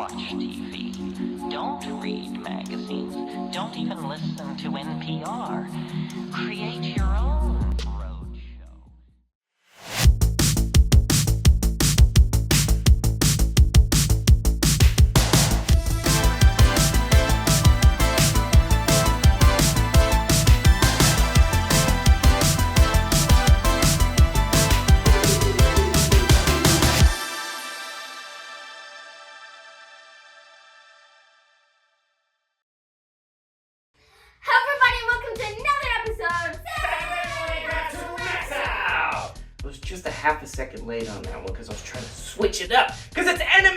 watch TV. Don't read magazines. Don't even listen to NPR. Create your own road show. Just a half a second late on that one because I was trying to switch it up because it's Anime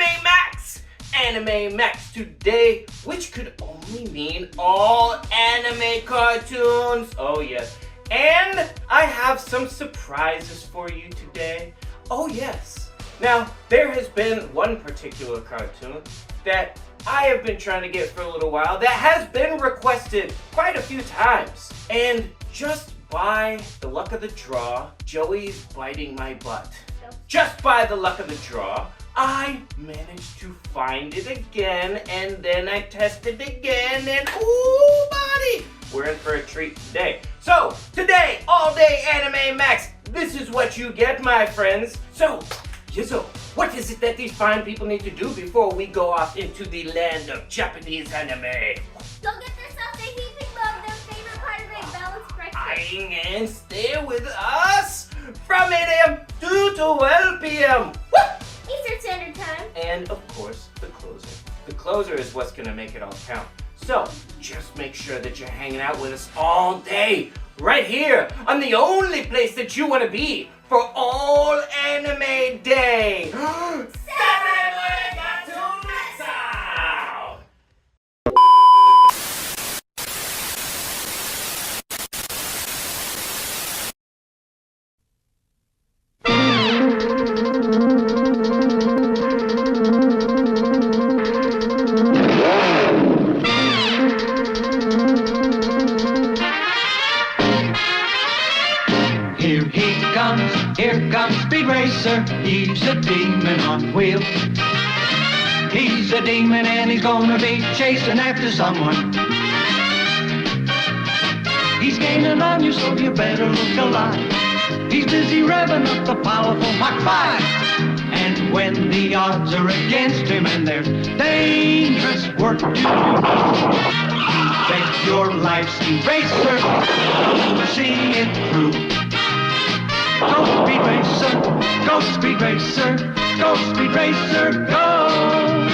Max today, which could only mean all anime cartoons. Oh yes, and I have some surprises for you today. Oh yes. Now there has been one particular cartoon that I have been trying to get for a little while that has been requested quite a few times, and just by the luck of the draw, Joey's biting my butt. Just by the luck of the draw, I managed to find it again, and then I tested again, and ooh, buddy, we're in for a treat today. So, today, all day Anime Max, this is what you get, my friends. So, Yizzo, what is it that these fine people need to do before we go off into the land of Japanese anime? Go get themselves a heaping love, their favorite part of their balanced breakfast. And stay with us from 8 a.m. to 12 p.m. Woo! Eastern Standard Time. And of course, the closer. The closer is what's gonna make it all count. So, just make sure that you're hanging out with us all day, right here, on the only place that you wanna be for all anime day. Here comes Speed Racer, he's a demon on wheels. He's a demon and he's gonna be chasing after someone. He's gaining on you, so you better look alive. He's busy revving up the powerful Mach 5. And when the odds are against him and there's dangerous work to do, bet your life, Speed Racer, you'll see it through. Go Speed Racer, go Speed Racer, go Speed Racer, go!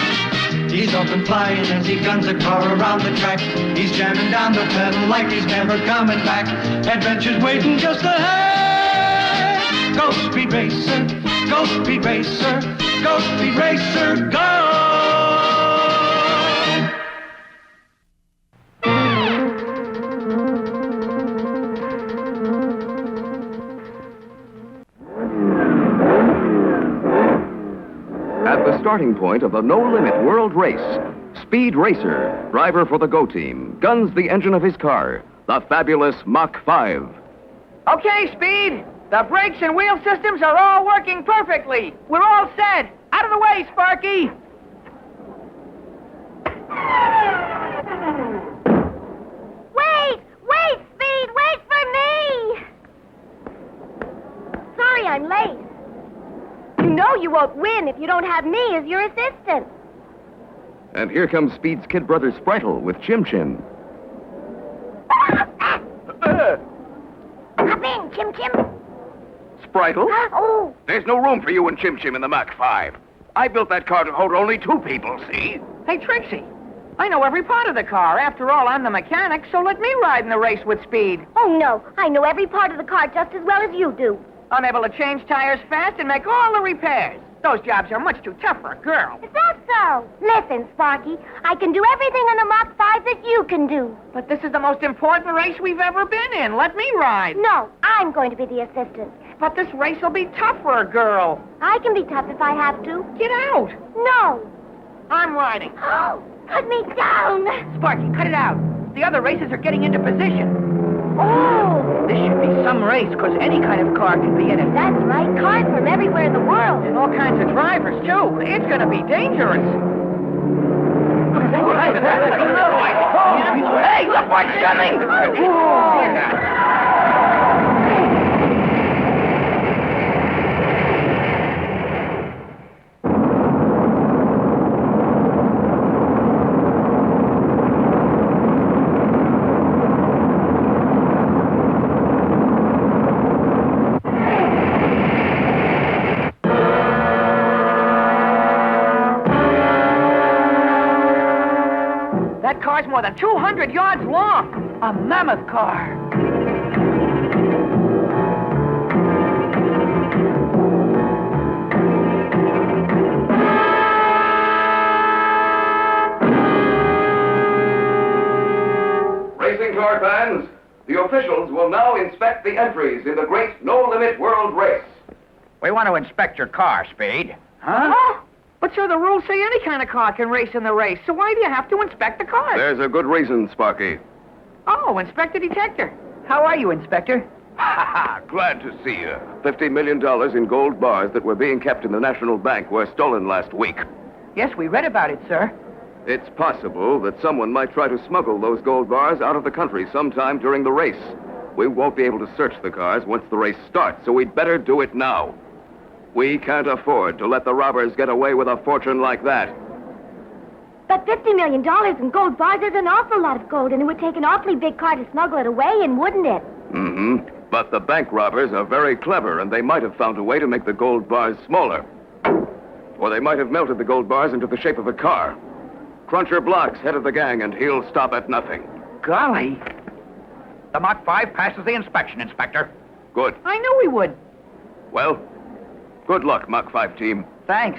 He's up and flying as he guns a car around the track. He's jamming down the pedal like he's never coming back. Adventure's waiting just ahead. Go Speed Racer, go Speed Racer, go Speed Racer, go! At the starting point of the no-limit world race, Speed Racer, driver for the Go Team, guns the engine of his car, the fabulous Mach 5. Okay, Speed. The brakes and wheel systems are all working perfectly. We're all set. Out of the way, Sparky. Wait, Speed, wait for me. Sorry, I'm late. You know you won't win if you don't have me as your assistant. And here comes Speed's kid brother Spritle with Chim Chim. Hop in, Chim Chim. Spritle? Oh. There's no room for you and Chim Chim in the Mach 5. I built that car to hold only 2 people, see? Hey, Trixie. I know every part of the car. After all, I'm the mechanic, so let me ride in the race with Speed. Oh, no. I know every part of the car just as well as you do. I'm able to change tires fast and make all the repairs. Those jobs are much too tough for a girl. Is that so? Listen, Sparky, I can do everything in the Mach 5 that you can do. But this is the most important race we've ever been in. Let me ride. No, I'm going to be the assistant. But this race will be tough for a girl. I can be tough if I have to. Get out. No. I'm riding. Oh, put me down. Sparky, cut it out. The other racers are getting into position. Oh. This should be some race, because any kind of car can be in it. That's right. Cars from everywhere in the world. And all kinds of drivers, too. It's going to be dangerous. Hey, look what's coming! That car's more than 200 yards long. A mammoth car. Racing car fans, the officials will now inspect the entries in the great no-limit world race. We want to inspect your car, Speed. Huh? Oh, but sir, the rules say any kind of car can race in the race, so why do you have to inspect the car? There's a good reason, Sparky. Oh, Inspector Detector. How are you, Inspector? Glad to see you. $50 million in gold bars that were being kept in the National Bank were stolen last week. Yes, we read about it, sir. It's possible that someone might try to smuggle those gold bars out of the country sometime during the race. We won't be able to search the cars once the race starts, so we'd better do it now. We can't afford to let the robbers get away with a fortune like that. But $50 million in gold bars is an awful lot of gold, and it would take an awfully big car to smuggle it away in, wouldn't it? Mm-hmm. But the bank robbers are very clever, and they might have found a way to make the gold bars smaller. Or they might have melted the gold bars into the shape of a car. Cruncher Block's head of the gang, and he'll stop at nothing. Golly. The Mach 5 passes the inspection, Inspector. Good. I knew we would. Well, good luck, Mach 5 team. Thanks.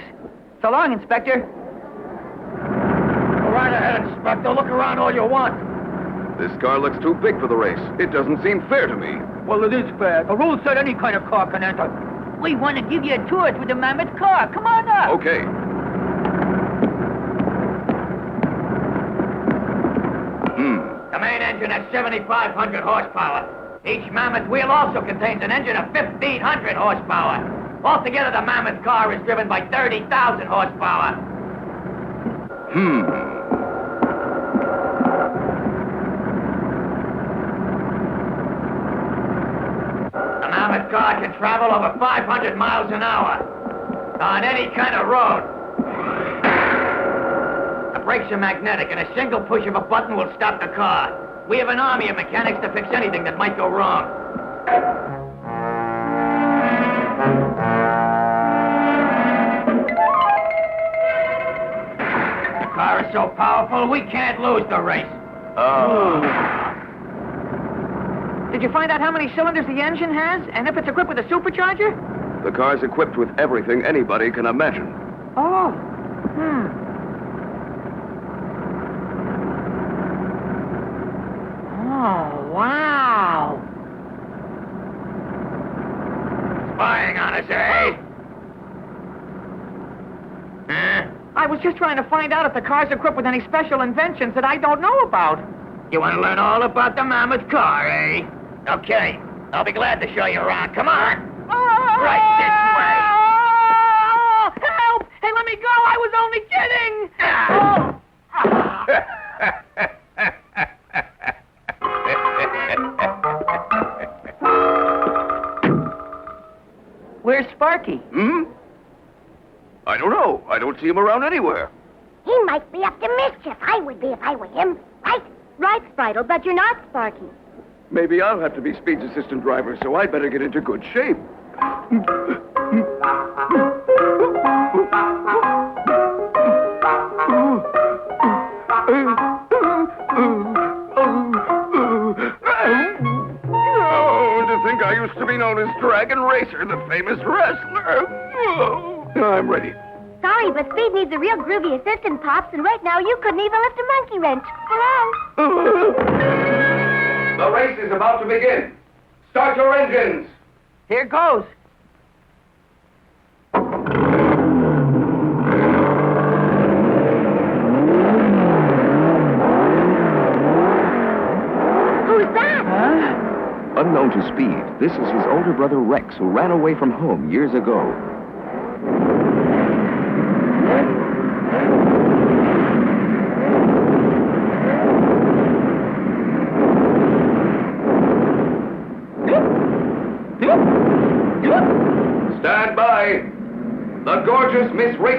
So long, Inspector. Go right ahead, Inspector. Look around all you want. This car looks too big for the race. It doesn't seem fair to me. Well, it is fair. The rules said any kind of car can enter. We want to give you a tour through the mammoth car. Come on up. Okay. The main engine has 7,500 horsepower. Each mammoth wheel also contains an engine of 1,500 horsepower. Altogether, the mammoth car is driven by 30,000 horsepower. The mammoth car can travel over 500 miles an hour on any kind of road. The brakes are magnetic, and a single push of a button will stop the car. We have an army of mechanics to fix anything that might go wrong. The car is so powerful, we can't lose the race. Did you find out how many cylinders the engine has? And if it's equipped with a supercharger? The car's equipped with everything anybody can imagine. Oh. Oh, wow. Spying on us, eh? Huh? I was just trying to find out if the car's equipped with any special inventions that I don't know about. You want to learn all about the mammoth car, eh? Okay, I'll be glad to show you around. Come on. Right Oh, help! Hey, let me go! I was only kidding! Where's Sparky? I don't know. I don't see him around anywhere. He might be up to mischief. I would be if I were him. Right? Right, Spritle, but you're not Sparky. Maybe I'll have to be Speed's assistant driver, so I'd better get into good shape. Oh, to think I used to be known as Dragon Racer, the famous wrestler. Oh, I'm ready. Sorry, but Speed needs a real groovy assistant, Pops, and right now you couldn't even lift a monkey wrench. Hello? The race is about to begin. Start your engines. Here goes. Who's that? Huh? Unknown to Speed, this is his older brother Rex, who ran away from home years ago.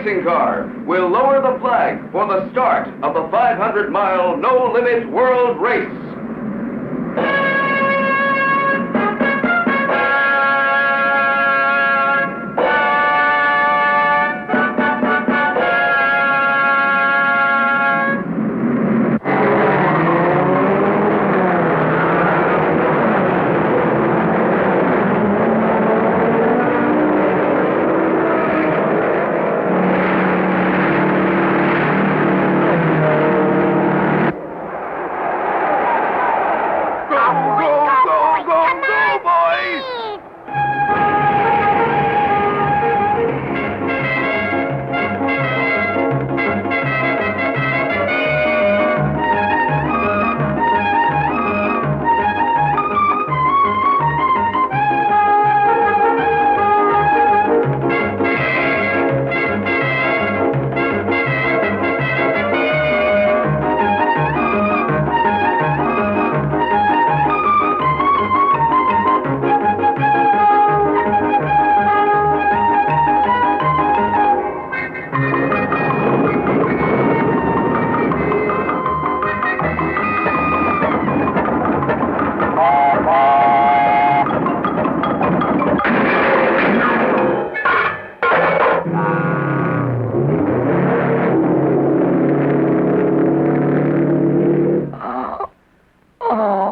racing car will lower the flag for the start of the 500-mile no-limit world race.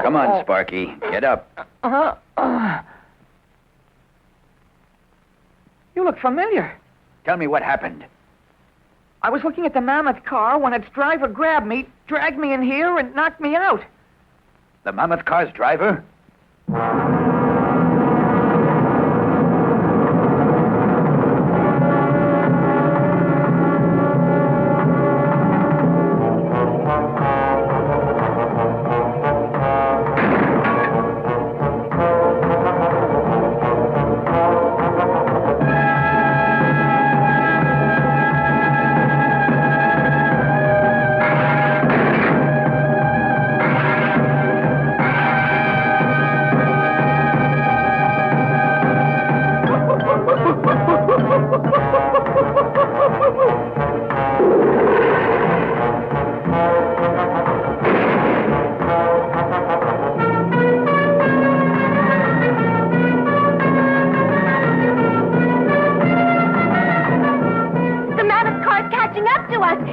Come on, Sparky. Get up. You look familiar. Tell me what happened. I was looking at the mammoth car when its driver grabbed me, dragged me in here, and knocked me out. The mammoth car's driver?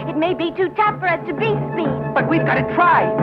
It may be too tough for us to beat Speed. But we've got to try.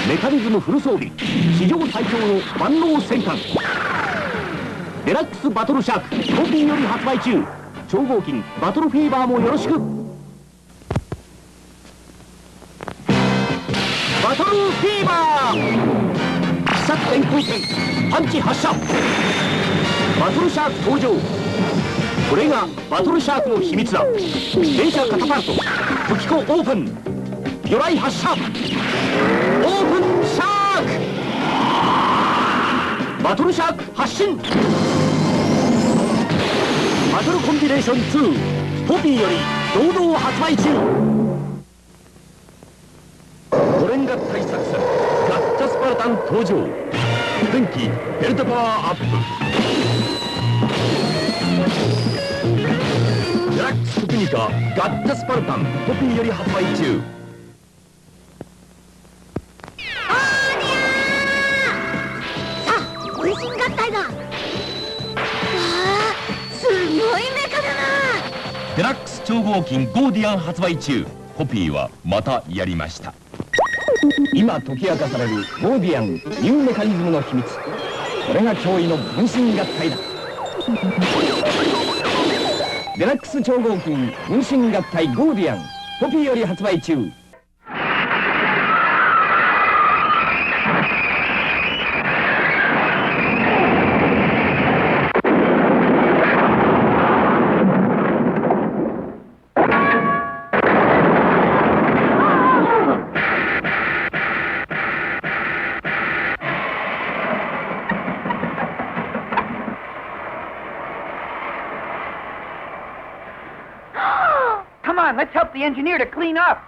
メカニズムフル装備、史上最強の万能戦艦デラックスバトルシャークコピーより発売中。超合金バトルフィーバーもよろしく。バトルフィーバー奇策電光剣パンチ発射。バトルシャーク登場。これがバトルシャークの秘密だ。連射カタパルト武器庫オープン。魚雷発射。オープンシャーク。バトルシャーク発進。バトルコンビネーション2ポピーより堂々発売中。5連合体作戦ガッチャスパルタン登場。電気ベルトパワーアップ。デラックス特肉ミカガッチャスパルタンコピーより発売中。さあ、俺新合体だ。わあ、すごいメカだな。デラックス超合金ゴーディアン発売中。コピーはまたやりました。今解き明かされるゴーディアンニューメカニズムの秘密、これが驚異の分身合体だ。デラックス超合金分身合体ゴーディアンコピーより発売中。Come on, let's help the engineer to clean up.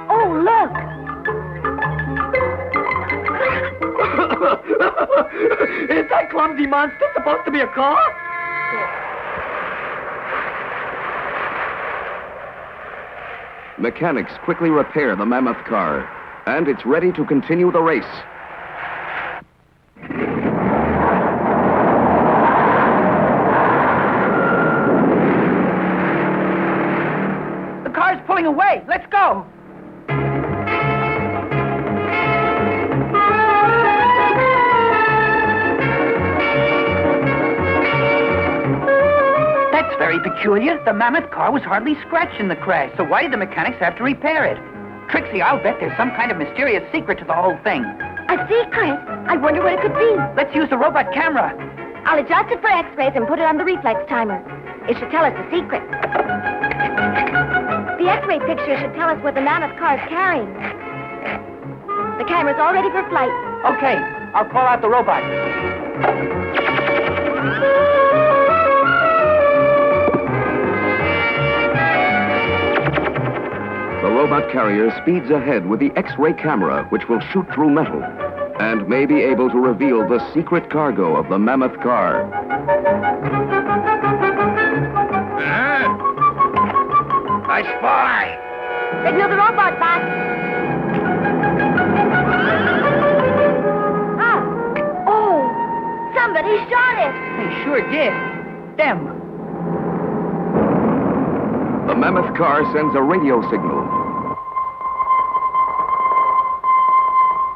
Oh, look. Is that clumsy monster supposed to be a car? Mechanics quickly repair the mammoth car, and it's ready to continue the race. The car's pulling away. Let's go. That's very peculiar. The mammoth car was hardly scratched in the crash, so why did the mechanics have to repair it? Trixie, I'll bet there's some kind of mysterious secret to the whole thing. A secret? I wonder what it could be. Let's use the robot camera. I'll adjust it for X-rays and put it on the reflex timer. It should tell us the secret. The X-ray picture should tell us what the mammoth car is carrying. The camera's all ready for flight. Okay, I'll call out the robot. The robot carrier speeds ahead with the X-ray camera, which will shoot through metal, and may be able to reveal the secret cargo of the mammoth car. I spy! Signal the robot back. Ah! Oh! Somebody shot it! They sure did. Them. The mammoth car sends a radio signal.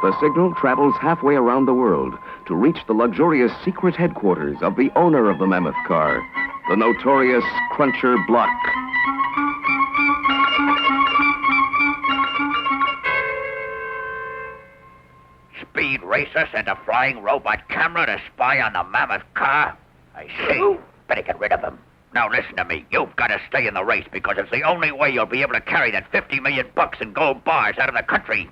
The signal travels halfway around the world to reach the luxurious secret headquarters of the owner of the mammoth car, the notorious Cruncher Block. Speed racer sent a flying robot camera to spy on the mammoth car? I see. Better get rid of him. Now listen to me. You've got to stay in the race because it's the only way you'll be able to carry that $50 million in gold bars out of the country.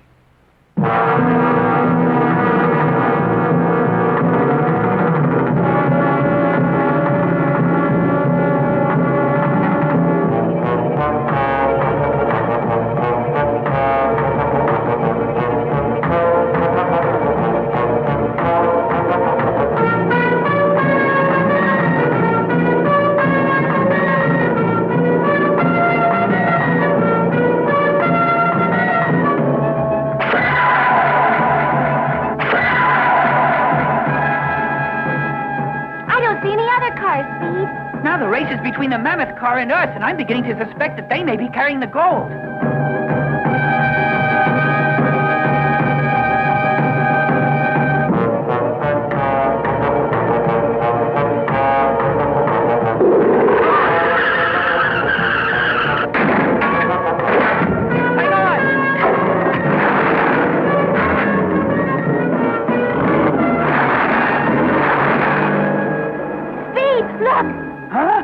Now the race is between the mammoth car and us, and I'm beginning to suspect that they may be carrying the gold. Hang on! Speed, look! Huh?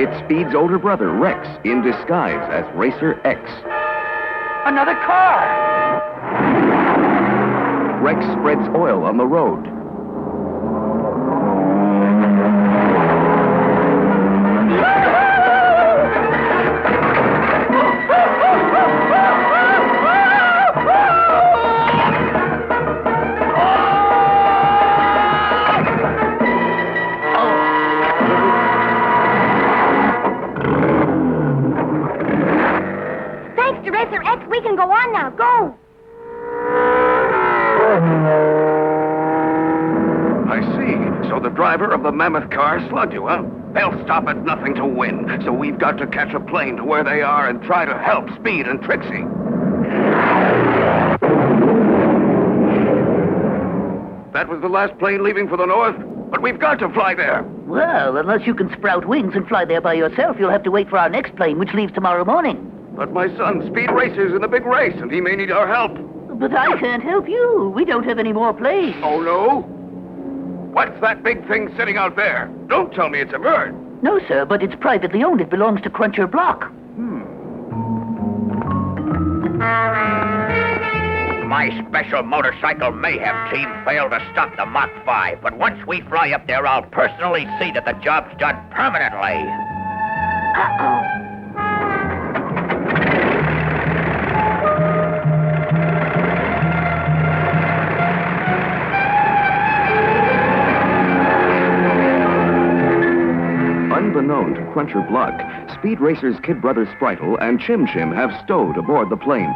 It's Speed's older brother, Rex, in disguise as Racer X. Another car! Rex spreads oil on the road. Thanks to Racer X, we can go on now. Go! I see. So the driver of the mammoth car slugged you, huh? They'll stop at nothing to win, so we've got to catch a plane to where they are and try to help Speed and Trixie. That was the last plane leaving for the north, but we've got to fly there. Well, unless you can sprout wings and fly there by yourself, you'll have to wait for our next plane, which leaves tomorrow morning. But my son, Speed races in a big race, and he may need our help. But I can't help you. We don't have any more planes. Oh, no? What's that big thing sitting out there? Don't tell me it's a bird. No, sir, but it's privately owned. It belongs to Cruncher Block. My special motorcycle mayhem team failed to stop the Mach 5, but once we fly up there, I'll personally see that the job's done permanently. Uh-oh. Unbeknown to Cruncher Block, Speed Racer's kid brother Spritle and Chim Chim have stowed aboard the plane.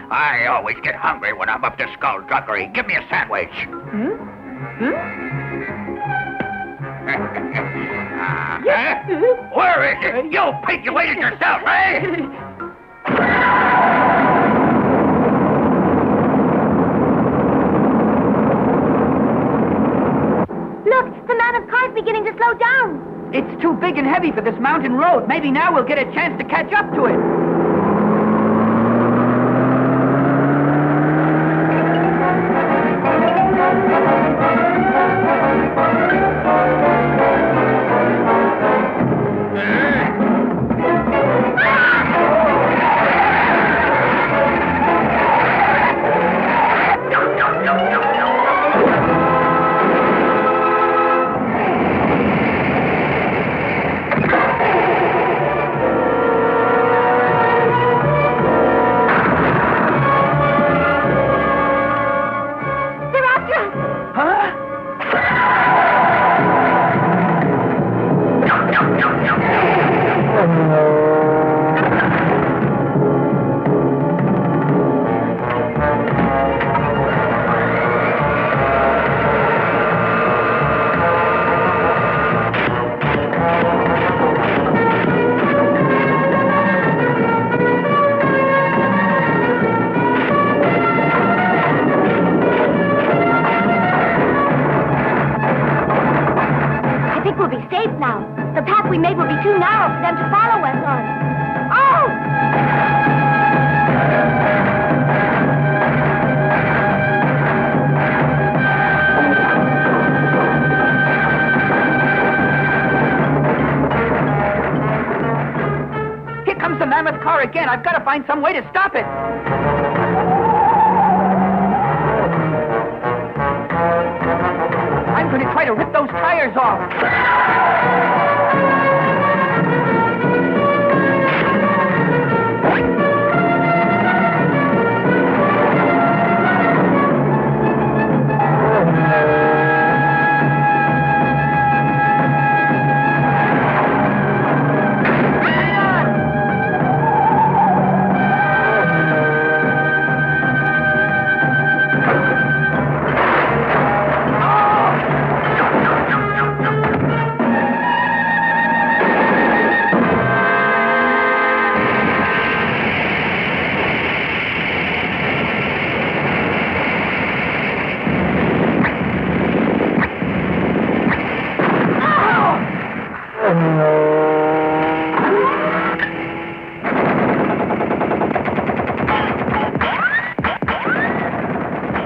I always get hungry when I'm up to skullduggery. Give me a sandwich. Where is it? You pig, you ate it yourself, eh? Look, the mammoth car's beginning to slow down. It's too big and heavy for this mountain road. Maybe now we'll get a chance to catch up to it. We made will be too narrow for them to follow us on. Oh! Here comes the mammoth car again. I've got to find some way to stop it. I'm going to try to rip those tires off.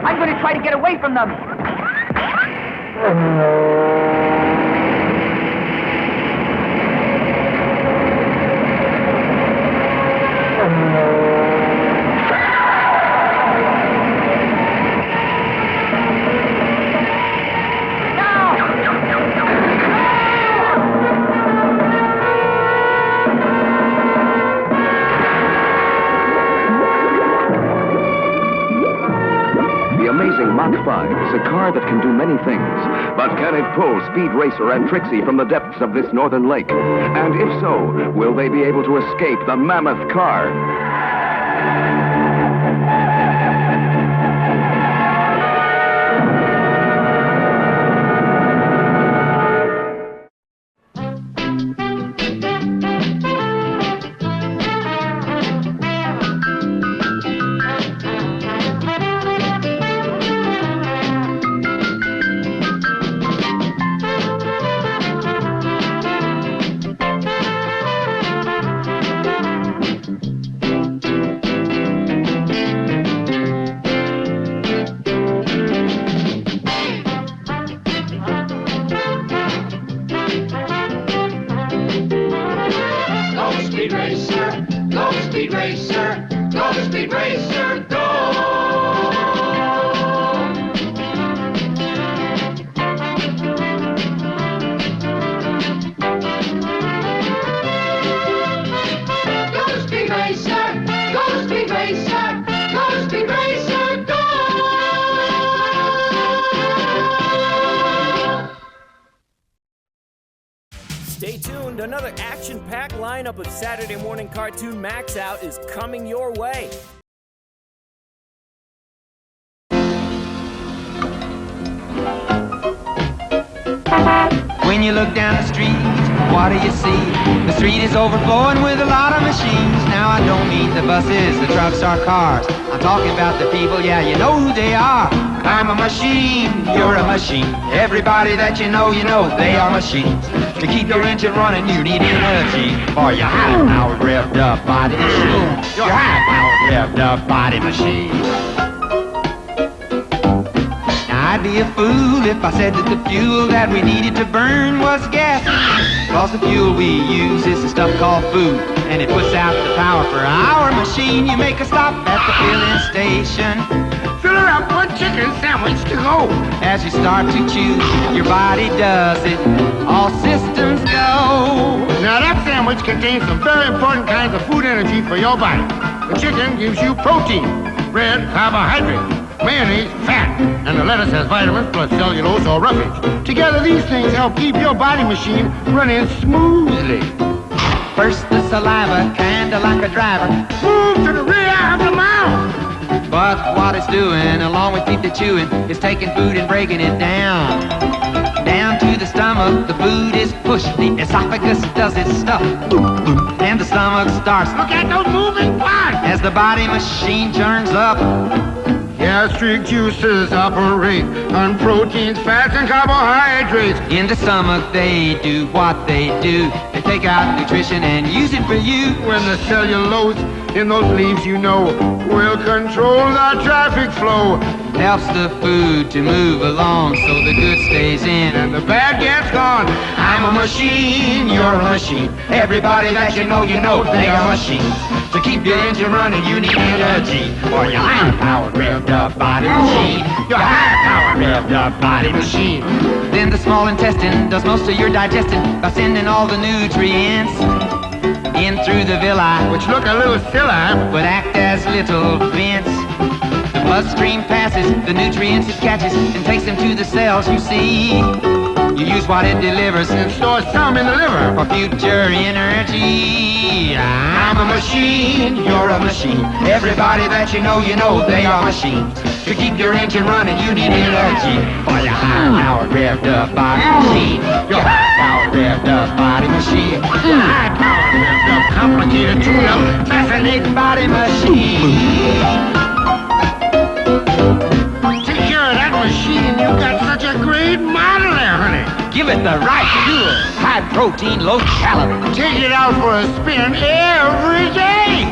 I'm going to try to get away from them. amazing Mach 5 is a car that can do many things. But can it pull Speed Racer and Trixie from the depths of this northern lake? And if so, will they be able to escape the mammoth car? Stay tuned, another action-packed lineup of Saturday morning cartoon MAXOUT is coming your way. When you look down the street, what do you see? The street is overflowing with a lot of machines. Now I don't mean the buses, the trucks or cars. I'm talking about the people, yeah, you know who they are. I'm a machine, you're a machine. Everybody that you know, they are machines. To keep your engine running, you need energy for your high-powered revved up body machine. Your high-powered revved up body machine. I'd be a fool if I said that the fuel that we needed to burn was gas. Cause the fuel we use is the stuff called food, and it puts out the power for our machine. You make a stop at the filling station, fill her up one chicken sandwich to go. As you start to chew, your body does it, all systems go. Now that sandwich contains some very important kinds of food energy for your body. The chicken gives you protein, bread, carbohydrate, mayonnaise, fat, and the lettuce has vitamins plus cellulose or roughage. Together, these things help keep your body machine running smoothly. First the saliva, kinda like a driver, move to the rear of the mouth. But what it's doing, along with deep the chewing, is taking food and breaking it down. Down to the stomach, the food is pushed, the esophagus does its stuff, and the stomach starts. Look at those moving parts as the body machine turns up. Gastric juices operate on proteins, fats, and carbohydrates. In the stomach, they do what they do. They take out nutrition and use it for you. When the cellulose in those leaves, will control the traffic flow. Helps the food to move along so the good stays in and the bad gets gone. I'm a machine, you're a machine. Everybody that you know, they are machines. To keep your engine running, you need energy for your high-powered revved up body machine. Your high-powered revved up body machine. Then the small intestine does most of your digesting by sending all the nutrients in through the villi, which look a little silly, but act as little vents. The bloodstream passes the nutrients it catches and takes them to the cells, you see. You use what it delivers and store some in the liver for future energy. I'm a machine, you're a machine. Everybody that you know, they are machines. To keep your engine running, you need energy for your high-powered revved up body machine. Your high-powered revved up body machine. Your high-powered revved up, complicated, tuned-up, fascinating body machine. Take care of that machine. You got such a great model there, honey. Give it the right fuel. High protein, low calorie. Take it out for a spin every day.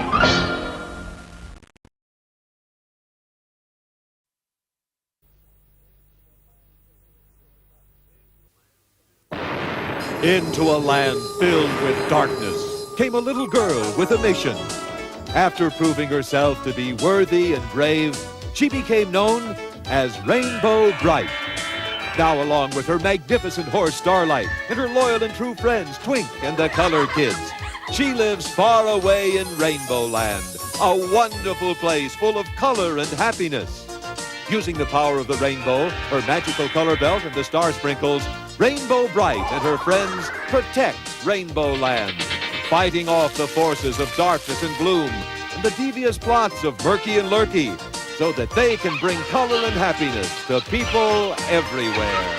Into a land filled with darkness came a little girl with a mission. After proving herself to be worthy and brave, she became known as Rainbow Brite. Now, along with her magnificent horse Starlight and her loyal and true friends Twink and the Color Kids, she lives far away in Rainbow Land, a wonderful place full of color and happiness. Using the power of the rainbow, her magical color belt, and the star sprinkles, Rainbow Brite and her friends protect Rainbow Land, fighting off the forces of darkness and gloom and the devious plots of Murky and Lurky, so that they can bring color and happiness to people everywhere.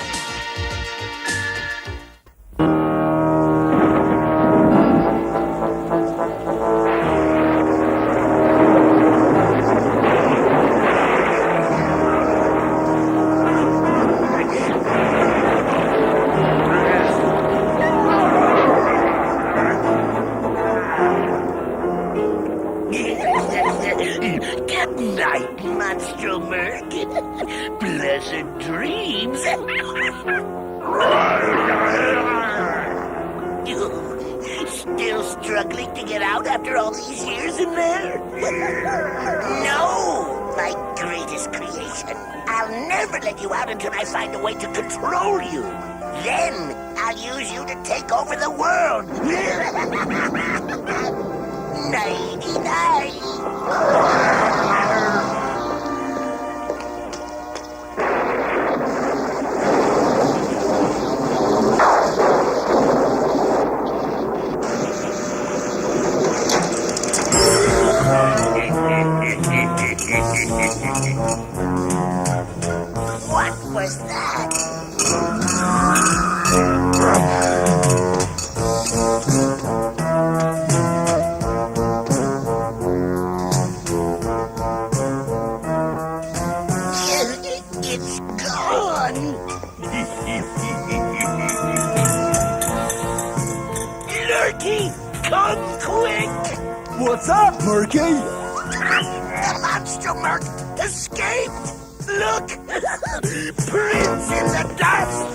Good night, Monstro Merc. Pleasant dreams. Still struggling to get out after all these years in there? No, my greatest creation. I'll never let you out until I find a way to control you. Then I'll use you to take over the world. Nighty-night. What was that? It's gone. Lurky, come quick. What's up, Murky? The monster Merc escaped! Look! Prince in the dust!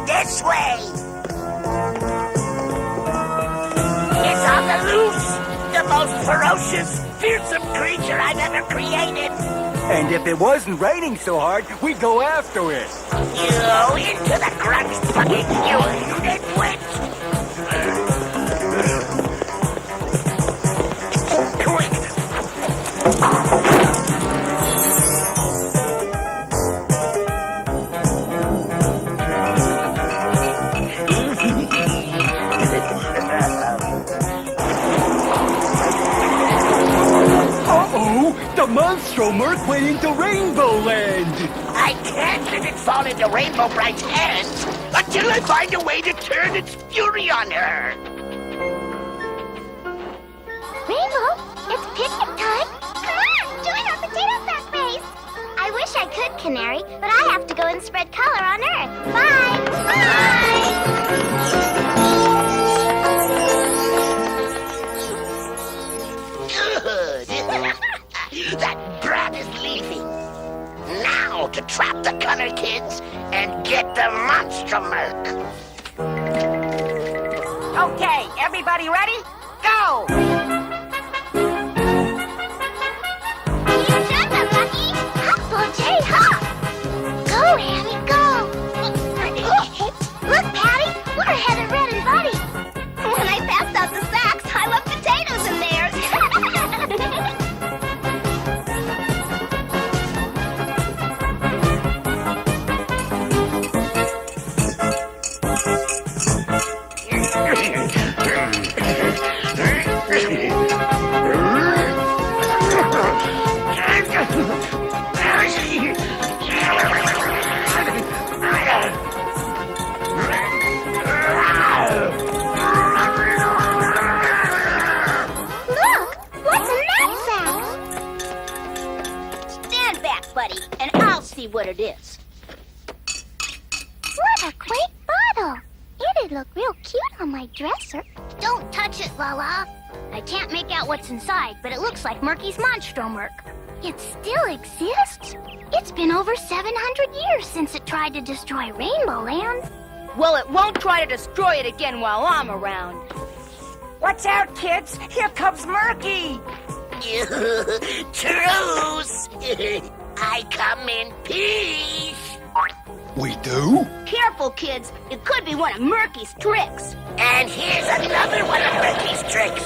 This way! It's on the loose! The most ferocious, fearsome creature I've ever created! And if it wasn't raining so hard, we'd go after it. You into the grunge bucket, you nitwit! Uh-oh! The Monstro Merc went into Rainbow Land! I can't let it fall into Rainbow Brite's hands until I find a way to turn its fury on her. Rainbow, it's picnic time. Come on, join our potato sack race. I wish I could, Canary, but I have to go and spread color on Earth. Bye. Good. That brat is leaving. Now to trap the color kids and get the monster Merc. Okay, everybody ready? Go! Go, Hammy, go! Look, Patty, we're ahead of Red and Buddy. When I passed out the sacks, I left potatoes in there. Buddy, and I'll see what it is. What a quaint bottle. It'd look real cute on my dresser. Don't touch it, Lala. I can't make out what's inside, but it looks like Murky's Monstro Merc. It still exists. It's been over 700 years since it tried to destroy Rainbow Land. Well, it won't try to destroy it again while I'm around. Watch out, kids! Here comes Murky! Truce! I come in peace! We do? Careful, kids. It could be one of Murky's tricks. And here's another one of Murky's tricks.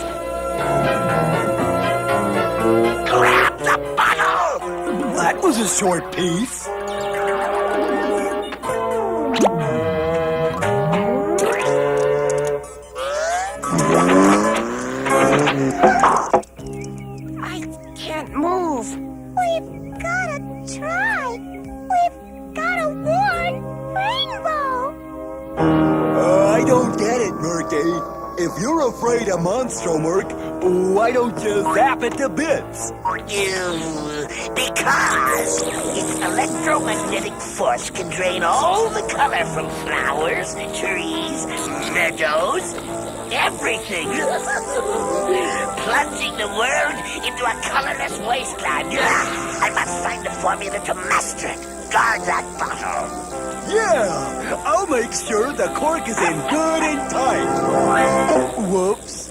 Grab the bottle! That was a short piece. I can't move. We've gotta try. We've gotta warn Rainbow. I don't get it, Murky. If you're afraid of Monstro, Murk, why don't you zap it to bits? Because its electromagnetic force can drain all the color from flowers, trees, meadows, everything. Plunging the world into a colorless wasteland. I must find the formula to master it. Guard that bottle. Yeah, I'll make sure the cork is in good and tight. Whoops.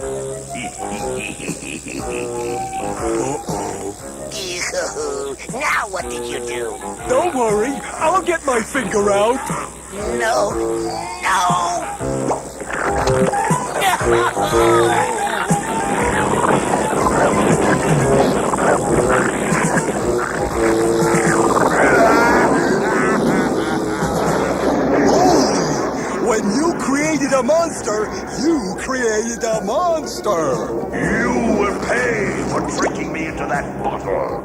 Now what did you do? Don't worry, I'll get my finger out. No. When you created a monster, you created a monster. You will pay for tricking me into that bottle.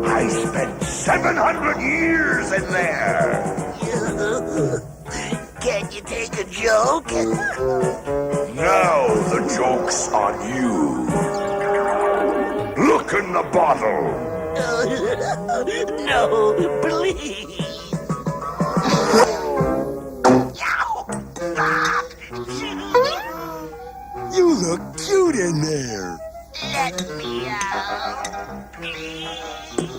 I spent 700 years in there. Can't you take a joke? Now the joke's on you. Look in the bottle. No, please. You look cute in there. Let me out, please.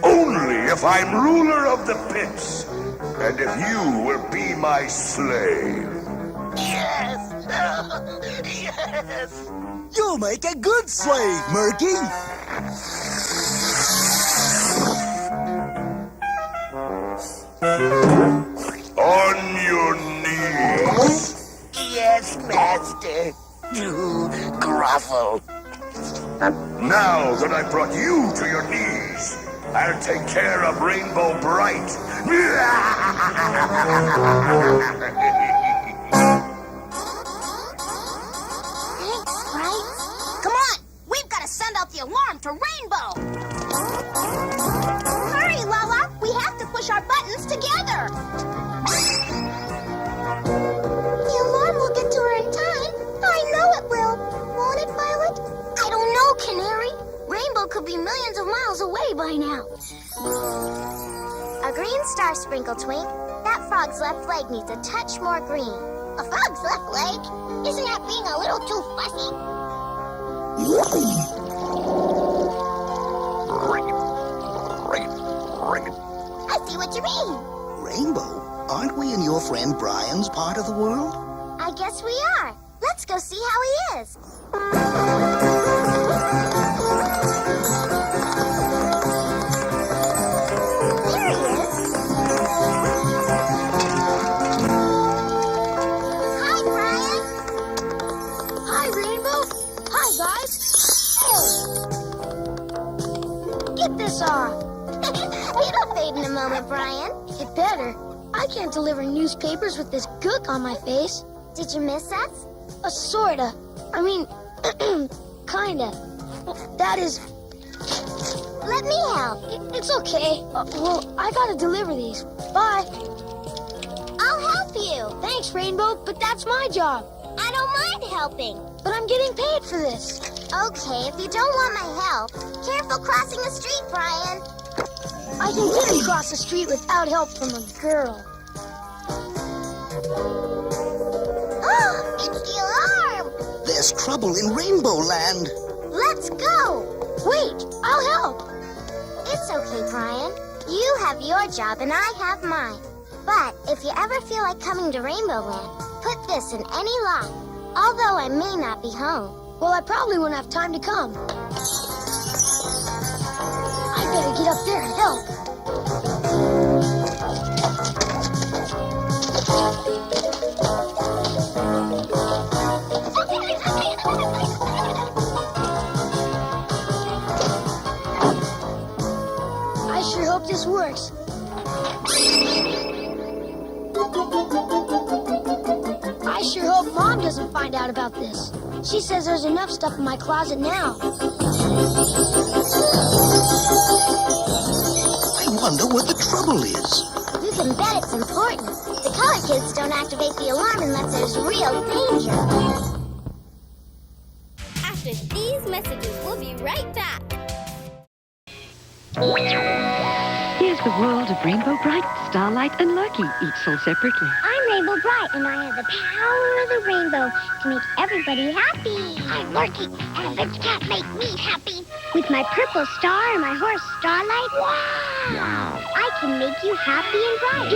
Only if I'm ruler of the pits, and if you will be my slave. Yes. Yes. You'll make a good slave, Murky. On your knees. Yes, master. Grovel. Now that I brought you to your knees, I'll take care of Rainbow Bright. Thanks, Bright. Come on, we've got to send out the alarm to Rainbow. Hurry, Lala. We have to push our buttons together. The alarm will get to her in time. I know it will. Won't it, Violet? I don't know, Canary. Rainbow could be millions of miles away by now. A green star sprinkle, Twink. That frog's left leg needs a touch more green. A frog's left leg? Isn't that being a little too fussy? I see what you mean. Rainbow, aren't we in your friend Brian's part of the world? I guess we are. Let's go see how he is. There he is. Hi, Brian. Hi, Rainbow. Hi, guys. Get this off. It'll fade in a moment, Brian. It better. I can't deliver newspapers with this gook on my face. Did you miss us? Sorta. I mean, kinda. That is... Let me help. It's okay. Well, I gotta deliver these. Bye. I'll help you. Thanks, Rainbow, but that's my job. I don't mind helping. But I'm getting paid for this. Okay, if you don't want my help, careful crossing the street, Brian. I can get across the street without help from a girl. It's the alarm. There's trouble in Rainbow Land. Let's go. Wait, I'll help. It's okay, Brian. You have your job and I have mine. But if you ever feel like coming to Rainbow Land, put this in any lock. Although I may not be home. Well, I probably won't have time to come. I better get up there and help. I sure hope this works. I sure hope Mom doesn't find out about this. She says there's enough stuff in my closet now. I wonder what the trouble is. You can bet it's important. The color kids don't activate the alarm unless there's real danger. After these messages, we'll be right back. Here's the world of Rainbow Bright, Starlight, and Loki, each sold separately. I'm Rainbow Bright, and I have the power of the rainbow to make everybody happy. I'm Loki, and a bitch can't make me happy. With my purple star and my horse Starlight, wow! I can make you happy and bright.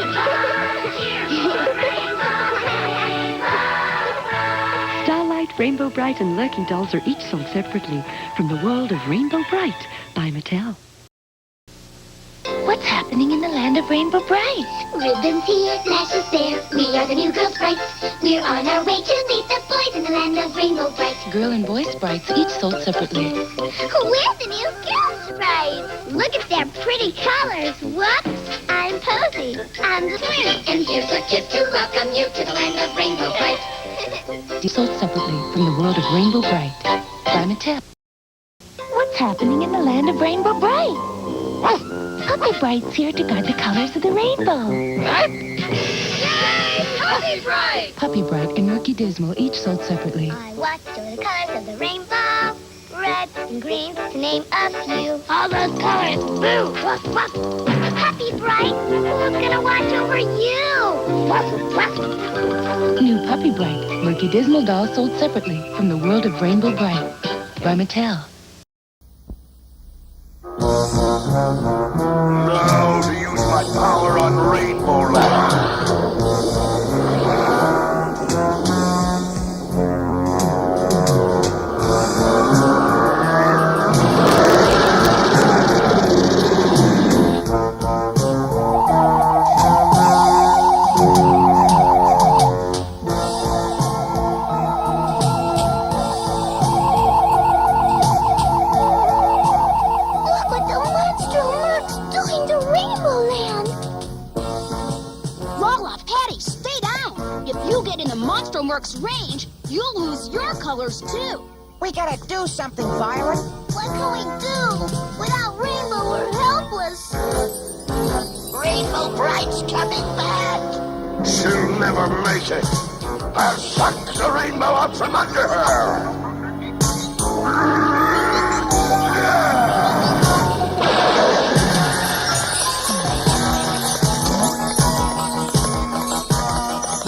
Starlight, Rainbow Bright, and Loki dolls are each sold separately from the world of Rainbow Bright by Mattel. What's happening in the land of Rainbow Bright? Ribbons here, lashes there. We are the new girl sprites. We're on our way to meet the boys in the land of Rainbow Bright. Girl and boy sprites, each sold separately. We're the new girl sprites. Look at their pretty colors. Whoops, I'm Posy. I'm the twin. And here's a kiss to welcome you to the land of Rainbow Bright. Each sold separately from the world of Rainbow Bright by Mattel. What's happening in the land of Rainbow Bright? Puppy Bright's here to guard the colors of the rainbow. Yay! Puppy Bright! Puppy Bright and Rookie Dismal, each sold separately. I watch the colors of the rainbow, red and green, to name a few. All those colors, boo! Woof, woof. Puppy Bright, who's gonna watch over you? Woof, woof. New Puppy Bright, Rookie Dismal dolls sold separately from the world of Rainbow Bright by Mattel. Now to use my power on Rainbow Land. Range, you'll lose your colors too. We gotta do something, Violet. What can we do? Without Rainbow, we're helpless. Rainbow Bright's coming back. She'll never make it. I'll suck the rainbow out from under her.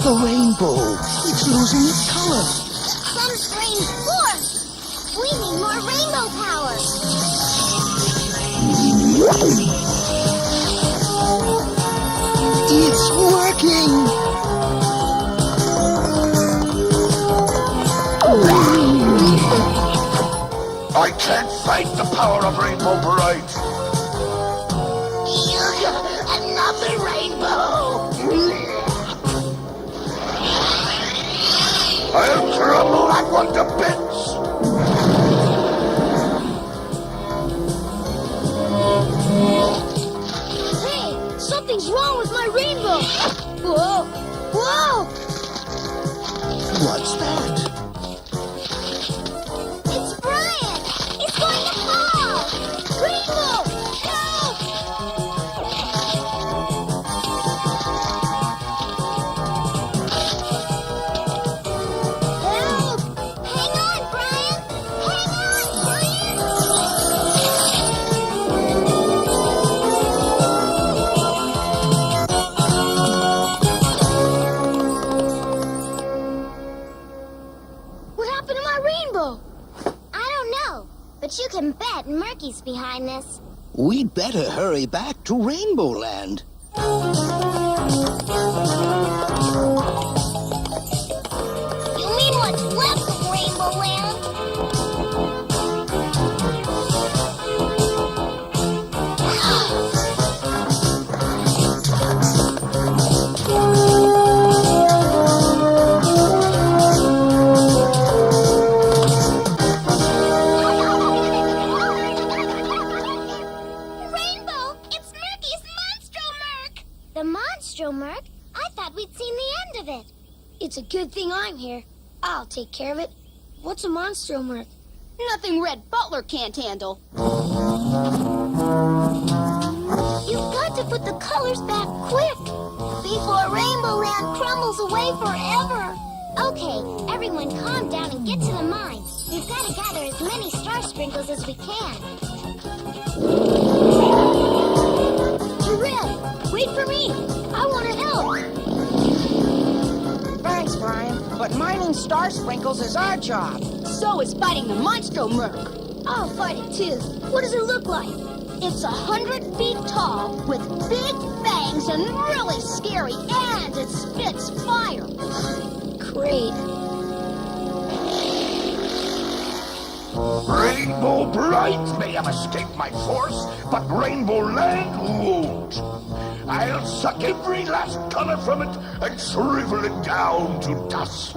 The rainbow. It's losing its color. Some strange force. We need more rainbow power. It's working. I can't fight the power of Rainbow Bright. Another rainbow. I'll crumble that one to bits! Hey, something's wrong with my rainbow! Whoa! Whoa! What's that? It's Brian! It's going to fall! Rainbow! Help! Help! Hang on, Brian! Hang on, Brian! What happened to my rainbow? I don't know, but you can bet Murky's behind this. We'd better hurry back to Rainbow Land. You mean what's left of Rainbow Land? It's a good thing I'm here. I'll take care of it. What's a monstromurk? Nothing Red Butler can't handle. You've got to put the colors back quick before Rainbow Land crumbles away forever. Okay, everyone calm down and get to the mine. We've got to gather as many star sprinkles as we can. Red, wait for me. I want to help. Thanks, Brian. But mining star sprinkles is our job. So is fighting the monstromurk. I'll fight it too. What does it look like? It's 100 feet tall, with big fangs and really scary, and it spits fire. Great. Rainbow Bright may have escaped my force, but Rainbow Land won't. I'll suck every last color from it and shrivel it down to dust.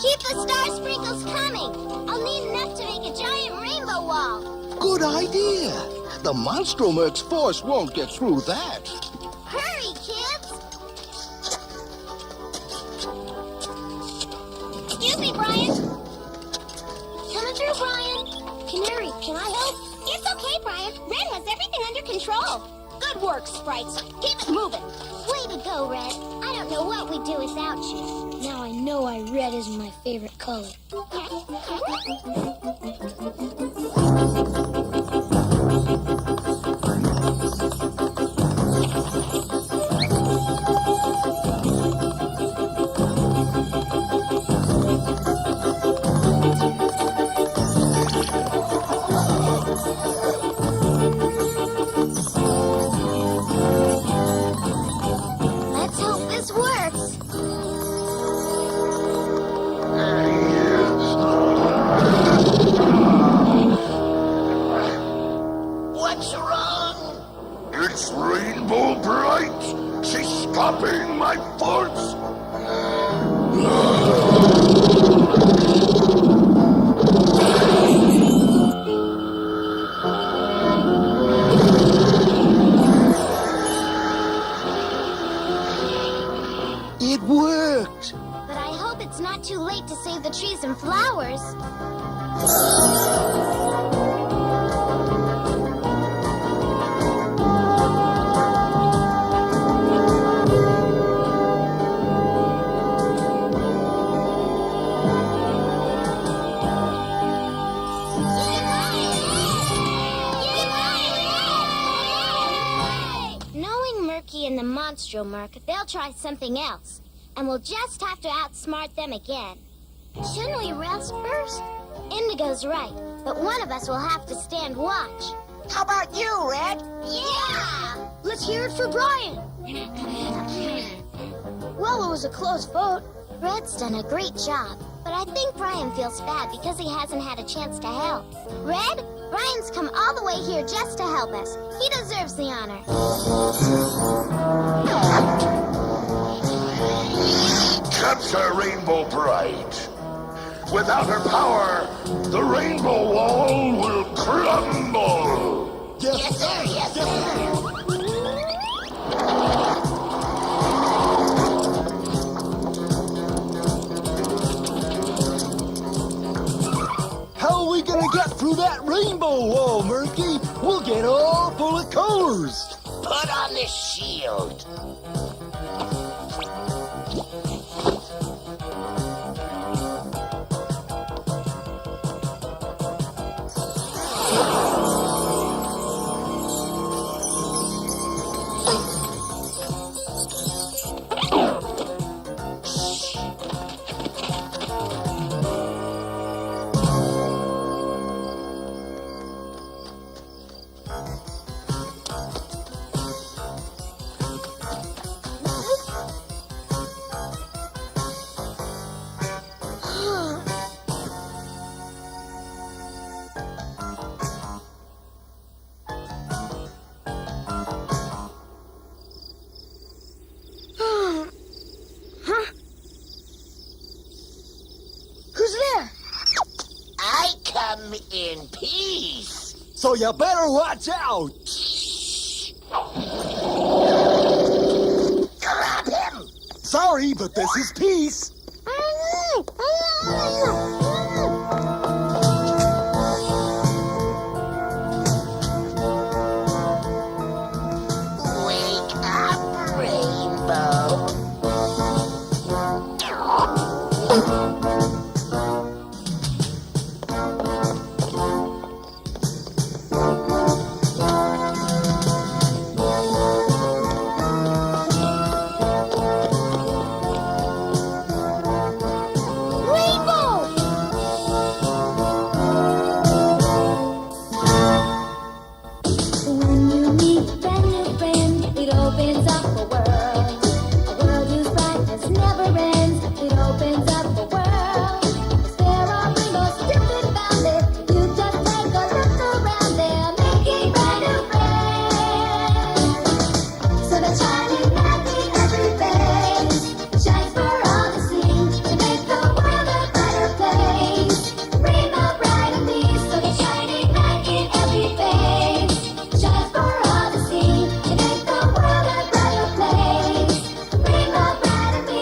Keep the star sprinkles coming. I'll need enough to make a giant rainbow wall. Good idea. The monstromurk's force won't get through that. Hurry, kids! Excuse me, Brian. Coming through, Brian. Canary, can I help? It's okay, Brian. Red has everything under control. Good work, Sprites. Keep it moving. Way to go, Red. I don't know what we'd do without you. Now I know why red is my favorite color. Let's hope this works. What's wrong? It's Rainbow Bright. She's stopping my force. It worked. But I hope it's not too late to save the trees and flowers. Knowing Murky and the Monstromurk, they'll try something else. And we'll just have to outsmart them again. Shouldn't we rest first? Indigo's right, but one of us will have to stand watch. How about you, Red? Yeah! Let's hear it for Brian. Well, it was a close vote. Red's done a great job, but I think Brian feels bad because he hasn't had a chance to help. Red, Brian's come all the way here just to help us. He deserves the honor. Capture Rainbow Bright. Without her power, the Rainbow Wall will crumble. Yes, sir. Yes, sir. How are we gonna get through that rainbow wall, Murky? We'll get all full of colors. Put on this shield. Who's there? I come in peace. So you better watch out. Sorry, but this is peace. Wake up, Rainbow. When you meet a new friend, it opens up a world. A world whose brightness never ends. It opens up a world. There are rainbows drifted around it. You just take a look around there, making brand new friends. So the shining light in every face shines for all to see to make the world a brighter place. Rainbow bright and me. So the shining light in every face shines for all to see to make the world a brighter place. Rainbow bright and me.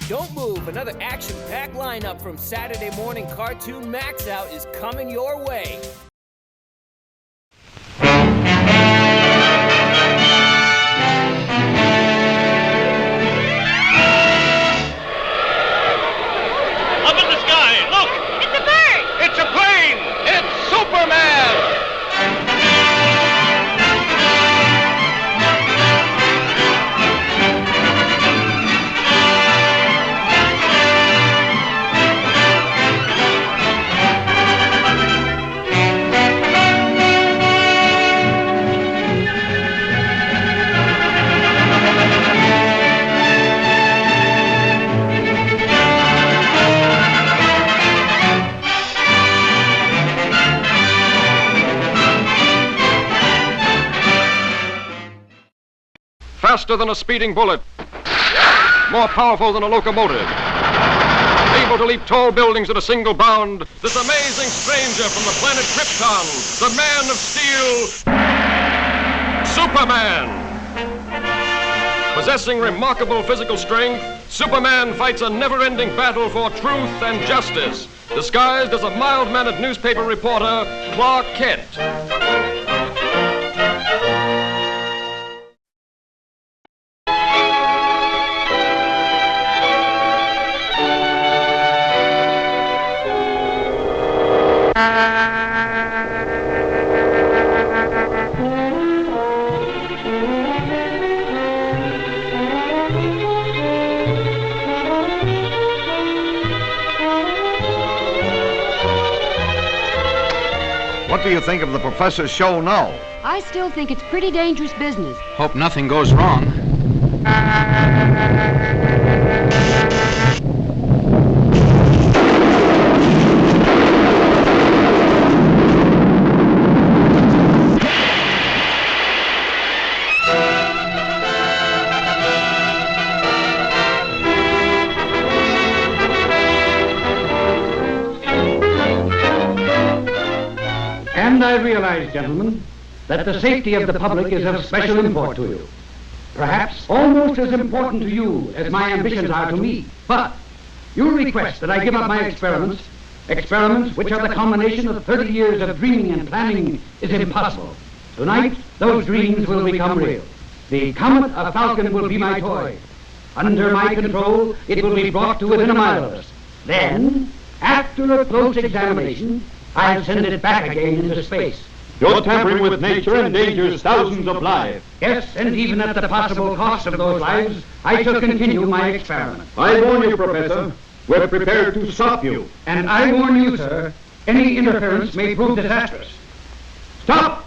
Don't move, another action-packed lineup from Saturday morning cartoon Max Out is coming your way. Up in the sky, look! It's a bird! It's a plane! It's Superman! Faster than a speeding bullet, more powerful than a locomotive, able to leap tall buildings at a single bound, this amazing stranger from the planet Krypton, the Man of Steel, Superman. Possessing remarkable physical strength, Superman fights a never-ending battle for truth and justice, disguised as a mild-mannered newspaper reporter, Clark Kent. What do you think of the professor's show now? I still think it's pretty dangerous business. Hope nothing goes wrong. And I realize, gentlemen, that the safety of the public is of special import to you. Perhaps almost as important to you as my ambitions are to me. But you request that I give up my experiments, experiments which are the culmination of 30 years of dreaming and planning is impossible. Tonight, those dreams will become real. The Comet of Falcon will be my toy. Under my control, it will be brought to within a mile of us. Then, after a close examination, I'll send it back again into space. You're tampering with nature endangers thousands of lives. Yes, and even at the possible cost of those lives, I shall continue my experiment. I warn you, Professor, we're prepared to stop you. And I warn you, sir, any interference may prove disastrous. Stop!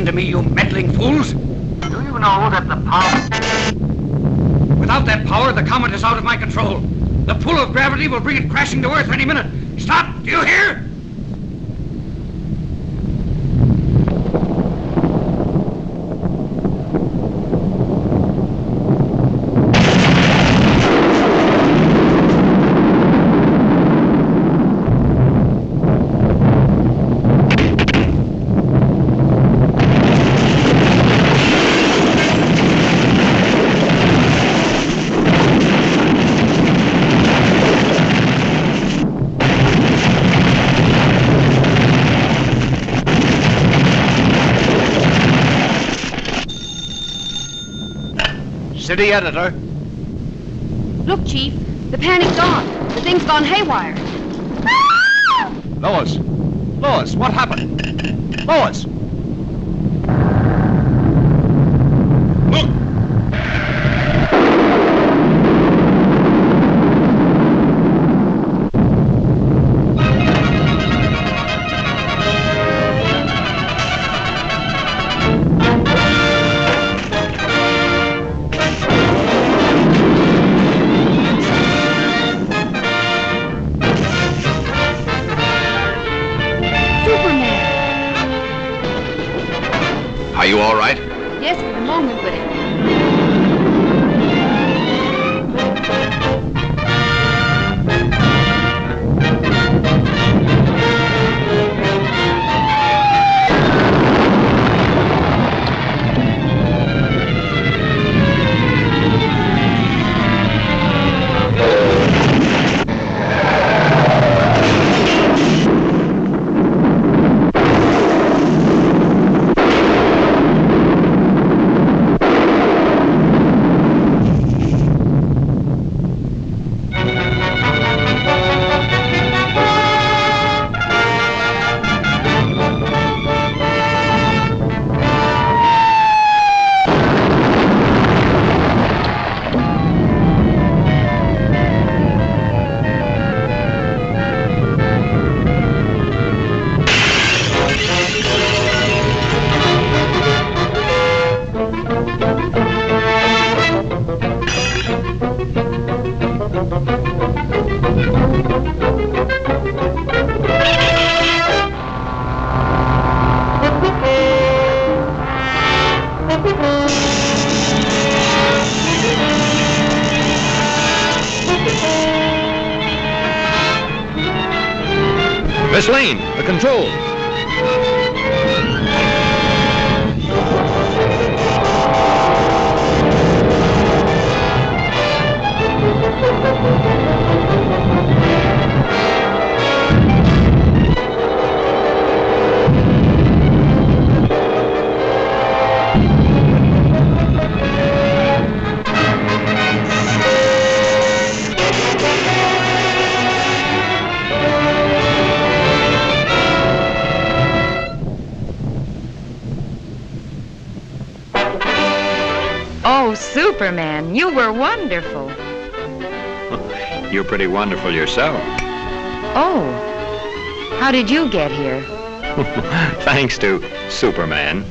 listen to me, you meddling fools. Do you know that the power... Without that power, the comet is out of my control. The pull of gravity will bring it crashing to Earth any minute. Stop! Do you hear? City editor. Look, Chief. The panic's on. The thing's gone haywire. Lois. Lois, what happened? Lois! Are you all right? Yes, for the moment, but Miss Lane, the controls. Oh, Superman, you were wonderful. You're pretty wonderful yourself. Oh, how did you get here? Thanks to Superman.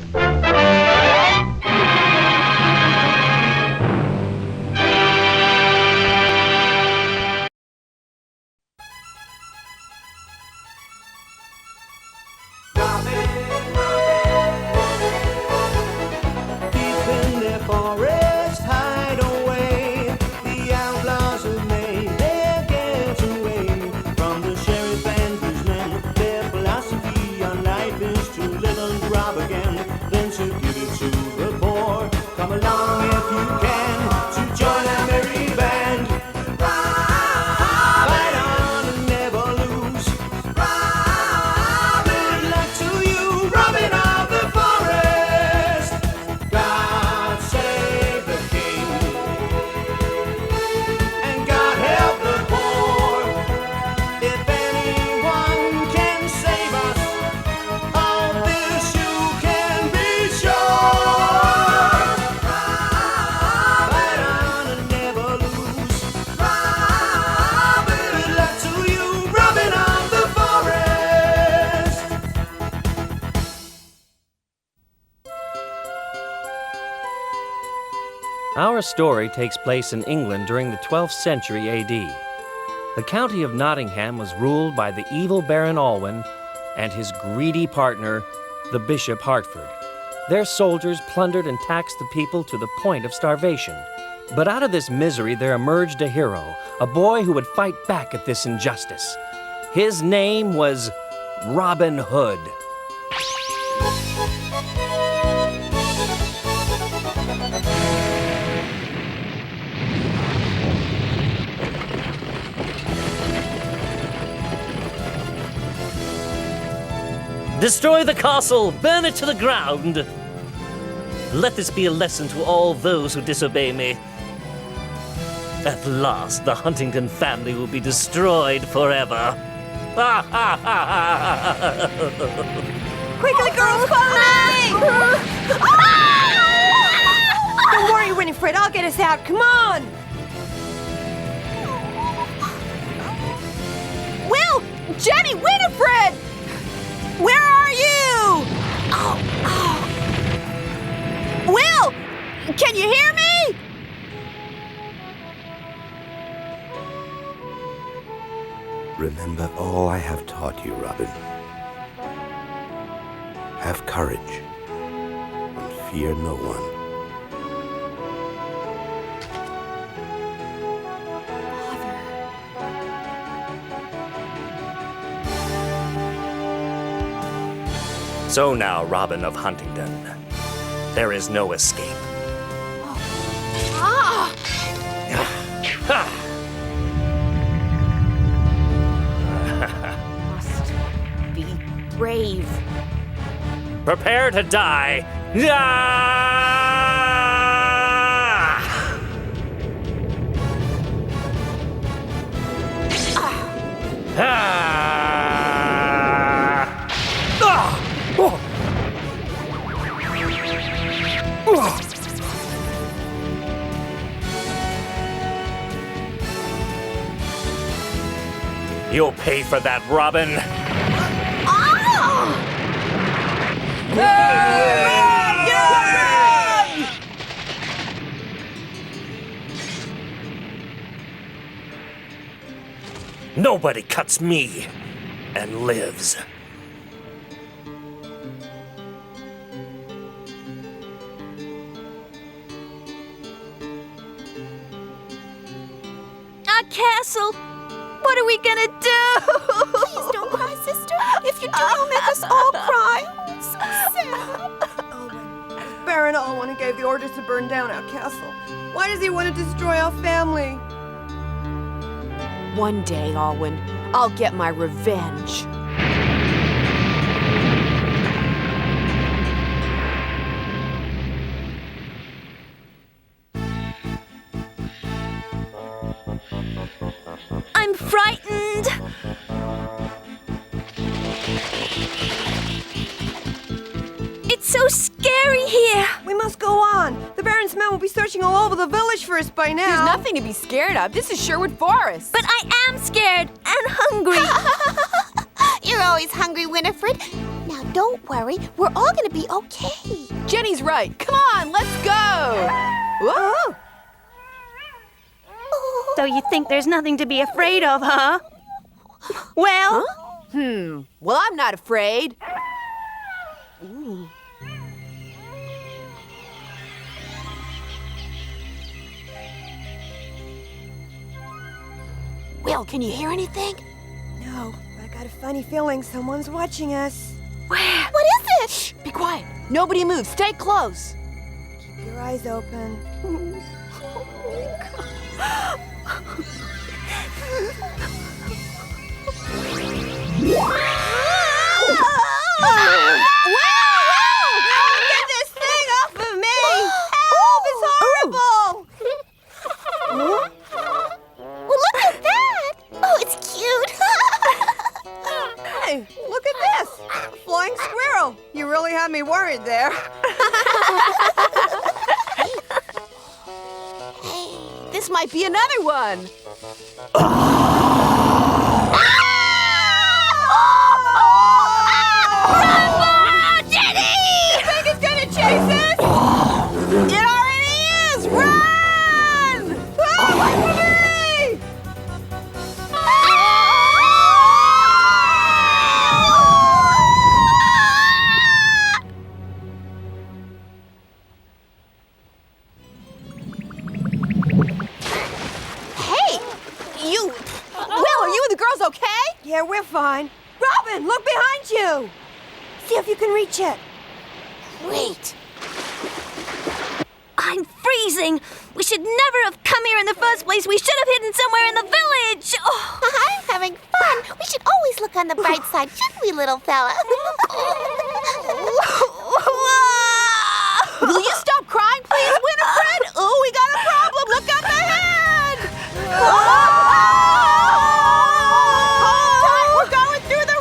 Then Our story takes place in England during the 12th century A.D. The county of Nottingham was ruled by the evil Baron Alwyn and his greedy partner, the Bishop Hertford. Their soldiers plundered and taxed the people to the point of starvation. But out of this misery there emerged a hero, a boy who would fight back at this injustice. His name was Robin Hood. Destroy the castle! Burn it to the ground! Let this be a lesson to all those who disobey me. At last, the Huntington family will be destroyed forever. Quickly, girls, follow me! Don't worry, Winifred, I'll get us out. Come on! Will! Jenny! Winifred! Where are you? Will! Can you hear me? Remember all I have taught you, Robin. Have courage and fear no one. So now, Robin of Huntingdon, there is no escape. Must be brave. Prepare to die. You'll pay for that, Robin. Nobody cuts me and lives. Our castle. What are we gonna do? Please don't cry, sister. If you do, you'll make us all cry. It's so sad. Baron Alwyn gave the orders to burn down our castle. Why does he want to destroy our family? One day, Alwyn, I'll get my revenge. I'm frightened. It's so scary here. We must go on. The Baron's men will be searching all over the village for us by now. There's nothing to be scared of. This is Sherwood Forest. But I am scared and hungry. You're always hungry, Winifred. Now, don't worry. We're all gonna be okay. Jenny's right. Come on, let's go. Whoa. So you think there's nothing to be afraid of, huh? Well? Huh? Well, I'm not afraid. Ooh. Will, can you hear anything? No, but I got a funny feeling someone's watching us. Where? What is it? Shh, be quiet. Nobody move. Stay close. Keep your eyes open. Get this thing off of me! Help! It's horrible! Well, look at that! Oh, it's cute! Hey, look at this! Flying squirrel! You really had me worried there. This might be another one. Jenny! You think it's gonna chase us? It already is! Run! girls okay? Yeah, we're fine. Robin, look behind you! See if you can reach it. Wait. I'm freezing. We should never have come here in the first place. We should have hidden somewhere in the village. Oh. I'm having fun. We should always look on the bright side, shouldn't we, little fella? Will you stop crying, please, Winifred? Oh, we got a problem. Look up ahead. We're going through the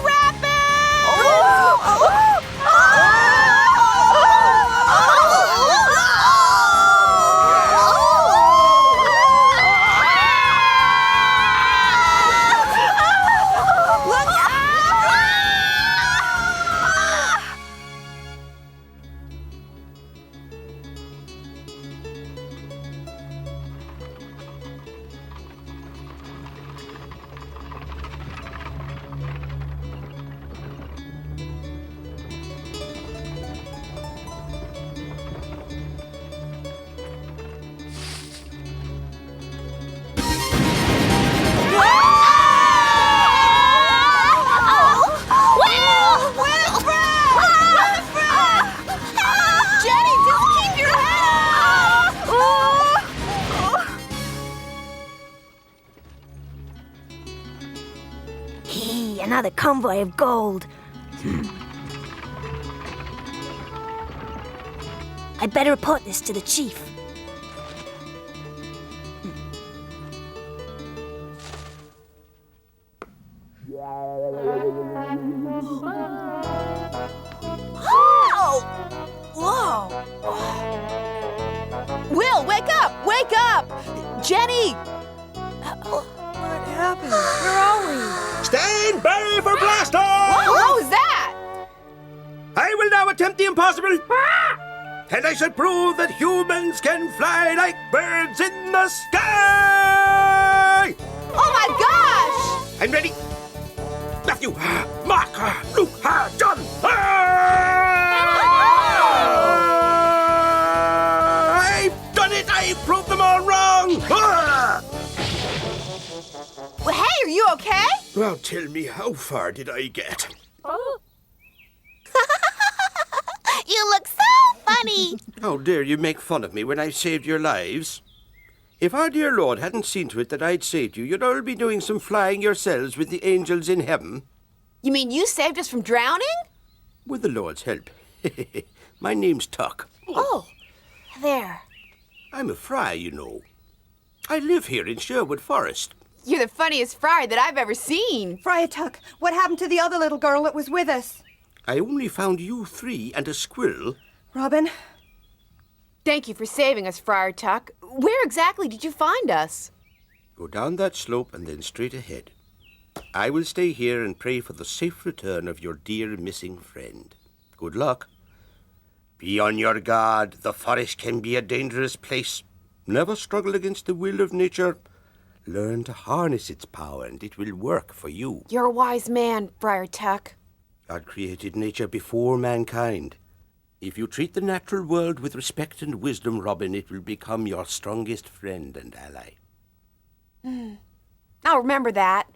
Another convoy of gold. I better report this to the chief. Whoa! Will, wake up! Wake up! Jenny! What happened? Where are we? Stand by for blast off! What was that? I will now attempt the impossible. And I shall prove that humans can fly like birds in the sky! Oh my gosh! I'm ready. Matthew, Mark, Luke, John. I've done it! I've proved them all wrong! Well, hey, are you okay? Well, tell me, how far did I get? You look so funny. How dare you make fun of me when I saved your lives? If our dear Lord hadn't seen to it that I'd saved you, you'd all be doing some flying yourselves with the angels in heaven. You mean you saved us from drowning? With the Lord's help. My name's Tuck. Oh, there. I'm a friar, you know. I live here in Sherwood Forest. You're the funniest friar that I've ever seen. Friar Tuck, what happened to the other little girl that was with us? I only found you three and a squirrel. Robin? Thank you for saving us, Friar Tuck. Where exactly did you find us? Go down that slope and then straight ahead. I will stay here and pray for the safe return of your dear missing friend. Good luck. Be on your guard. The forest can be a dangerous place. Never struggle against the will of nature. Learn to harness its power, and it will work for you. You're a wise man, Friar Tuck. God created nature before mankind. If you treat the natural world with respect and wisdom, Robin, it will become your strongest friend and ally. I'll remember that.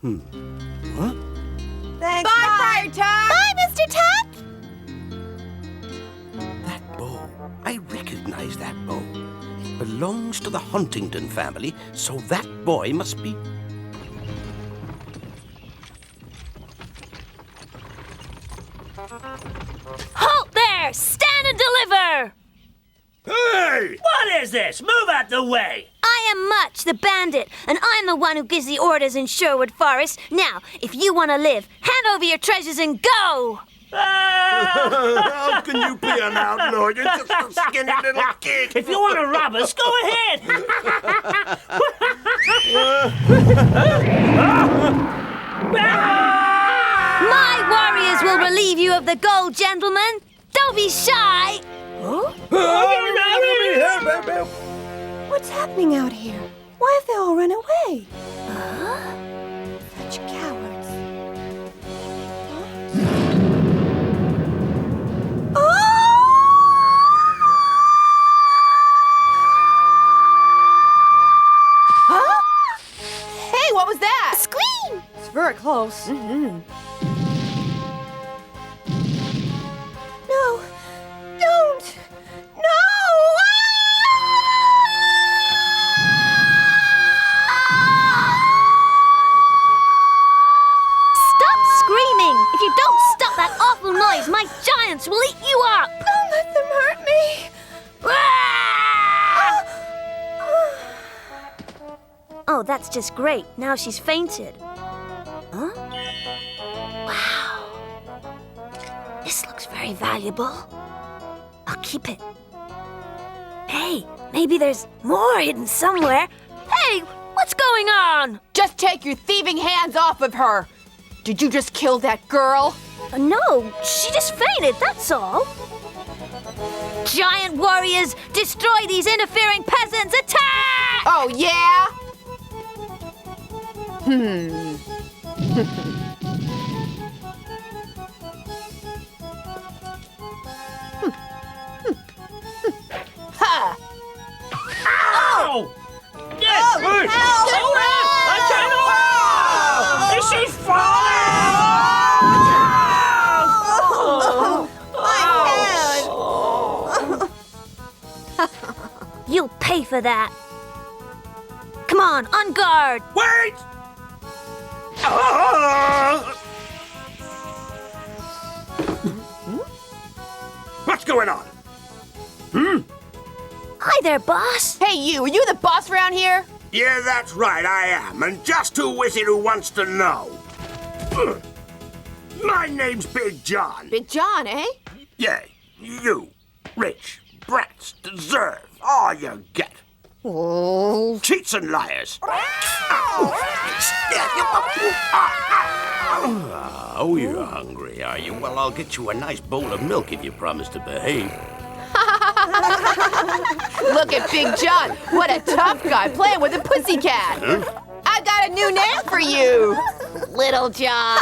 What? Thanks, Bye, Friar Tuck! Bye, Mr. Tuck! That bow. I recognize that bow. It belongs to the Huntington family, so that boy must be... Halt there! Stand and deliver! Hey! What is this? Move out the way! I am Much, the bandit, and I'm the one who gives the orders in Sherwood Forest. Now, if you want to live, hand over your treasures and go! How can you be an outlaw? You're just a skinny little kid. If you want to rob us, go ahead! My warriors will relieve you of the gold, gentlemen. Don't be shy. What's happening out here? Why have they all run away? Such cowards. Huh? Hey, what was that? A scream! very close. Mm-hmm. No! Don't! No! Stop screaming! If you don't stop that awful noise, my giants will eat you up! Don't let them hurt me! Oh, that's just great. Now she's fainted. Huh? Wow. This looks very valuable. I'll keep it. Hey, maybe there's more hidden somewhere. Hey, what's going on? Just take your thieving hands off of her! Did you just kill that girl? No, she just fainted, that's all. Giant warriors, destroy these interfering peasants! Attack! Oh, yeah? Ha! Ow! Yes! Oh, help! I can't! Is she falling? My head! You'll pay for that. Come on, on guard! Wait! What's going on? Hi there, boss. Hey, you! Are you the boss around here? Yeah, that's right, I am. And just who is it who wants to know? My name's Big John. Big John, eh? Yeah, you, rich brats, deserve all you get. Oh. Cheats and liars. Oh, you're hungry, are you? Well, I'll get you a nice bowl of milk if you promise to behave. Look at Big John. What a tough guy playing with a pussycat. Huh? I've got a new name for you. Little John.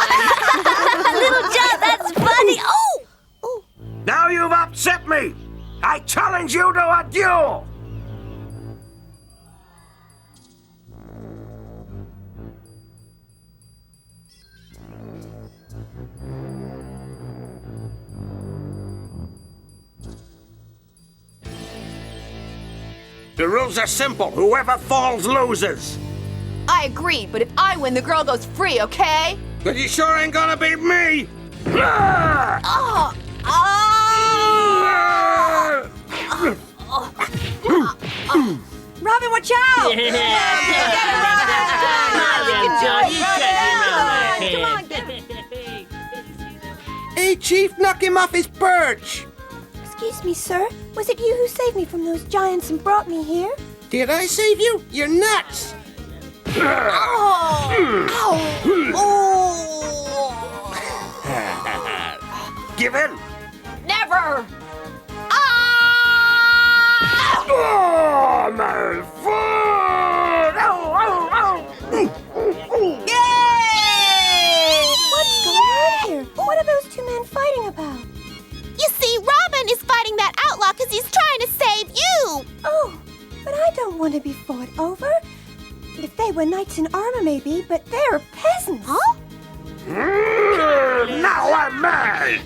Little John, that's funny. Oh! Now you've upset me. I challenge you to a duel. The rules are simple. Whoever falls loses. I agree, but if I win, the girl goes free, okay? But you sure ain't gonna beat me. Oh! Robin, watch out! Hey, Chief, knock him off his perch! Excuse me, sir. Was it you who saved me from those giants and brought me here? Did I save you? You're nuts! Give in. Never! Oh, my foot! Yay! What's going on here? What are those two men fighting about? You see, Robin is fighting that outlaw because he's trying to save you. Oh, but I don't want to be fought over. If they were knights in armor, maybe, but they're peasants. Huh? Now I'm mad!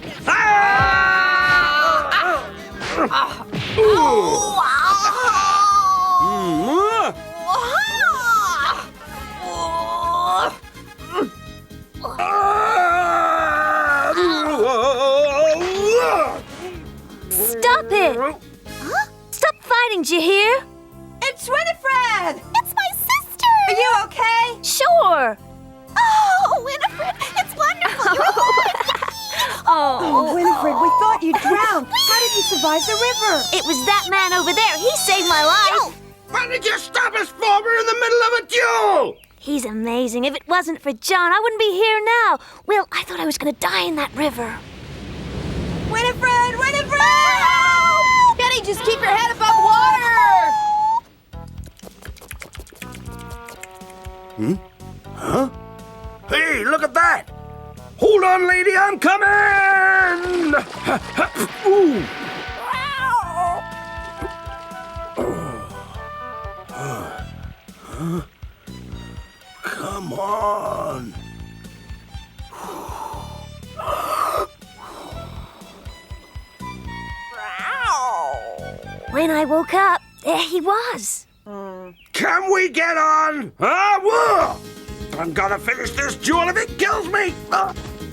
Stop it! Huh? Stop fighting, did you hear? It's Winifred! It's my sister! Are you okay? Sure. Oh, Winifred, it's wonderful! You're Oh, Winifred, we thought you drowned. How did you survive the river? It was that man over there. He saved my life. Why did you stop us, Former, in the middle of a duel? He's amazing. If it wasn't for John, I wouldn't be here now. Will, I thought I was going to die in that river. Winifred! Winifred! Betty, just keep your head above water! Huh? Hey, look at that! Hold on, lady, I'm coming! Ooh. Come on. When I woke up, there he was. Can we get on? Whoa! I'm gonna finish this duel if it kills me!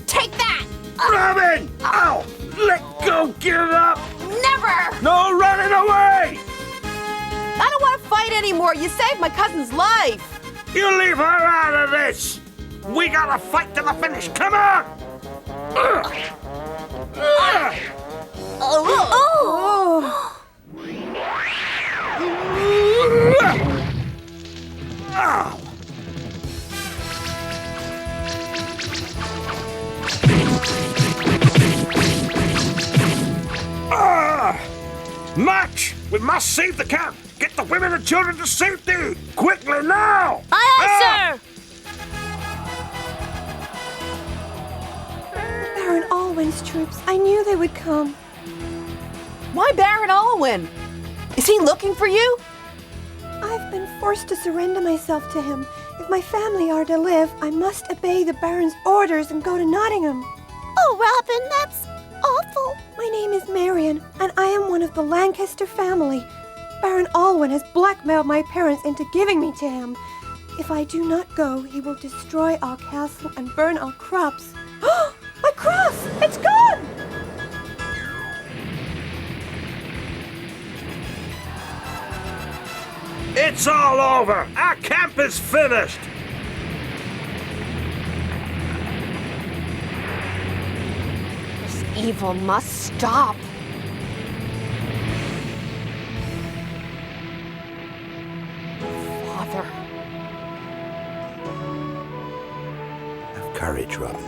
Take that! Robin! Ow! Let go! Give up! Never! No running away! I don't want to fight anymore. You saved my cousin's life. You leave her out of this! We gotta fight to the finish! Come on! March! We must save the camp! Get the women and children to safety! Quickly now! Aye, sir! Baron Alwyn's troops. I knew they would come. Why Baron Alwyn? Is he looking for you? I've been forced to surrender myself to him. If my family are to live, I must obey the Baron's orders and go to Nottingham. Oh, Robin, that's awful. My name is Marion, and I am one of the Lancaster family. Baron Alwyn has blackmailed my parents into giving me to him. If I do not go, he will destroy our castle and burn our crops. My cross! It's gone! It's all over! Our camp is finished! This evil must stop. Father. Have courage, Robin.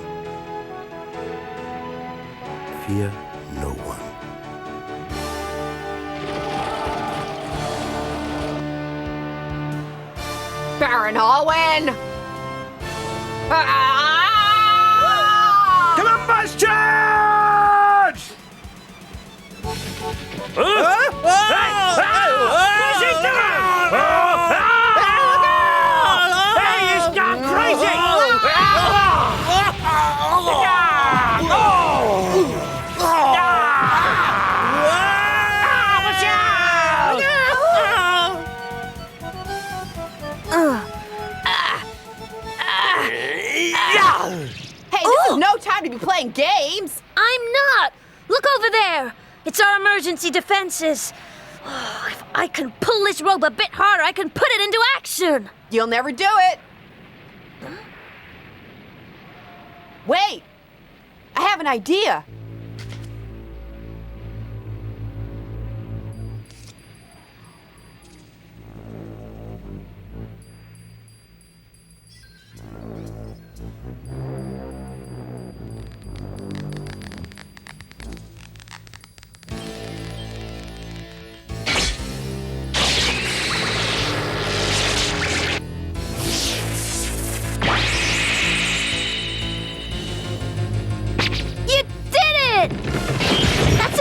Fear no one. Baron Alwyn! Columbus charge! Hey, he's gone crazy! Hey, this is no time to be playing games. I'm not! Look over there! It's our emergency defenses. Oh, if I can pull this rope a bit harder, I can put it into action! You'll never do it. Wait! I have an idea.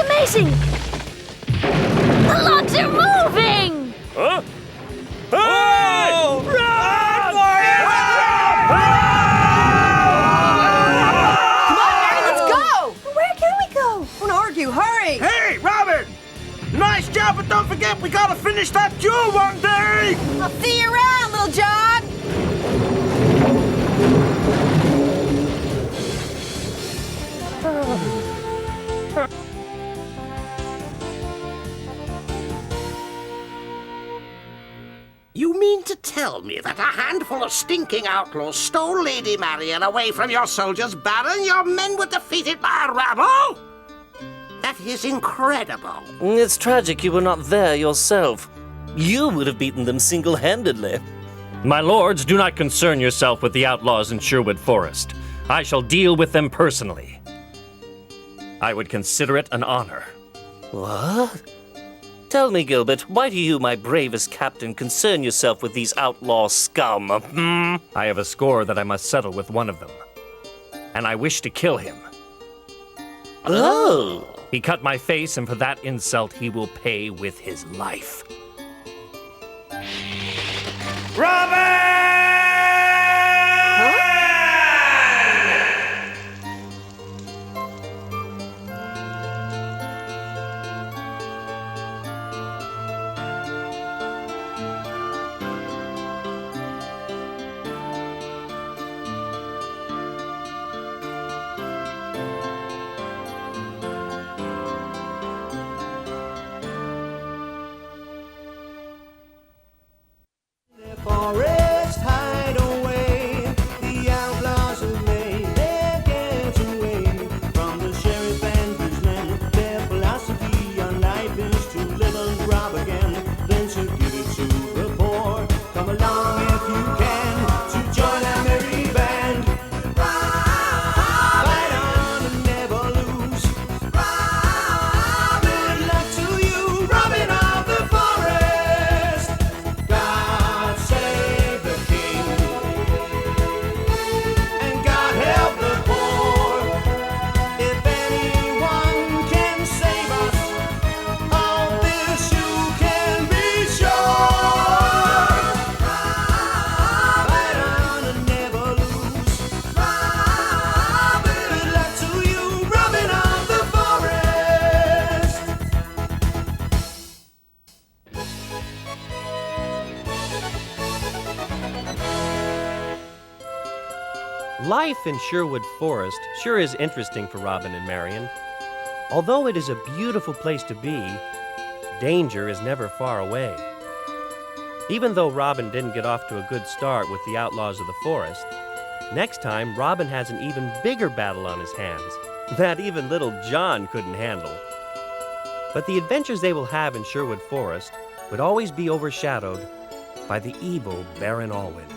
Amazing! The logs are moving! Huh? Oh! Run! Come on, Mary, let's go! Where can we go? Don't argue, hurry! Hey, Robin! Nice job, but don't forget we gotta finish that duel one day! I'll see you around, Little John! You mean to tell me that a handful of stinking outlaws stole Lady Marian away from your soldiers, Baron? Your men were defeated by a rabble? That is incredible. It's tragic you were not there yourself. You would have beaten them single-handedly. My lords, do not concern yourself with the outlaws in Sherwood Forest. I shall deal with them personally. I would consider it an honor. What? Tell me, Gilbert, why do you, my bravest captain, concern yourself with these outlaw scum? I have a score that I must settle with one of them. And I wish to kill him. Oh! He cut my face, and for that insult, he will pay with his life. Robin! forest hideaway. The outlaws have made their getaway from the sheriff and his men. Their philosophy on life is to live and rob again, then to give it to the poor. Come along if you can to join our merry band. Fight on and never lose. Good luck to you, robbing of the forest. God save the king, and God help the poor. If anyone can save us, of this you can be sure. Fight on and never lose. Good luck to you, robbing of the forest. Life in Sherwood Forest sure is interesting for Robin and Marion. Although it is a beautiful place to be, danger is never far away. Even though Robin didn't get off to a good start with the outlaws of the forest, next time Robin has an even bigger battle on his hands that even little John couldn't handle. But the adventures they will have in Sherwood Forest would always be overshadowed by the evil Baron Alwyn.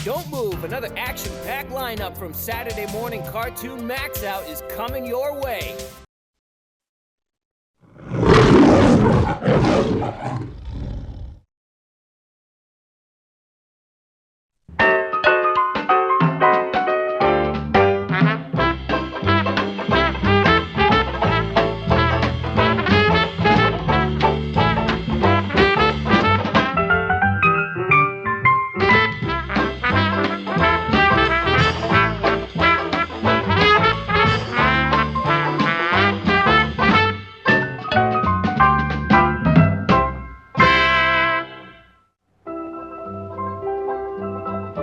Don't move, another action-packed lineup from Saturday morning cartoon MAXOUT is coming your way.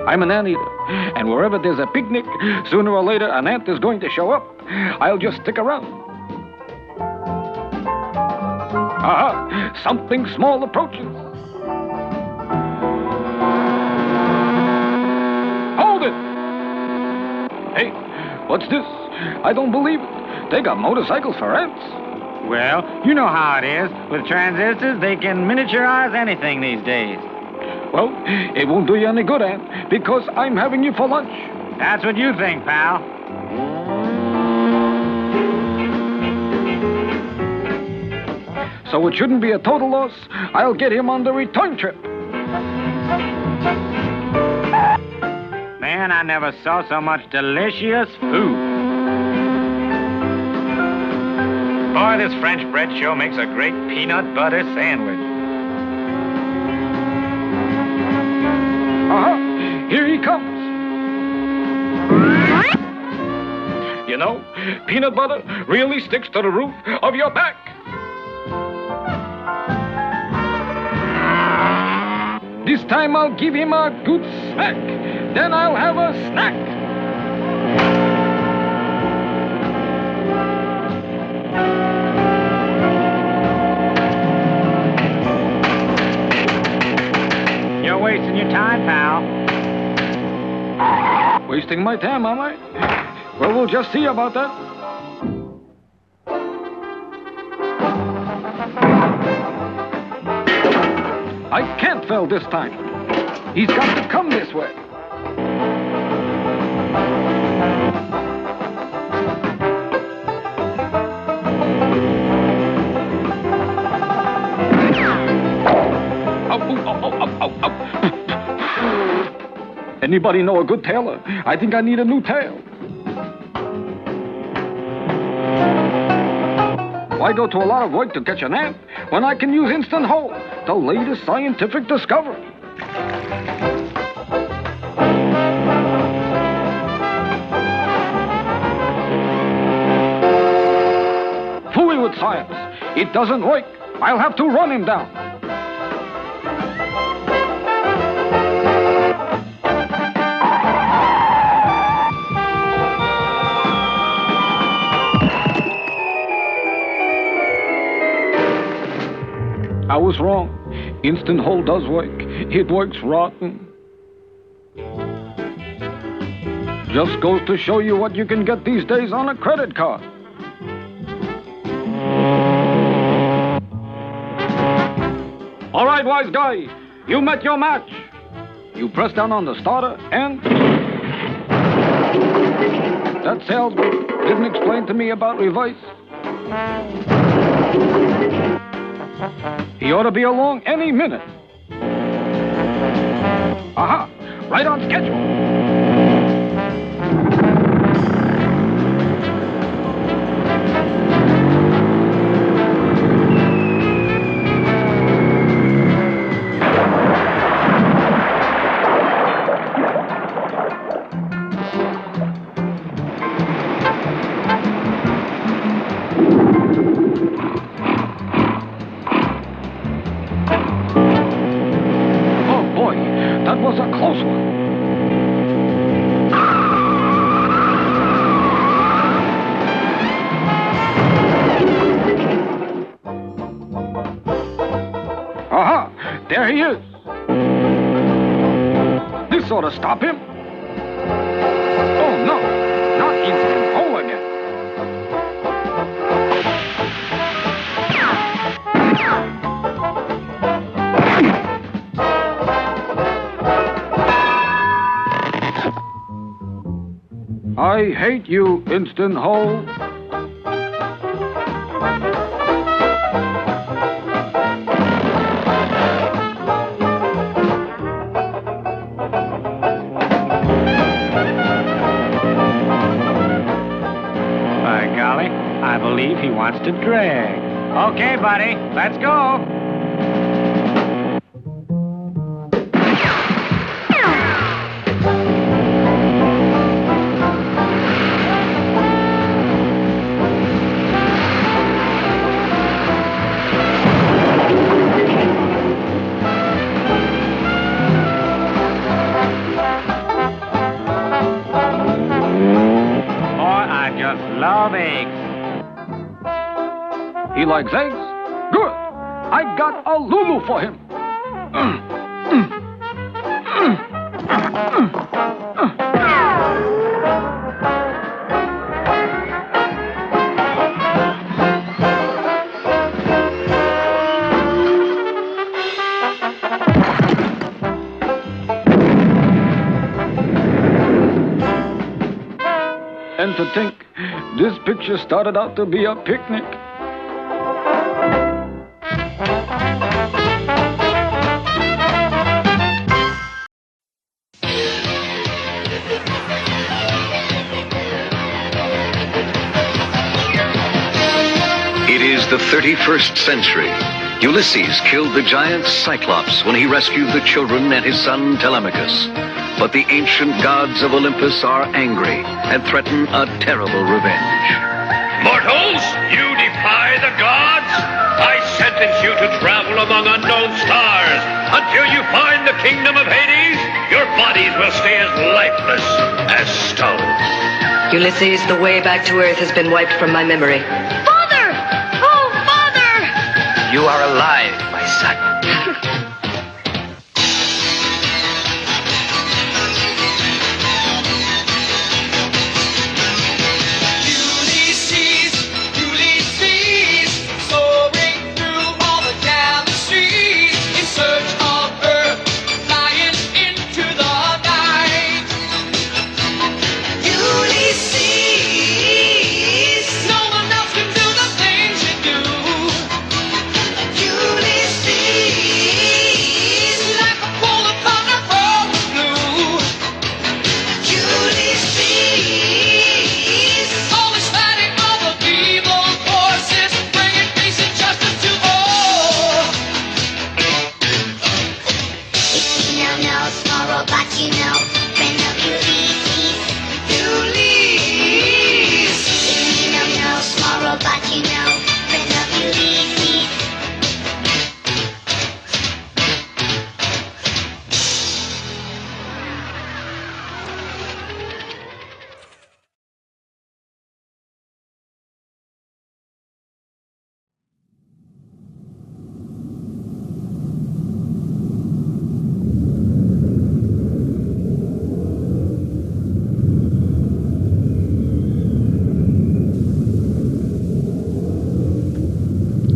I'm an anteater, and wherever there's a picnic, sooner or later an ant is going to show up. I'll just stick around. Aha! Something small approaches. Hold it! Hey, what's this? I don't believe it. They got motorcycles for ants. Well, you know how it is. With transistors, they can miniaturize anything these days. Well, it won't do you any good, Ant, because I'm having you for lunch. That's what you think, pal. So it shouldn't be a total loss. I'll get him on the return trip. Man, I never saw so much delicious food. Boy, this French bread sure makes a great peanut butter sandwich. Here he comes. You know, peanut butter really sticks to the roof of your back. This time I'll give him a good smack. Then I'll have a snack. You're wasting your time, pal. Wasting my time, am I? Well, we'll just see about that. I can't fail this time. He's got to come this way. Anybody know a good tailor? I think I need a new tail. Why go to a lot of work to catch an ant when I can use Instant Hold, the latest scientific discovery? Fooey with science. It doesn't work. I'll have to run him down. was wrong. Instant hold does work. It works rotten. Just goes to show you what you can get these days on a credit card. All right, wise guy. You met your match. You press down on the starter and... That salesman didn't explain to me about reverse. He ought to be along any minute. Aha! Right on schedule. That was a close one. Aha! There he is. This ought to stop him. Oh, no. Not instant hole again. I hate you, instant hole. By golly, I believe he wants to drag. Okay, buddy, let's go. Love eggs. He likes eggs? Good. I got a Lulu for him. And to think, this picture started out to be a picnic. It is the 31st century. Ulysses killed the giant Cyclops when he rescued the children and his son Telemachus. But the ancient gods of Olympus are angry and threaten a terrible revenge. Mortals, you defy the gods? I sentence you to travel among unknown stars until you find the kingdom of Hades. Your bodies will stay as lifeless as stone. Ulysses, the way back to Earth has been wiped from my memory. Father! Oh, Father! You are alive, my son.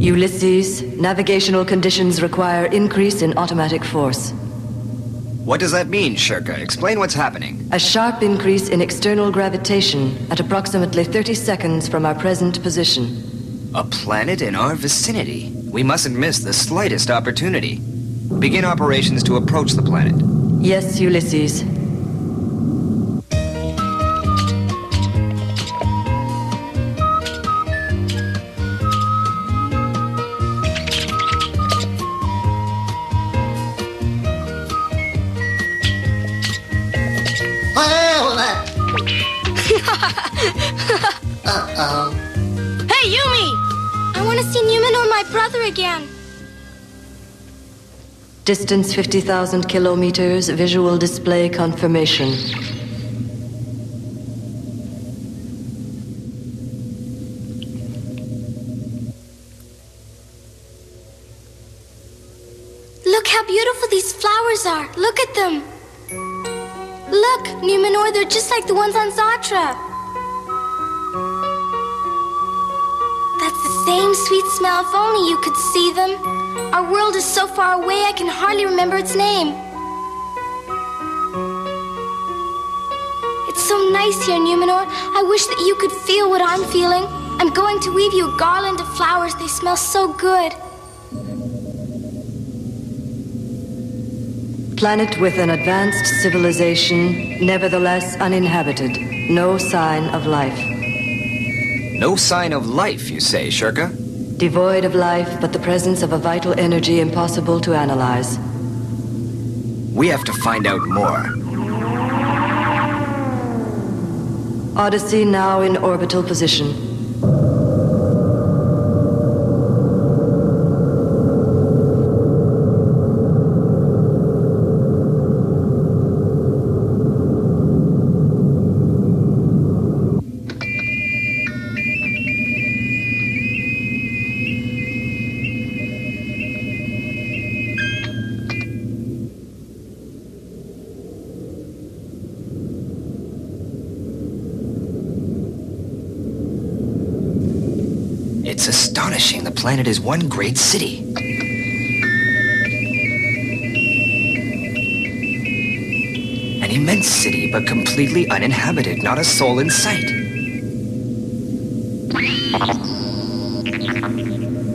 Ulysses, navigational conditions require increase in automatic force. What does that mean, Shirka? Explain what's happening. A sharp increase in external gravitation at approximately 30 seconds from our present position. A planet in our vicinity. We mustn't miss the slightest opportunity. Begin operations to approach the planet. Yes, Ulysses. Uh-oh. Hey, Yumi! I want to see Newman or my brother again. Distance 50,000 kilometers, visual display confirmation. Look how beautiful these flowers are. Look at them. Look, Numenor, they're just like the ones on Zatra. That's the same sweet smell. If only you could see them. Our world is so far away I can hardly remember its name. It's so nice here, Numenor. I wish that you could feel what I'm feeling. I'm going to weave you a garland of flowers. They smell so good. Planet with an advanced civilization, nevertheless uninhabited. No sign of life. No sign of life, you say, Shirka? Devoid of life, but the presence of a vital energy impossible to analyze. We have to find out more. Odyssey now in orbital position. It's astonishing. The planet is one great city. An immense city, but completely uninhabited. Not a soul in sight.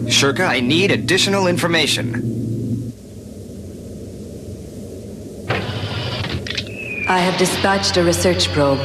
Shirka, I need additional information. I have dispatched a research probe.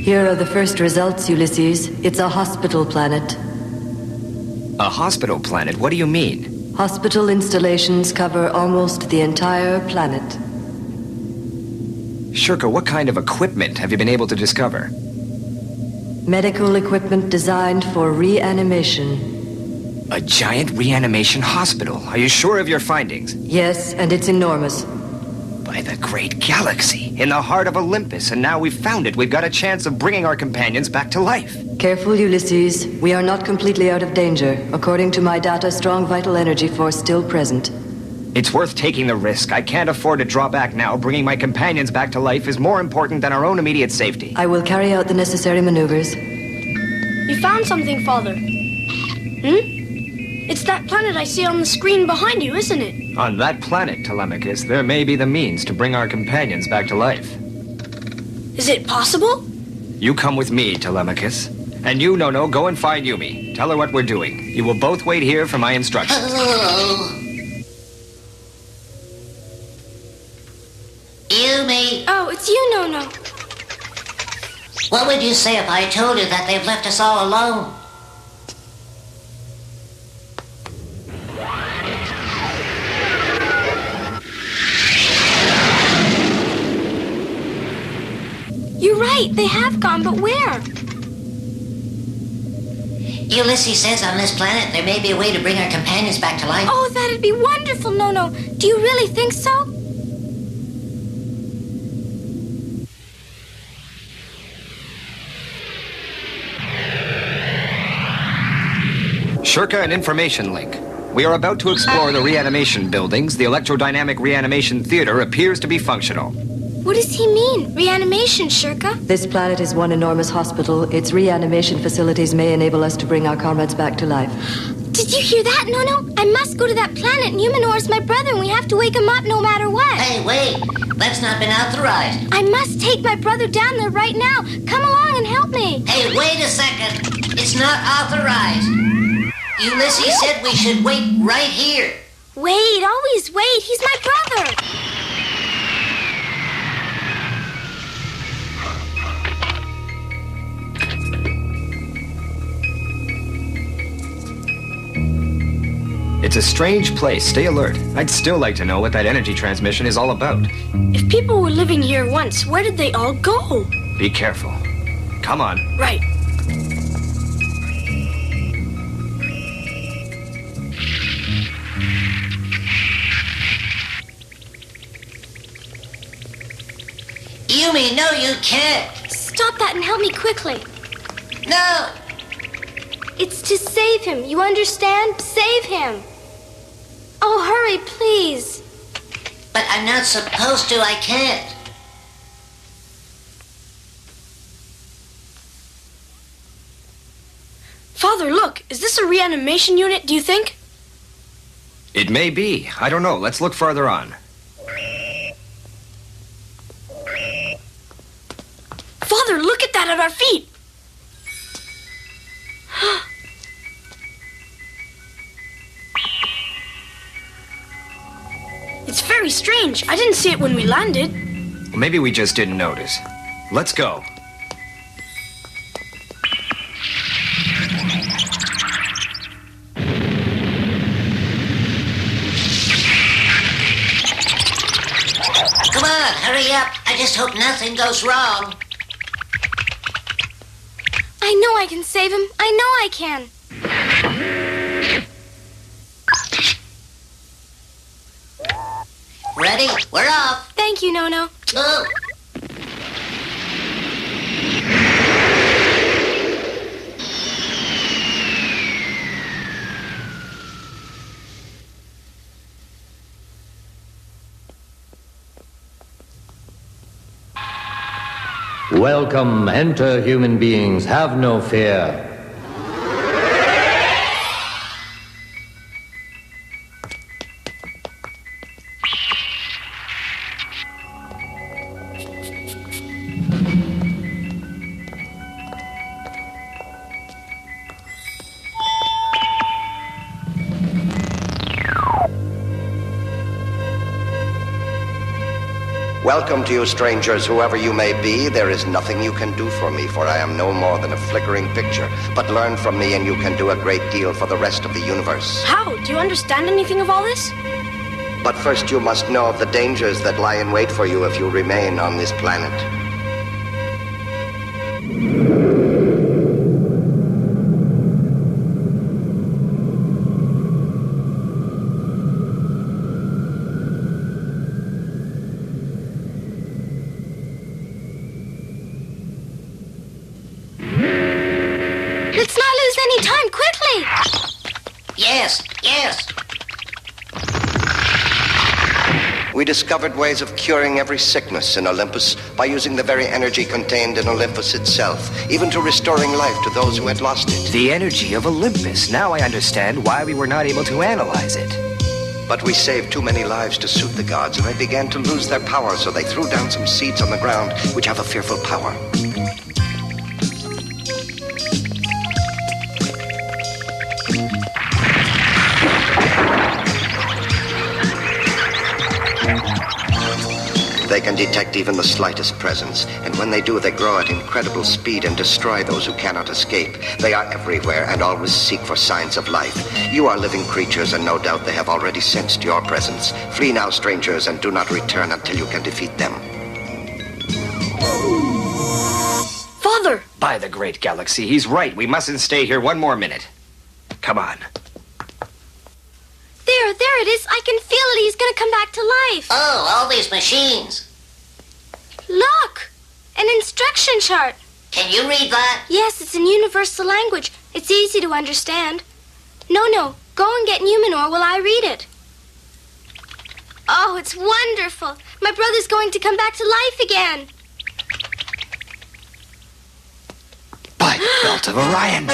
Here are the first results, Ulysses. It's a hospital planet. A hospital planet? What do you mean? Hospital installations cover almost the entire planet. Shirka, what kind of equipment have you been able to discover? Medical equipment designed for reanimation. A giant reanimation hospital. Are you sure of your findings? Yes, and it's enormous. By the great galaxy, in the heart of Olympus, and now we've found it, we've got a chance of bringing our companions back to life. Careful, Ulysses. We are not completely out of danger. According to my data, strong vital energy force still present. It's worth taking the risk. I can't afford to draw back now. Bringing my companions back to life is more important than our own immediate safety. I will carry out the necessary maneuvers. You found something, Father. It's that planet I see on the screen behind you, isn't it? On that planet, Telemachus, there may be the means to bring our companions back to life. Is it possible? You come with me, Telemachus. And you, Nono, go and find Yumi. Tell her what we're doing. You will both wait here for my instructions. Hello. Yumi. Oh, it's you, Nono. What would you say if I told you that they've left us all alone? You're right. right. They have gone, but where? Ulysses says on this planet there may be a way to bring our companions back to life. Oh, that'd be wonderful, Nono. Do you really think so? Shirka, an information link. We are about to explore the reanimation buildings. The electrodynamic reanimation theater appears to be functional. What does he mean? Reanimation, Shirka? This planet is one enormous hospital. Its reanimation facilities may enable us to bring our comrades back to life. Did you hear that, Nono? I must go to that planet. Numenor is my brother, and we have to wake him up no matter what. Hey, wait. That's not been authorized. I must take my brother down there right now. Come along and help me. Hey, wait a second. It's not authorized. Ulysses said we should wait right here. Wait, always wait. He's my brother. It's a strange place. Stay alert. I'd still like to know what that energy transmission is all about. If people were living here once, where did they all go? Be careful. Come on. Right. Yumi, no, you can't. Stop that and help me quickly. No. It's to save him. You understand? Save him. Oh, hurry, please. But I'm not supposed to. I can't. Father, look. Is this a reanimation unit, do you think? It may be. I don't know. Let's look farther on. Father, look at that at our feet. It's very strange. I didn't see it when we landed. Well, maybe we just didn't notice. Let's go. Come on, hurry up. I just hope nothing goes wrong. I know I can save him. I know I can. Ready? We're off. Thank you, Nono. Go. Welcome, enter, human beings. Have no fear. Welcome to you, strangers, whoever you may be. There is nothing you can do for me, for I am no more than a flickering picture. But learn from me and you can do a great deal for the rest of the universe. How? Do you understand anything of all this? But first you must know of the dangers that lie in wait for you if you remain on this planet. Let's not lose any time. Quickly! Yes, yes. We discovered ways of curing every sickness in Olympus by using the very energy contained in Olympus itself, even to restoring life to those who had lost it. The energy of Olympus. Now I understand why we were not able to analyze it. But we saved too many lives to suit the gods, and they began to lose their power, so they threw down some seeds on the ground, which have a fearful power. They can detect even the slightest presence, and when they do, they grow at incredible speed and destroy those who cannot escape. They are everywhere and always seek for signs of life. You are living creatures, and no doubt they have already sensed your presence. Flee now, strangers, and do not return until you can defeat them. Father! By the great galaxy, he's right. We mustn't stay here one more minute. Come on. There it is. I can feel it. He's gonna come back to life. Oh, all these machines. Look! An instruction chart. Can you read that? Yes, it's in universal language. It's easy to understand. No. Go and get Numenor while I read it. Oh, it's wonderful. My brother's going to come back to life again. By the belt of Orion.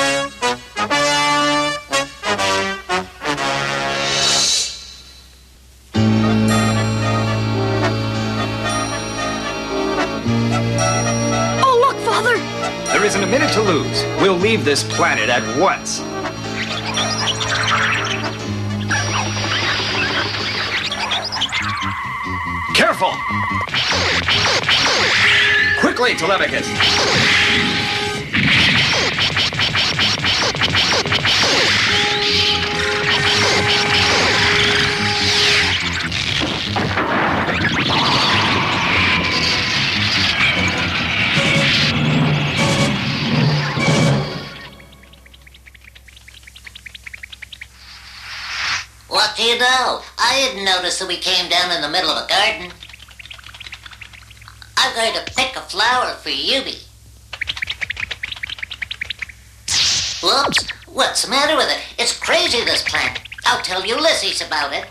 Oh, look, Father! There isn't a minute to lose. We'll leave this planet at once. Careful! Quickly, Telemachus! What do you know? I didn't notice that we came down in the middle of a garden. I'm going to pick a flower for Yubi. Whoops, what's the matter with it? It's crazy, this plant. I'll tell Ulysses about it.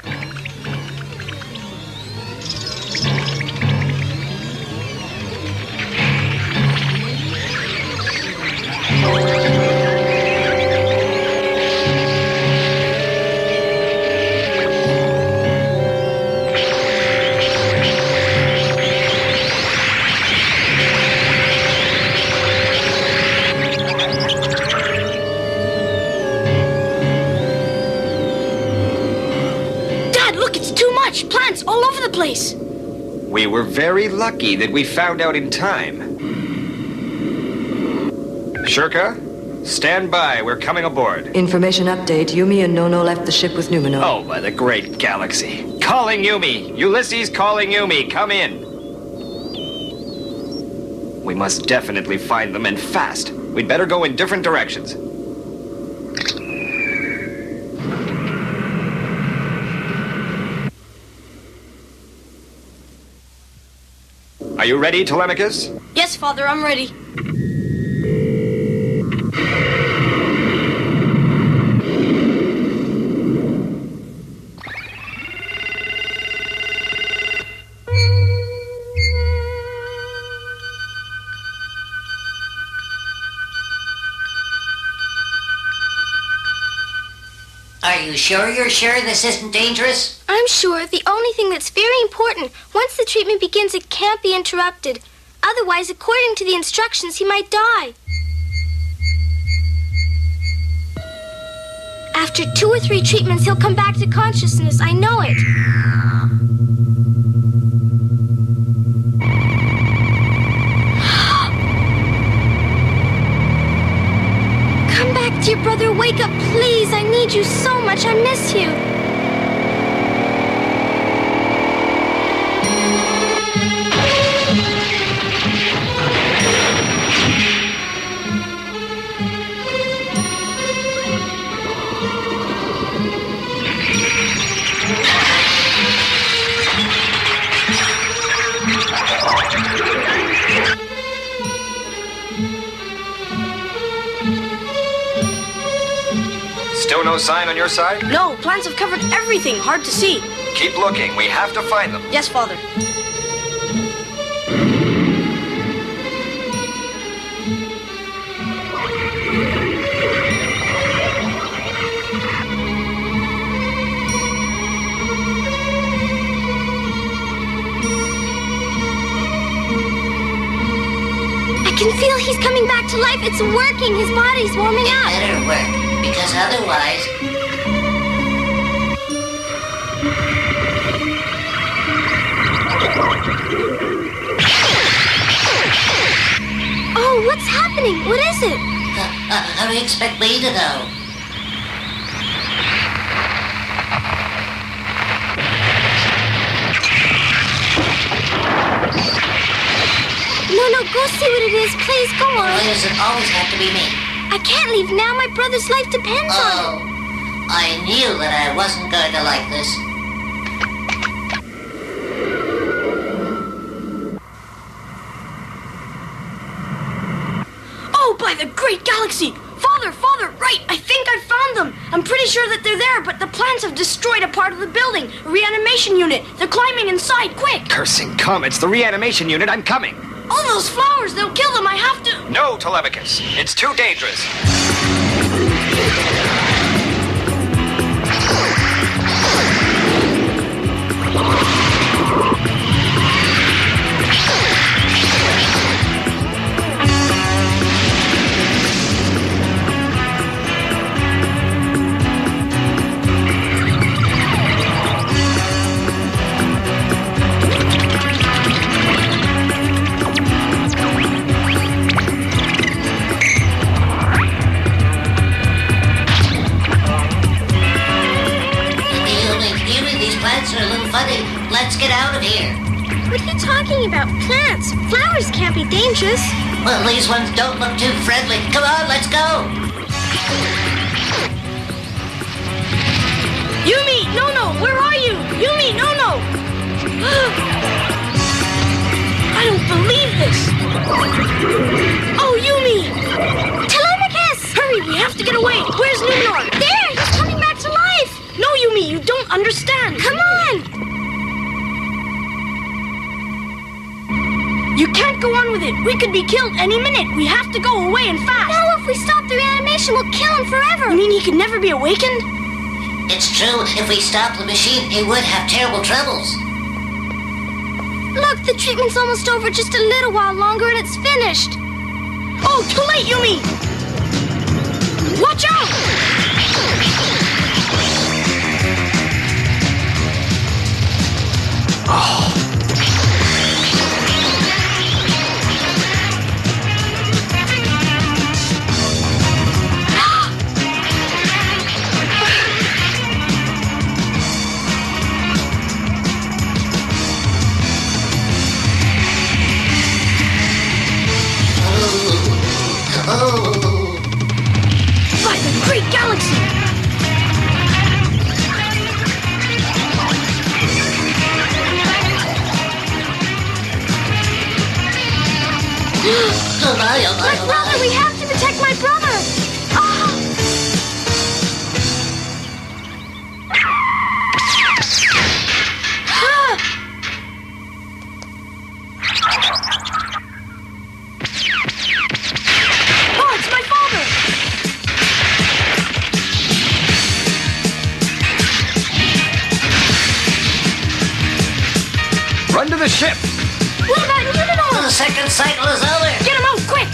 Plants all over the place. We were very lucky that we found out in time. Shurka, stand by. We're coming aboard. Information update. Yumi and Nono left the ship with Numenor. Oh, by the great galaxy. Calling Yumi. Ulysses calling Yumi. Come in. We must definitely find them, and fast. We'd better go in different directions. Are you ready, Telemachus? Yes, Father, I'm ready. Are you sure you're sure this isn't dangerous? I'm sure. The only thing that's very important, once the treatment begins, it can't be interrupted. Otherwise, according to the instructions, he might die. After 2 or 3 treatments, he'll come back to consciousness. I know it. Come back, dear brother. Wake up, please. I need you so much. I miss you. Still no sign on your side? No, plants have covered everything. Hard to see. Keep looking. We have to find them. Yes, Father. I can feel he's coming back to life. It's working. His body's warming up. It better work, because otherwise... Oh, what's happening? What is it? How do you expect me to know? No, go see what it is. Please, go on. Why does it always have to be me? I can't leave now. My brother's life depends on it. I knew that I wasn't going to like this. Oh, by the great galaxy! Father, right! I think I found them! I'm pretty sure that they're there, but the plants have destroyed a part of the building. A reanimation unit. They're climbing inside, quick! Cursing comets, the reanimation unit, I'm coming. All those flowers, they'll kill them, I have to... No, Telemachus. It's too dangerous. Let's get out of here. What are you talking about? Plants. Flowers can't be dangerous. Well, these ones don't look too friendly. Come on, let's go. Yumi, no, where are you? Yumi, no. I don't believe this. Oh, Yumi. Telemachus! Hurry, we have to get away. Where's Numenor? There, he's coming back to life. No, Yumi, you don't understand. Come on. You can't go on with it. We could be killed any minute. We have to go away and fast. No, if we stop the reanimation, we'll kill him forever. You mean he could never be awakened? It's true. If we stop the machine, he would have terrible troubles. Look, the treatment's almost over. Just a little while longer and it's finished. Oh, too late, Yumi! Watch out! Oh. By the great galaxy! My brother! We have to protect my brother! Oh, it's my father! Run to the ship! What about Numenor? The second cycle is over. Get him out, quick!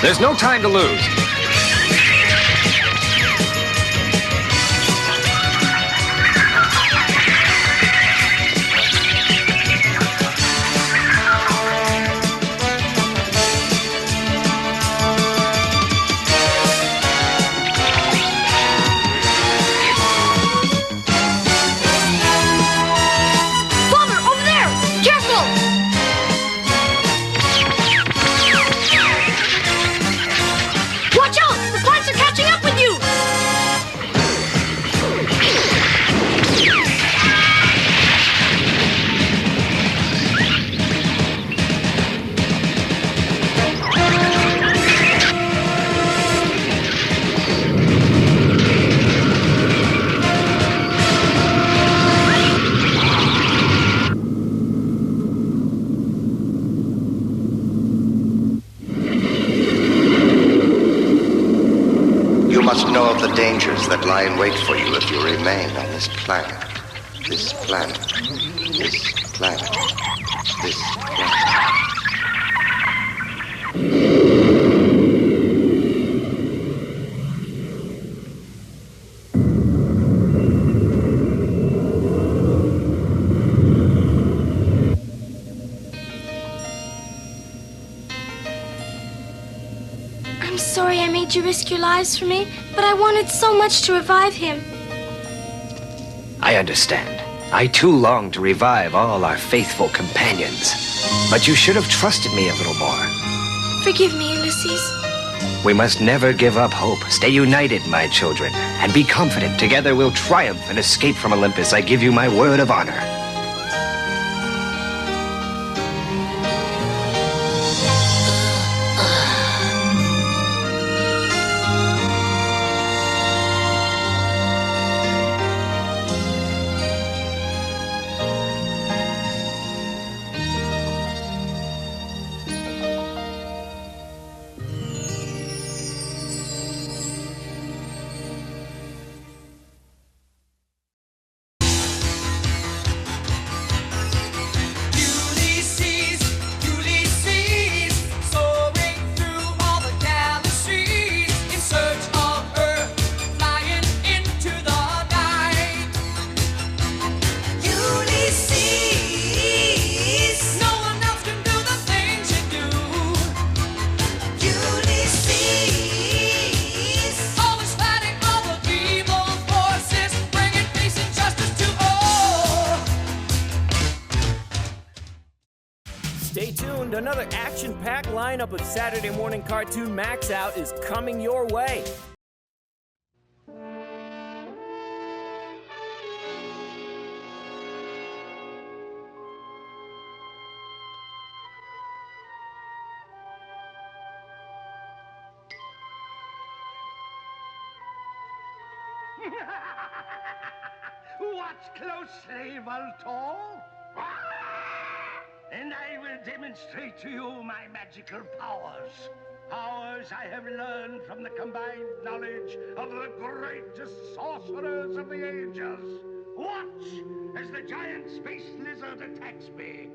There's no time to lose. Father, over there! Careful! Watch out! The plants are catching up with you! You must know of the dangers that lie in wait for you if you remain on this planet. This planet. This planet. This planet. made you risk your lives for me, but I wanted so much to revive him. I understand. I too long to revive all our faithful companions. But you should have trusted me a little more. Forgive me, Ulysses. We must never give up hope. Stay united, my children, and be confident. Together we'll triumph and escape from Olympus. I give you my word of honor. Stay tuned, another action-packed lineup of Saturday morning cartoon MAXOUT is coming your way. Watch closely, Voltor. And I will demonstrate to you my magical powers. Powers I have learned from the combined knowledge of the greatest sorcerers of the ages. Watch as the giant space lizard attacks me.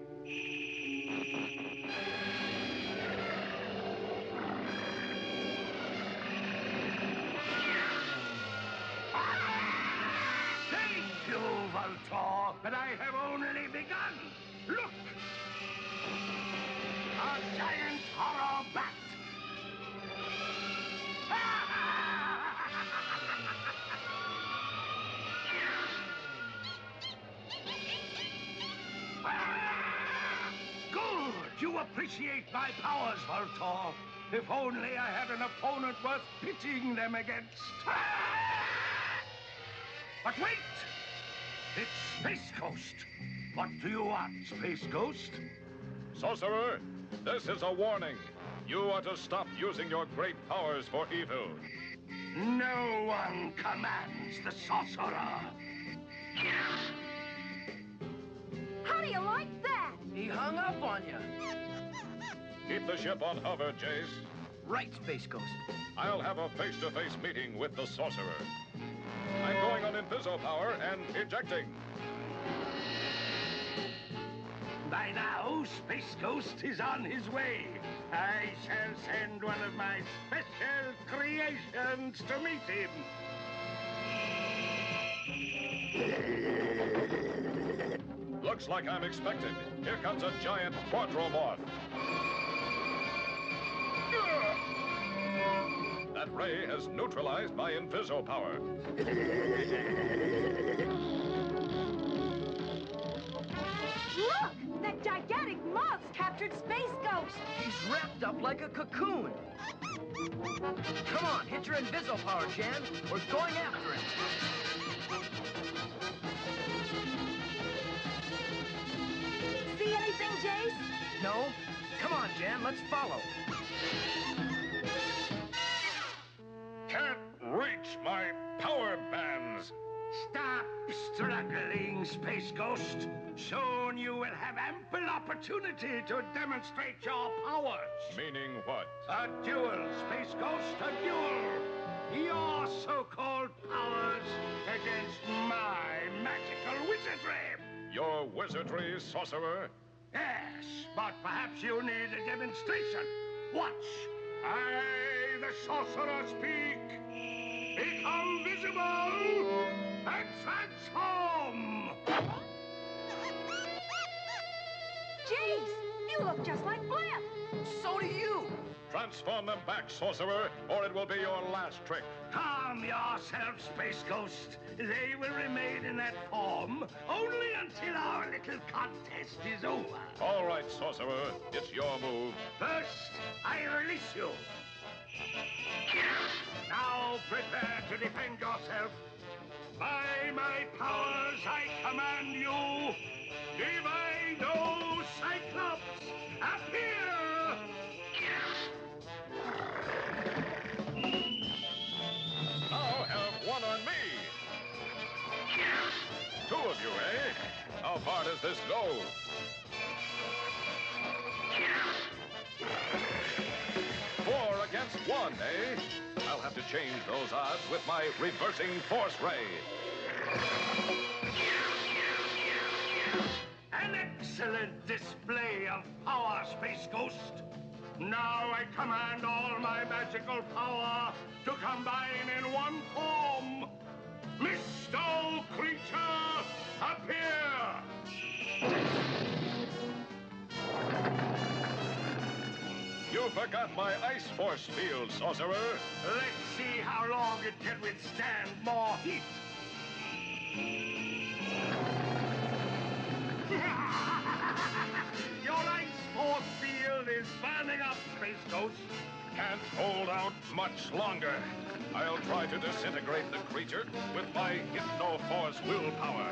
Thank you, Voltor, but I have only begun. Look! A giant horror bat! Good! You appreciate my powers, Voltor. If only I had an opponent worth pitting them against. But wait! It's Space Ghost. What do you want, Space Ghost? Sorcerer, this is a warning. You are to stop using your great powers for evil. No one commands the sorcerer. How do you like that? He hung up on you. Keep the ship on hover, Jace. Right, Space Ghost. I'll have a face-to-face meeting with the sorcerer. I'm going on Inviso power and ejecting. By now, Space Ghost is on his way. I shall send one of my special creations to meet him. Looks like I'm expected. Here comes a giant quadromorph. That ray has neutralized my Inviso power. Look! That gigantic moth's captured Space Ghost! He's wrapped up like a cocoon. Come on, hit your Inviso power, Jan. We're going after him. See anything, Jace? No? Come on, Jan, let's follow. Can't reach my power bands. Stop struggling, Space Ghost. Soon you will have ample opportunity to demonstrate your powers. Meaning what? A duel, Space Ghost, a duel. Your so-called powers against my magical wizardry. Your wizardry, sorcerer? Yes, but perhaps you need a demonstration. Watch. I, the sorcerer, speak. Become visible and transform. Jeez, you look just like Blimp. So do you. Transform them back, sorcerer, or it will be your last trick. Calm yourself, Space Ghost. They will remain in that form only until our little contest is over. All right, sorcerer, it's your move. First, I release you. Now prepare to defend yourself. By my powers, I command you. Divino Cyclops, appear! Now have one on me. Two of you, eh? How far does this go? 4 against 1, eh? I'll have to change those odds with my reversing force ray. An excellent display of power, Space Ghost. Now I command all my magical power to combine in one form. Misto creature, appear! You forgot my ice force field, sorcerer. Let's see how long it can withstand more heat. Your ice force field is burning up, Space Ghost. Can't hold out much longer. I'll try to disintegrate the creature with my hypno-force willpower.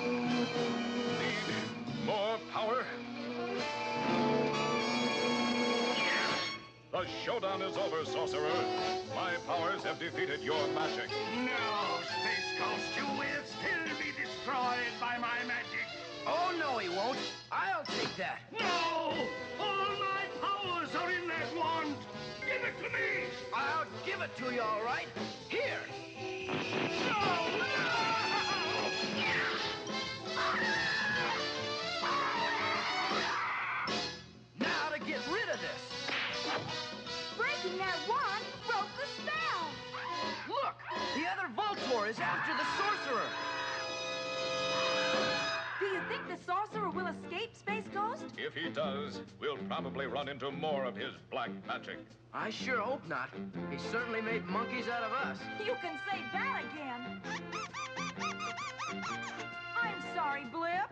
Need more power? The showdown is over, sorcerer. My powers have defeated your magic. No, Space Ghost, you will still be destroyed by my magic. Oh, no, he won't. I'll take that. No! All my powers are in that wand! Give it to me! I'll give it to you, all right. Here. No! Now to get rid of this. Breaking that wand broke the spell. Look, the other Voltor is after the sorcerer. Do you think the sorcerer will escape, Space Ghost? If he does, we'll probably run into more of his black magic. I sure hope not. He certainly made monkeys out of us. You can say that again. I'm sorry, Blip.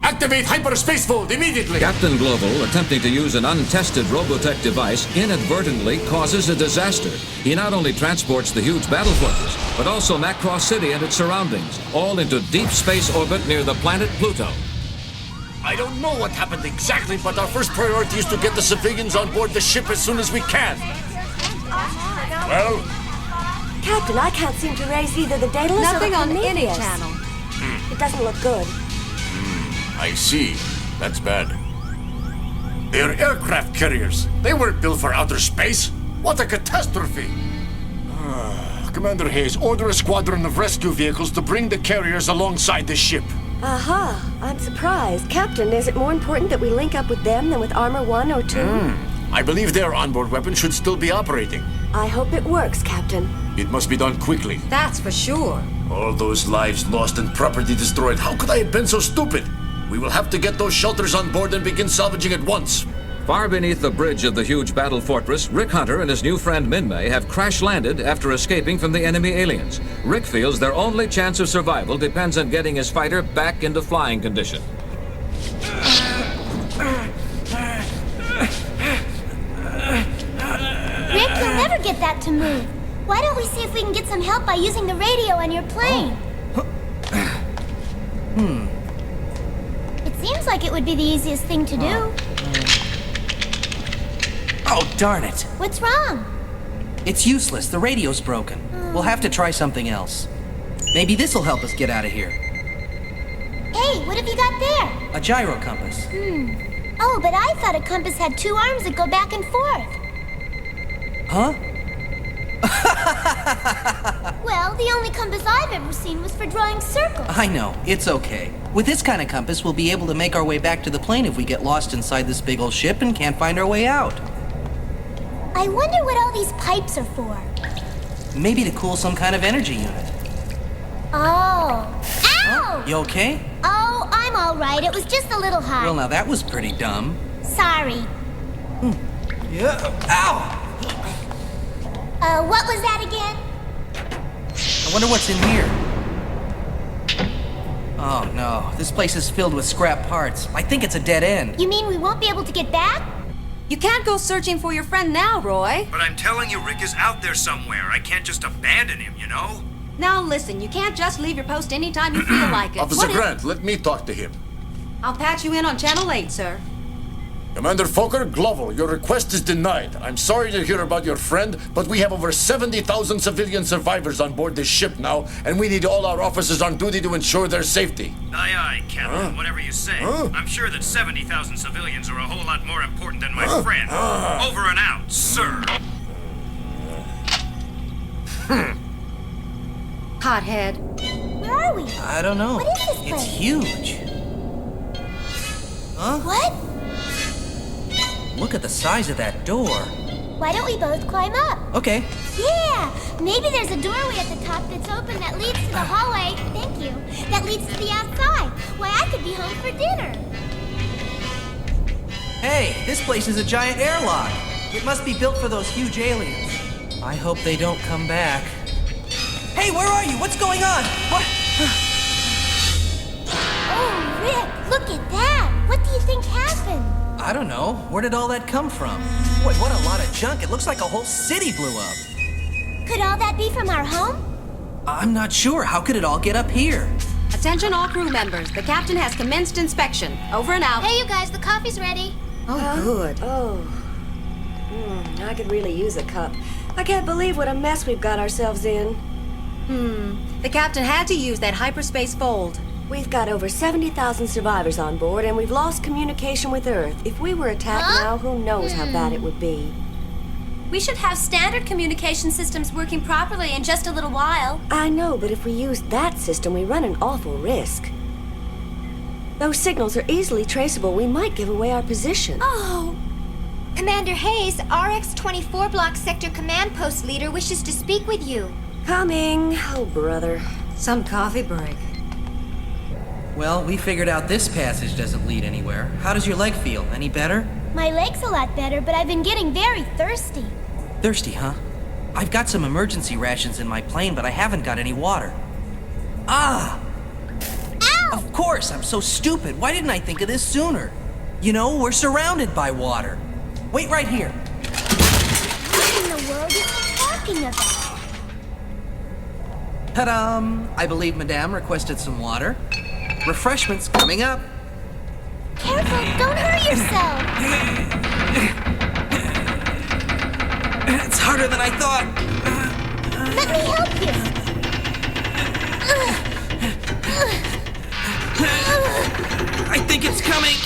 Activate hyperspace fold immediately! Captain Global, attempting to use an untested Robotech device, inadvertently causes a disaster. He not only transports the huge battle fortress, but also Macross City and its surroundings, all into deep space orbit near the planet Pluto. I don't know what happened exactly, but our first priority is to get the civilians on board the ship as soon as we can. Well? Captain, I can't seem to raise either the Daedalus Nothing or the on Prometheus any channel. It doesn't look good. I see. That's bad. They're aircraft carriers. They weren't built for outer space. What a catastrophe! Commander Hayes, order a squadron of rescue vehicles to bring the carriers alongside the ship. Aha, I'm surprised. Captain, is it more important that we link up with them than with Armor 1 or 2? I believe their onboard weapon should still be operating. I hope it works, Captain. It must be done quickly. That's for sure. All those lives lost and property destroyed. How could I have been so stupid? We will have to get those shelters on board and begin salvaging at once. Far beneath the bridge of the huge battle fortress, Rick Hunter and his new friend Minmay have crash-landed after escaping from the enemy aliens. Rick feels their only chance of survival depends on getting his fighter back into flying condition. Rick, you'll never get that to move. Why don't we see if we can get some help by using the radio on your plane? It seems like it would be the easiest thing to do. Oh, darn it. What's wrong? It's useless. The radio's broken. We'll have to try something else. Maybe this'll help us get out of here. Hey, what have you got there? A gyro compass. Oh, but I thought a compass had 2 arms that go back and forth. Huh? Well, the only compass I've ever seen was for drawing circles. I know. It's okay. With this kind of compass, we'll be able to make our way back to the plane if we get lost inside this big old ship and can't find our way out. I wonder what all these pipes are for. Maybe to cool some kind of energy unit. Oh. Ow! You okay? Oh, I'm all right. It was just a little hot. Well, now that was pretty dumb. Sorry. Yeah. Ow! What was that again? I wonder what's in here. Oh, no. This place is filled with scrap parts. I think it's a dead end. You mean we won't be able to get back? You can't go searching for your friend now, Roy. But I'm telling you, Rick is out there somewhere. I can't just abandon him, you know? Now listen, you can't just leave your post anytime you feel like it. Officer Grant, let me talk to him. I'll patch you in on Channel 8, sir. Commander Fokker, Glover, your request is denied. I'm sorry to hear about your friend, but we have over 70,000 civilian survivors on board this ship now, and we need all our officers on duty to ensure their safety. Aye, aye, Captain, whatever you say. I'm sure that 70,000 civilians are a whole lot more important than my friend. Over and out, sir. Hothead. Where are we? I don't know. What is this place? It's huge. Huh? What? Look at the size of that door. Why don't we both climb up? Okay. Yeah! Maybe there's a doorway at the top that's open that leads to the hallway. Thank you. That leads to the outside. Why, I could be home for dinner. Hey, this place is a giant airlock. It must be built for those huge aliens. I hope they don't come back. Hey, where are you? What's going on? What? Oh, Rick, look at that. What do you think happened? I don't know. Where did all that come from? Boy, what a lot of junk. It looks like a whole city blew up. Could all that be from our home? I'm not sure. How could it all get up here? Attention all crew members. The captain has commenced inspection. Over and out. Hey, you guys, the coffee's ready. Oh, good. Oh. I could really use a cup. I can't believe what a mess we've got ourselves in. The captain had to use that hyperspace fold. We've got over 70,000 survivors on board, and we've lost communication with Earth. If we were attacked now, who knows how bad it would be. We should have standard communication systems working properly in just a little while. I know, but if we use that system, we run an awful risk. Those signals are easily traceable. We might give away our position. Oh! Commander Hayes, RX-24 Block Sector Command Post Leader wishes to speak with you. Coming. Oh, brother. Some coffee break. Well, we figured out this passage doesn't lead anywhere. How does your leg feel? Any better? My leg's a lot better, but I've been getting very thirsty. Thirsty, huh? I've got some emergency rations in my plane, but I haven't got any water. Ah! Ow! Of course, I'm so stupid. Why didn't I think of this sooner? You know, we're surrounded by water. Wait right here. What in the world is he talking about? Ta-da! I believe Madame requested some water. Refreshments coming up. Careful, don't hurt yourself. It's harder than I thought. Let me help you. I think it's coming.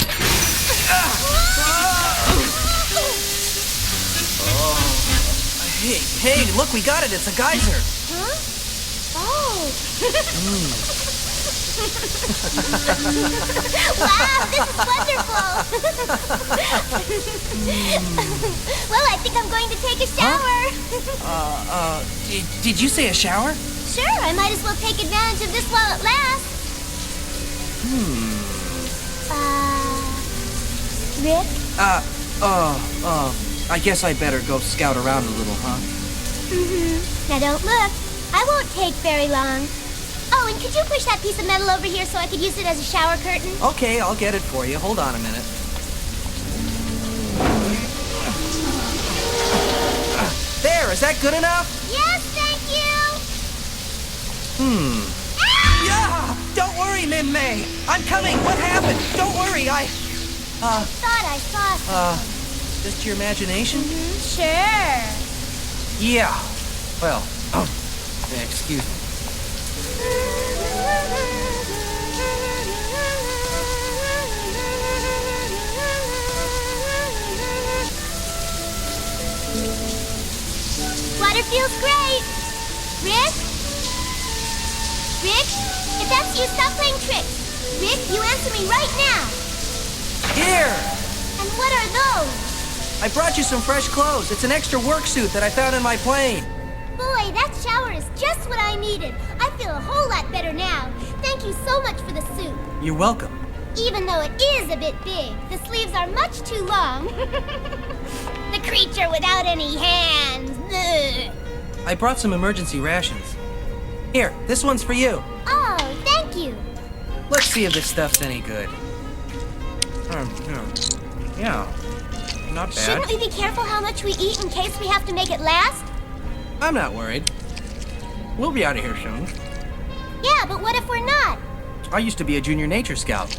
Oh, I hate Hey, look, we got it. It's a geyser. Huh? Oh. Wow, this is wonderful. Well, I think I'm going to take a shower. Did you say a shower? Sure, I might as well take advantage of this while it lasts. Rick? I guess I better go scout around a little, huh? Now don't look. I won't take very long. Oh, and could you push that piece of metal over here so I could use it as a shower curtain? Okay, I'll get it for you. Hold on a minute. There, is that good enough? Yes, thank you! Yeah! Don't worry, Min May. I'm coming. What happened? Don't worry, Thought I saw something. Just your imagination? Sure. Yeah. Well, excuse me. Water feels great. Rick? Rick? If that's you, stop playing tricks. Rick, you answer me right now. Here! And what are those? I brought you some fresh clothes. It's an extra work suit that I found in my plane. Boy, that shower is just what I needed. I feel a whole lot better now. Thank you so much for the suit. You're welcome. Even though it is a bit big, the sleeves are much too long. The creature without any hands. Ugh. I brought some emergency rations. Here, this one's for you. Oh, thank you. Let's see if this stuff's any good. Yeah, not bad. Shouldn't we be careful how much we eat in case we have to make it last? I'm not worried. We'll be out of here soon. Yeah, but what if we're not? I used to be a junior nature scout.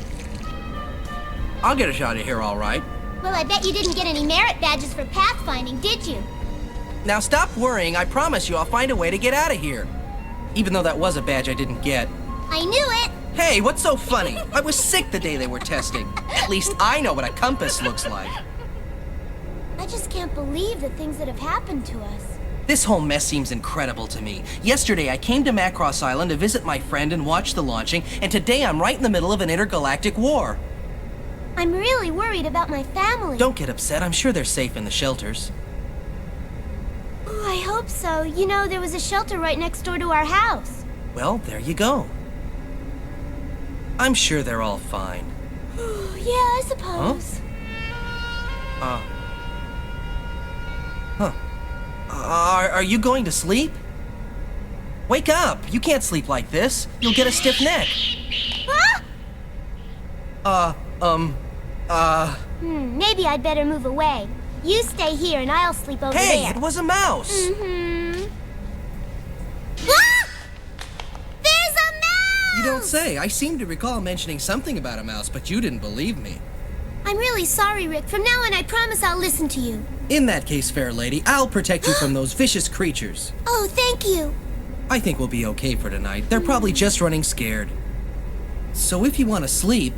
I'll get us out of here all right. Well, I bet you didn't get any merit badges for pathfinding, did you? Now stop worrying. I promise you I'll find a way to get out of here. Even though that was a badge I didn't get. I knew it. Hey, what's so funny? I was sick the day they were testing. At least I know what a compass looks like. I just can't believe the things that have happened to us. This whole mess seems incredible to me. Yesterday I came to Macross Island to visit my friend and watch the launching, and today I'm right in the middle of an intergalactic war. I'm really worried about my family. Don't get upset. I'm sure they're safe in the shelters. Oh, I hope so. You know, there was a shelter right next door to our house. Well, there you go. I'm sure they're all fine. Yeah, I suppose. Are you going to sleep? Wake up! You can't sleep like this. You'll get a stiff neck. Huh? Maybe I'd better move away. You stay here and I'll sleep over there. Hey, it was a mouse! Ah! There's a mouse! You don't say. I seem to recall mentioning something about a mouse, but you didn't believe me. I'm really sorry, Rick. From now on, I promise I'll listen to you. In that case, fair lady, I'll protect you from those vicious creatures. Oh, thank you. I think we'll be okay for tonight. They're probably just running scared. So if you want to sleep,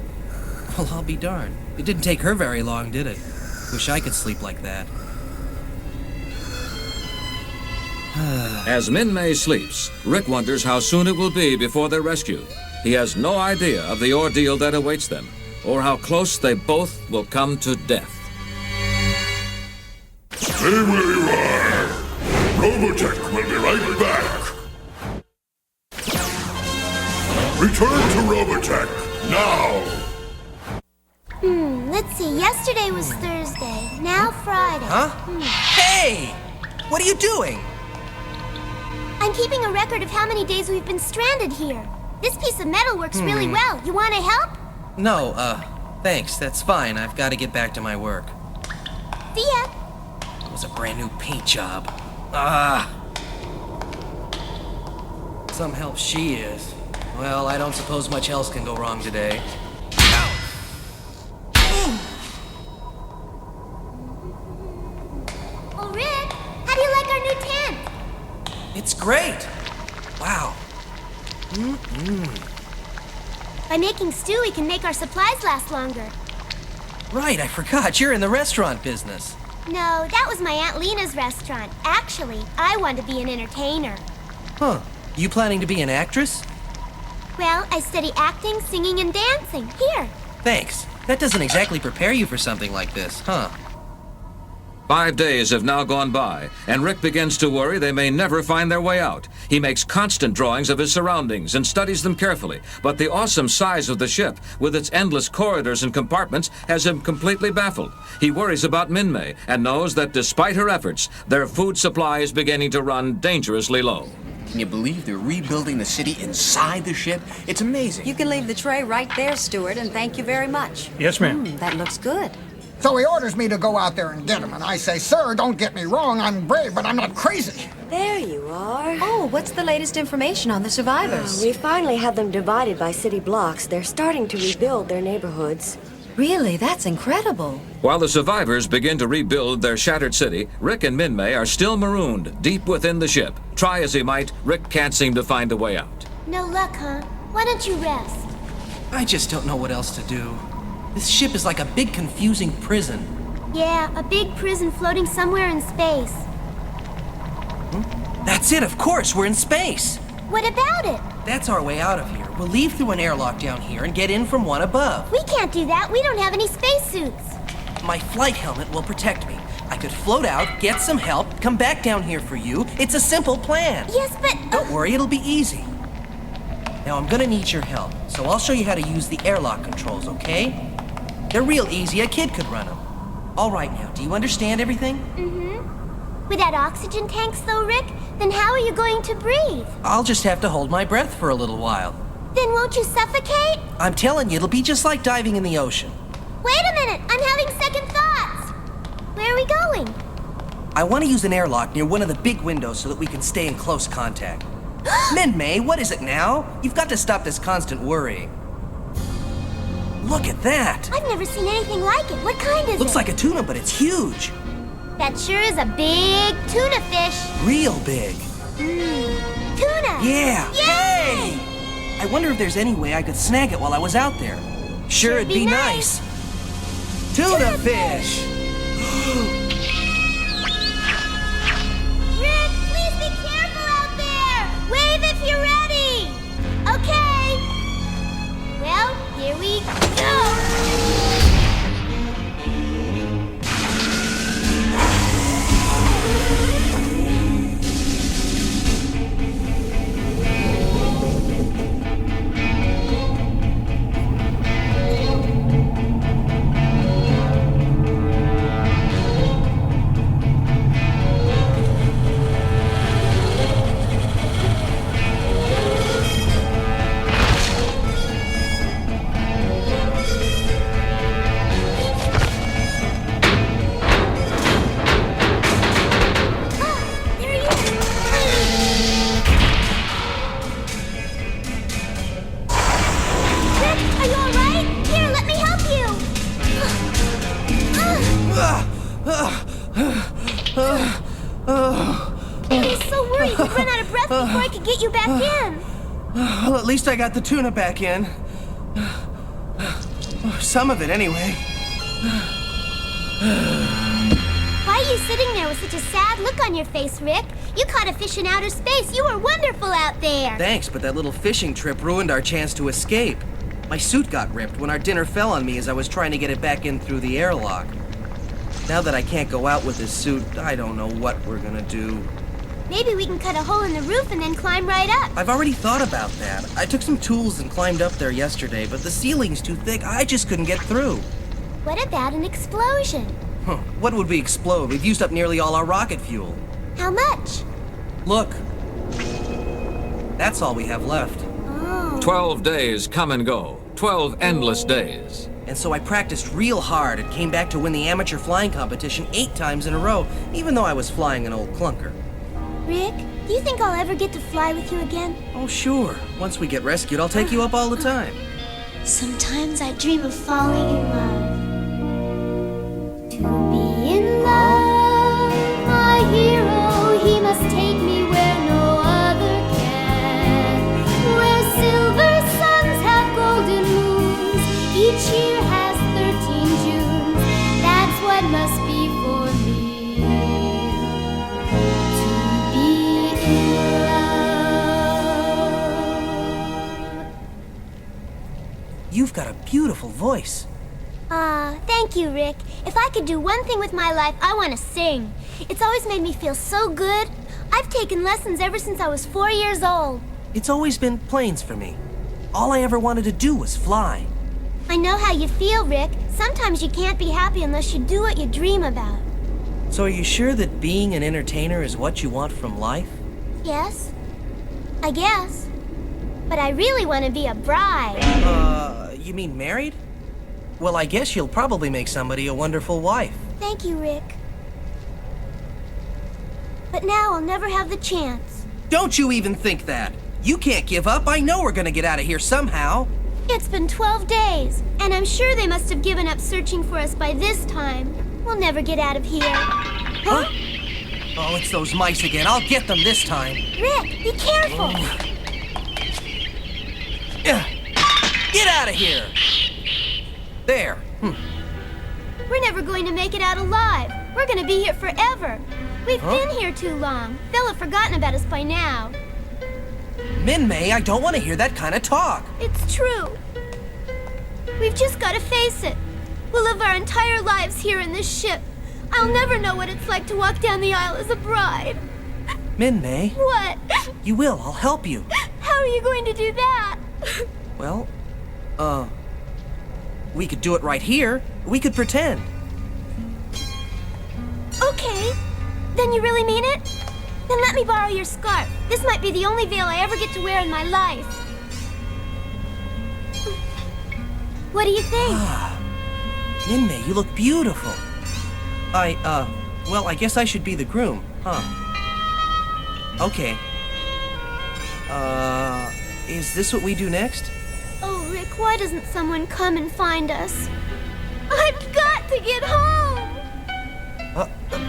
well, I'll be darned. It didn't take her very long, did it? Wish I could sleep like that. As Min May sleeps, Rick wonders how soon it will be before they're rescued. He has no idea of the ordeal that awaits them, or how close they both will come to death. Stay where you are. Robotech will be right back. Return to Robotech, now! Let's see. Yesterday was Thursday. Now Friday. Huh? Hey! What are you doing? I'm keeping a record of how many days we've been stranded here. This piece of metal works really well. You want to help? No, thanks. That's fine. I've got to get back to my work. See ya. It was a brand new paint job. Some help she is. Well, I don't suppose much else can go wrong today. Oh, Rick, how do you like our new tent? It's great. Wow. By making stew, we can make our supplies last longer. Right, I forgot. You're in the restaurant business. No, that was my Aunt Lena's restaurant. Actually, I want to be an entertainer. Huh. You planning to be an actress? Well, I study acting, singing, and dancing. Here. Thanks. That doesn't exactly prepare you for something like this, huh? 5 days have now gone by, and Rick begins to worry they may never find their way out. He makes constant drawings of his surroundings and studies them carefully, but the awesome size of the ship, with its endless corridors and compartments, has him completely baffled. He worries about Minmay and knows that despite her efforts, their food supply is beginning to run dangerously low. Can you believe they're rebuilding the city inside the ship? It's amazing. You can leave the tray right there, Steward, and thank you very much. Yes, ma'am. That looks good. So he orders me to go out there and get him, and I say, sir, don't get me wrong, I'm brave, but I'm not crazy. There you are. Oh, what's the latest information on the survivors? We finally have them divided by city blocks. They're starting to rebuild their neighborhoods. Really? That's incredible. While the survivors begin to rebuild their shattered city, Rick and Minmay are still marooned deep within the ship. Try as he might, Rick can't seem to find a way out. No luck, huh? Why don't you rest? I just don't know what else to do. This ship is like a big confusing prison. Yeah, a big prison floating somewhere in space. That's it, of course, we're in space. What about it? That's our way out of here. We'll leave through an airlock down here and get in from one above. We can't do that. We don't have any spacesuits. My flight helmet will protect me. I could float out, get some help, come back down here for you. It's a simple plan. Yes, but... Don't worry, it'll be easy. Now, I'm gonna need your help, so I'll show you how to use the airlock controls, okay? They're real easy. A kid could run them. All right, now, do you understand everything? Mm-hmm. Without oxygen tanks, though, Rick, then how are you going to breathe? I'll just have to hold my breath for a little while. Then won't you suffocate? I'm telling you, it'll be just like diving in the ocean. Wait a minute! I'm having second thoughts! Where are we going? I want to use an airlock near one of the big windows so that we can stay in close contact. Minmay, what is it now? You've got to stop this constant worrying. Look at that! I've never seen anything like it. What kind is it? Looks like a tuna, but it's huge. That sure is a big tuna fish. Real big. Tuna! Yeah! Yay! I wonder if there's any way I could snag it while I was out there. Sure, it'd be nice. Tuna fish! Rick, please be careful out there! Wave if you're ready! Okay! Well, here we go! Before I could get you back in. Well, at least I got the tuna back in. Some of it, anyway. Why are you sitting there with such a sad look on your face, Rick? You caught a fish in outer space. You were wonderful out there. Thanks, but that little fishing trip ruined our chance to escape. My suit got ripped when our dinner fell on me as I was trying to get it back in through the airlock. Now that I can't go out with this suit, I don't know what we're gonna do. Maybe we can cut a hole in the roof and then climb right up. I've already thought about that. I took some tools and climbed up there yesterday, but the ceiling's too thick. I just couldn't get through. What about an explosion? Huh. What would we explode? We've used up nearly all our rocket fuel. How much? Look. That's all we have left. Oh. 12 days come and go. 12 endless days. And so I practiced real hard and came back to win the amateur flying competition 8 times in a row, even though I was flying an old clunker. Rick, do you think I'll ever get to fly with you again? Oh, sure. Once we get rescued, I'll take you up all the time. Sometimes I dream of falling in love. To be in love, my hero, he must take me where no other can. Where silver suns have golden moons, each year has 13 Junes. That's what must be for me. you've got a beautiful voice. Thank you, Rick. If I could do one thing with my life, I want to sing. It's always made me feel so good. I've taken lessons ever since I was 4 years old. It's always been planes for me. All I ever wanted to do was fly. I know how you feel, Rick. Sometimes you can't be happy unless you do what you dream about. So are you sure that being an entertainer is what you want from life? Yes, I guess. But I really want to be a bride. You mean married? Well, I guess you'll probably make somebody a wonderful wife. Thank you, Rick. But now I'll never have the chance. Don't you even think that. You can't give up. I know we're gonna get out of here somehow. It's been 12 days, and I'm sure they must have given up searching for us by this time. We'll never get out of here. Huh? Oh, it's those mice again. I'll get them this time. Rick, be careful. Get out of here. There. We're never going to make it out alive. We're going to be here forever. We've been here too long. They'll have forgotten about us by now. Min-May, I don't want to hear that kind of talk. It's true. We've just got to face it. We'll live our entire lives here in this ship. I'll never know what it's like to walk down the aisle as a bride. Min-May. What? You will. I'll help you. How are you going to do that? Well, we could do it right here. We could pretend. Okay. Then you really mean it? Then let me borrow your scarf. This might be the only veil I ever get to wear in my life. What do you think? Min-May, you look beautiful. Well, I guess I should be the groom, huh? Okay. Is this what we do next? Oh, Rick, why doesn't someone come and find us? I've got to get home!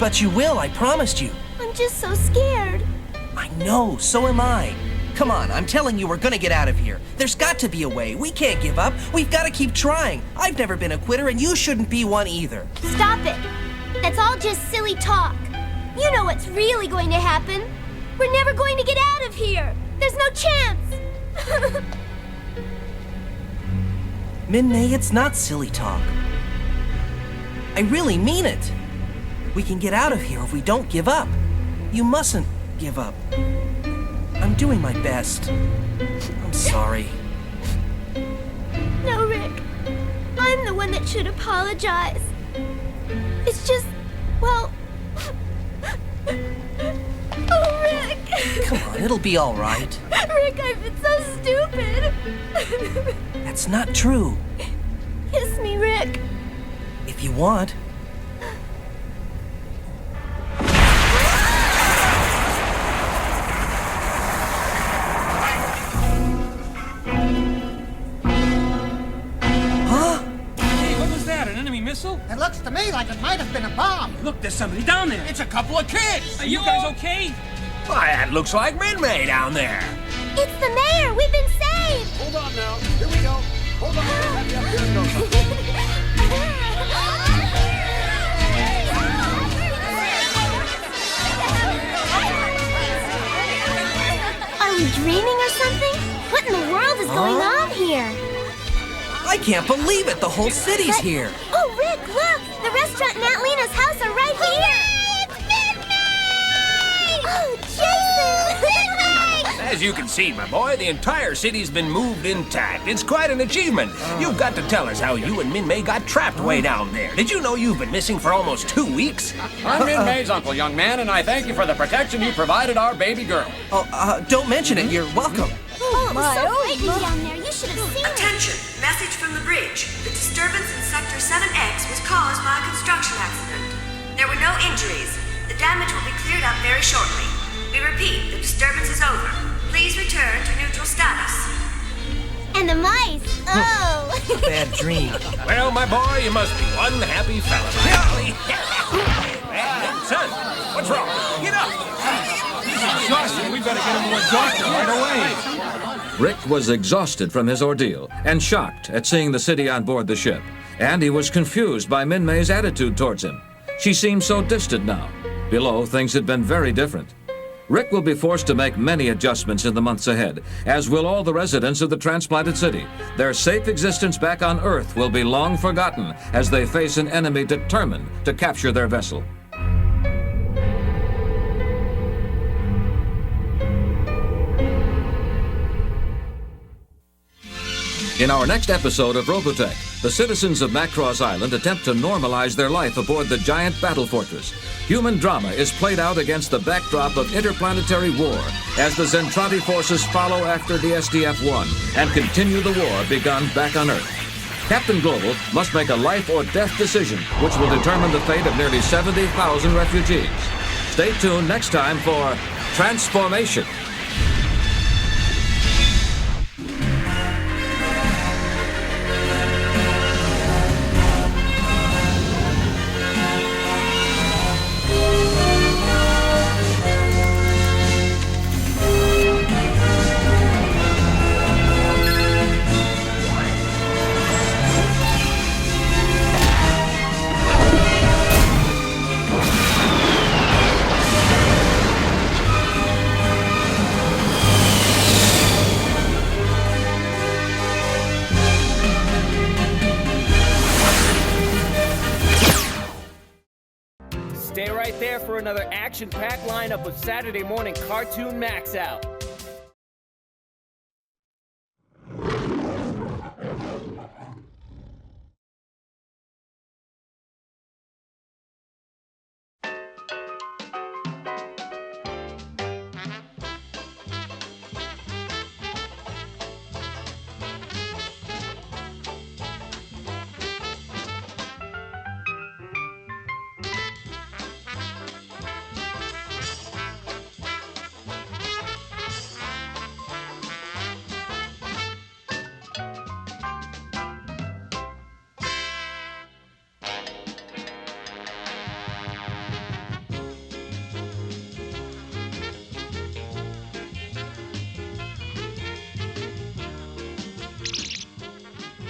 But you will, I promised you. I'm just so scared. I know, so am I. Come on, I'm telling you we're gonna get out of here. There's got to be a way. We can't give up. We've got to keep trying. I've never been a quitter, and you shouldn't be one either. Stop it. That's all just silly talk. You know what's really going to happen. We're never going to get out of here. There's no chance. Min-May, it's not silly talk. I really mean it. We can get out of here if we don't give up. You mustn't give up. I'm doing my best. I'm sorry. No, Rick. I'm the one that should apologize. It's just, well... Oh, Rick! Come on, it'll be all right. Rick, I've been so stupid. That's not true. Kiss me, Rick. If you want. Missile? It looks to me like it might have been a bomb. Look, there's somebody down there. It's a couple of kids. Are you guys okay? Why, that looks like Min-May down there. It's the mayor. We've been saved. Hold on now. Here we go. Hold on. We'll have you up here in no time. Are we dreaming or something? What in the world is going on here? I can't believe it! The whole city's here! Oh, Rick, look! The restaurant and Aunt Lena's house are right here! It's Min-May! Oh, Jason! As you can see, my boy, the entire city's been moved intact. It's quite an achievement. You've got to tell us how you and Min-May got trapped way down there. Did you know you've been missing for almost 2 weeks? I'm Min-May's uncle, young man, and I thank you for the protection you provided our baby girl. Oh, don't mention it. You're welcome. Oh, it was so frightening down there. You should have seen it. Attention! Message from the bridge. The disturbance in Sector 7X was caused by a construction accident. There were no injuries. The damage will be cleared up very shortly. We repeat, the disturbance is over. Please return to neutral status. And the mice. Oh. A bad dream. Well, my boy, you must be one happy fella. Well, son, what's wrong? Get up! Exhausted. We better get him to a doctor right away. Rick was exhausted from his ordeal and shocked at seeing the city on board the ship. And he was confused by Min-May's attitude towards him. She seemed so distant now. Below, things had been very different. Rick will be forced to make many adjustments in the months ahead, as will all the residents of the transplanted city. Their safe existence back on Earth will be long forgotten as they face an enemy determined to capture their vessel. In our next episode of Robotech, the citizens of Macross Island attempt to normalize their life aboard the giant battle fortress. Human drama is played out against the backdrop of interplanetary war as the Zentradi forces follow after the SDF-1 and continue the war begun back on Earth. Captain Global must make a life or death decision which will determine the fate of nearly 70,000 refugees. Stay tuned next time for Transformation. Stay right there for another action-packed lineup of Saturday morning cartoon Max Out.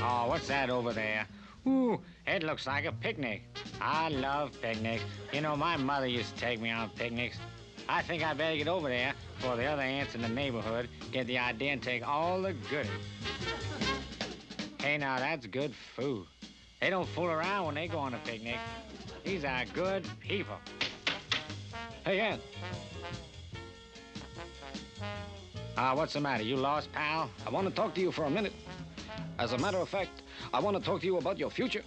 Oh, what's that over there? Ooh, it looks like a picnic. I love picnics. You know, my mother used to take me on picnics. I think I better get over there before the other ants in the neighborhood get the idea and take all the goodies. Hey, now, that's good food. They don't fool around when they go on a picnic. These are good people. Hey, Ant. What's the matter? You lost, pal? I want to talk to you for a minute. As a matter of fact, I want to talk to you about your future.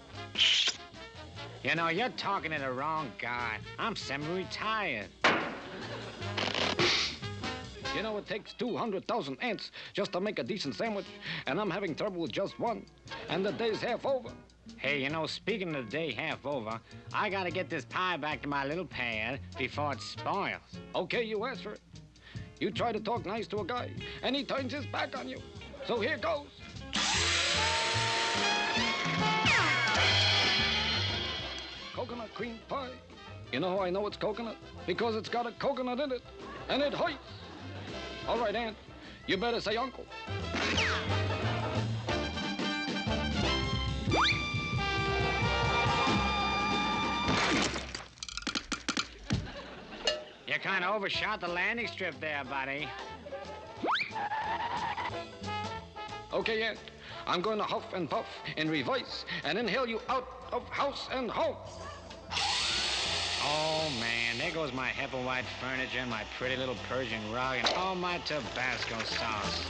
You know, you're talking to the wrong guy. I'm semi-retired. You know, it takes 200,000 ants just to make a decent sandwich, and I'm having trouble with just one, and the day's half over. Hey, you know, speaking of the day half over, I gotta get this pie back to my little pad before it spoils. Okay, you asked for it. You try to talk nice to a guy, and he turns his back on you. So here goes. Coconut cream pie. You know how I know it's coconut? Because it's got a coconut in it, and it hurts. All right, Aunt, you better say uncle. You kind of overshot the landing strip there, buddy. Okay, Aunt, I'm going to huff and puff in reverse and inhale you out of house and home. Oh, man, there goes my Hepple-white furniture and my pretty little Persian rug and all my Tabasco sauce.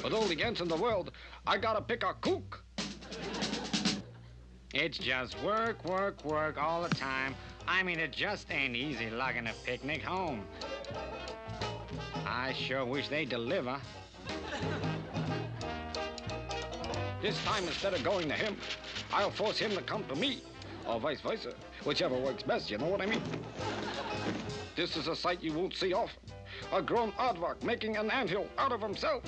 With all the ants in the world, I gotta pick a kook. It's just work, work, work all the time. I mean, it just ain't easy lugging a picnic home. I sure wish they'd deliver. This time, instead of going to him, I'll force him to come to me, or vice versa, whichever works best, you know what I mean? This is a sight you won't see often. A grown aardvark making an anthill out of himself.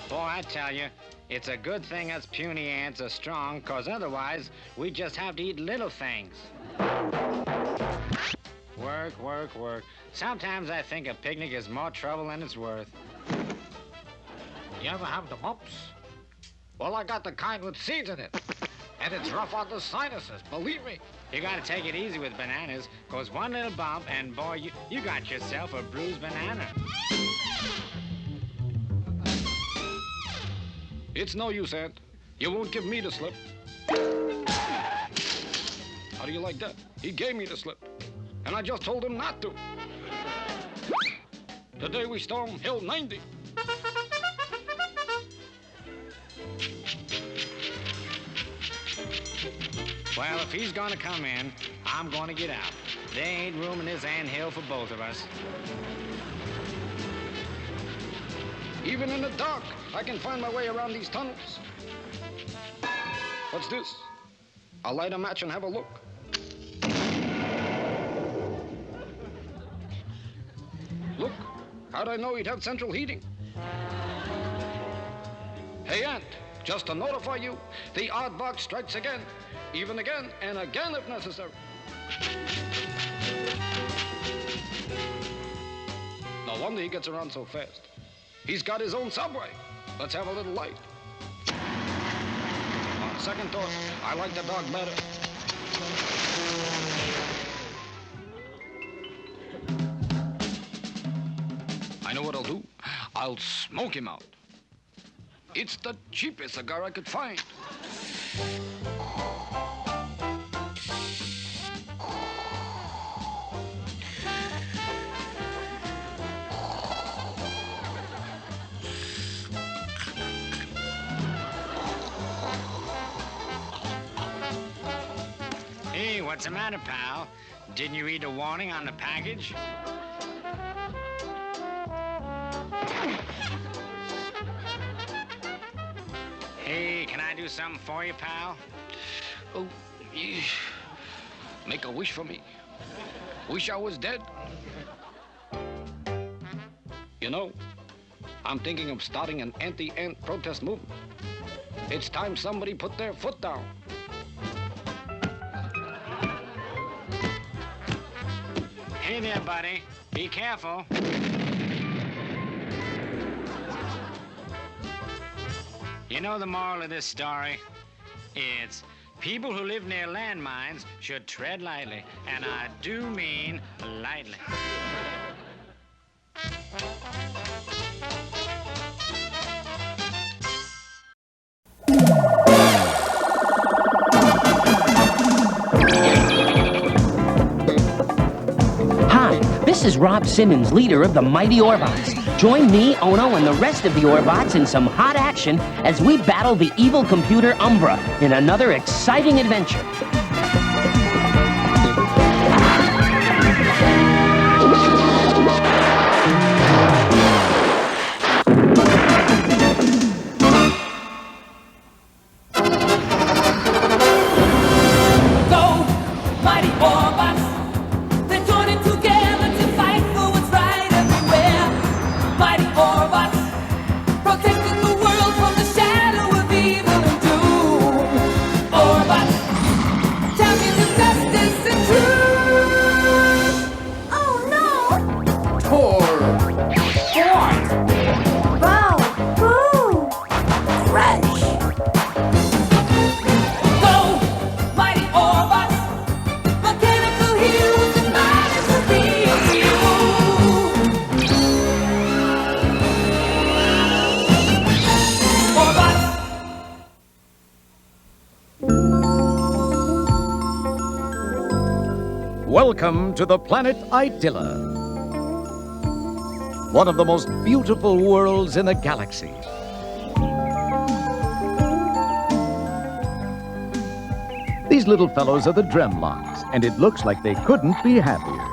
Boy, I tell you, it's a good thing us puny ants are strong, 'cause otherwise we just have to eat little things. Work, work, work. Sometimes I think a picnic is more trouble than it's worth. You ever have the mumps? Well, I got the kind with seeds in it. And it's rough on the sinuses, believe me. You gotta take it easy with bananas, cause one little bump and boy, you got yourself a bruised banana. It's no use, Aunt. You won't give me the slip. How do you like that? He gave me the slip. And I just told him not to. Today we storm Hill 90. Well, if he's gonna come in, I'm gonna get out. There ain't room in this anthill for both of us. Even in the dark, I can find my way around these tunnels. What's this? I'll light a match and have a look. Look, how'd I know he'd have central heating? Hey, Aunt, just to notify you, the odd box strikes again. Even again, and again if necessary. No wonder he gets around so fast. He's got his own subway. Let's have a little light. On second thought, I like the dog better. I know what I'll do. I'll smoke him out. It's the cheapest cigar I could find. Hey, what's the matter, pal? Didn't you read the warning on the package? Hey, can I do something for you, pal? Oh, yeah. Make a wish for me. Wish I was dead. You know, I'm thinking of starting an anti-ant protest movement. It's time somebody put their foot down. Hey there, buddy. Be careful. You know the moral of this story? It's people who live near landmines should tread lightly, and I do mean lightly. Hi, this is Rob Simmons, leader of the mighty Orbots. Join me, Ono, and the rest of the Orbots in some hot action as we battle the evil computer Umbra in another exciting adventure. Go, mighty Orbots! They're joining together to fight for what's right everywhere. Mighty Orbots, protecting the world from the shadow of evil and doom. Orbots, champions of justice and truth. Oh no! Tor! What? Wow! Boo! Crash! Go, mighty Orbots, mechanical heroes and minds of being evil. Orbots! Welcome to the planet Idilla, one of the most beautiful worlds in the galaxy. These little fellows are the Dremlocks, and it looks like they couldn't be happier.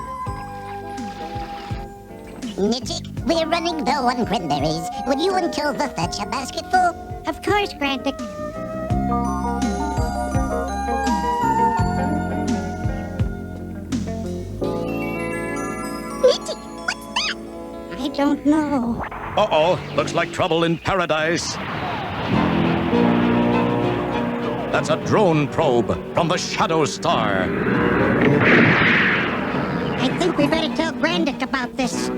Nitchick, we're running low on cranberries. Would you and Tova fetch a basketful? Of course, Grandick. Nitchick, what's that? I don't know. Uh-oh, looks like trouble in paradise. That's a drone probe from the Shadow Star. I think we better tell Grandek about this.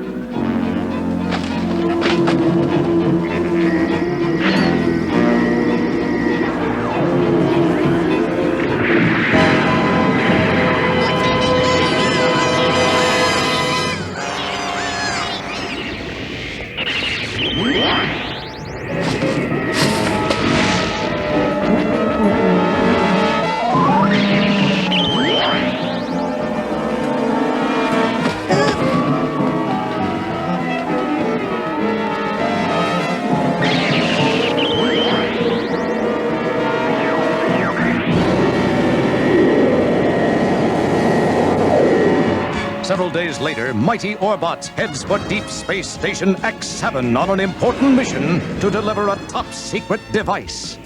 Several days later, Mighty Orbots heads for Deep Space Station X7 on an important mission to deliver a top-secret device.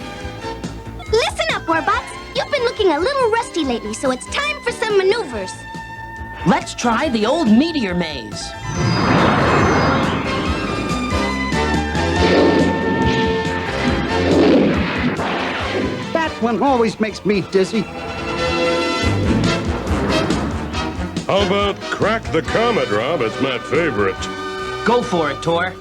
Listen up, Orbots. You've been looking a little rusty lately, so it's time for some maneuvers. Let's try the old meteor maze. That one always makes me dizzy. How about Crack the Comet, Rob? It's my favorite. Go for it, Tor.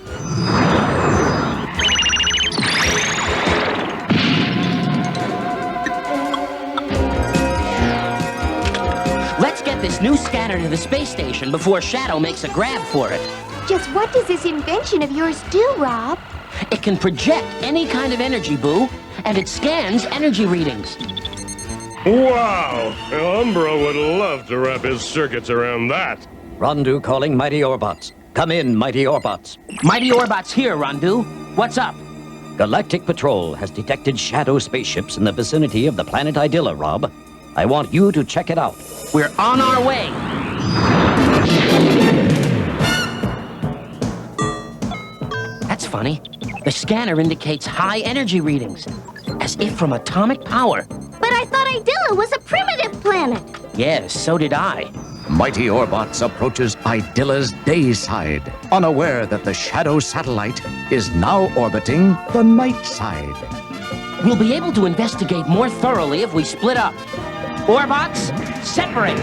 Let's get this new scanner to the space station before Shadow makes a grab for it. Just what does this invention of yours do, Rob? It can project any kind of energy, Boo, and it scans energy readings. Wow! Umbra would love to wrap his circuits around that. Rondu calling Mighty Orbots. Come in, Mighty Orbots. Mighty Orbots here, Rondu. What's up? Galactic Patrol has detected shadow spaceships in the vicinity of the planet Idilla, Rob. I want you to check it out. We're on our way. That's funny. The scanner indicates high energy readings, as if from atomic power. But I thought Idilla was a primitive planet. Yes, so did I. Mighty Orbots approaches Idilla's day side, unaware that the Shadow satellite is now orbiting the night side. We'll be able to investigate more thoroughly if we split up. Orbots, separate!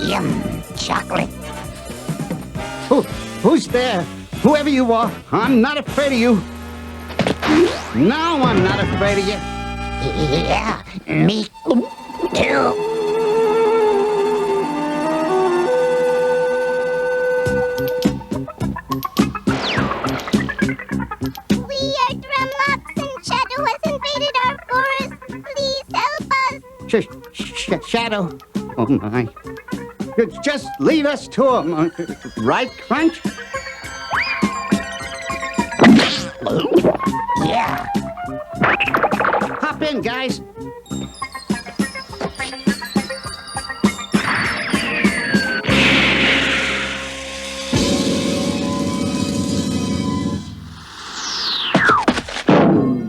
Yum, chocolate. Who's there? Whoever you are, I'm not afraid of you. No, I'm not afraid of you. Yeah, me too. We are Drumlocks and Shadow has invaded our forest. Please help us. Shadow. Oh, my. Just lead us to him. Right, Crunch? Yeah. Hop in, guys.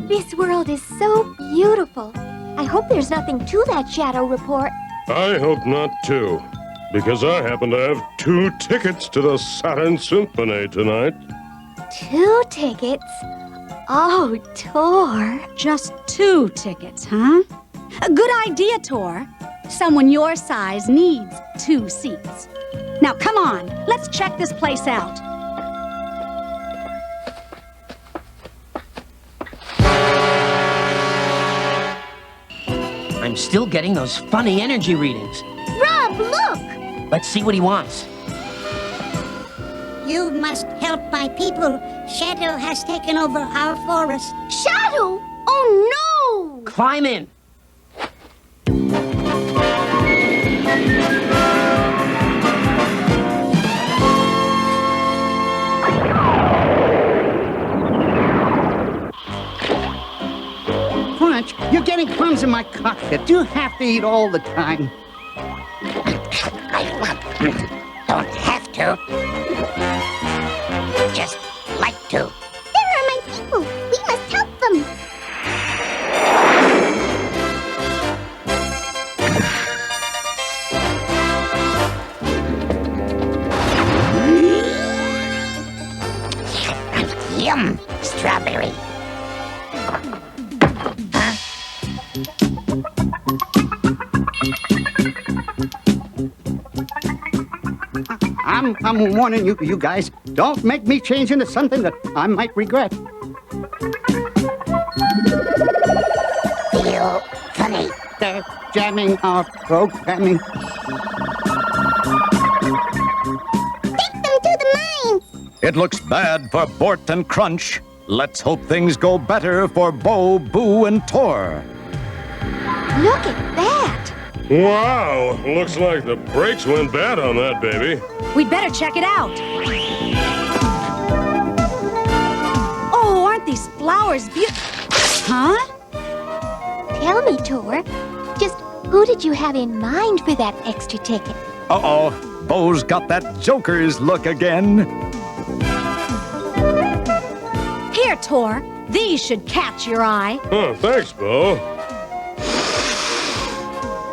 This world is so beautiful. I hope there's nothing to that Shadow report. I hope not, too. Because I happen to have 2 tickets to the Saturn Symphony tonight. 2 tickets? Oh, Tor. Just 2 tickets, huh? A good idea, Tor. Someone your size needs 2 seats. Now, come on. Let's check this place out. I'm still getting those funny energy readings. Rob, look! Let's see what he wants. You must help my people. Shadow has taken over our forest. Shadow? Oh, no! Climb in. Crunch, you're getting crumbs in my cockpit. Do you have to eat all the time? Don't have to. Just like to. There are my people. We must help them. Yum! Strawberry. I'm warning you guys. Don't make me change into something that I might regret. Feel funny. They're jamming our programming. Take them to the mines. It looks bad for Bort and Crunch. Let's hope things go better for Bo, Boo, and Tor. Look at that. Wow, looks like the brakes went bad on that baby. We'd better check it out. Oh, aren't these flowers beautiful? Huh? Tell me, Tor, just who did you have in mind for that extra ticket? Uh-oh, Bo's got that Joker's look again. Here, Tor. These should catch your eye. Oh, thanks, Bo.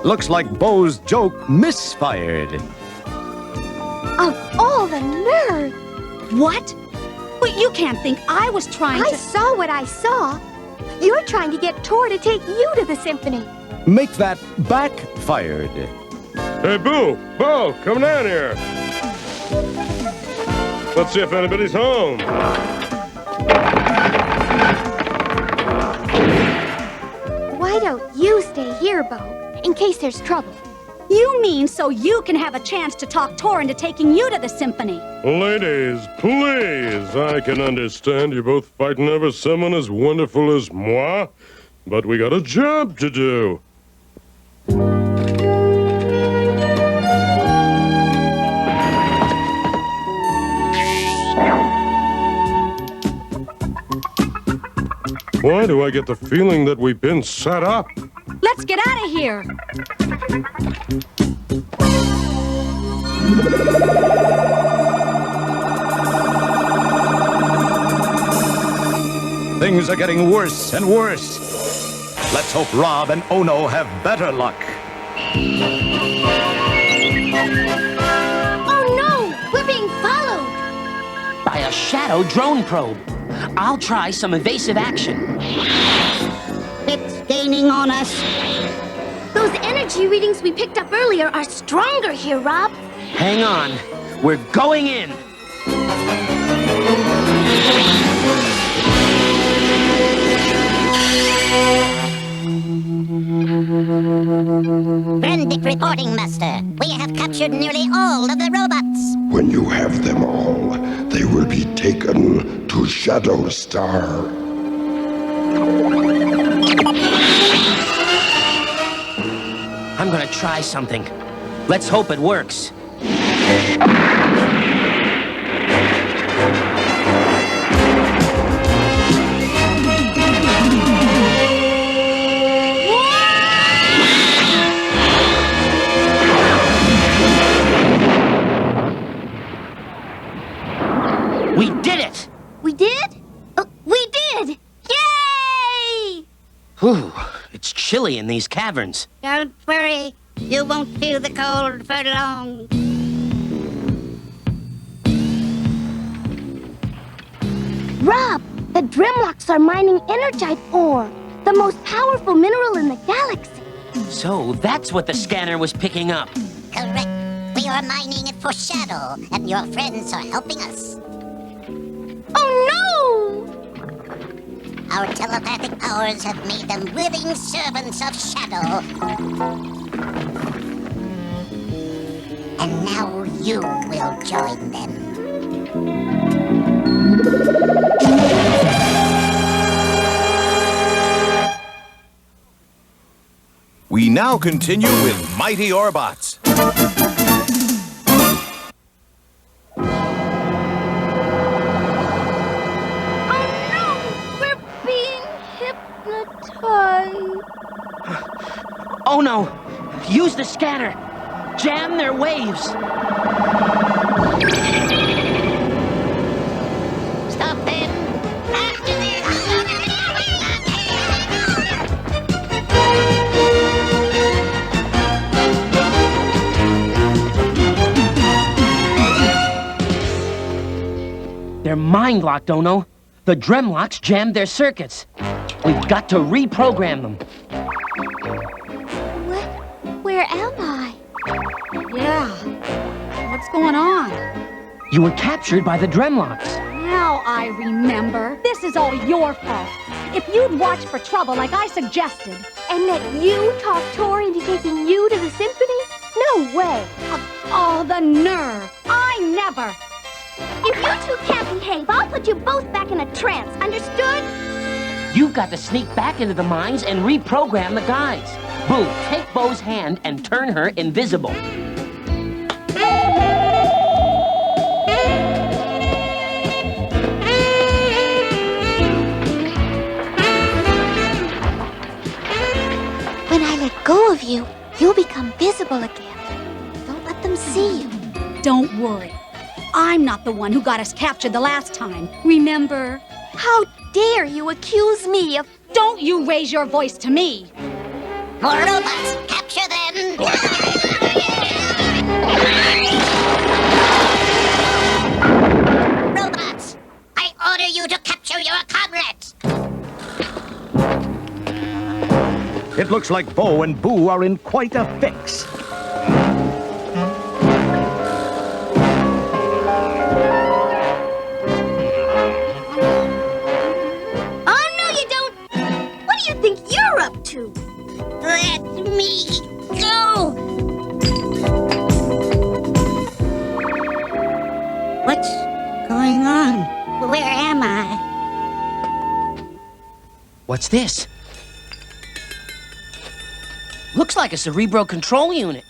Looks like Bo's joke misfired. Of all the nerve! What? But you can't think I was trying to... I saw what I saw. You're trying to get Tor to take you to the symphony. Make that backfired. Hey, Boo! Bo, come down here. Let's see if anybody's home. Why don't you stay here, Bo, in case there's trouble? You mean so you can have a chance to talk Tor into taking you to the symphony? Ladies, please. I can understand you're both fighting over someone as wonderful as moi, but we got a job to do. Why do I get the feeling that we've been set up? Let's get out of here. Things are getting worse and worse. Let's hope Rob and Ono have better luck. Oh no! We're being followed! By a shadow drone probe. I'll try some evasive action. It's gaining on us. Those energy readings we picked up earlier are stronger here, Rob. Hang on. We're going in. Brendick reporting, Master. We have captured nearly all of the robots. When you have them all, they will be taken to Shadow Star. I'm gonna try something. Let's hope it works. We did it! We did? We did! Yay! Whew, it's chilly in these caverns. Don't worry. You won't feel the cold for long. Rob, the Drimlocks are mining energite ore, the most powerful mineral in the galaxy. So that's what the scanner was picking up. Correct. We are mining it for Shadow, and your friends are helping us. Oh no! Our telepathic powers have made them willing servants of Shadow. And now you will join them. We now continue with Mighty Orbots. Oh no! We're being hypnotized. Oh no! Use the scanner! Jam their waves! Stop them! After They're mind-locked, Ono. The Dremlocks jammed their circuits. We've got to reprogram them. Where am I? Yeah. What's going on? You were captured by the Dremlocks. Now I remember. This is all your fault. If you'd watched for trouble like I suggested. And that you talked Tor into taking you to the symphony? No way. Oh, the nerve. I never. If you two can't behave, I'll put you both back in a trance, understood? You've got to sneak back into the mines and reprogram the guys. Boo, take Bo's hand and turn her invisible. When I let go of you, you'll become visible again. Don't let them see you. Don't worry. I'm not the one who got us captured the last time. Remember? How dare you accuse me of... Don't you raise your voice to me! More robots! Capture them! Robots! I order you to capture your comrades! It looks like Bo and Boo are in quite a fix. Let me go! What's going on? Where am I? What's this? Looks like a cerebro control unit.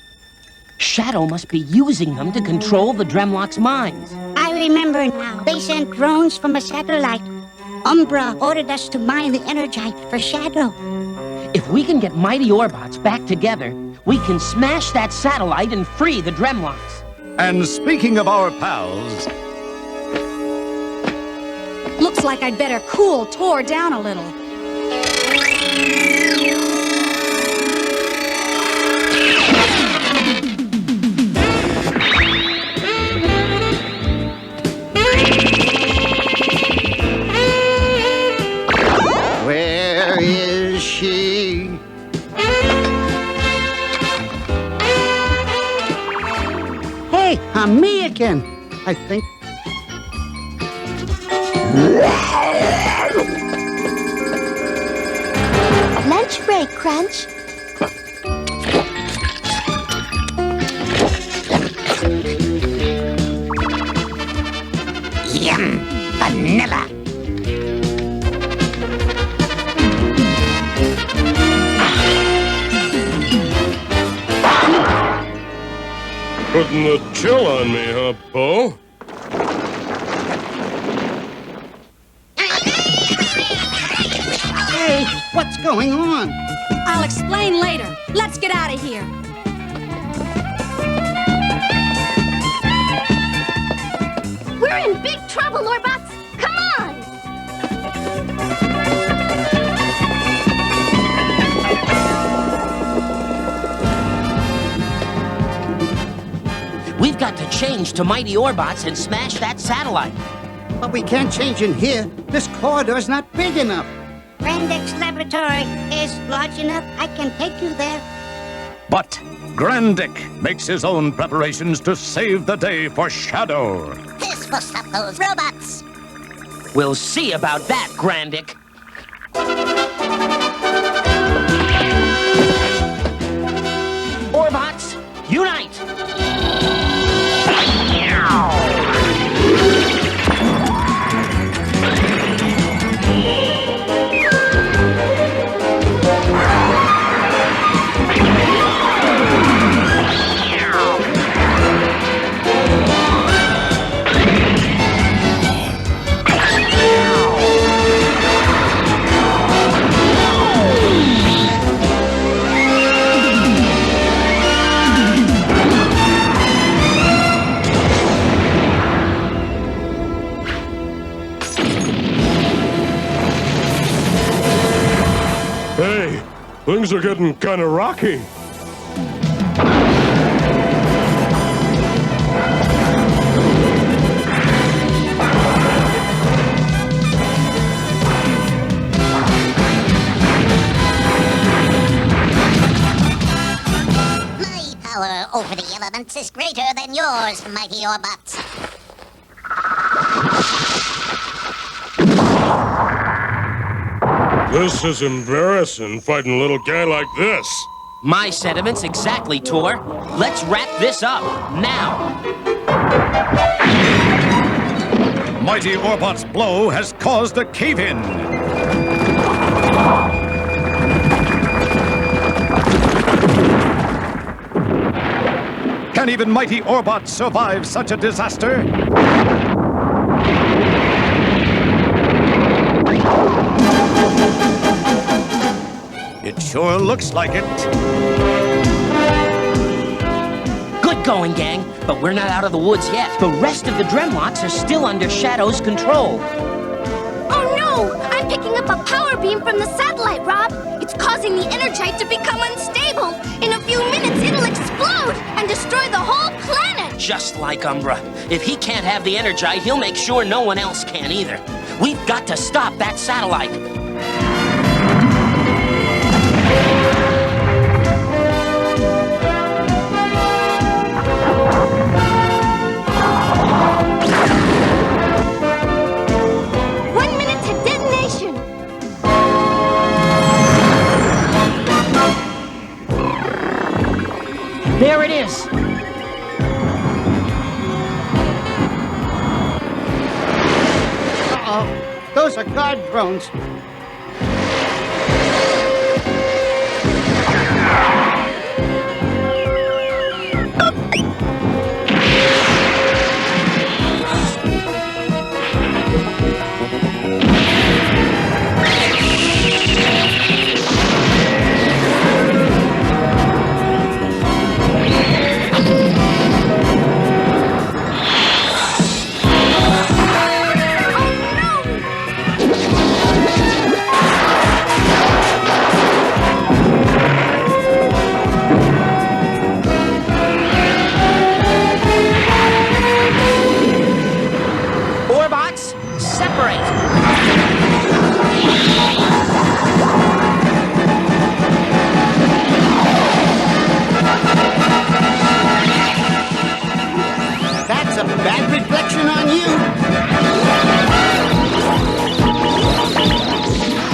Shadow must be using them to control the Dremlocks' minds. I remember now. They sent drones from a satellite. Umbra ordered us to mine the Energite for Shadow. If we can get Mighty Orbots back together, we can smash that satellite and free the Dremlocks. And speaking of our pals... Looks like I'd better cool Tor down a little. Where is she? Hey, I'm me again, I think. Lunch break, Crunch. Yum! Vanilla! Putting the chill on me, huh, Bo? Hey, what's going on? I'll explain later. Let's get out of here. We're in big trouble, Orbots. Come on! We've got to change to Mighty Orbots and smash that satellite. But we can't change in here. This corridor's not big enough. Brandek's laboratory is large enough. I can take you there. But Grandic makes his own preparations to save the day for Shadow. This will stop those robots. We'll see about that, Grandic. Orbots, unite! Hey, things are getting kind of rocky. My power over the elements is greater than yours, mighty Orbots. This is embarrassing, fighting a little guy like this. My sentiments exactly, Tor. Let's wrap this up, now. Mighty Orbot's blow has caused a cave-in. Can even Mighty Orbot survive such a disaster? It sure looks like it. Good going, gang, but we're not out of the woods yet. The rest of the Dremlocks are still under Shadow's control. Oh no! I'm picking up a power beam from the satellite, Rob. It's causing the Energite to become unstable. In a few minutes, it'll explode and destroy the whole planet. Just like Umbra. If he can't have the Energite, he'll make sure no one else can either. We've got to stop that satellite. There it is! Uh-oh. Those are guard drones.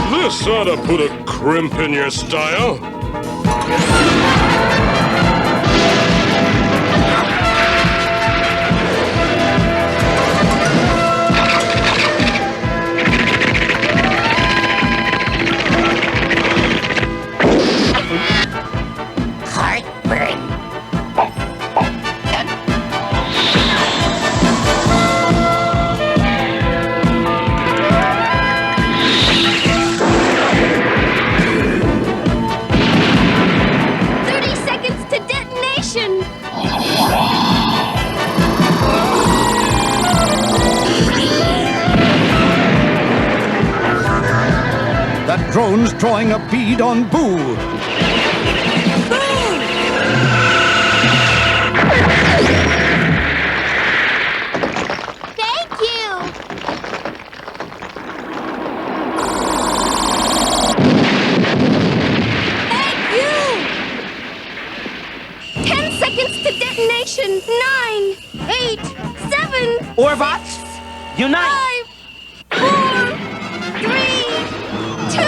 This ought to put a crimp in your style. Drones drawing a bead on Boo. Thank you! Thank you! 10 seconds to detonation. 9, 8, 7... Orbots, unite! 5, 4, 3... 2, 1!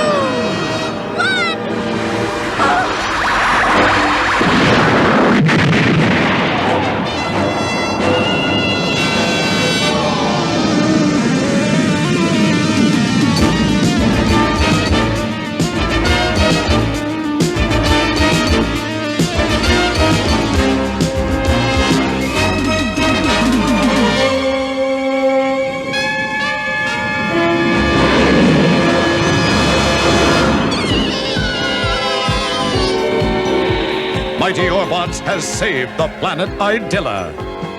Mighty Orbots has saved the planet Idylla.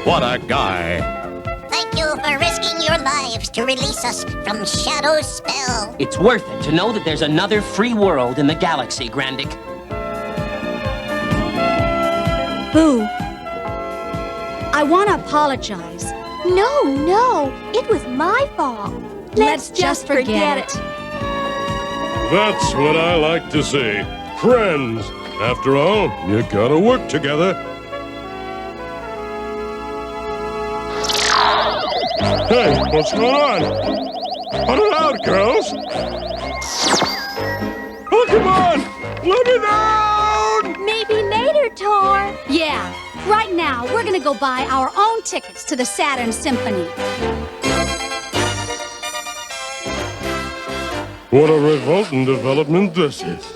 What a guy. Thank you, for risking your lives to release us from Shadow's spell. It's worth it to know that there's another free world in the galaxy, Grandic. Boo. I want to apologize. No, it was my fault. Let's just forget it. That's what I like to see. Friends. After all, you gotta work together. Hey, what's going on? Put it out, girls! Oh, come on! Let me down! Maybe later, Tor. Yeah, right now we're gonna go buy our own tickets to the Saturn Symphony. What a revolting development this is.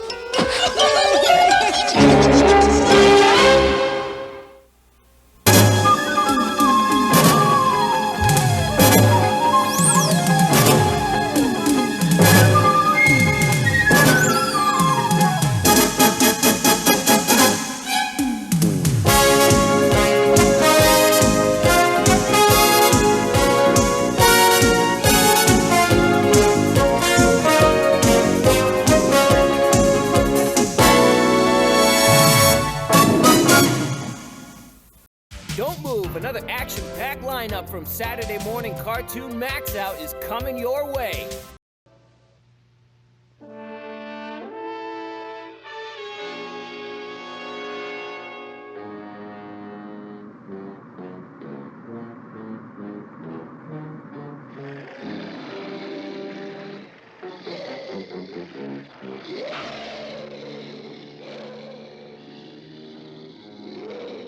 Don't move, another action-packed lineup from Saturday morning cartoon MAXOUT is coming your way.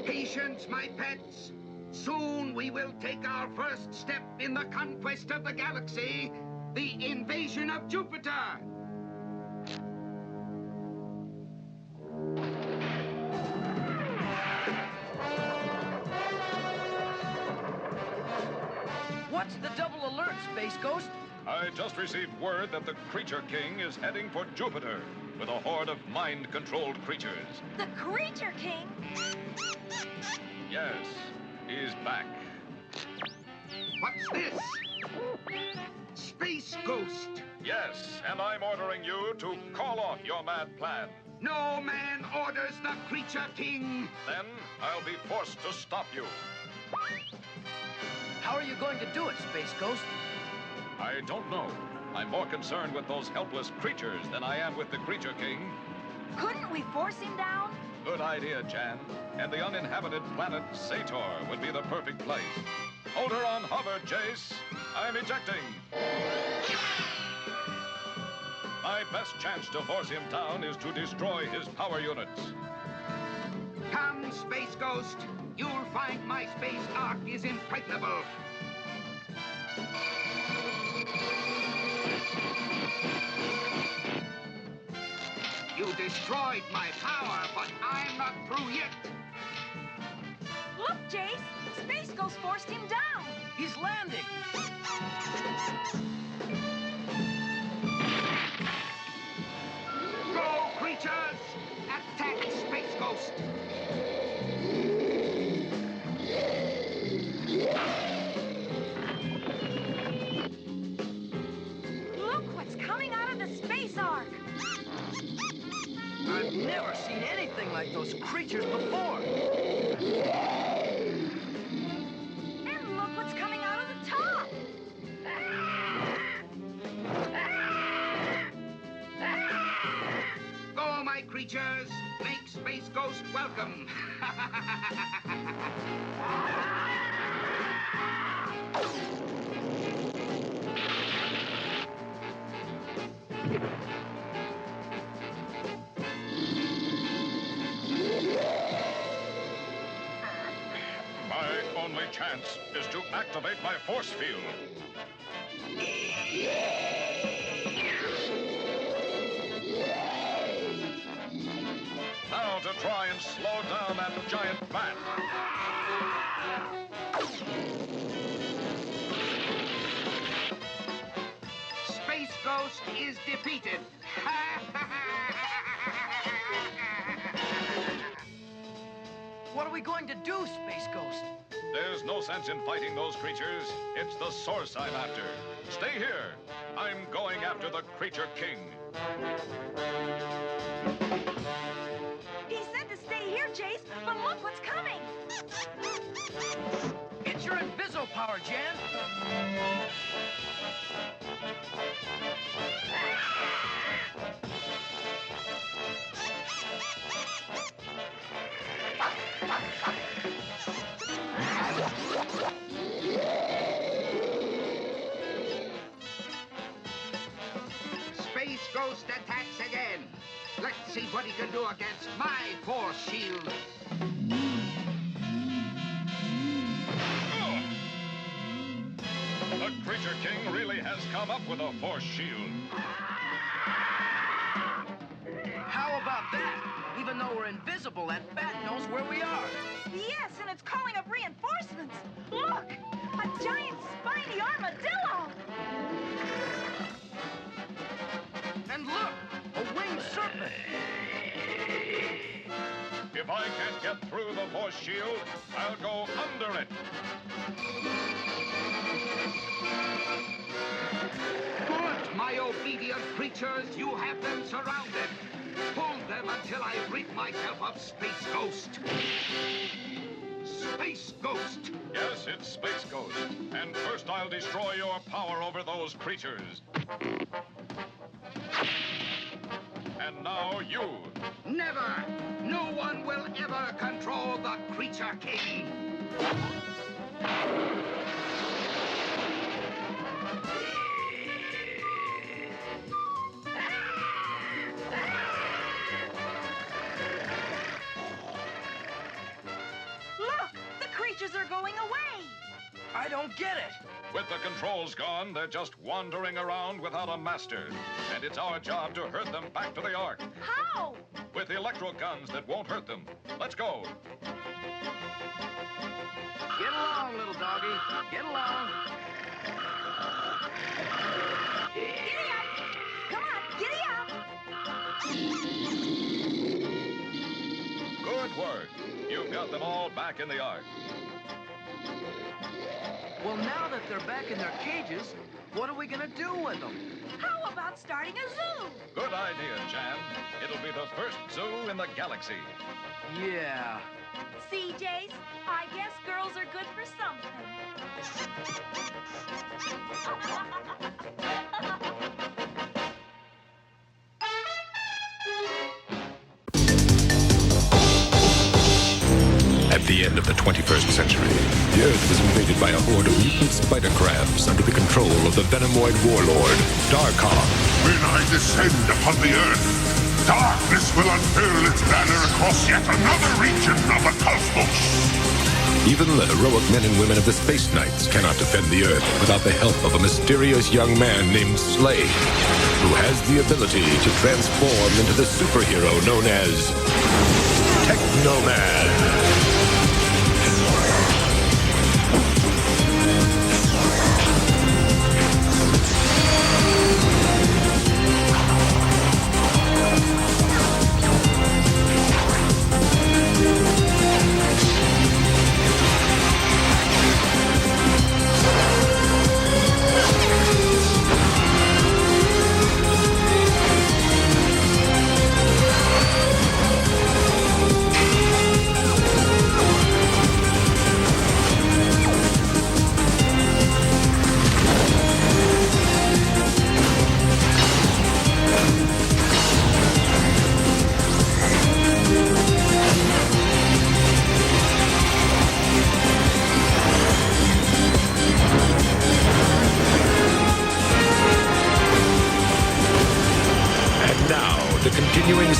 Patience, my pets. Soon we will take our first step in the conquest of the galaxy, the invasion of Jupiter. What's the double alert, Space Ghost? I just received word that the Creature King is heading for Jupiter with a horde of mind-controlled creatures. The Creature King? Yes, he's back. What's this? Space Ghost. Yes, and I'm ordering you to call off your mad plan. No man orders the Creature King. Then I'll be forced to stop you. How are you going to do it, Space Ghost? I don't know. I'm more concerned with those helpless creatures than I am with the Creature King. Couldn't we force him down? Good idea, Jan. And the uninhabited planet Sator would be the perfect place. Hold her on hover, Jace. I'm ejecting. My best chance to force him down is to destroy his power units. Come, Space Ghost. You'll find my space ark is impregnable. You destroyed my power, but I'm not through yet. Look, Jace. Space Ghost forced him down. He's landing. Go, creatures! Attack Space Ghost! Look what's coming out of the space ark. I've never seen anything like those creatures before. And look what's coming out of the top. Go, my creatures! Make Space Ghost welcome! My only chance is to activate my force field. Now to try and slow down that giant bat. Space Ghost is defeated! What are we going to do, Space Ghost? There's no sense in fighting those creatures. It's the source I'm after. Stay here. I'm going after the Creature King. He said to stay here, Jace, but look what's coming. It's your Inviso power, Jan. Space Ghost attacks again. Let's see what he can do against my force shield. The Creature King really has come up with a force shield. How about that? Even though we're invisible, that bat knows where we are. Yes, and it's calling up reinforcements. Look, a giant spiny armadillo. And look, a winged serpent. If I can't get through the force shield, I'll go under it. Good, my obedient creatures. You have them surrounded. Hold them until I rid myself of Space Ghost. Space Ghost! Yes, it's Space Ghost. And first I'll destroy your power over those creatures. And now you. Never! No one will ever control the Creature King! Look, the creatures are going away. I don't get it. With the controls gone, they're just wandering around without a master. And it's our job to herd them back to the Ark. How? With electro guns that won't hurt them. Let's go. Get along, little doggy. Get along. Giddy up. Come on, giddy up. Good work. You've got them all back in the Ark. Well, now that they're back in their cages, what are we gonna do with them? How about starting a zoo? Good idea, Jan. It'll be the first zoo in the galaxy. Yeah. See, Jace? I guess girls are good for At the end of the 21st century, the Earth was invaded by a horde of mutant spider crabs under the control of the venomoid warlord, Darkon. When I descend upon the Earth, darkness will unfurl its banner across yet another region of the cosmos. Even the heroic men and women of the Space Knights cannot defend the Earth without the help of a mysterious young man named Slade, who has the ability to transform into the superhero known as TEKNOMAN.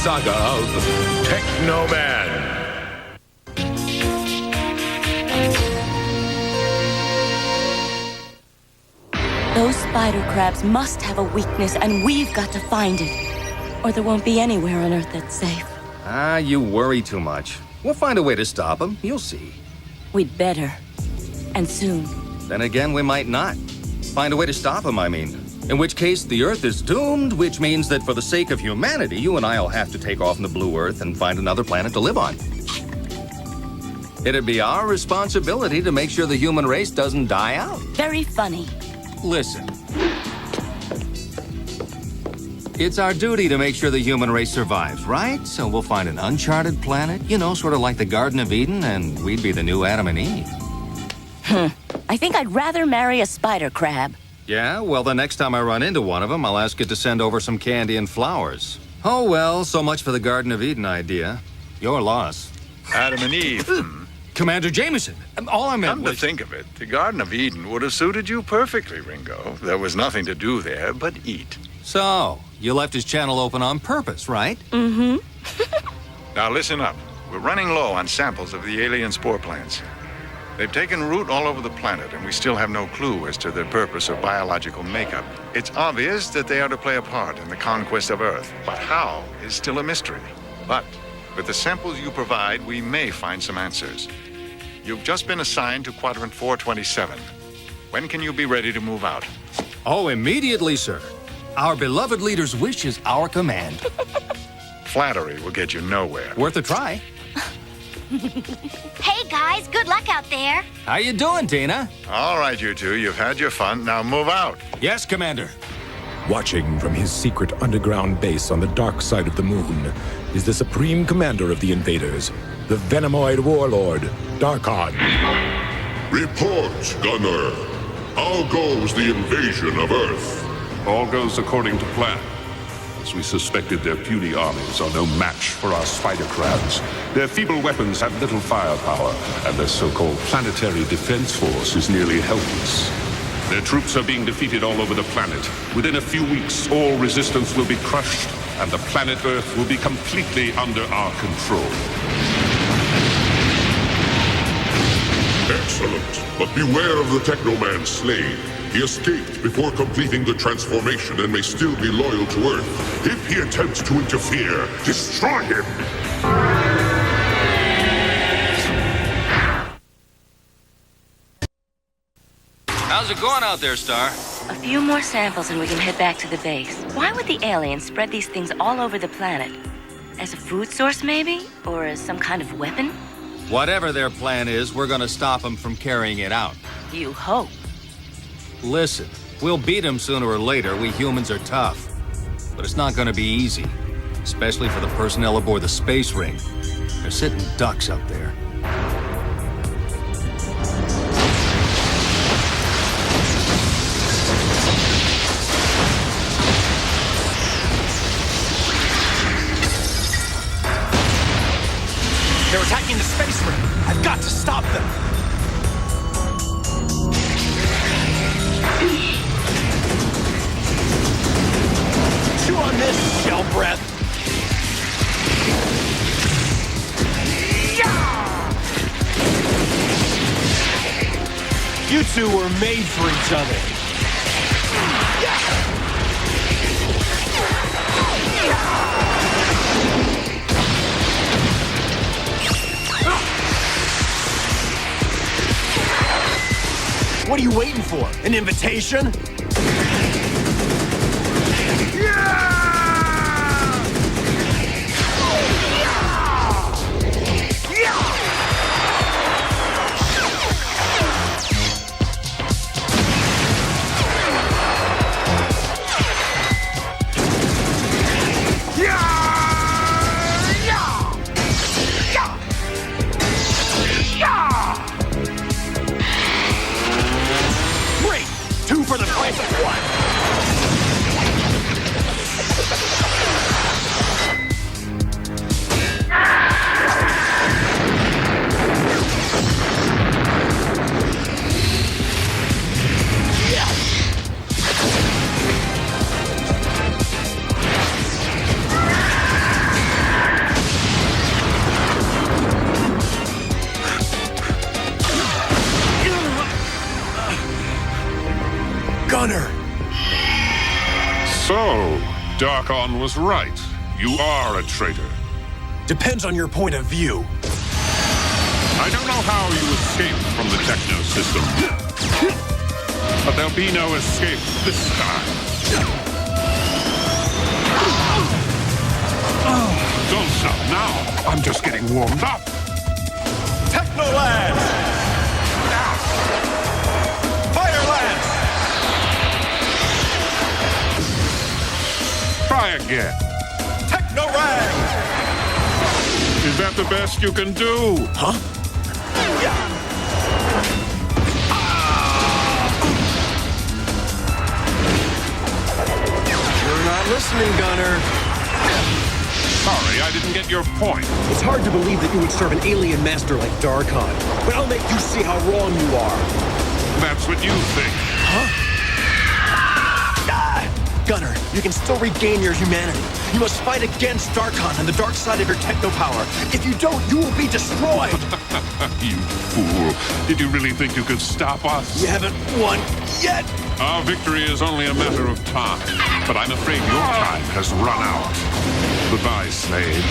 Saga of TEKNOMAN. Those spider crabs must have a weakness, and we've got to find it. Or there won't be anywhere on Earth that's safe. Ah, you worry too much. We'll find a way to stop them. You'll see. We'd better. And soon. Then again, we might not. Find a way to stop them, I mean. In which case, the Earth is doomed, which means that for the sake of humanity, you and I will have to take off from the blue Earth and find another planet to live on. It'd be our responsibility to make sure the human race doesn't die out. Very funny. Listen. It's our duty to make sure the human race survives, right? So we'll find an uncharted planet, you know, sort of like the Garden of Eden, and we'd be the new Adam and Eve. I think I'd rather marry a spider crab. Yeah, well, the next time I run into one of them, I'll ask it to send over some candy and flowers. Oh, well, so much for the Garden of Eden idea. Your loss. Adam and Eve. Commander Jameson, all I meant Come was... to think of it, the Garden of Eden would have suited you perfectly, Ringo. There was nothing to do there but eat. So, you left his channel open on purpose, right? Mm-hmm. Now listen up. We're running low on samples of the alien spore plants. They've taken root all over the planet, and we still have no clue as to their purpose or biological makeup. It's obvious that they are to play a part in the conquest of Earth, but how is still a mystery. But with the samples you provide, we may find some answers. You've just been assigned to Quadrant 427. When can you be ready to move out? Oh, immediately, sir. Our beloved leader's wish is our command. Flattery will get you nowhere. Worth a try. Hey, guys, good luck out there. How you doing, Tina? All right, you two, you've had your fun. Now move out. Yes, Commander. Watching from his secret underground base on the dark side of the moon is the supreme commander of the invaders, the Venomoid warlord, Darkon. Report, Gunner. How goes the invasion of Earth? All goes according to plan. As we suspected, their puny armies are no match for our spider crabs. Their feeble weapons have little firepower, and their so-called planetary defense force is nearly helpless. Their troops are being defeated all over the planet. Within a few weeks, all resistance will be crushed, and the planet Earth will be completely under our control. Excellent. But beware of the Technoman Slave. He escaped before completing the transformation and may still be loyal to Earth. If he attempts to interfere, destroy him! How's it going out there, Star? A few more samples and we can head back to the base. Why would the aliens spread these things all over the planet? As a food source, maybe? Or as some kind of weapon? Whatever their plan is, we're gonna stop them from carrying it out. You hope. Listen, we'll beat them sooner or later. We humans are tough. But it's not gonna be easy. Especially for the personnel aboard the space ring. They're sitting ducks up there. They're attacking the space ring. I've got to stop them. Chew on this, shell breath. You two were made for each other. What are you waiting for? An invitation? Great! Two for the price of one! Gunner! So, Darkon was right. You are a traitor. Depends on your point of view. I don't know how you escaped from the techno system. But there'll be no escape this time. Don't stop now. I'm just getting warmed up. Techno Technolance! Fire Lance! Try again. Technorang! Is that the best you can do? Huh? Yeah. You're not listening, Gunner. Sorry, I didn't get your point. It's hard to believe that you would serve an alien master like Darkon, but I'll make you see how wrong you are. That's what you think. Huh? Gunner, you can still regain your humanity. You must fight against Darkon and the dark side of your techno power. If you don't, you will be destroyed. You fool. Did you really think you could stop us? You haven't won yet. Our victory is only a matter of time, but I'm afraid your time has run out. Goodbye, slave.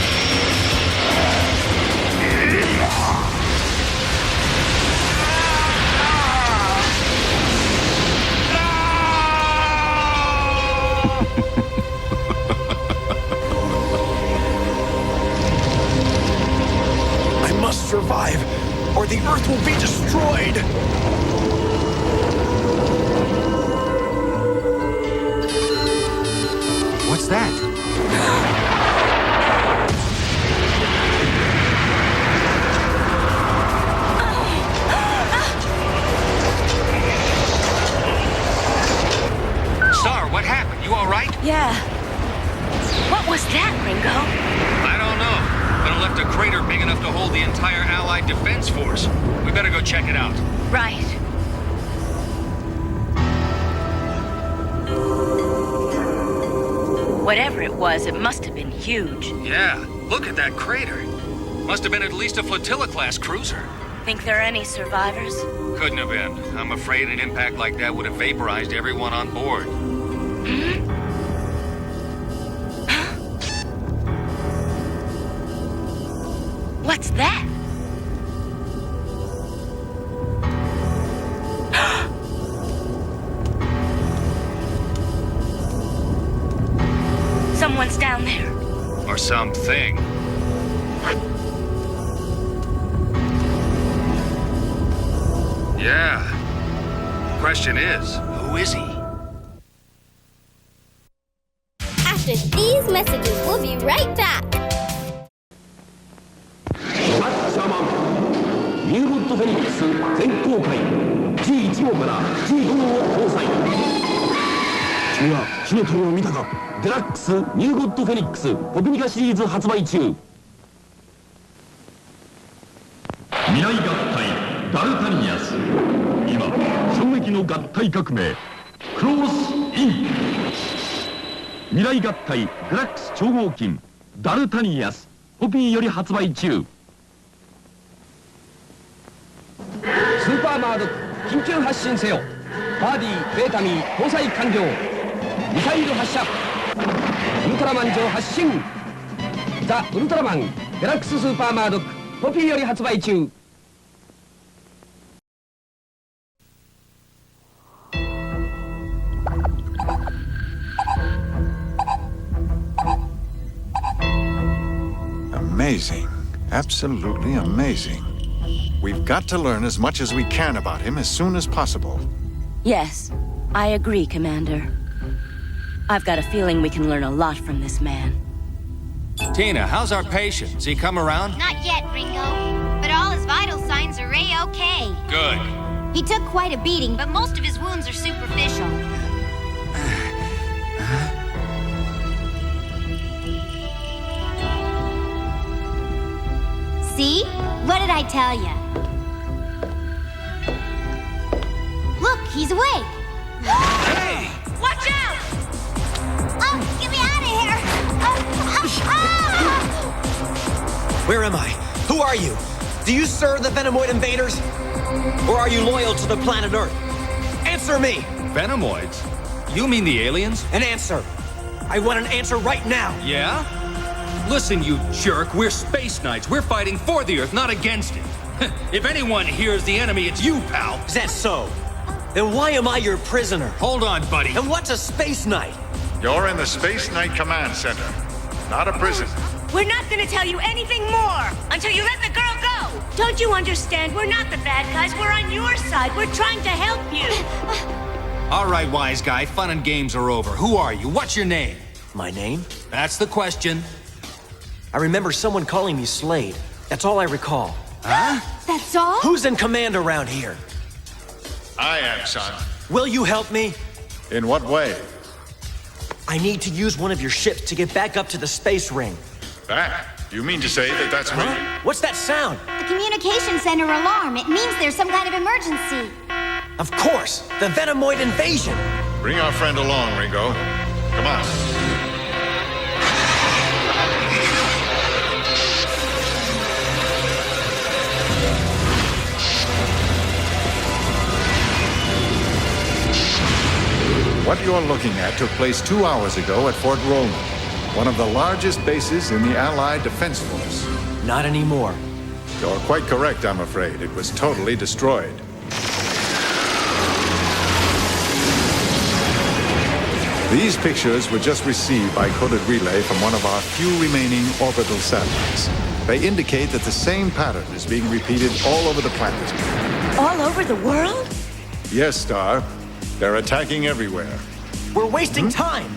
I must survive, or the Earth will be destroyed. What's that? Star, what happened? You all right? Yeah. What was that, Ringo? I don't know, but it left a crater big enough to hold the entire Allied Defense Force. We better go check it out. Right. Whatever it was, it must have been huge. Yeah, look at that crater. Must have been at least a flotilla-class cruiser. Think there are any survivors? Couldn't have been. I'm afraid an impact like that would have vaporized everyone on board. What's that? Someone's down there. Or something. Yeah. Question is, who is he? After these messages, we'll be right back. ニューゴッドフェニックス全公開 G1 号から G5 号を搭載君は火の鳥を見たかデラックスニューゴッドフェニックスポピニカシリーズ発売中未来合体ダルタニアス今衝撃の合体革命クロースイン未来合体デラックス超合金ダルタニアスポピーより発売中スーパーマード緊急発進せよバーディーベータミー搭載完了ミサイル発射ウルトラマン上発進ザ・ウルトラマンデラックススーパーマードポピーより発売中Amazing. Absolutely amazing. We've got to learn as much as we can about him as soon as possible. Yes, I agree, Commander. I've got a feeling we can learn a lot from this man. Tina, how's our patient? Has he come around? Not yet, Ringo. But all his vital signs are A-OK. Good. He took quite a beating, but most of his wounds are superficial. See? What did I tell you? Look, he's awake. Hey! Watch out! Oh, get me out of here! Where am I? Who are you? Do you serve the Venomoid invaders? Or are you loyal to the planet Earth? Answer me! Venomoids? You mean the aliens? An answer. I want an answer right now. Yeah? Listen, you jerk, we're space knights. We're fighting for the Earth, not against it. If anyone here's the enemy, it's you, pal. Is that so? Then why am I your prisoner? Hold on, buddy. And what's a space knight? You're in the Space Knight Command Center, not a prison. We're not gonna tell you anything more until you let the girl go! Don't you understand? We're not the bad guys. We're on your side. We're trying to help you. All right, wise guy, fun and games are over. Who are you? What's your name? My name? That's the question. I remember someone calling me Slade. That's all I recall. Huh? That's all? Who's in command around here? I am, son. Will you help me? In what way? I need to use one of your ships to get back up to the space ring. That? You mean to say that that's what... What's that sound? The communication center alarm. It means there's some kind of emergency. Of course, the Venomoid invasion. Bring our friend along, Ringo. Come on. What you're looking at took place 2 hours ago at Fort Roland, one of the largest bases in the Allied Defense Force. Not anymore. You're quite correct, I'm afraid. It was totally destroyed. These pictures were just received by coded relay from one of our few remaining orbital satellites. They indicate that the same pattern is being repeated all over the planet. All over the world? Yes, Star. They're attacking everywhere. We're wasting time.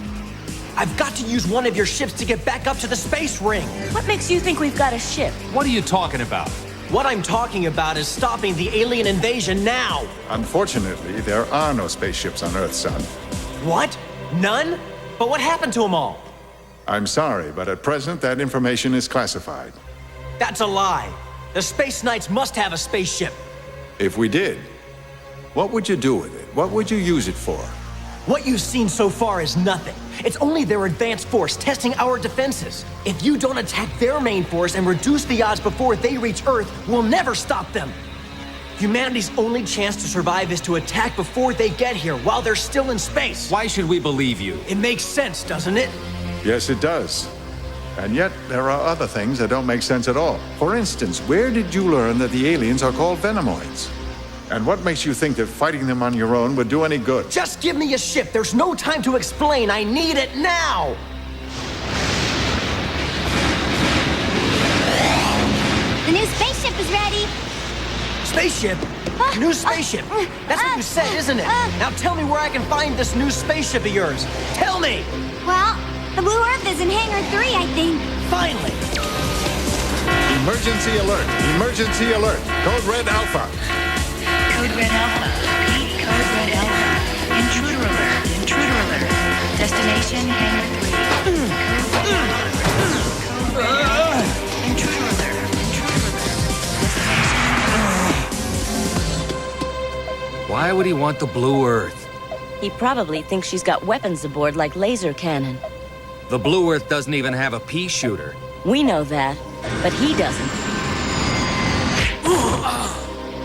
I've got to use one of your ships to get back up to the space ring. What makes you think we've got a ship? What are you talking about? What I'm talking about is stopping the alien invasion now. Unfortunately, there are no spaceships on Earth, son. What? None? But what happened to them all? I'm sorry, but at present that information is classified. That's a lie. The Space Knights must have a spaceship. If we did, what would you do with it? What would you use it for? What you've seen so far is nothing. It's only their advanced force testing our defenses. If you don't attack their main force and reduce the odds before they reach Earth, we'll never stop them. Humanity's only chance to survive is to attack before they get here, while they're still in space. Why should we believe you? It makes sense, doesn't it? Yes, it does. And yet, there are other things that don't make sense at all. For instance, where did you learn that the aliens are called Venomoids? And what makes you think that fighting them on your own would do any good? Just give me a ship. There's no time to explain. I need it now. The new spaceship is ready. Spaceship? New spaceship. That's what you said, isn't it? Now tell me where I can find this new spaceship of yours. Tell me! Well, the Blue Earth is in Hangar 3, I think. Finally! Emergency alert! Emergency alert! Code Red Alpha! Code Red Alpha. Repeat, Code Red Alpha. Intruder alert. Intruder alert. Destination Hangar 3. Code Red Alpha. Code Red Alpha. Intruder alert. Intruder alert. Why would he want the Blue Earth? He probably thinks she's got weapons aboard like laser cannon. The Blue Earth doesn't even have a pea shooter. We know that, but he doesn't.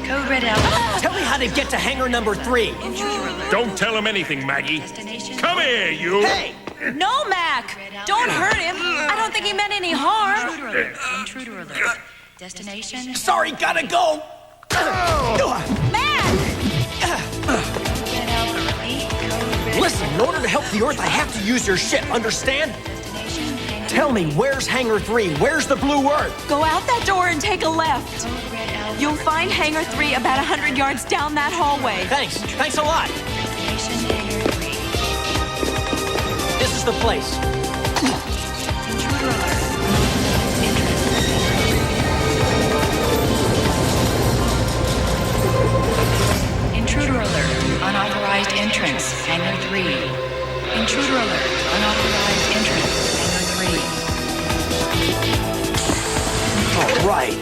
Code Red Alpha. Tell me how to get to hangar number 3. Don't tell him anything, Maggie. Come here, you! Hey! No, Mac! Don't hurt him! I don't think he meant any harm! Intruder alert. Intruder alert. Destination... Sorry, gotta go! Mac! Red Alpha, repeat. Code Red Listen, in order to help the Earth, I have to use your ship, understand? Destination Hangar... Tell me, where's hangar 3? Where's the Blue Earth? Go out that door and take a left. Code Red Alpha. You'll find Hangar 3 about 100 yards down that hallway. Thanks. Thanks a lot. Destination Hangar 3. This is the place. Intruder alert. Intruder alert. Unauthorized entrance. Hangar 3. Intruder alert. Unauthorized entrance. Hangar 3. All right.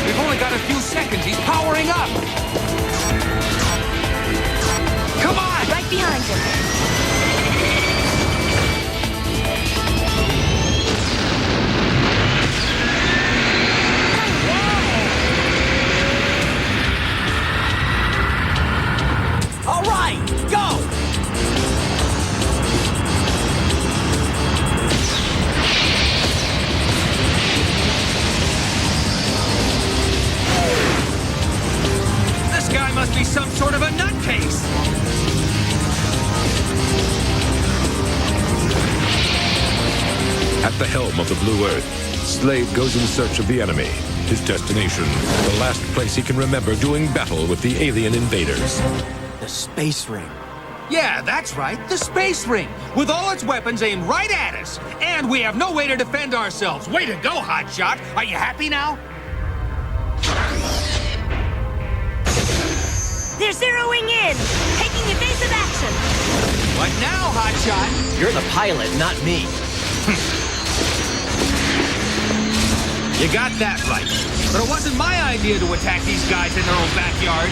We've only got a few seconds. He's powering up. Come on! Right behind him. All right, go! This guy must be some sort of a nutcase. the helm of the Blue Earth, Slade goes in search of the enemy. His destination, the last place he can remember doing battle with the alien invaders. The space ring. Yeah, that's right, the space ring, with all its weapons aimed right at us. And we have no way to defend ourselves. Way to go, Hotshot. Are you happy now? They're zeroing in, taking evasive action. What now, Hotshot? You're the pilot, not me. You got that right. But it wasn't my idea to attack these guys in their own backyard.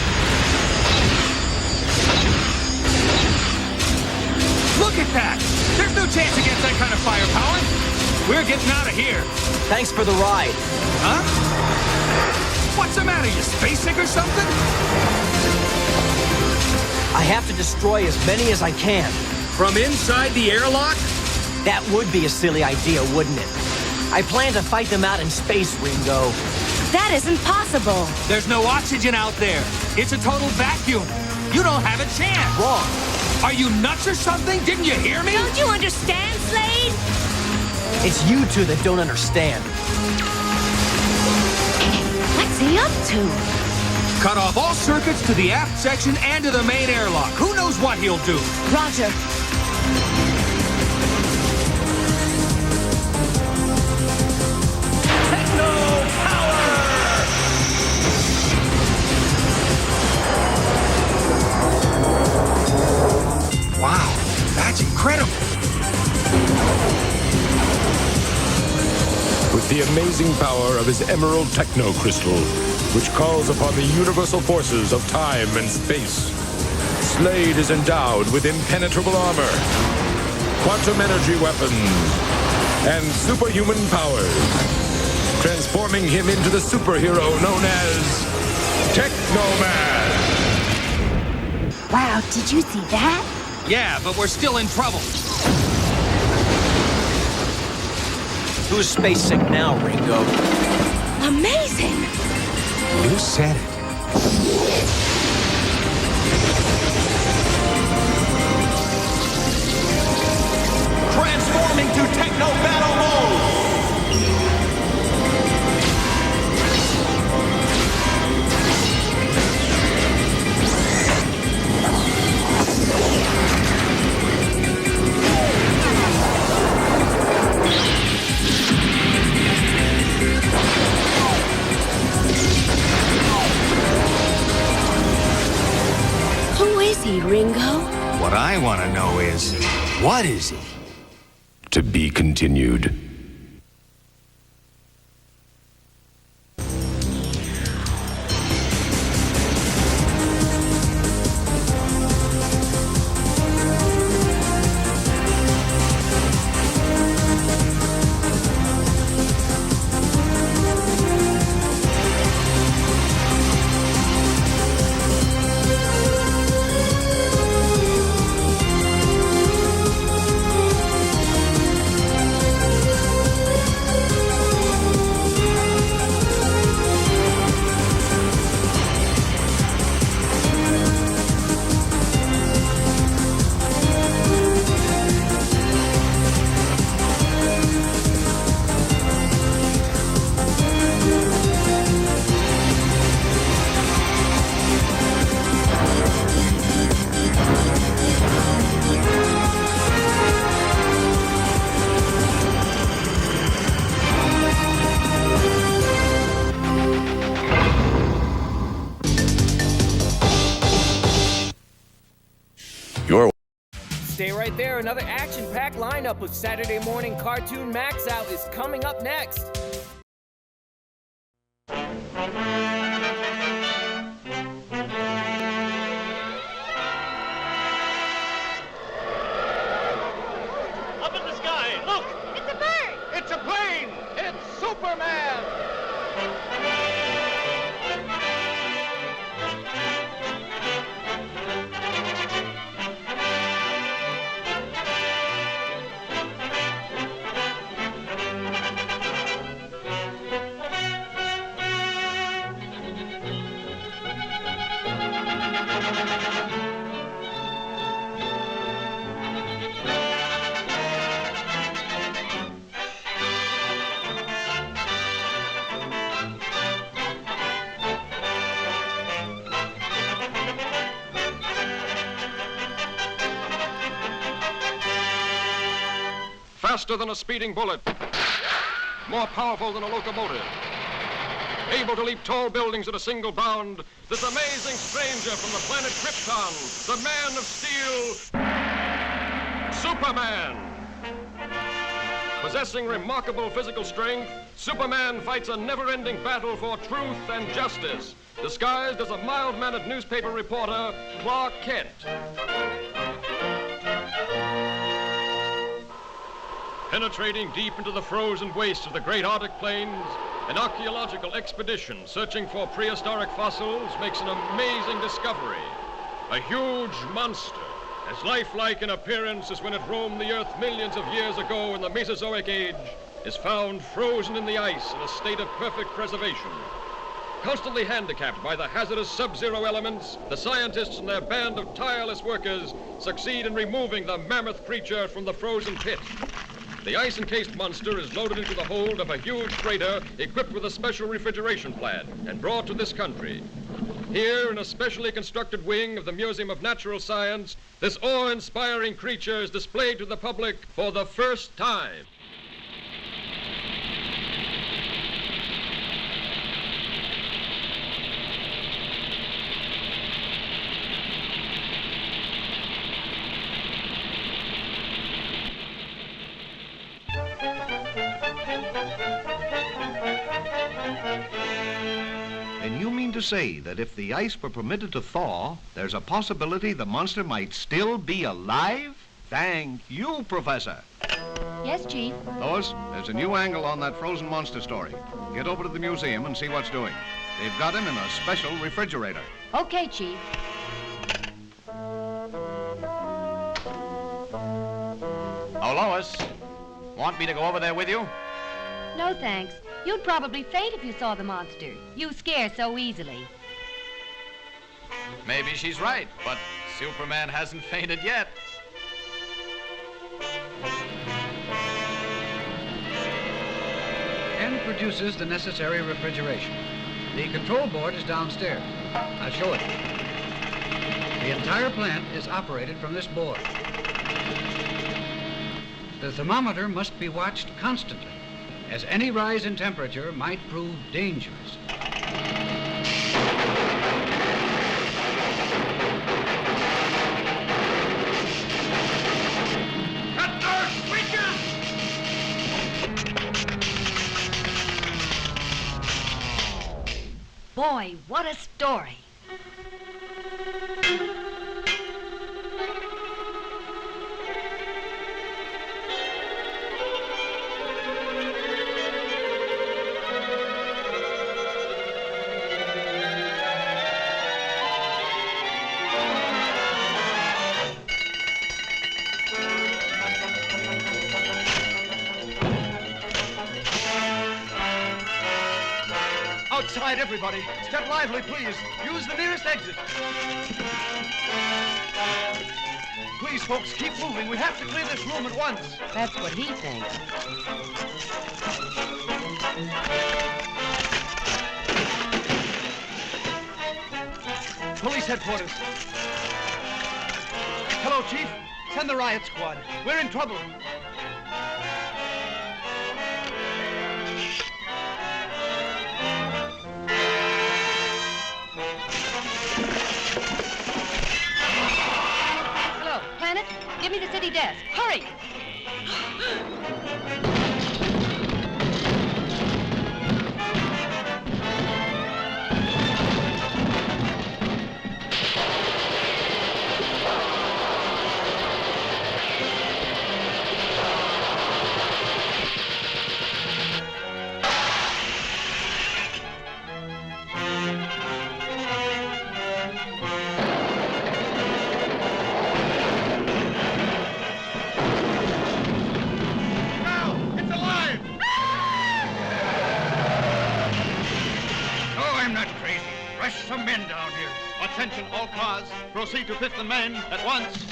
Look at that! There's no chance against that kind of firepower. We're getting out of here. Thanks for the ride. Huh? What's the matter, you space sick or something? I have to destroy as many as I can. From inside the airlock? That would be a silly idea, wouldn't it? I plan to fight them out in space, Ringo. That isn't possible. There's no oxygen out there. It's a total vacuum. You don't have a chance. Wrong. Are you nuts or something? Didn't you hear me? Don't you understand, Slade? It's you two that don't understand. What's he up to? Cut off all circuits to the aft section and to the main airlock. Who knows what he'll do? Roger. Wow, that's incredible. With the amazing power of his emerald techno crystal, which calls upon the universal forces of time and space, Slade is endowed with impenetrable armor, quantum energy weapons, and superhuman powers, transforming him into the superhero known as TEKNOMAN. Wow, did you see that? Yeah, but we're still in trouble. Who's space sick now, Ringo? Amazing! You said it. Transforming to techno battle mode! Who is he, Ringo? What I want to know is, what is he? To be continued. Stay right there. Another action-packed lineup of Saturday morning cartoon Max Out is coming up next. Up in the sky, look! It's a bird! It's a plane! It's Superman! faster than a speeding bullet, more powerful than a locomotive, able to leap tall buildings at a single bound, this amazing stranger from the planet Krypton, the Man of Steel, Superman. Possessing remarkable physical strength, Superman fights a never-ending battle for truth and justice, disguised as a mild-mannered newspaper reporter, Clark Kent. Penetrating deep into the frozen wastes of the great Arctic plains, an archaeological expedition searching for prehistoric fossils makes an amazing discovery. A huge monster, as lifelike in appearance as when it roamed the Earth millions of years ago in the Mesozoic Age, is found frozen in the ice in a state of perfect preservation. Constantly handicapped by the hazardous sub-zero elements, the scientists and their band of tireless workers succeed in removing the mammoth creature from the frozen pit. The ice-encased monster is loaded into the hold of a huge freighter equipped with a special refrigeration plant and brought to this country. Here, in a specially constructed wing of the Museum of Natural Science, this awe-inspiring creature is displayed to the public for the first time. And you mean to say that if the ice were permitted to thaw, there's a possibility the monster might still be alive? Thank you, Professor. Yes, Chief. Lois, there's a new angle on that frozen monster story. Get over to the museum and see what's doing. They've got him in a special refrigerator. Okay, Chief. Oh, Lois, want me to go over there with you? No, thanks. You'd probably faint if you saw the monster. You scare so easily. Maybe she's right, but Superman hasn't fainted yet. And produces the necessary refrigeration. The control board is downstairs. I'll show it. The entire plant is operated from this board. The thermometer must be watched constantly, as any rise in temperature might prove dangerous. Cut those switches! Boy, what a story. Outside, everybody. Step lively, please. Use the nearest exit. Please, folks, keep moving. We have to clear this room at once. That's what he thinks. Police headquarters. Hello, Chief. Send the riot squad. We're in trouble. Hello, Planet. Give me the city desk. Hurry! Some men down here. Attention, all cars. Proceed to fit the men at once.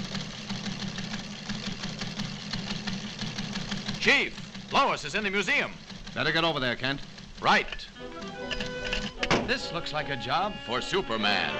Chief, Lois is in the museum. Better get over there, Kent. Right. This looks like a job for Superman.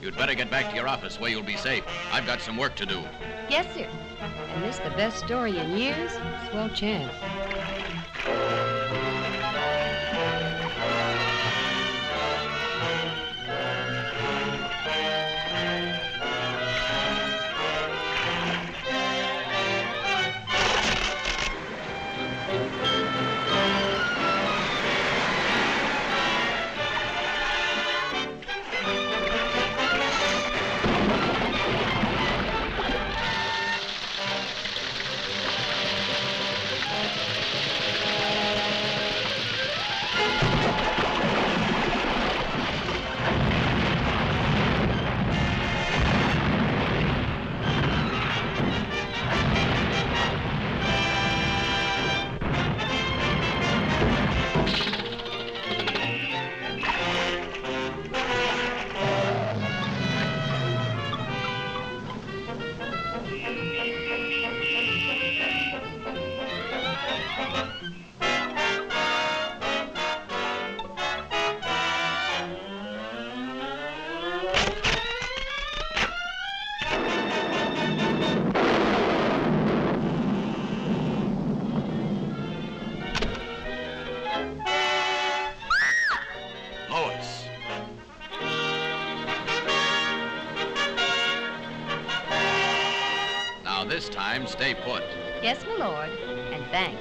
You'd better get back to your office where you'll be safe. I've got some work to do. Yes, sir. And this the best story in years? Swell chance. This time, stay put. Yes, my lord. And thanks.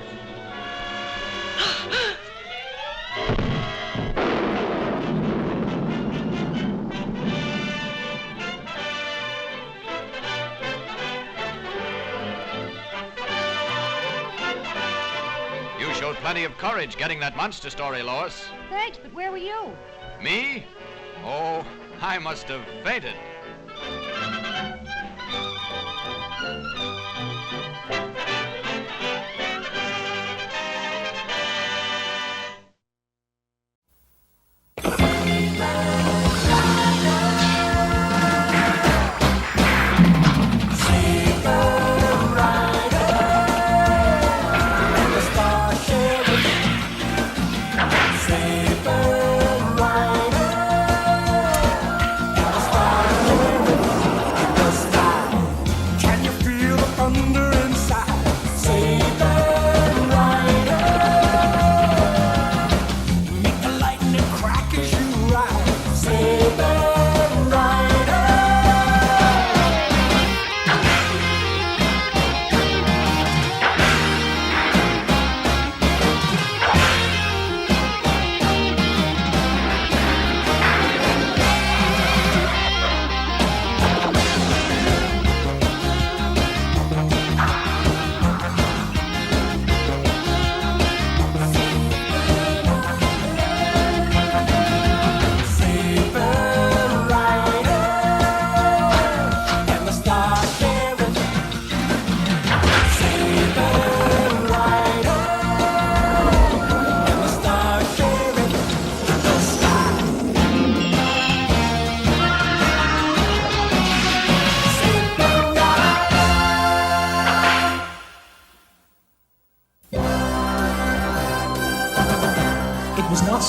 You showed plenty of courage getting that monster story, Lois. Thanks, but where were you? Me? Oh, I must have fainted.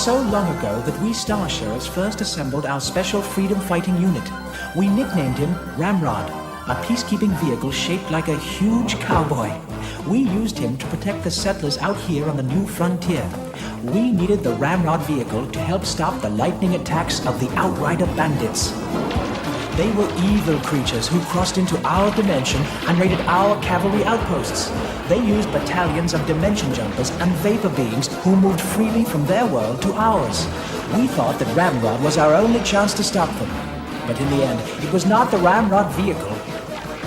So long ago that we Star Sheriffs first assembled our special freedom fighting unit. We nicknamed him Ramrod, a peacekeeping vehicle shaped like a huge cowboy. We used him to protect the settlers out here on the new frontier. We needed the Ramrod vehicle to help stop the lightning attacks of the Outrider bandits. They were evil creatures who crossed into our dimension and raided our cavalry outposts. They used battalions of dimension jumpers and vapor beings who moved freely from their world to ours. We thought that Ramrod was our only chance to stop them. But in the end, it was not the Ramrod vehicle,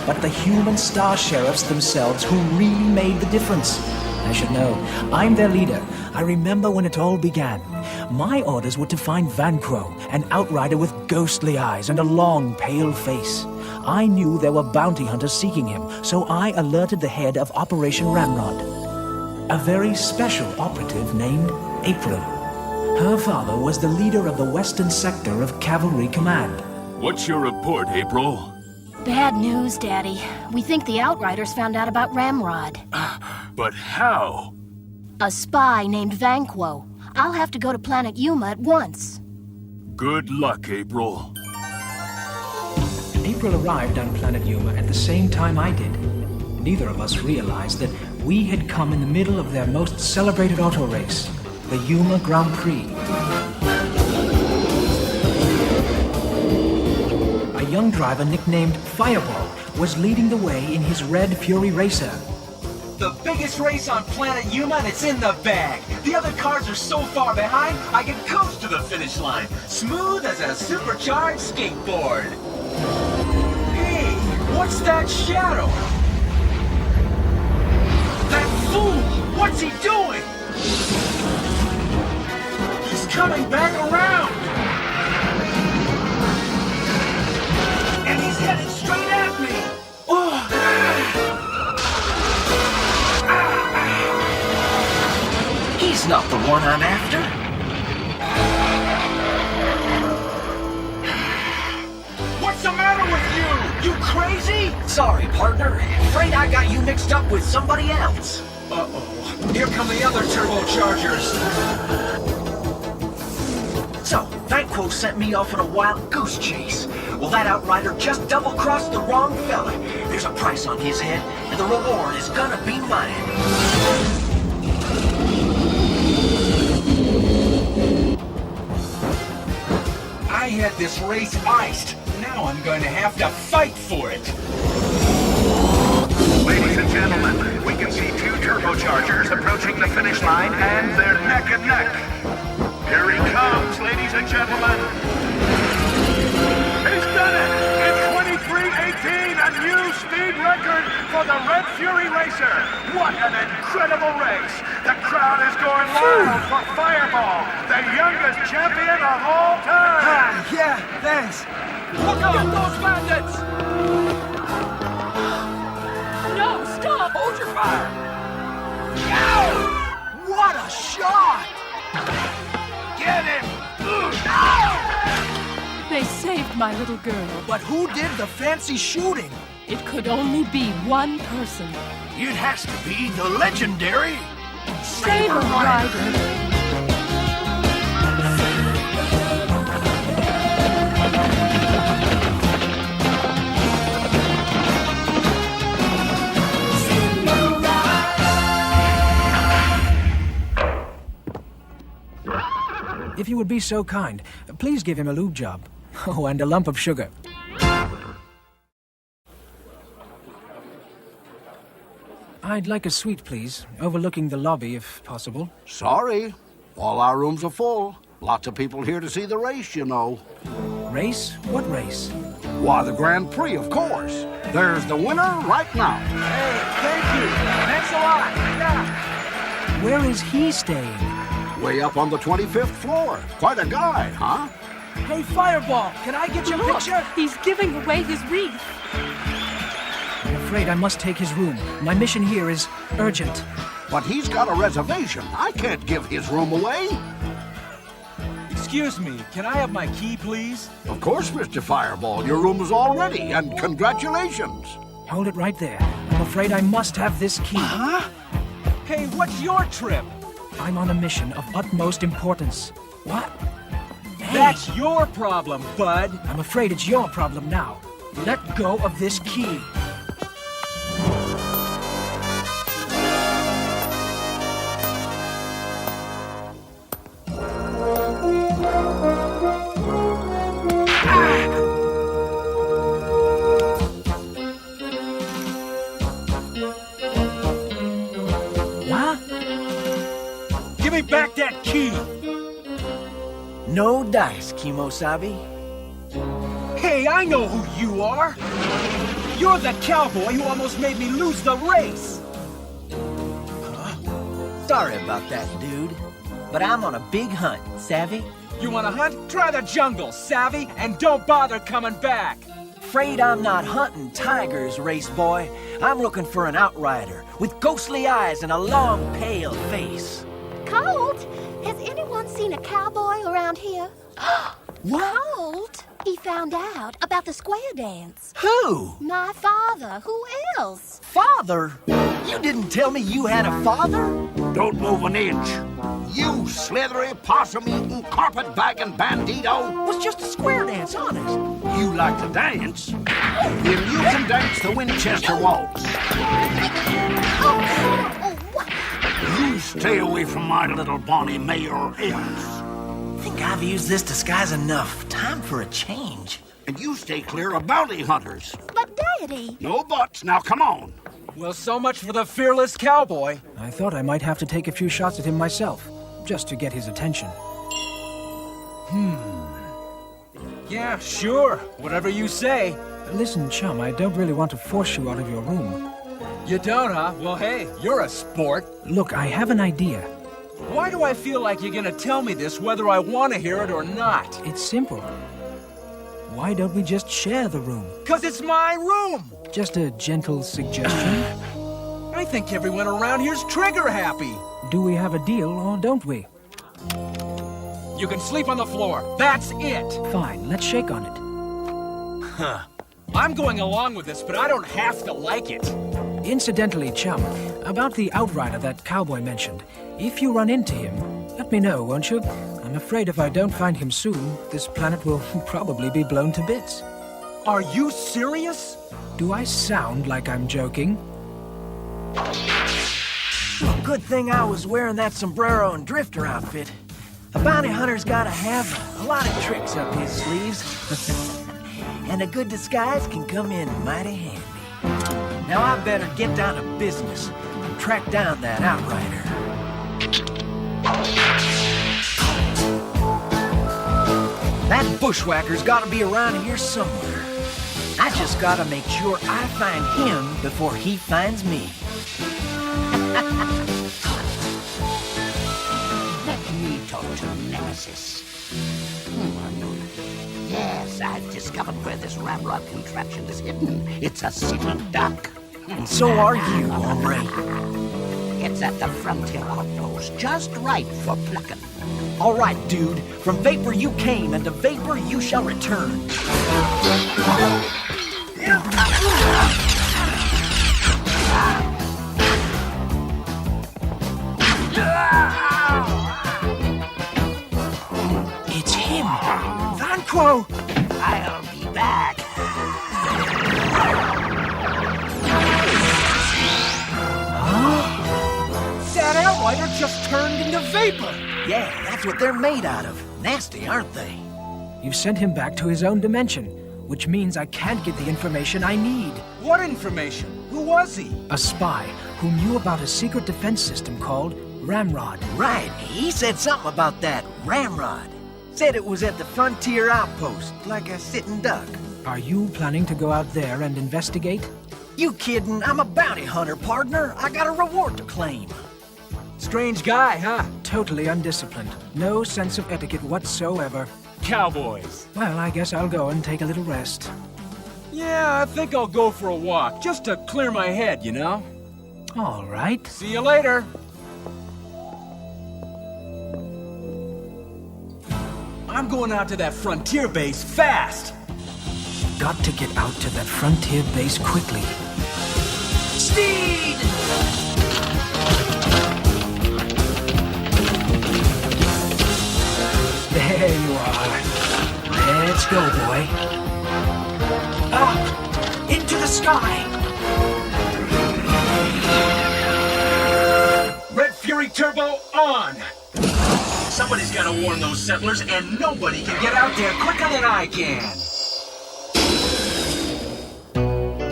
but the human Star Sheriffs themselves who really made the difference. I should know. I'm their leader. I remember when it all began. My orders were to find Vancro, an outrider with ghostly eyes and a long, pale face. I knew there were bounty hunters seeking him, so I alerted the head of Operation Ramrod, a very special operative named April. Her father was the leader of the western sector of Cavalry Command. What's your report, April? Bad news, Daddy. We think the Outriders found out about Ramrod. But how? A spy named Vanquo. I'll have to go to planet Yuma at once. Good luck, April. April arrived on planet Yuma at the same time I did. Neither of us realized that we had come in the middle of their most celebrated auto race, the Yuma Grand Prix. A young driver nicknamed Fireball was leading the way in his red Fury Racer. The biggest race on planet Yuma, and it's in the bag. The other cars are so far behind, I can coast to the finish line. Smooth as a supercharged skateboard. Hey, what's that shadow? That fool! What's he doing? He's coming back around! And he's headed straight at me! Oh. He's not the one I'm after. What's the matter with you? You crazy? Sorry, partner. Afraid I got you mixed up with somebody else. Uh-oh. Here come the other turbochargers. So, Vanquo sent me off on a wild goose chase. Well, that outrider just double-crossed the wrong fella. There's a price on his head, and the reward is gonna be mine. I had this race iced. Now I'm going to have to fight for it. Ladies and gentlemen, we can see two turbochargers approaching the finish line, and they're neck and neck. Here he comes, ladies and gentlemen. He's done it! In 23:18, a new speed record for the Red Fury Racer. What an incredible race! The crowd is going wild for Fireball, the youngest champion of all time. Yeah, thanks. Look out, those bandits! No, stop! Hold your fire! Ow! What a shot! Get him! Ow! They saved my little girl. But who did the fancy shooting? It could only be one person. It has to be the legendary Saber Rider. If you would be so kind, please give him a lube job. Oh, and a lump of sugar. I'd like a suite, please, overlooking the lobby, if possible. Sorry. All our rooms are full. Lots of people here to see the race, you know. Race? What race? Why, the Grand Prix, of course. There's the winner right now. Hey, thank you. Thanks a lot. Yeah. Where is he staying? Way up on the 25th floor. Quite a guy, huh? Hey, Fireball, can I get your picture? He's giving away his wreath. I'm afraid I must take his room. My mission here is urgent. But he's got a reservation. I can't give his room away. Excuse me, can I have my key, please? Of course, Mr. Fireball. Your room is all ready, and congratulations. Hold it right there. I'm afraid I must have this key. Huh? Hey, what's your trip? I'm on a mission of utmost importance. What? Hey. That's your problem, bud. I'm afraid it's your problem now. Let go of this key. Give me back that key! No dice, Kimosabe. Hey, I know who you are! You're the cowboy who almost made me lose the race! Sorry about that, dude. But I'm on a big hunt, savvy? You wanna hunt? Try the jungle, savvy? And don't bother coming back! Afraid I'm not hunting tigers, race boy. I'm looking for an outrider with ghostly eyes and a long, pale face. Colt, has anyone seen a cowboy around here? What? Colt? He found out about the square dance. Who? My father. Who else? Father? You didn't tell me you had a father? Don't move an inch. You slithery, possum-eating, carpet-bagging bandito. It was just a square dance, honest. You like to dance? Then you can dance the Winchester waltz. You stay away from my little Bonnie Mayer else. Think I've used this disguise enough. Time for a change. And you stay clear of bounty hunters. But, Daddy... No buts. Now, come on. Well, so much for the fearless cowboy. I thought I might have to take a few shots at him myself, just to get his attention. Yeah, sure. Whatever you say. Listen, chum, I don't really want to force you out of your room. You don't, huh? Well, hey, you're a sport. Look, I have an idea. Why do I feel like you're gonna tell me this whether I want to hear it or not? It's simple. Why don't we just share the room? 'Cause it's my room! Just a gentle suggestion. I think everyone around here's trigger happy. Do we have a deal or don't we? You can sleep on the floor. That's it. Fine, let's shake on it. Huh. I'm going along with this, but I don't have to like it. Incidentally, chum, about the outrider that cowboy mentioned. If you run into him, let me know, won't you? I'm afraid if I don't find him soon, this planet will probably be blown to bits. Are you serious? Do I sound like I'm joking? Well, good thing I was wearing that sombrero and drifter outfit. A bounty hunter's gotta have a lot of tricks up his sleeves. And a good disguise can come in mighty handy. Now I better get down to business and track down that outrider. That bushwhacker's gotta be around here somewhere. I just gotta make sure I find him before he finds me. Let me talk to Nemesis. Yes, I've discovered where this ramrod contraption is hidden. It's a sitting duck. And so are you, hombre. It's at the frontier outpost, just right for plucking. All right, dude. From vapor you came, and to vapor you shall return. It's him, Vanquo. I'll be back. That outrider just turned into vapor. Yeah, that's what they're made out of. Nasty, aren't they? You sent him back to his own dimension, which means I can't get the information I need. What information? Who was he? A spy who knew about a secret defense system called Ramrod. Right, he said something about that Ramrod. Said it was at the frontier outpost, like a sitting duck. Are you planning to go out there and investigate? You kidding? I'm a bounty hunter, partner. I got a reward to claim. Strange guy, huh? Totally undisciplined. No sense of etiquette whatsoever. Cowboys. Well, I guess I'll go and take a little rest. Yeah, I think I'll go for a walk, just to clear my head, you know? All right. See you later. I'm going out to that frontier base fast. Got to get out to that frontier base quickly. Steed! There you are. Let's go, boy. Up! Into the sky! Red Fury Turbo on! Somebody's gotta warn those settlers, and nobody can get out there quicker than I can!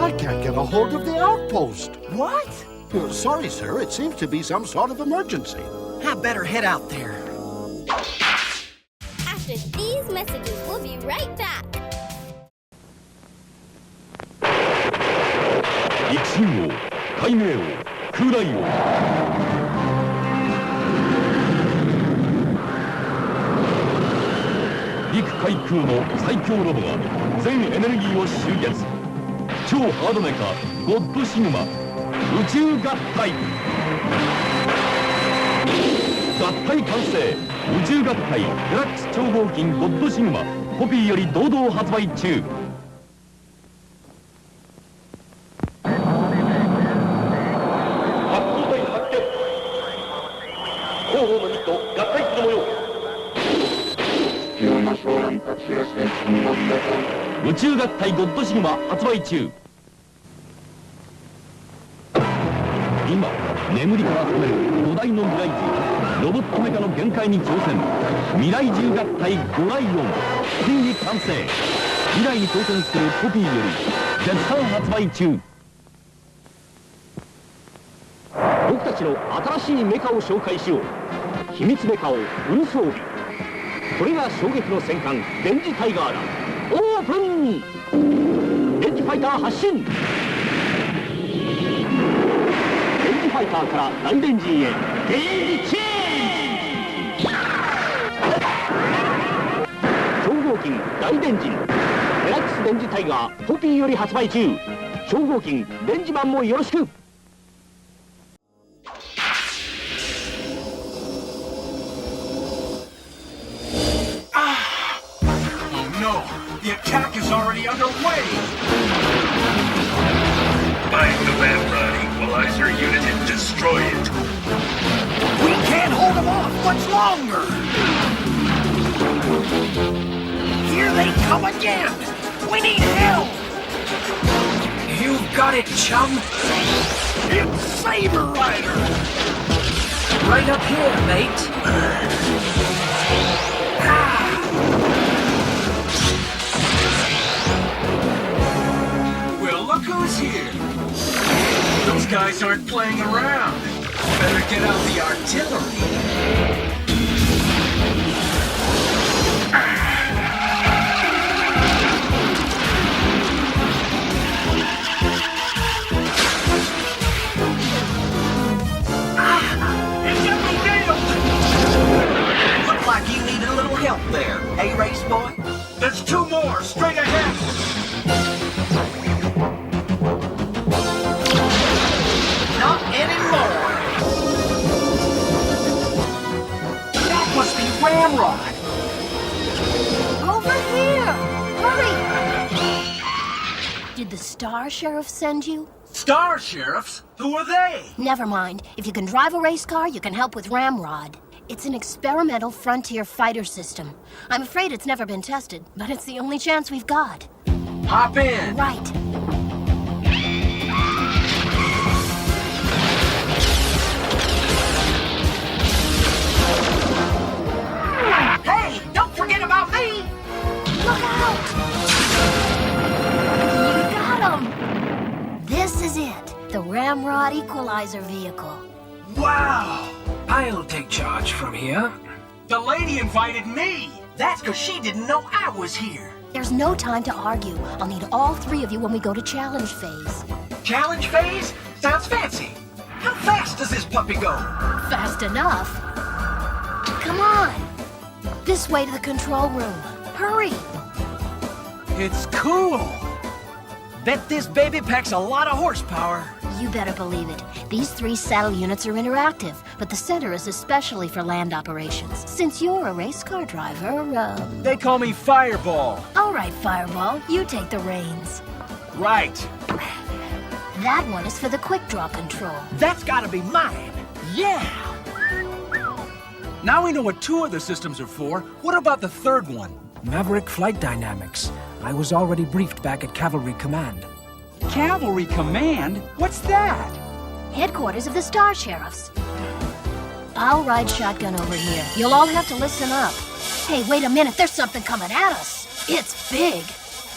I can't get a hold of the outpost. What? Sorry, sir. It seems to be some sort of emergency. I better head out there. After these messages, we'll be right back. 陸神王、海冥王、空大王。陸海空の最強ロボが全エネルギーを集結。超ハードメカゴッドシグマ宇宙合体。合体完成。宇宙合体デラックス超合金ゴッドシグマコピーより堂々発売中。宇宙合体ゴッドシグマ発売中。今眠りから覚める5台の未来獣ロボットメカの限界に挑戦。未来獣合体5ライオンついに完成。未来に挑戦するコピーより絶賛発売中。僕たちの新しいメカを紹介しよう。秘密メカをフル装備。これが衝撃の戦艦電磁タイガーだ。オープン。電磁ファイター発進。電磁ファイターから大電磁へ電磁チェンジ。超合金大電磁デラックス電磁タイガーコピーより発売中。超合金電磁マンもよろしく。The attack is already underway! Find the Ramrod equalizer unit and destroy it. We can't hold them off much longer! Here they come again! We need help! You've got it, chum! It's Saber Rider! Right up here, mate! Look who's here! Those guys aren't playing around. Better get out the artillery. It's every deal! Looked like you needed a little help there, hey, race boy? There's two more, straight ahead! Not anymore! That must be Ramrod! Over here! Hurry! Did the Star Sheriff send you? Star Sheriffs? Who are they? Never mind. If you can drive a race car, you can help with Ramrod. It's an experimental frontier fighter system. I'm afraid it's never been tested, but it's the only chance we've got. Hop in! Right. Hey, don't forget about me! Look out! You got him! This is it, the Ramrod Equalizer vehicle. Wow! I'll take charge from here. The lady invited me! That's because she didn't know I was here. There's no time to argue. I'll need all three of you when we go to challenge phase. Challenge phase? Sounds fancy. How fast does this puppy go? Fast enough. Come on. This way to the control room. Hurry. It's cool. Bet this baby packs a lot of horsepower. You better believe it. These three saddle units are interactive, but the center is especially for land operations. Since you're a race car driver, They call me Fireball. All right, Fireball, you take the reins. Right. That one is for the quick draw control. That's gotta be mine. Yeah. Now we know what two of the systems are for. What about the third one? Maverick flight dynamics. I was already briefed back at Cavalry Command. Cavalry Command? What's that? Headquarters of the Star Sheriffs. I'll ride shotgun over here. You'll all have to listen up. Hey, wait a minute, there's something coming at us. It's big.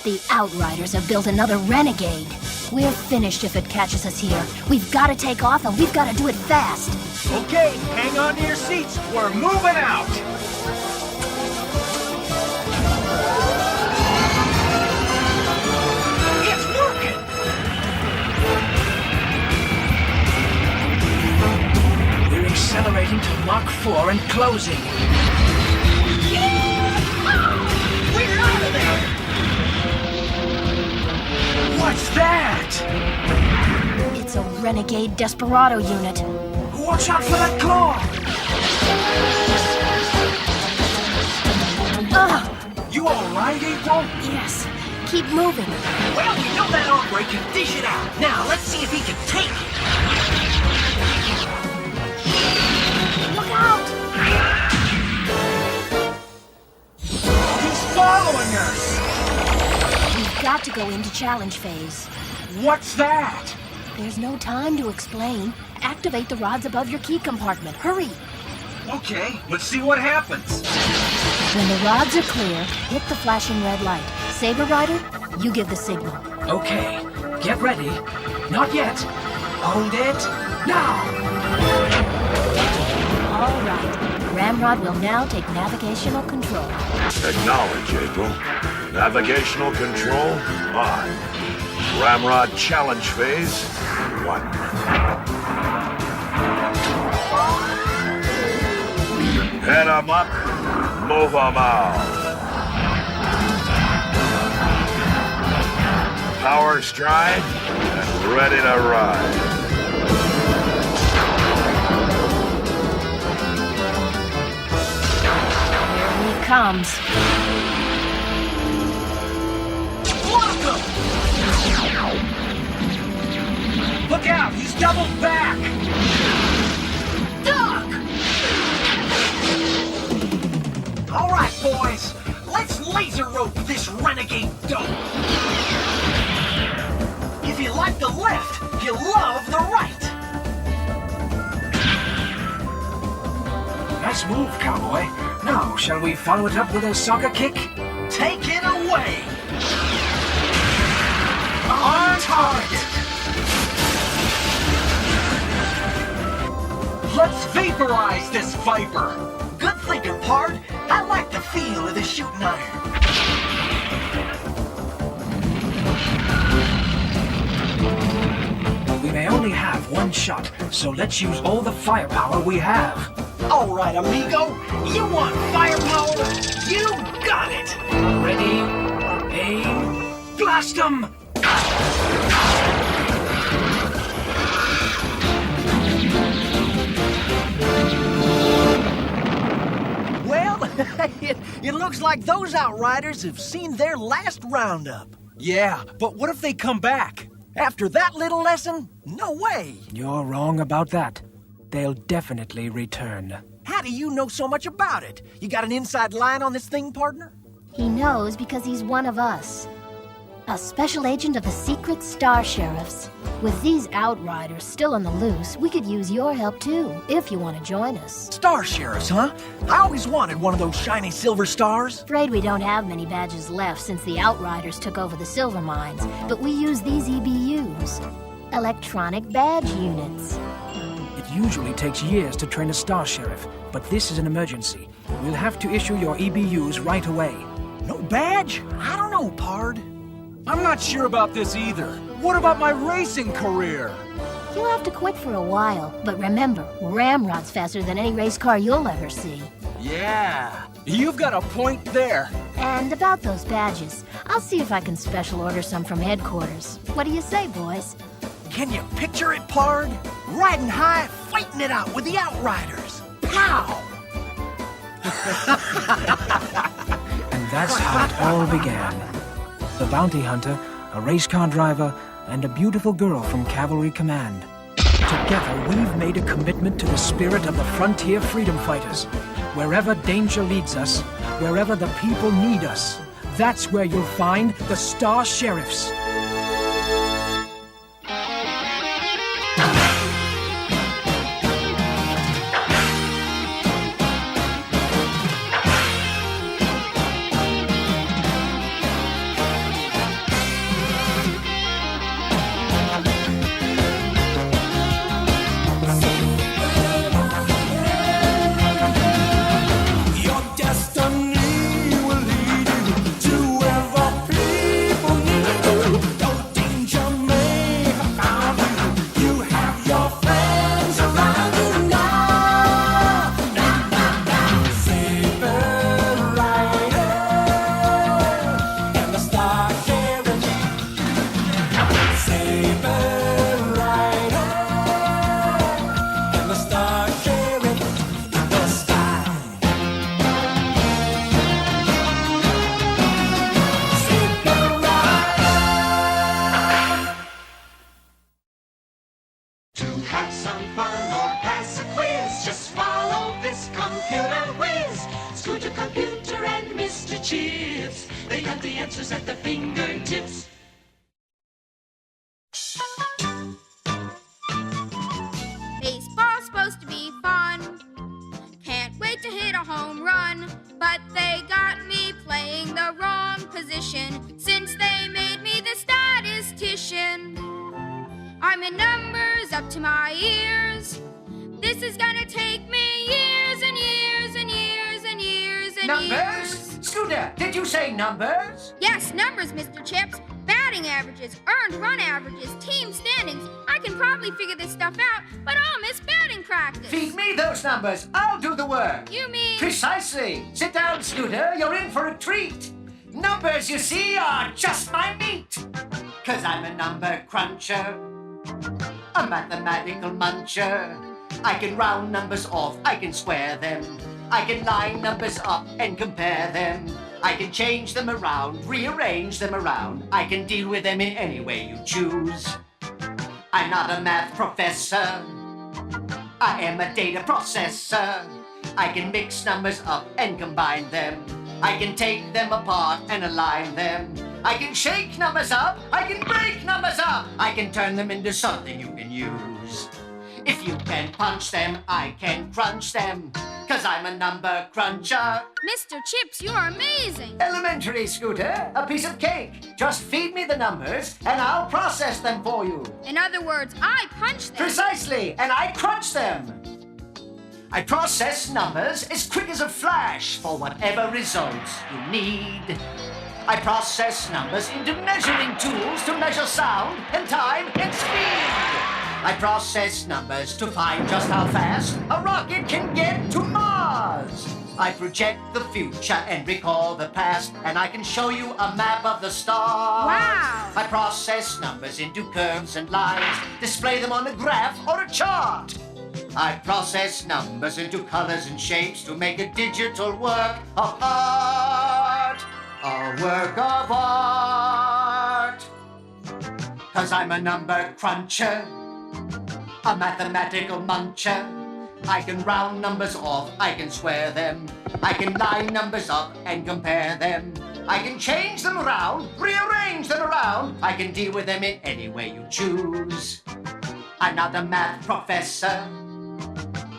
The Outriders have built another Renegade. We're finished if it catches us here. We've got to take off and we've got to do it fast. Okay, hang on to your seats. We're moving out. It's working! We're accelerating to Mach 4 and closing. We're out of there! What's that? It's a Renegade Desperado unit. Watch out for that claw! right, April? Yes. Keep moving. Well, we know that Ombre can dish it out. Now, let's see if he can take it. Look out! He's following us! We've got to go into challenge phase. What's that? There's no time to explain. Activate the rods above your key compartment. Hurry! Okay, let's see what happens. When the rods are clear, hit the flashing red light. Saber Rider, you give the signal. Okay, get ready. Not yet. Hold it. Now! All right. Ramrod will now take navigational control. Acknowledge, April. Navigational control on. Ramrod challenge phase 1. Head 'em up, move 'em out. Power stride and ready to ride. Here he comes. Block him! Look out, he's doubled back! Duck! All right, boys, let's laser rope this renegade dope. If you like the left, you'll love the right. Nice move, cowboy. Now, shall we follow it up with a soccer kick? Take it away. On target. Let's vaporize this viper. Good thinking, Pard. I like the feel of the shooting iron. We may only have one shot, so let's use all the firepower we have. All right, amigo. You want firepower? You got it. Ready, aim, blast 'em! Well, it looks like those Outriders have seen their last roundup. Yeah, but what if they come back? After that little lesson? No way. You're wrong about that. They'll definitely return. How do you know so much about it? You got an inside line on this thing, partner? He knows because he's one of us. A special agent of the secret Star Sheriffs. With these Outriders still on the loose, we could use your help too, if you want to join us. Star Sheriffs, huh? I always wanted one of those shiny silver stars. Afraid we don't have many badges left since the Outriders took over the silver mines, but we use these EBUs. Electronic Badge Units. It usually takes years to train a Star Sheriff, but this is an emergency. We'll have to issue your EBUs right away. No badge? I don't know, Pard. I'm not sure about this either. What about my racing career? You'll have to quit for a while, but remember, Ramrod's faster than any race car you'll ever see. Yeah, you've got a point there. And about those badges, I'll see if I can special order some from headquarters. What do you say, boys? Can you picture it, Pard? Riding high, fighting it out with the Outriders. Pow! And that's how it all began. The bounty hunter, a race car driver, and a beautiful girl from Cavalry Command. Together, we've made a commitment to the spirit of the frontier freedom fighters. Wherever danger leads us, wherever the people need us, that's where you'll find the Star Sheriffs. Mr. Chips. They got the answers at their fingertips. Baseball's supposed to be fun. Can't wait to hit a home run. But they got me playing the wrong position since they made me the statistician. I'm in numbers up to my ears. This is gonna take me years and years and years and years and Numbers? years. Scooter, did you say numbers? Yes, numbers, Mr. Chips. Batting averages, earned run averages, team standings. I can probably figure this stuff out, but I'll miss batting practice. Feed me those numbers. I'll do the work. You mean... Precisely. Sit down, Scooter. You're in for a treat. Numbers, you see, are just my meat. 'Cause I'm a number cruncher, a mathematical muncher. I can round numbers off, I can square them. I can line numbers up and compare them. I can change them around, rearrange them around. I can deal with them in any way you choose. I'm not a math professor. I am a data processor. I can mix numbers up and combine them. I can take them apart and align them. I can shake numbers up. I can break numbers up. I can turn them into something you can use. If you can punch them, I can crunch them. 'Cause I'm a number cruncher. Mr. Chips, you're amazing. Elementary, Scooter. A piece of cake. Just feed me the numbers and I'll process them for you. In other words, I punch them. Precisely, and I crunch them. I process numbers as quick as a flash for whatever results you need. I process numbers into measuring tools to measure sound and time and speed. I process numbers to find just how fast a rocket can get to Mars. I project the future and recall the past, and I can show you a map of the stars. Wow! I process numbers into curves and lines, display them on a graph or a chart. I process numbers into colors and shapes to make a digital work of art. A work of art. 'Cause I'm a number cruncher, a mathematical muncher. I can round numbers off, I can square them. I can line numbers up and compare them. I can change them around, rearrange them around. I can deal with them in any way you choose. I'm not a math professor.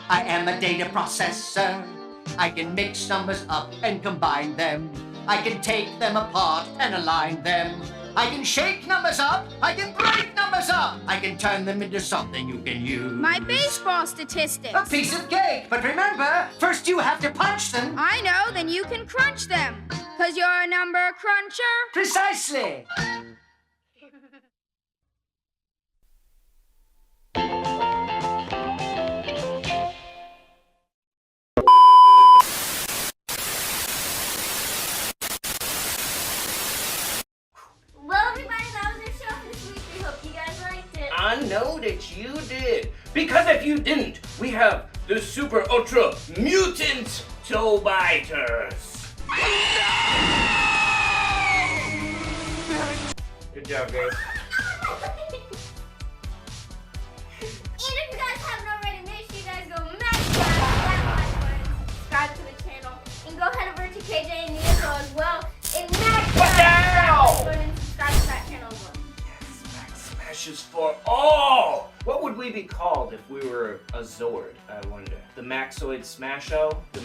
I am a data processor. I can mix numbers up and combine them. I can take them apart and align them. I can shake numbers up. I can break numbers up. I can turn them into something you can use. My baseball statistics. A piece of cake. But remember, first you have to punch them. I know, then you can crunch them. 'Cause you're a number cruncher. Precisely. Well, everybody, that was our show for this week. We hope you guys liked it. I know that you did. Because if you didn't, we have the Super Ultra Mutant Toe Biters. Good job, guys. And if you guys haven't already, make sure you guys go MAXSQUAD, subscribe to the channel, and go head over to KJ and Nico as well. And MAXSQUAD, go and subscribe to that channel as well. Max Smashes for all! What would we be called if we were a Zord, I wonder? The Maxoid Smasho? The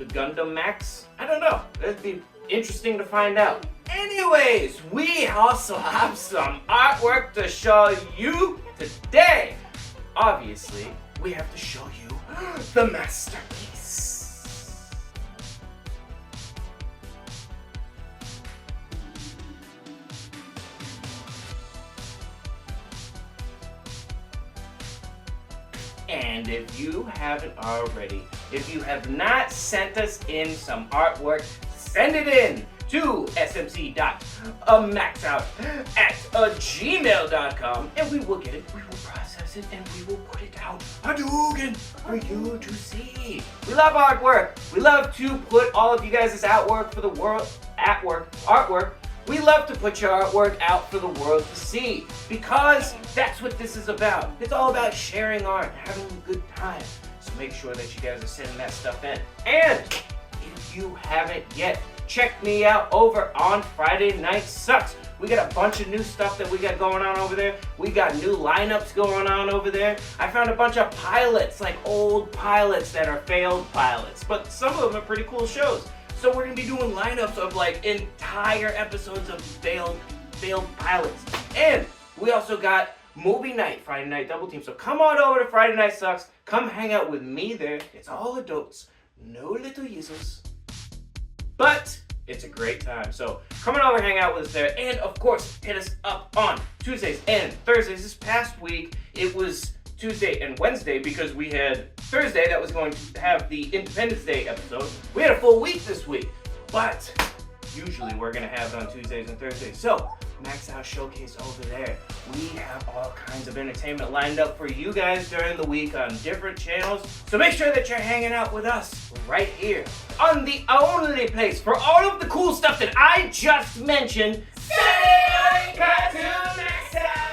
Gundam Max? I don't know. That'd be interesting to find out. Anyways, we also have some artwork to show you today. Obviously, we have to show you the masterpiece. And if you haven't already, if you have not sent us in some artwork, send it in to smc.maxout@gmail.com and we will get it, we will process it, and we will put it out Hadouken for you to see. We love artwork. We love to put all of you guys' artwork for the world, artwork. We love to put your artwork out for the world to see because that's what this is about. It's all about sharing art, having a good time. So make sure that you guys are sending that stuff in. And if if you haven't yet. Check me out over on Friday Night Sucks. We got a bunch of new stuff that we got going on over there. We got new lineups going on over there. I found a bunch of pilots, like old pilots that are failed pilots, but some of them are pretty cool shows. So we're gonna be doing lineups of like entire episodes of failed pilots. And we also got movie night, Friday Night Double Team. So come on over to Friday Night Sucks. Come hang out with me there. It's all adults, no little yizzles. But it's a great time. So come on over, hang out with us there. And of course, hit us up on Tuesdays and Thursdays. This past week, it was Tuesday and Wednesday because we had Thursday that was going to have the Independence Day episode. We had a full week this week, but usually we're gonna have it on Tuesdays and Thursdays. So MAXOUT Showcase over there. We have all kinds of entertainment lined up for you guys during the week on different channels. So make sure that you're hanging out with us right here on the only place for all of the cool stuff that I just mentioned. Saturday Night Cartoon MAXOUT!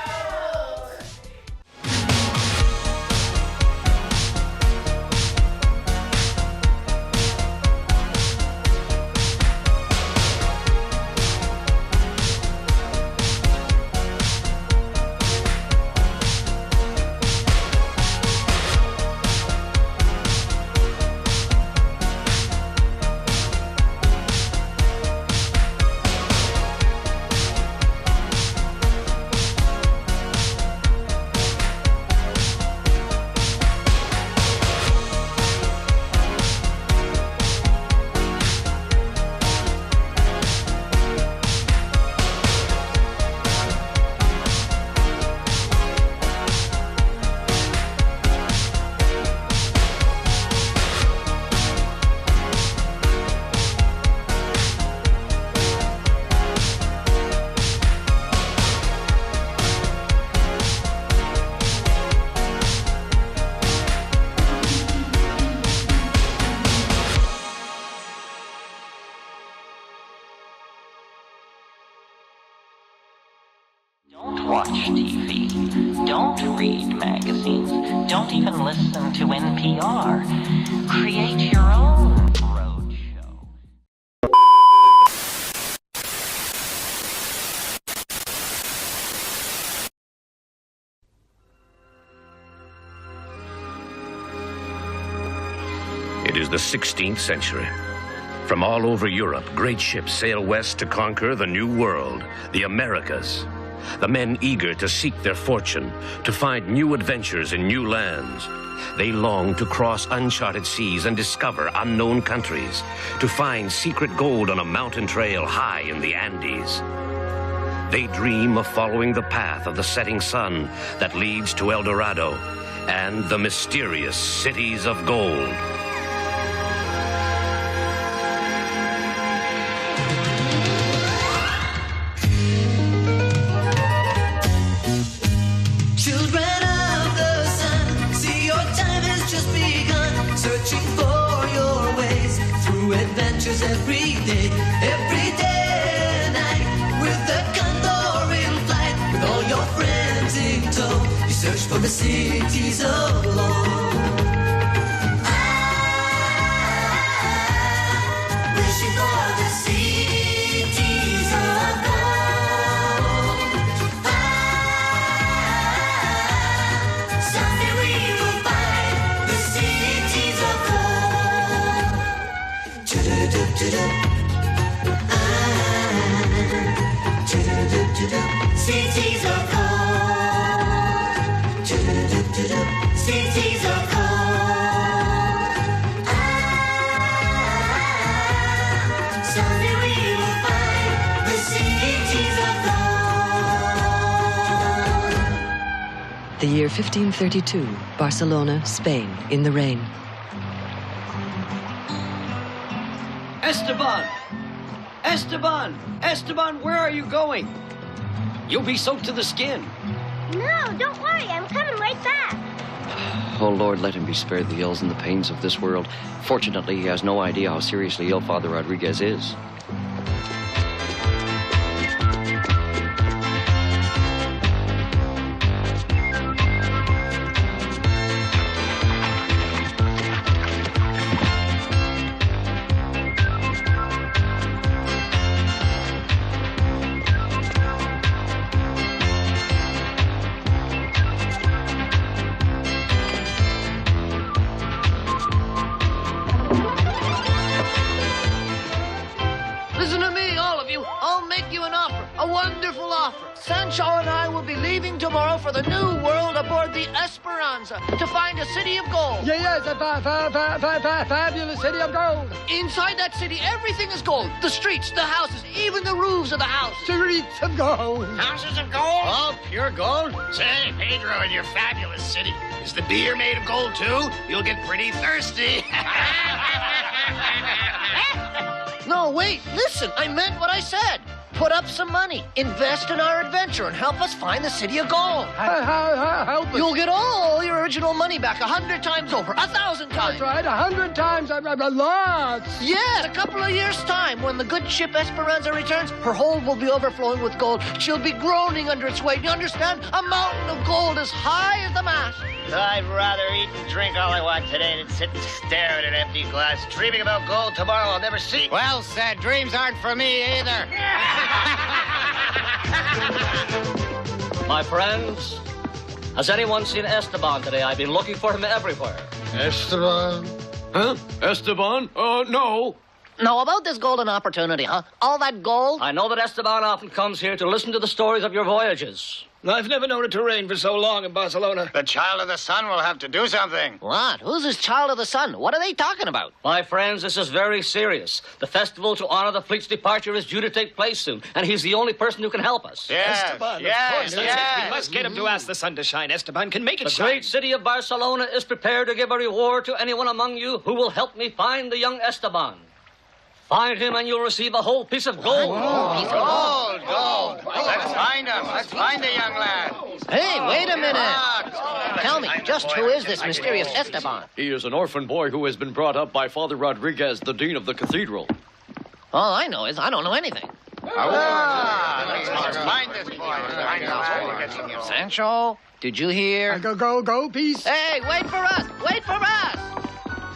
Don't watch TV. Don't read magazines. Don't even listen to NPR. Create your own road show. It is the 16th century. From all over Europe, great ships sail west to conquer the new world, the Americas. The men eager to seek their fortune, to find new adventures in new lands. They long to cross uncharted seas and discover unknown countries, to find secret gold on a mountain trail high in the Andes. They dream of following the path of the setting sun that leads to El Dorado and the mysterious cities of gold. Every day and night, with the condor in flight, with all your friends in tow, you search for the cities of gold. Wishing for the cities of gold. Someday we will find the cities of gold. Cities of gold. Cities of gold. Someday we will find the cities of gold. The year 1532, Barcelona, Spain, in the rain. Esteban! Esteban! Esteban, where are you going? You'll be soaked to the skin. No, don't worry. I'm coming right back. Oh, Lord, let him be spared the ills and the pains of this world. Fortunately, he has no idea how seriously ill Father Rodriguez is. I'll make you an offer, a wonderful offer. Sancho and I will be leaving tomorrow for the new world aboard the Esperanza to find a city of gold. Yes, a fabulous city of gold. Inside that city, everything is gold. The streets, the houses, even the roofs of the houses. Streets of gold. Houses of gold? Oh, pure gold. Say, Pedro, in your fabulous city, is the beer made of gold too? You'll get pretty thirsty. No, wait, listen, I meant what I said. Put up some money, invest in our adventure, and help us find the city of gold. Help us. You'll get all your original money back 100 times over, 1,000 times. That's right, 100 times, lots. Yes, a couple of years' time, when the good ship Esperanza returns, her hold will be overflowing with gold. She'll be groaning under its weight. You understand? A mountain of gold as high as the mast. I'd rather eat and drink all I want today than sit and stare at an empty glass, dreaming about gold tomorrow I'll never see. Well said. Dreams aren't for me either. My friends, has anyone seen Esteban today? I've been looking for him everywhere. Esteban? Huh? Esteban? No. Now, about this golden opportunity, huh? All that gold? I know that Esteban often comes here to listen to the stories of your voyages. I've never known it to rain for so long in Barcelona. The Child of the Sun will have to do something. What? Who's this Child of the Sun? What are they talking about? My friends, this is very serious. The festival to honor the fleet's departure is due to take place soon, and he's the only person who can help us. Yes, Esteban, yes, of course. yes. We must get him to ask the sun to shine. Esteban can make it The shine. great city of Barcelona is prepared to give a reward to anyone among you who will help me find the young Esteban. Find him and you'll receive a whole piece of gold. Gold. Let's find him. Let's find the young lad. Hey, wait a minute. Tell me, just who is this mysterious Esteban? He is an orphan boy who has been brought up by Father Rodriguez, the dean of the cathedral. All I know is I don't know anything. Let's find this boy. Sancho, did you hear? Go, peace. Hey, wait for us! Wait for us!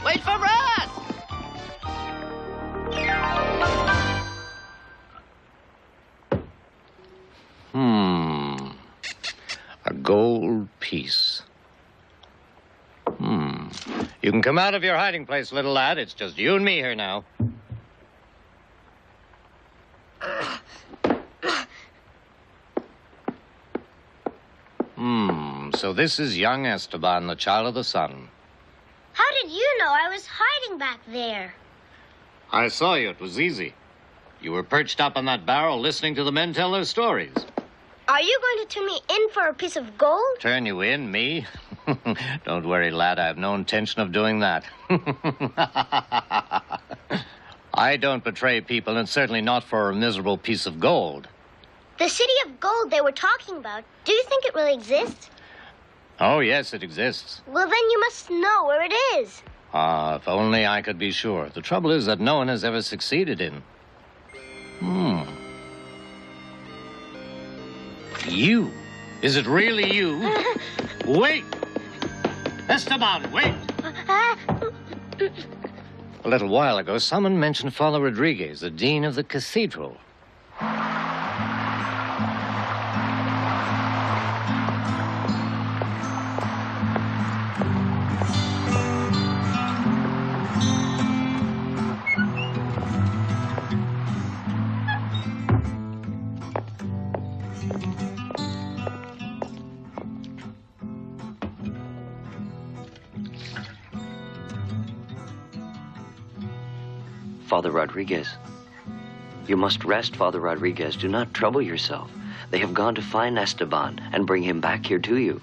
Wait for us! A gold piece. You can come out of your hiding place, little lad. It's just you and me here now. So this is young Esteban, the Child of the Sun. How did you know I was hiding back there? I saw you. It was easy. You were perched up on that barrel listening to the men tell their stories. Are you going to turn me in for a piece of gold? Turn you in, me? Don't worry, lad. I have no intention of doing that. I don't betray people, and certainly not for a miserable piece of gold. The city of gold they were talking about, do you think it really exists? Oh, yes, it exists. Well, then you must know where it is. If only I could be sure. The trouble is that no one has ever succeeded in. You? Is it really you? Wait! Esteban, wait! A little while ago, someone mentioned Father Rodriguez, the dean of the cathedral. Father Rodriguez. You must rest, Father Rodriguez. Do not trouble yourself. They have gone to find Esteban and bring him back here to you.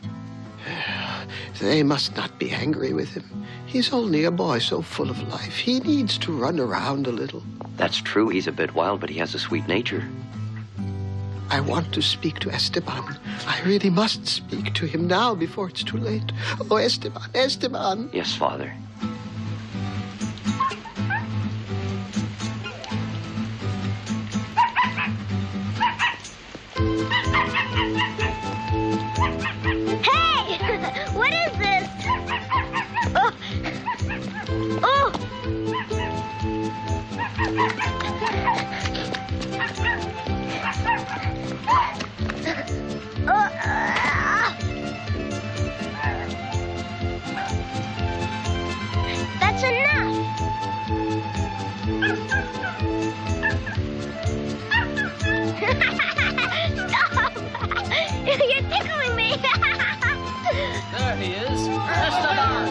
They must not be angry with him. He's only a boy so full of life. He needs to run around a little. That's true. He's a bit wild, but he has a sweet nature. I want to speak to Esteban. I really must speak to him now before it's too late. Oh, Esteban, Esteban. Yes, Father. What is this? Oh! Oh! That's enough. he is. Esteban!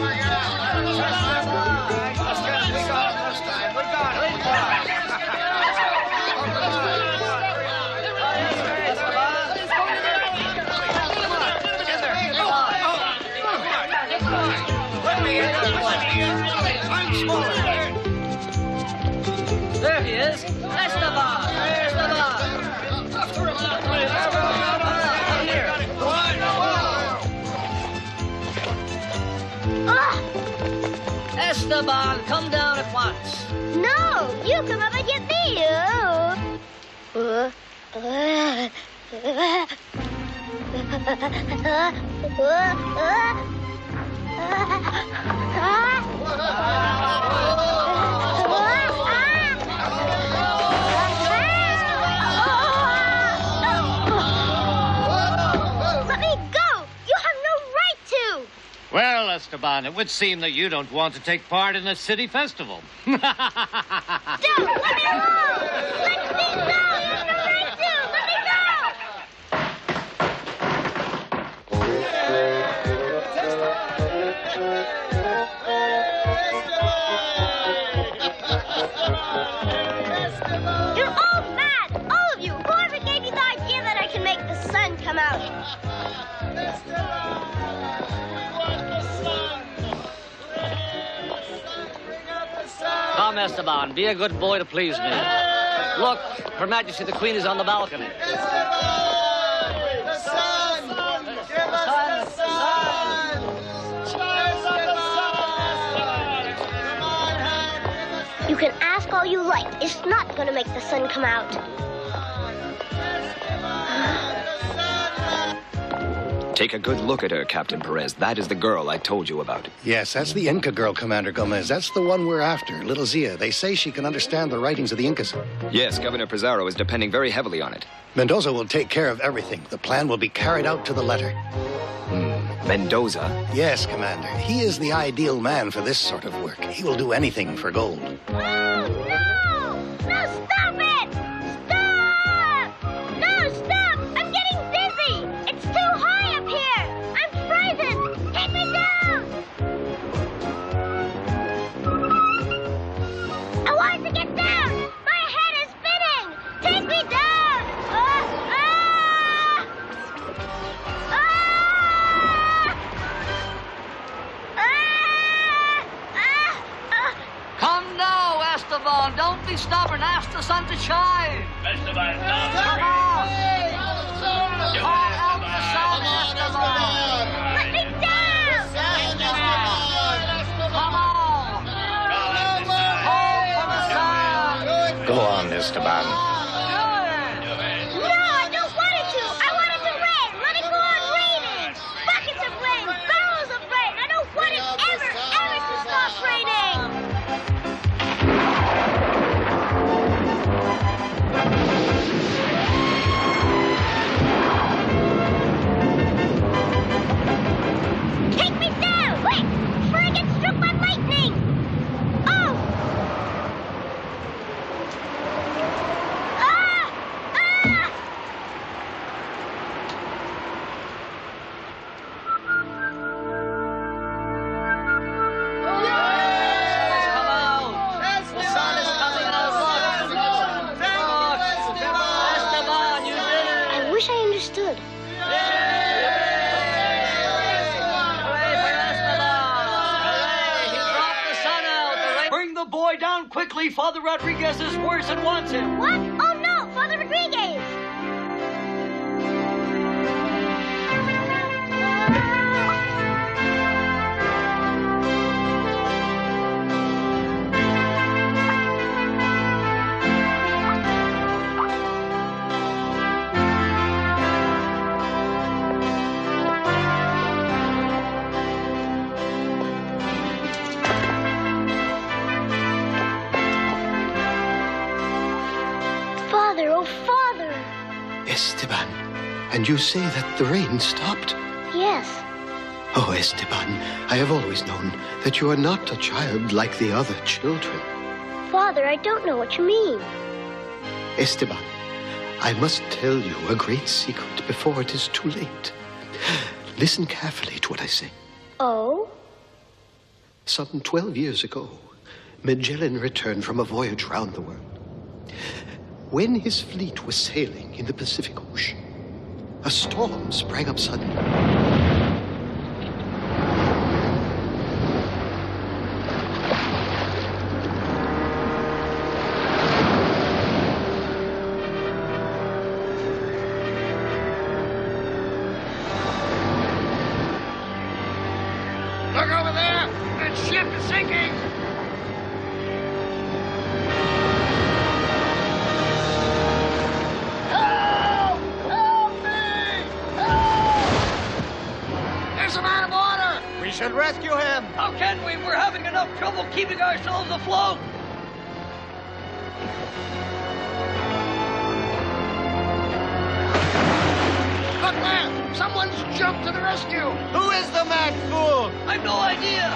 There he is. Esteban! Esteban! Come here. Esteban, come down at once. No, you come up and get me. Let me go! You have no right to! Well, Esteban, it would seem that you don't want to take part in the city festival. Don't! Let me alone! Let me go! You have no right to! Let me go! You're all mad! All of you! Whoever gave you the idea that I can make the sun come out? Come, Esteban, be a good boy to please me. Look, Her Majesty the Queen is on the balcony. The sun! Give us the sun! You can ask all you like. It's not going to make the sun come out. Take a good look at her, Captain Perez. That is the girl I told you about. Yes, that's the Inca girl, Commander Gomez. That's the one we're after, little Zia. They say she can understand the writings of the Incas. Yes, Governor Pizarro is depending very heavily on it. Mendoza will take care of everything. The plan will be carried out to the letter. Mendoza? Yes, Commander. He is the ideal man for this sort of work. He will do anything for gold. Oh, no! No, stop it! Stop! No, stop! I'm getting dizzy! It's too high up here! I'm frozen! Take me down! I want to get down! My head is spinning! Take me down! Come now, Esteban. Don't be stubborn. Ask the sun to shine. Esteban, stop! Come on. Call out the sun, Esteban. Let me down! Come on. Call for the sun. Go on, Esteban. No, I don't want it to! I want it to rain! Let it go on raining! Buckets of rain! Barrels of rain! I don't want it ever to stop raining! Take me down! Wait! Before I get struck by lightning! Oh! Ah! Ah! Come out. The sun is coming out. Look. Esteban, you did it. I wish I understood. Hooray for Esteban. Hooray. He dropped the sun out. Bring the boy down quickly. Father Rodriguez is worse and wants him. What? Oh no, Father Rodriguez! Father, oh Father! Esteban, and you say that the rain stopped? Yes. Oh, Esteban, I have always known that you are not a child like the other children. Father, I don't know what you mean. Esteban, I must tell you a great secret before it is too late. Listen carefully to what I say. Oh? Some 12 years ago, Magellan returned from a voyage round the world. When his fleet was sailing in the Pacific Ocean, a storm sprang up suddenly. Look over there! That ship is sinking! Help! Help me! Help! There's a man of water! We should rescue him. How can we? We're having enough trouble keeping ourselves afloat. Look there! Someone's jumped to the rescue! Who is the mad fool? I've no idea.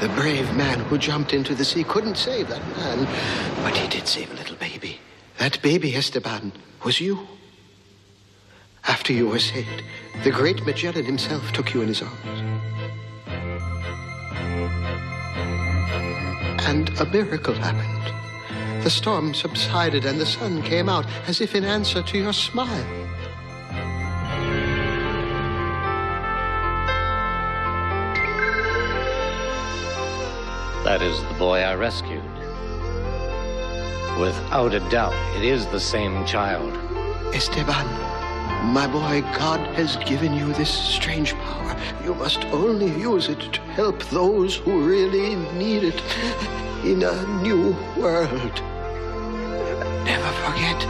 The brave man who jumped into the sea couldn't save that man, but he did save a little baby. That baby, Esteban, was you. After you were saved, the great Magellan himself took you in his arms. And a miracle happened. The storm subsided and the sun came out as if in answer to your smile. That is the boy I rescued. Without a doubt, it is the same child. Esteban, my boy, God has given you this strange power. You must only use it to help those who really need it in a new world. Never forget.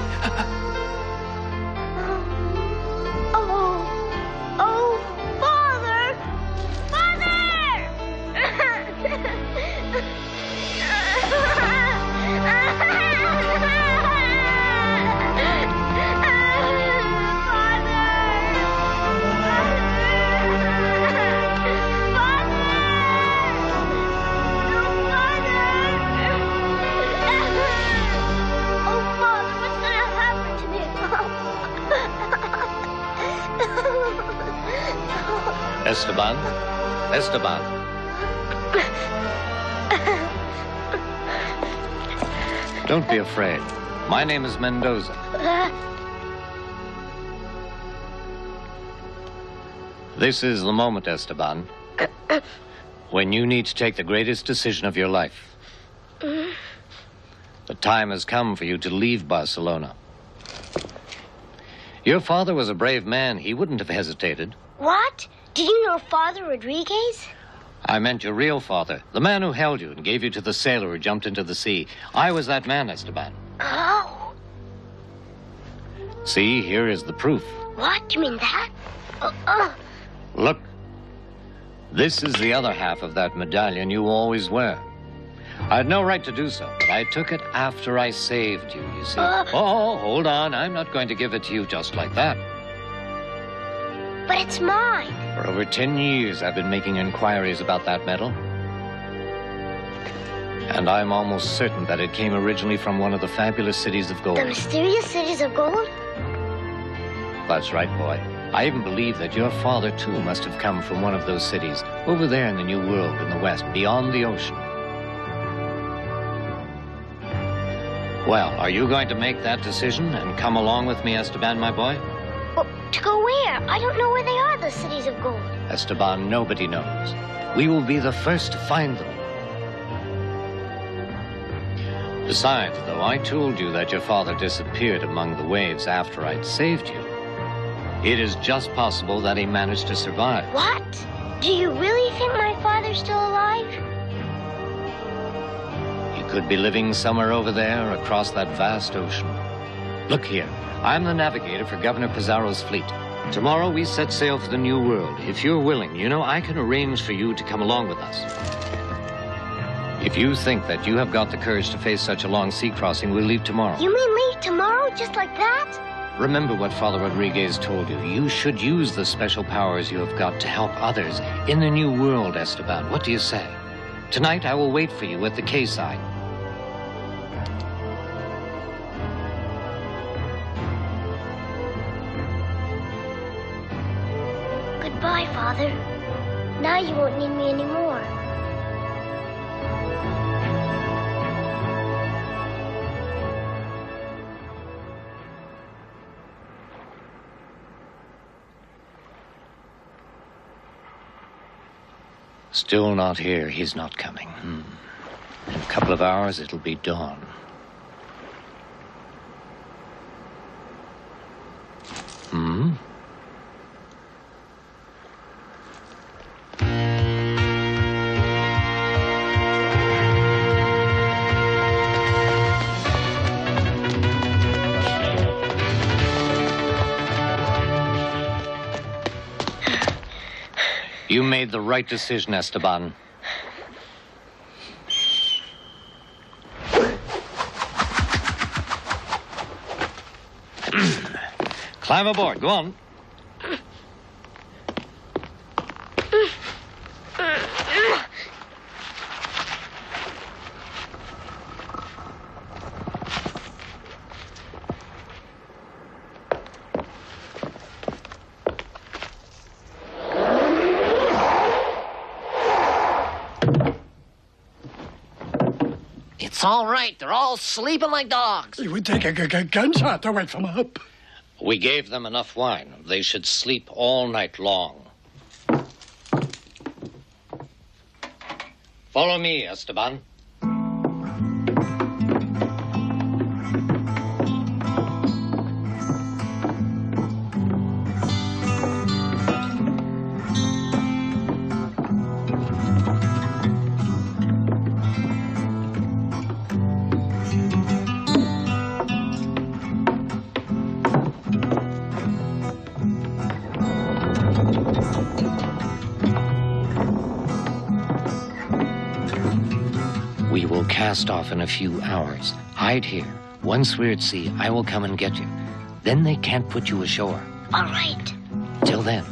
Esteban? Esteban. Don't be afraid. My name is Mendoza. This is the moment, Esteban, when you need to take the greatest decision of your life. The time has come for you to leave Barcelona. Your father was a brave man. He wouldn't have hesitated. What? Did you know Father Rodriguez? I meant your real father, the man who held you and gave you to the sailor who jumped into the sea. I was that man, Esteban. Oh. See, here is the proof. What? You mean that? Look. This is the other half of that medallion you always wear. I had no right to do so, but I took it after I saved you, you see. Oh, hold on. I'm not going to give it to you just like that. But it's mine. For over 10 years, I've been making inquiries about that medal. And I'm almost certain that it came originally from one of the fabulous cities of gold. The mysterious cities of gold? That's right, boy. I even believe that your father, too, must have come from one of those cities, over there in the New World in the West, beyond the ocean. Well, are you going to make that decision and come along with me, Esteban, my boy? Well, to go where? I don't know where they are, the cities of gold. Esteban, nobody knows. We will be the first to find them. Besides, though I told you that your father disappeared among the waves after I'd saved you, it is just possible that he managed to survive. What? Do you really think my father's still alive? He could be living somewhere over there across that vast ocean. Look here. I'm the navigator for Governor Pizarro's fleet. Tomorrow we set sail for the New World. If you're willing, you know, I can arrange for you to come along with us. If you think that you have got the courage to face such a long sea crossing, we'll leave tomorrow. You mean leave tomorrow, just like that? Remember what Father Rodriguez told you. You should use the special powers you have got to help others in the New World, Esteban. What do you say? Tonight I will wait for you at the quayside. Goodbye, Father. Now you won't need me anymore. Still not here. He's not coming. In a couple of hours, it'll be dawn. You made the right decision, Esteban. Climb aboard. Go on. It's all right. They're all sleeping like dogs. You would take a gunshot to wake them up. We gave them enough wine. They should sleep all night long. Follow me, Esteban. We will cast off in a few hours. Hide here. Once we're at sea, I will come and get you. Then they can't put you ashore. All right. Till then.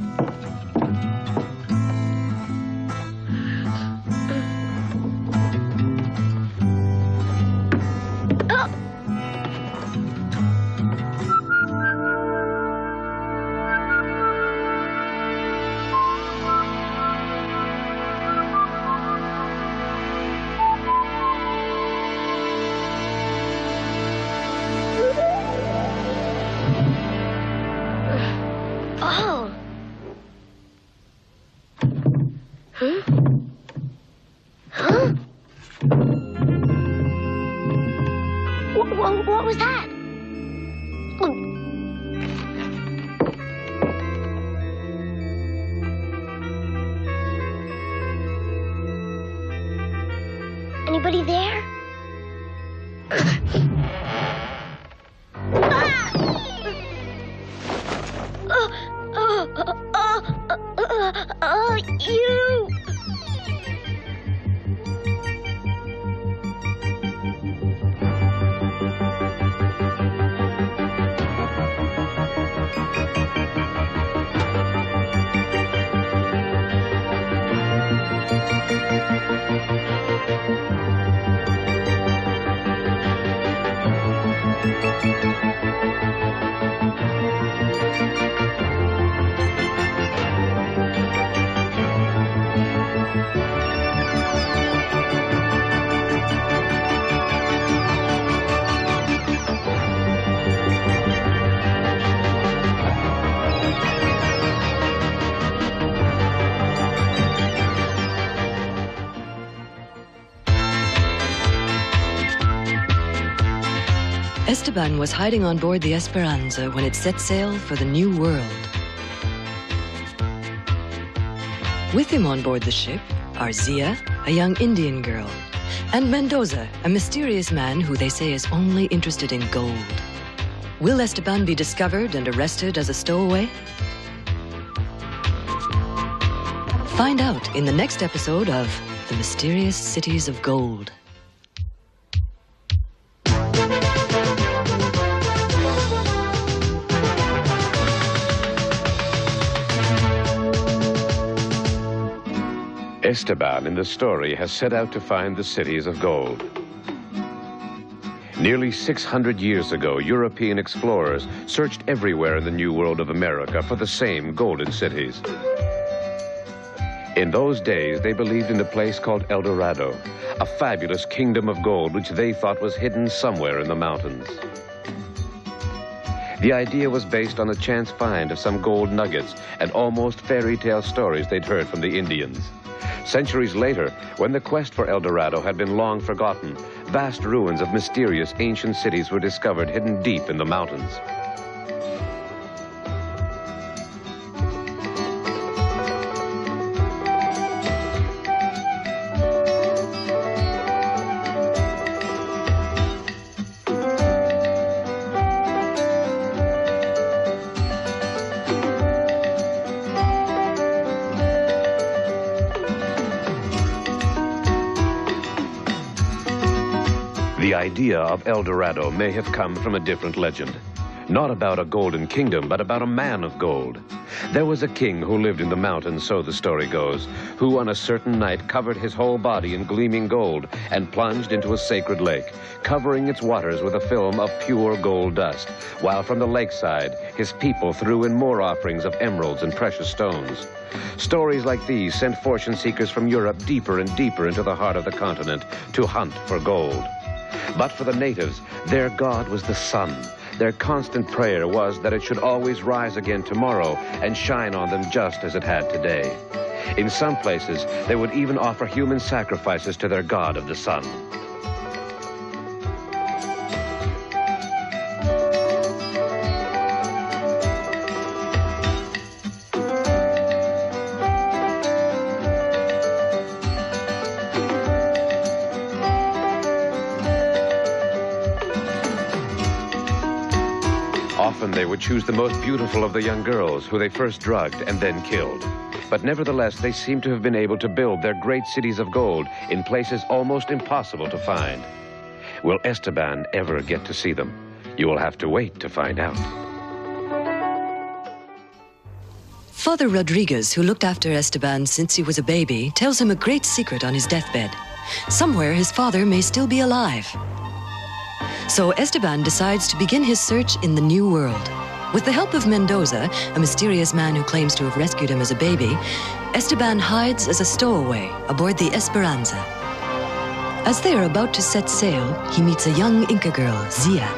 What was that? Anybody there? You! Esteban was hiding on board the Esperanza when it set sail for the New World. With him on board the ship are Zia, a young Indian girl, and Mendoza, a mysterious man who they say is only interested in gold. Will Esteban be discovered and arrested as a stowaway? Find out in the next episode of The Mysterious Cities of Gold. Esteban in the story has set out to find the cities of gold. Nearly 600 years ago, European explorers searched everywhere in the New World of America for the same golden cities. In those days, they believed in a place called El Dorado, a fabulous kingdom of gold which they thought was hidden somewhere in the mountains. The idea was based on a chance find of some gold nuggets and almost fairy tale stories they'd heard from the Indians. Centuries later, when the quest for El Dorado had been long forgotten, vast ruins of mysterious ancient cities were discovered hidden deep in the mountains. The idea of El Dorado may have come from a different legend. Not about a golden kingdom, but about a man of gold. There was a king who lived in the mountains, so the story goes, who on a certain night covered his whole body in gleaming gold and plunged into a sacred lake, covering its waters with a film of pure gold dust, while from the lakeside, his people threw in more offerings of emeralds and precious stones. Stories like these sent fortune seekers from Europe deeper and deeper into the heart of the continent to hunt for gold. But for the natives, their god was the sun. Their constant prayer was that it should always rise again tomorrow and shine on them just as it had today. In some places, they would even offer human sacrifices to their god of the sun. Often they would choose the most beautiful of the young girls, who they first drugged and then killed. But nevertheless, they seem to have been able to build their great cities of gold in places almost impossible to find. Will Esteban ever get to see them? You will have to wait to find out. Father Rodriguez, who looked after Esteban since he was a baby, tells him a great secret on his deathbed. Somewhere his father may still be alive. So Esteban decides to begin his search in the New World. With the help of Mendoza, a mysterious man who claims to have rescued him as a baby, Esteban hides as a stowaway aboard the Esperanza. As they are about to set sail, he meets a young Inca girl, Zia.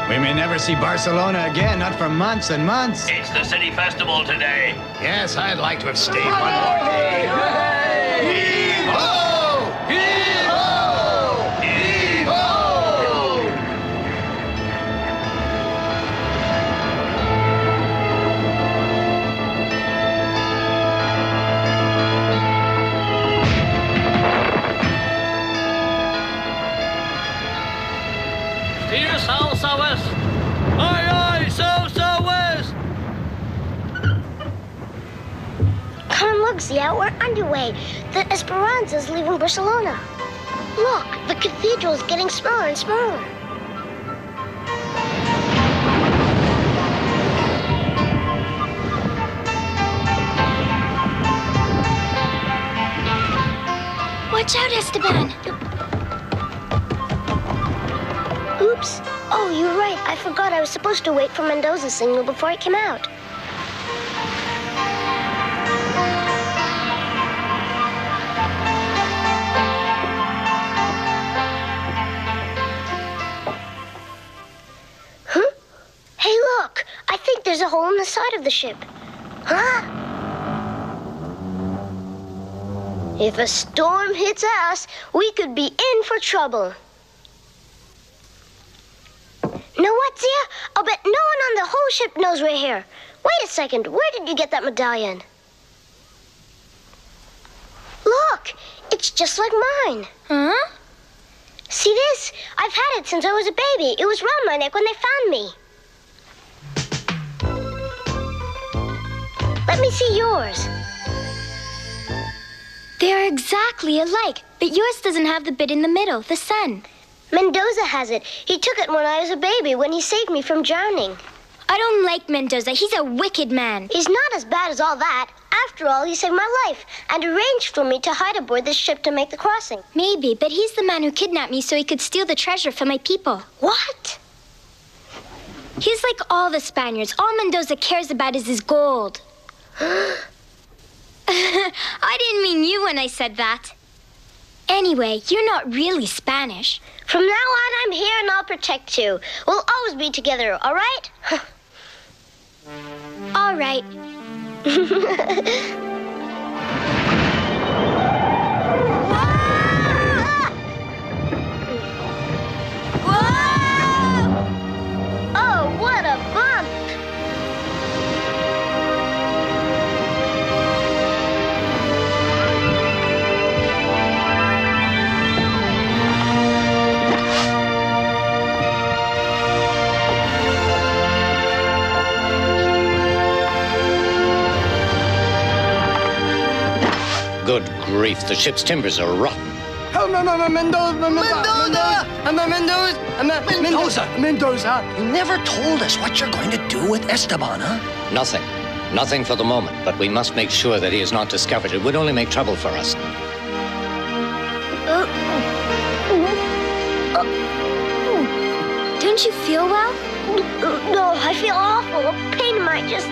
We may never see Barcelona again, not for months and months. It's the city festival today. Yes, I'd like to have stayed one more day. Heave-ho! Heave-ho! Heave-ho! Steer south-southwest. Aye, aye, south-southwest. Come look, Zia, we're underway. The Esperanza's leaving Barcelona. Look, the cathedral's getting smaller and smaller. Watch out, Esteban. Oops. Oh, you're right. I forgot I was supposed to wait for Mendoza's signal before I came out. the ship. Huh? If a storm hits us, we could be in for trouble. Know what, Zia? I'll bet no one on the whole ship knows we're here. Wait a second, where did you get that medallion? Look, it's just like mine. Huh? See this? I've had it since I was a baby. It was round my neck when they found me. Let me see yours. They are exactly alike, but yours doesn't have the bit in the middle, the sun. Mendoza has it. He took it when I was a baby, when he saved me from drowning. I don't like Mendoza. He's a wicked man. He's not as bad as all that. After all, he saved my life and arranged for me to hide aboard this ship to make the crossing. Maybe, but he's the man who kidnapped me so he could steal the treasure from my people. What? He's like all the Spaniards. All Mendoza cares about is his gold. I didn't mean you when I said that. Anyway, you're not really Spanish. From now on, I'm here and I'll protect you. We'll always be together, all right? All right. Oh, what a bump! Good grief, the ship's timbers are rotten. Oh, Mendoza! You never told us what you're going to do with Esteban, huh? Nothing. Nothing for the moment, but we must make sure that he is not discovered. It would only make trouble for us. Don't you feel well? No, I feel awful. A pain in my just...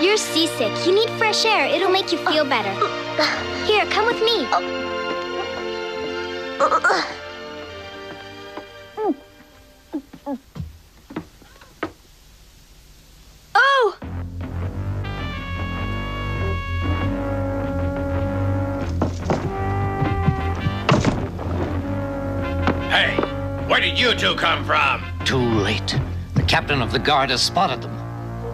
You're seasick. You need fresh air. It'll make you feel better. Here, come with me. Oh! Hey, where did you two come from? Too late. The captain of the guard has spotted them.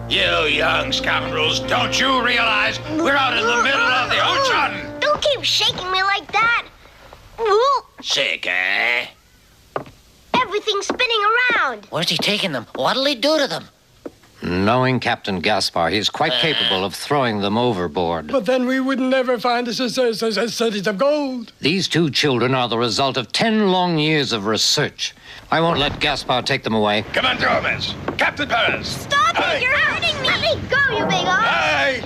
You young scoundrels, don't you realize we're out in the middle of the ocean? Don't keep shaking me like that. Sick, eh? Everything's spinning around. Where's he taking them? What'll he do to them? Knowing Captain Gaspar, he's quite capable of throwing them overboard. But then we would never find the cities of gold. These two children are the result of 10 long years of research. I won't let Gaspar take them away. Commander Gomez, Captain Perez. Stop it! You're hurting me! Let me go, you big ox! Hey!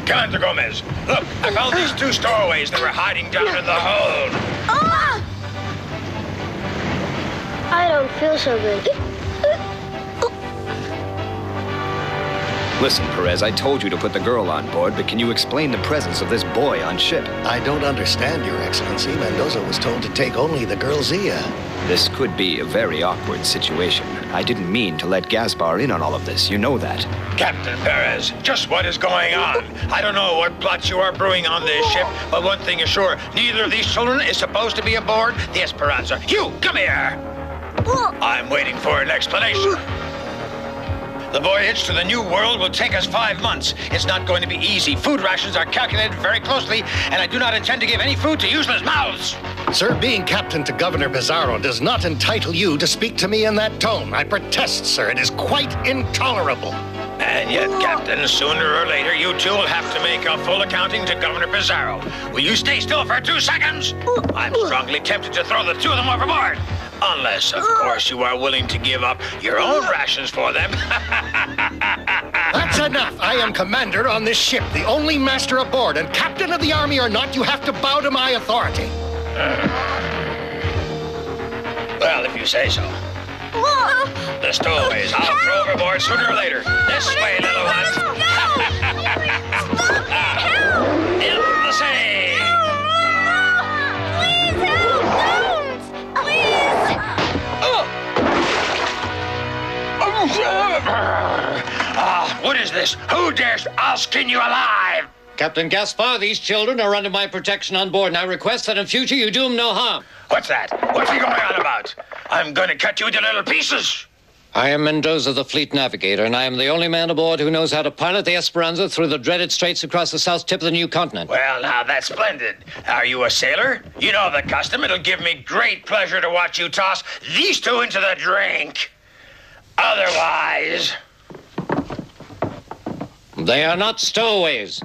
Commander Gomez, look, I found these two stowaways that were hiding down in the hold. Oh! I don't feel so good. Listen, Perez, I told you to put the girl on board, but can you explain the presence of this boy on ship? I don't understand, Your Excellency. Mendoza was told to take only the girl Zia. This could be a very awkward situation. I didn't mean to let Gaspar in on all of this. You know that. Captain Perez, just what is going on? I don't know what plots you are brewing on this ship, but one thing is sure, neither of these children is supposed to be aboard the Esperanza. You, come here! I'm waiting for an explanation. The voyage to the New World will take us 5 months. It's not going to be easy. Food rations are calculated very closely, and I do not intend to give any food to useless mouths. Sir, being captain to Governor Pizarro does not entitle you to speak to me in that tone. I protest, sir. It is quite intolerable. And yet, Captain, sooner or later, you two will have to make a full accounting to Governor Pizarro. Will you stay still for 2 seconds? I'm strongly tempted to throw the two of them overboard. Unless, of course, you are willing to give up your own rations for them. That's enough. I am commander on this ship, the only master aboard, and captain of the army or not, you have to bow to my authority. Well, if you say so. The stowaways, I'll throw overboard sooner or later. This way, little ones. In the sea. Please help! Don't! Please! this? Who dares? I'll skin you alive! Captain Gaspar, these children are under my protection on board, and I request that in future you do them no harm. What's that? What's he going on about? I'm going to cut you into little pieces. I am Mendoza, the fleet navigator, and I am the only man aboard who knows how to pilot the Esperanza through the dreaded straits across the south tip of the new continent. Well, now, that's splendid. Are you a sailor? You know the custom. It'll give me great pleasure to watch you toss these two into the drink. Otherwise... They are not stowaways.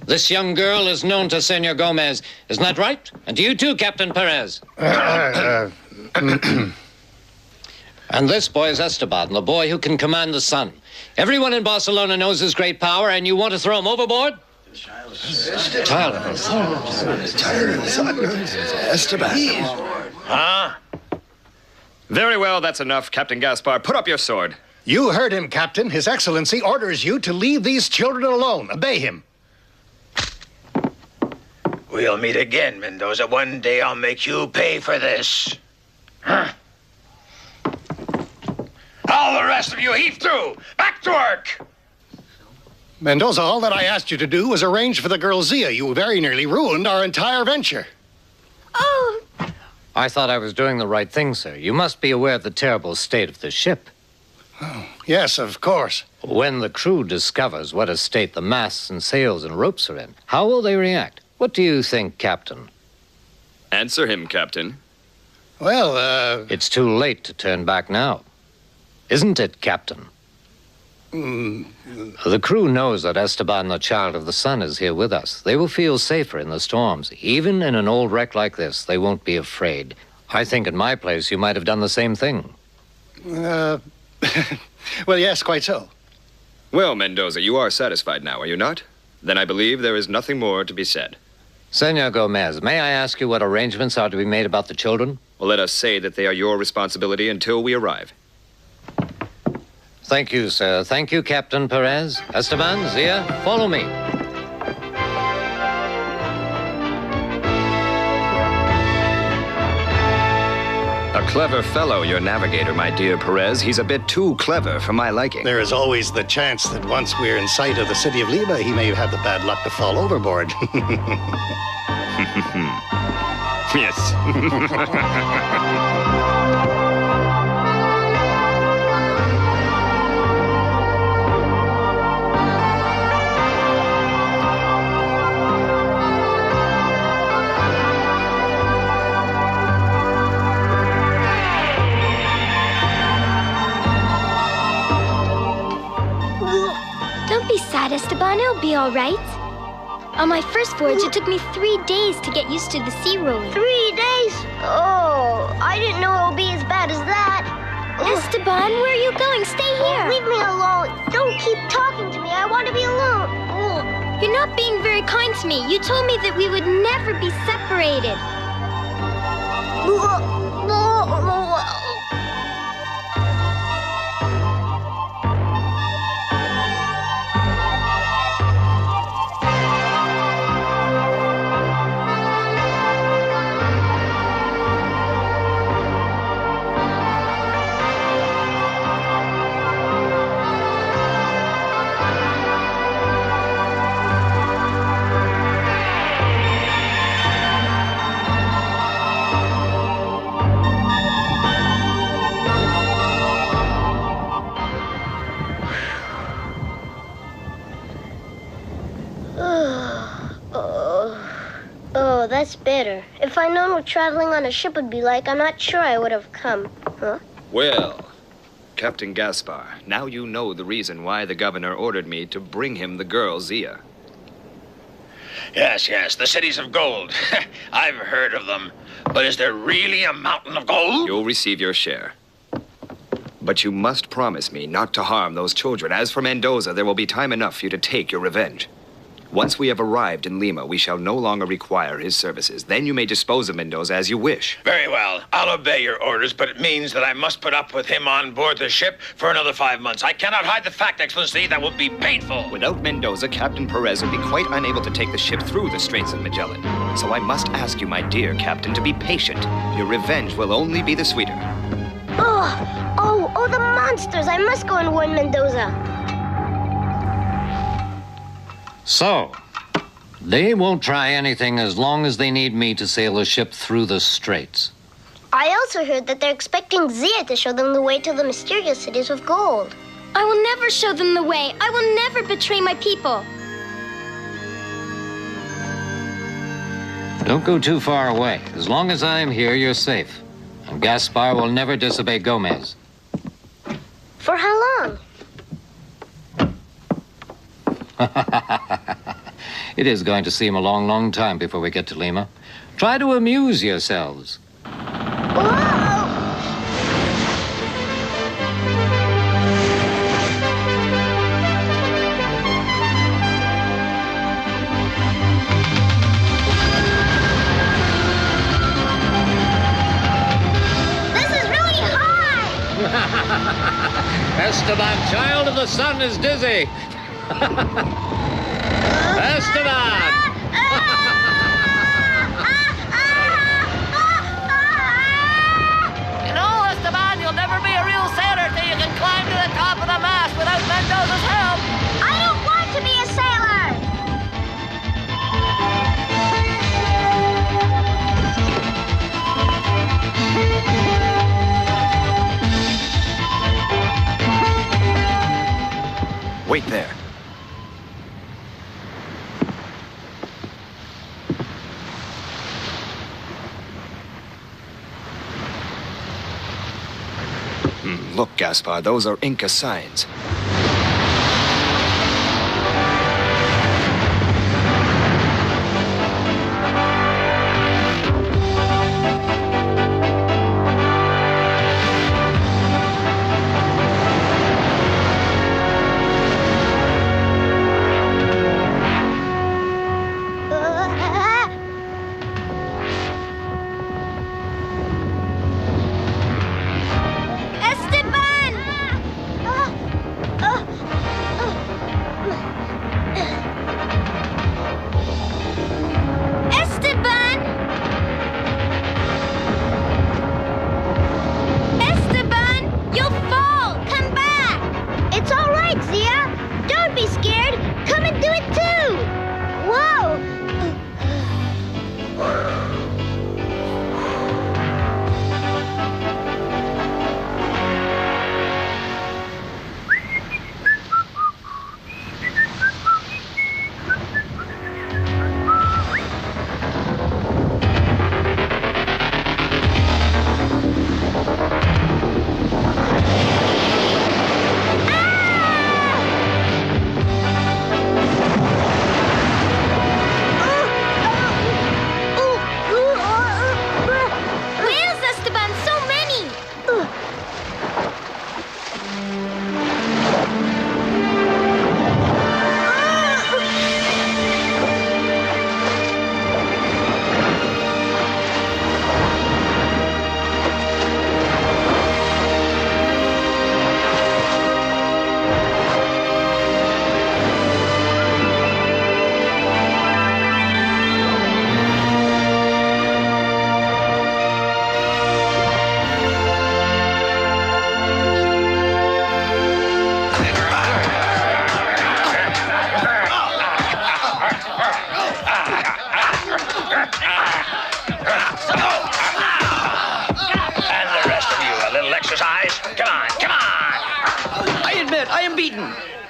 This young girl is known to Senor Gomez. Isn't that right? And to you too, Captain Perez. And this boy is Esteban, the boy who can command the sun. Everyone in Barcelona knows his great power, and you want to throw him overboard? Tired of us. Esteban. Huh? Very well, that's enough, Captain Gaspar. Put up your sword. You heard him, Captain. His Excellency orders you to leave these children alone. Obey him. We'll meet again, Mendoza. One day I'll make you pay for this. Huh? All the rest of you, heave to! Back to work! Mendoza, all that I asked you to do was arrange for the girl Zia. You very nearly ruined our entire venture. Oh! I thought I was doing the right thing, sir. You must be aware of the terrible state of the ship. Oh, yes, of course. When the crew discovers what a state the masts and sails and ropes are in, how will they react? What do you think, Captain? Answer him, Captain. Well, It's too late to turn back now. Isn't it, Captain? The crew knows that Esteban, the child of the sun, is here with us. They will feel safer in the storms. Even in an old wreck like this, they won't be afraid. I think in my place you might have done the same thing. well, yes, quite so. Well, Mendoza, you are satisfied now, are you not? Then I believe there is nothing more to be said. Senor Gomez, may I ask you what arrangements are to be made about the children? Well, let us say that they are your responsibility until we arrive. Thank you, sir. Thank you, Captain Perez. Esteban, Zia, follow me. A clever fellow, your navigator, my dear Perez. He's a bit too clever for my liking. There is always the chance that once we're in sight of the city of Lima, he may have the bad luck to fall overboard. Yes. Don't be sad, Esteban. It'll be all right. On my first voyage, it took me 3 days to get used to the sea rolling. 3 days? Oh, I didn't know it would be as bad as that. Esteban, where are you going? Stay here. Leave me alone. Don't keep talking to me. I want to be alone. You're not being very kind to me. You told me that we would never be separated. Oh, that's better. If I'd known what traveling on a ship would be like, I'm not sure I would have come. Huh? Well, Captain Gaspar, now you know the reason why the governor ordered me to bring him the girl, Zia. Yes, yes, the cities of gold. I've heard of them. But is there really a mountain of gold? You'll receive your share. But you must promise me not to harm those children. As for Mendoza, there will be time enough for you to take your revenge. Once we have arrived in Lima, we shall no longer require his services. Then you may dispose of Mendoza as you wish. Very well. I'll obey your orders, but it means that I must put up with him on board the ship for another 5 months. I cannot hide the fact, Excellency. That would be painful. Without Mendoza, Captain Perez would be quite unable to take the ship through the Straits of Magellan. So I must ask you, my dear Captain, to be patient. Your revenge will only be the sweeter. Oh, the monsters! I must go and warn Mendoza. So, they won't try anything as long as they need me to sail a ship through the straits. I also heard that they're expecting Zia to show them the way to the mysterious cities of gold. I will never show them the way. I will never betray my people. Don't go too far away. As long as I'm here, you're safe. And Gaspar will never disobey Gomez. For how long? It is going to seem a long, long time before we get to Lima. Try to amuse yourselves. Esteban, child of the sun, is dizzy. Esteban! You know, Esteban, you'll never be a real sailor till you can climb to the top of the mast without Mendoza's help. I don't want to be a sailor! Wait there. Look, Gaspar, those are Inca signs.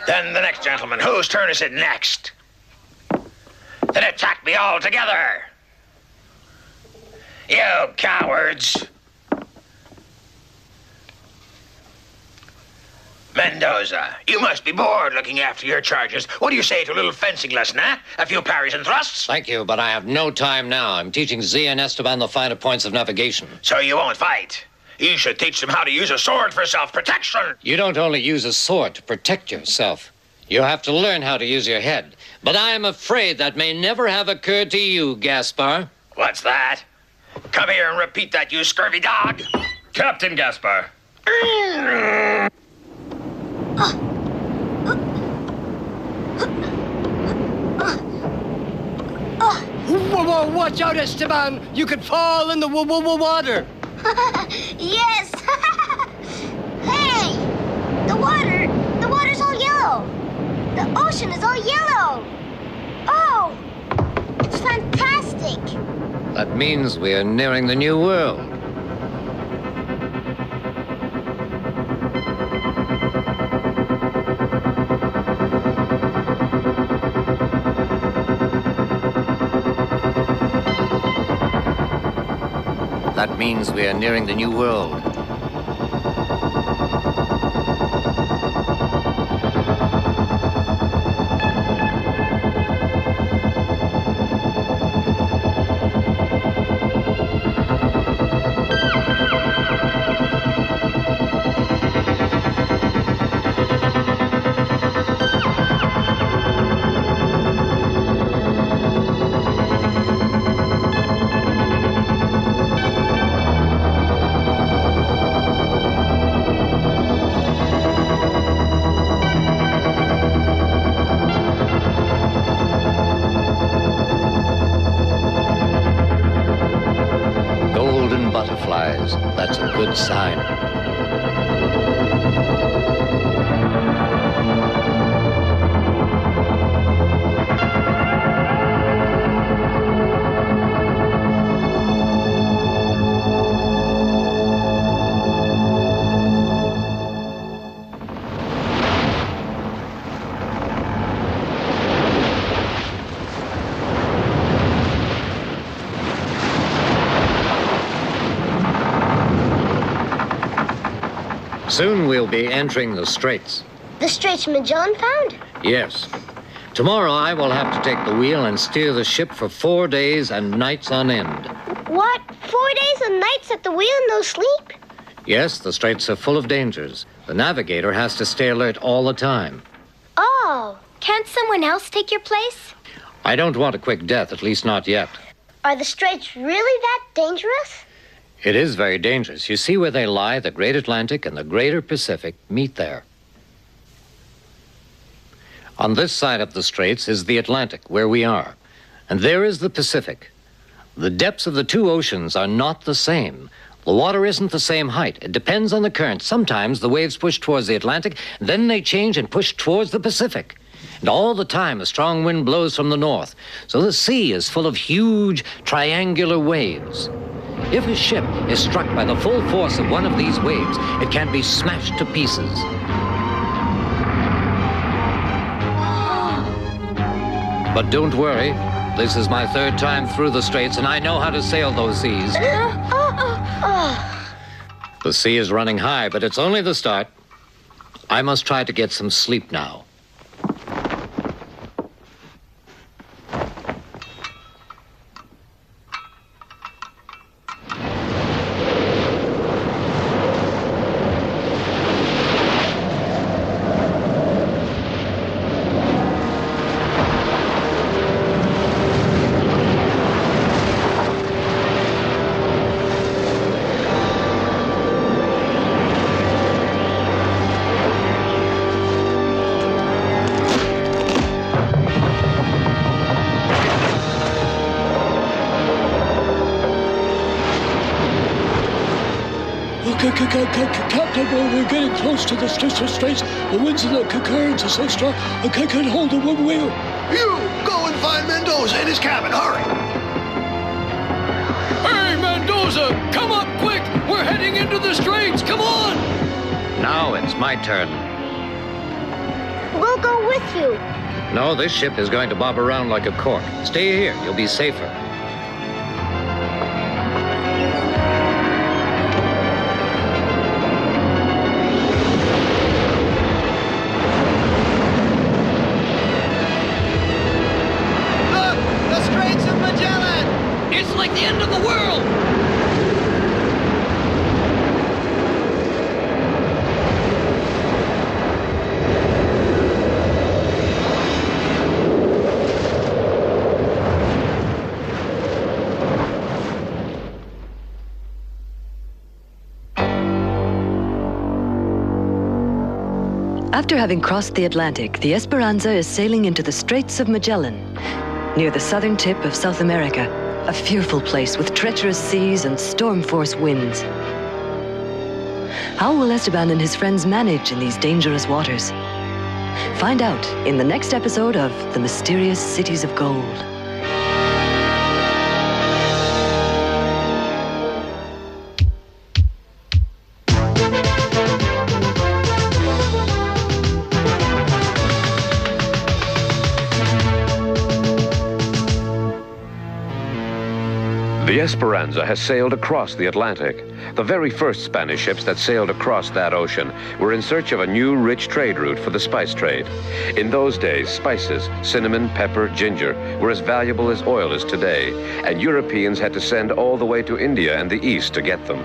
Then the next gentleman. Whose turn is it next? Then attack me all together. You cowards. Mendoza, you must be bored looking after your charges. What do you say to a little fencing lesson, eh? A few parries and thrusts? Thank you, but I have no time now. I'm teaching Zia and Esteban the finer points of navigation. So you won't fight? You should teach them how to use a sword for self-protection. You don't only use a sword to protect yourself. You have to learn how to use your head. But I am afraid that may never have occurred to you, Gaspar. What's that? Come here and repeat that, you scurvy dog. Captain Gaspar. Whoa, watch out, Esteban! You could fall in the water! Yes! Hey! The water's all yellow! The ocean is all yellow! Oh, it's fantastic. That means we are nearing the New World. That means we are nearing the New World. Butterflies, that's a good sign. Soon we'll be entering the Straits. The Straits Magellan found? Yes. Tomorrow I will have to take the wheel and steer the ship for 4 days and nights on end. What? 4 days and nights at the wheel and no sleep? Yes, the Straits are full of dangers. The navigator has to stay alert all the time. Oh, can't someone else take your place? I don't want a quick death, at least not yet. Are the Straits really that dangerous? It is very dangerous. You see where they lie, the Great Atlantic and the Greater Pacific meet there. On this side of the Straits is the Atlantic, where we are. And there is the Pacific. The depths of the two oceans are not the same. The water isn't the same height. It depends on the current. Sometimes the waves push towards the Atlantic, then they change and push towards the Pacific. And all the time, a strong wind blows from the north. So the sea is full of huge, triangular waves. If a ship is struck by the full force of one of these waves, it can be smashed to pieces. But don't worry. This is my 3rd time through the Straits, and I know how to sail those seas. The sea is running high, but it's only the start. I must try to get some sleep now. Captain, we're getting close to the Straits. The winds and the currents are so strong, I can't hold the one wheel. You go and find Mendoza in his cabin. Hurry! Hey, Mendoza! Come up quick! We're heading into the Straits! Come on! Now it's my turn. We'll go with you. No, this ship is going to bob around like a cork. Stay here. You'll be safer. Like the end of the world! After having crossed the Atlantic, the Esperanza is sailing into the Straits of Magellan, near the southern tip of South America. A fearful place with treacherous seas and storm-force winds. How will Esteban and his friends manage in these dangerous waters? Find out in the next episode of The Mysterious Cities of Gold. The Esperanza has sailed across the Atlantic. The very first Spanish ships that sailed across that ocean were in search of a new, rich trade route for the spice trade. In those days, spices, cinnamon, pepper, ginger, were as valuable as oil is today, and Europeans had to send all the way to India and the East to get them.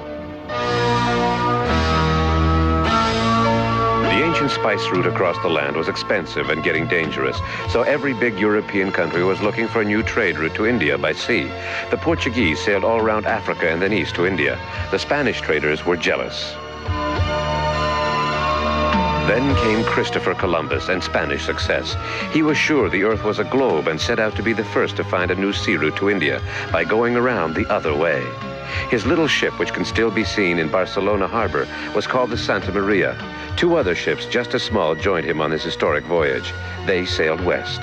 The ancient spice route across the land was expensive and getting dangerous, so every big European country was looking for a new trade route to India by sea. The Portuguese sailed all around Africa and then east to India. The Spanish traders were jealous. Then came Christopher Columbus and Spanish success. He was sure the Earth was a globe and set out to be the first to find a new sea route to India by going around the other way. His little ship, which can still be seen in Barcelona harbor, was called the Santa Maria. 2 other ships, just as small, joined him on this historic voyage. They sailed west.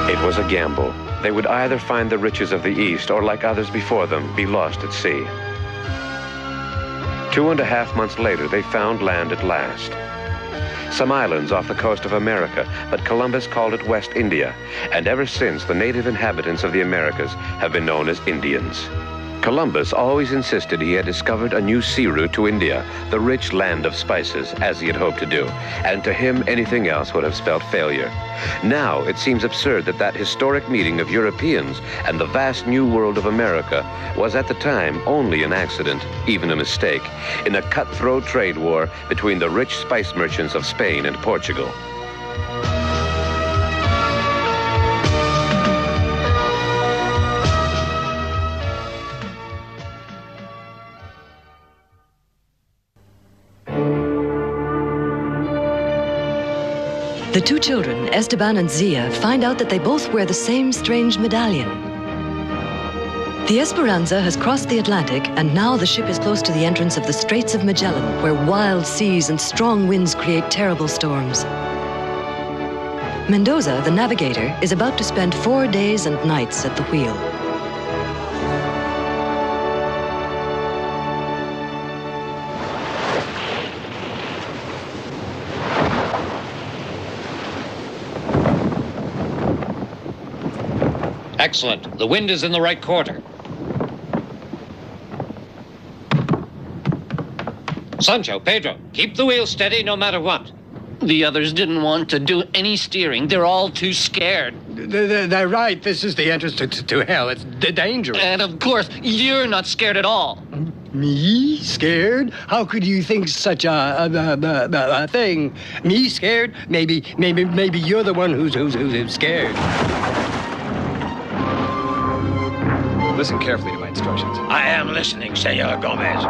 It was a gamble. They would either find the riches of the East or, like others before them, be lost at sea. 2.5 months later, they found land at last. Some islands off the coast of America, but Columbus called it West India, and ever since, the native inhabitants of the Americas have been known as Indians. Columbus always insisted he had discovered a new sea route to India, the rich land of spices, as he had hoped to do, and to him anything else would have spelled failure. Now it seems absurd that that historic meeting of Europeans and the vast new world of America was at the time only an accident, even a mistake, in a cutthroat trade war between the rich spice merchants of Spain and Portugal. The 2 children, Esteban and Zia, find out that they both wear the same strange medallion. The Esperanza has crossed the Atlantic, and now the ship is close to the entrance of the Straits of Magellan, where wild seas and strong winds create terrible storms. Mendoza, the navigator, is about to spend 4 days and nights at the wheel. Excellent. The wind is in the right quarter. Sancho, Pedro, keep the wheel steady no matter what. The others didn't want to do any steering. They're all too scared. They're right. This is the entrance to hell. It's dangerous. And of course, you're not scared at all. Me? Scared? How could you think such a thing? Me scared? Maybe you're the one who's scared. Listen carefully to my instructions. I am listening, Senor Gomez.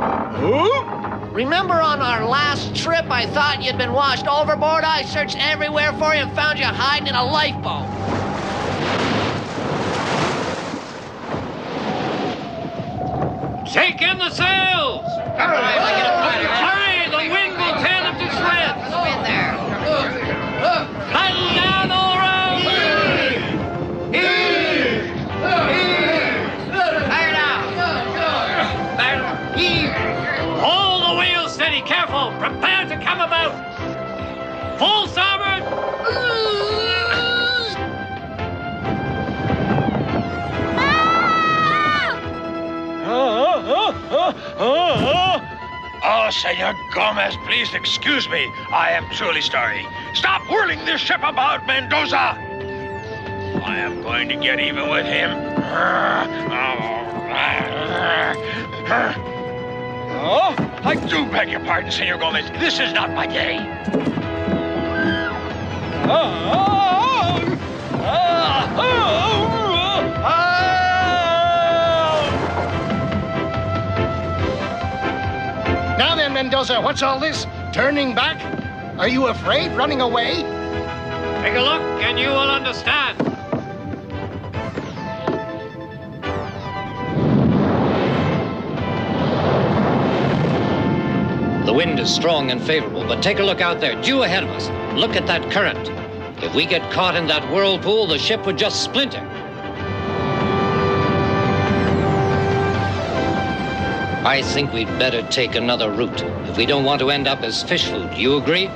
Remember on our last trip, I thought you'd been washed overboard? I searched everywhere for you and found you hiding in a lifeboat. Take in the sails! Hurry, the wind will tear them to shreds! Go in there. Batten down all round! Fire down. Hold the wheel steady, careful! Prepare to come about! Full starboard! Oh, Senor Gomez, please excuse me. I am truly sorry. Stop whirling this ship about, Mendoza! I am going to get even with him. Oh, I do beg your pardon, Senor Gomez. This is not my day. Mendoza, what's all this? Turning back? Are you afraid, running away? Take a look, and you will understand. The wind is strong and favorable, but take a look out there, due ahead of us. Look at that current. If we get caught in that whirlpool, the ship would just splinter. I think we'd better take another route if we don't want to end up as fish food. Do you agree?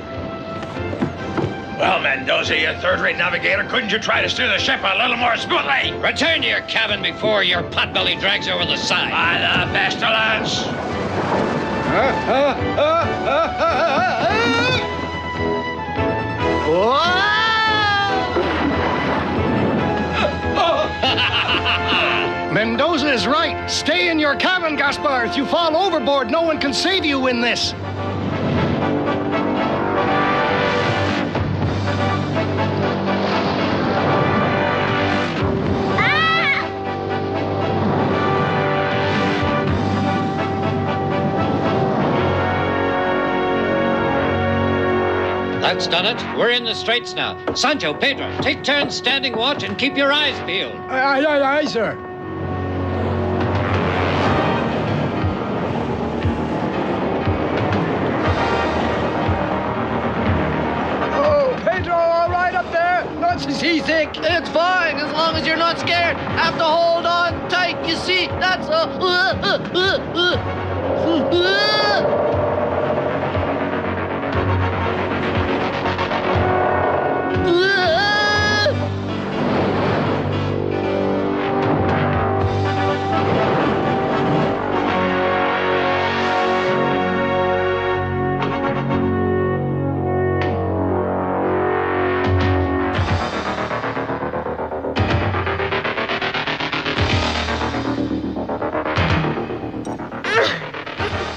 Well, Mendoza, you third-rate navigator, couldn't you try to steer the ship a little more smoothly? Return to your cabin before your potbelly drags over the side. By the pestilence! Mendoza is right. Stay in your cabin, Gaspar. If you fall overboard, no one can save you in this. That's done it. We're in the straits now. Sancho, Pedro, take turns standing watch and keep your eyes peeled. Aye, sir. Oh, Pedro, all right up there? Not seasick. It's fine, as long as you're not scared. Have to hold on tight, you see. That's a...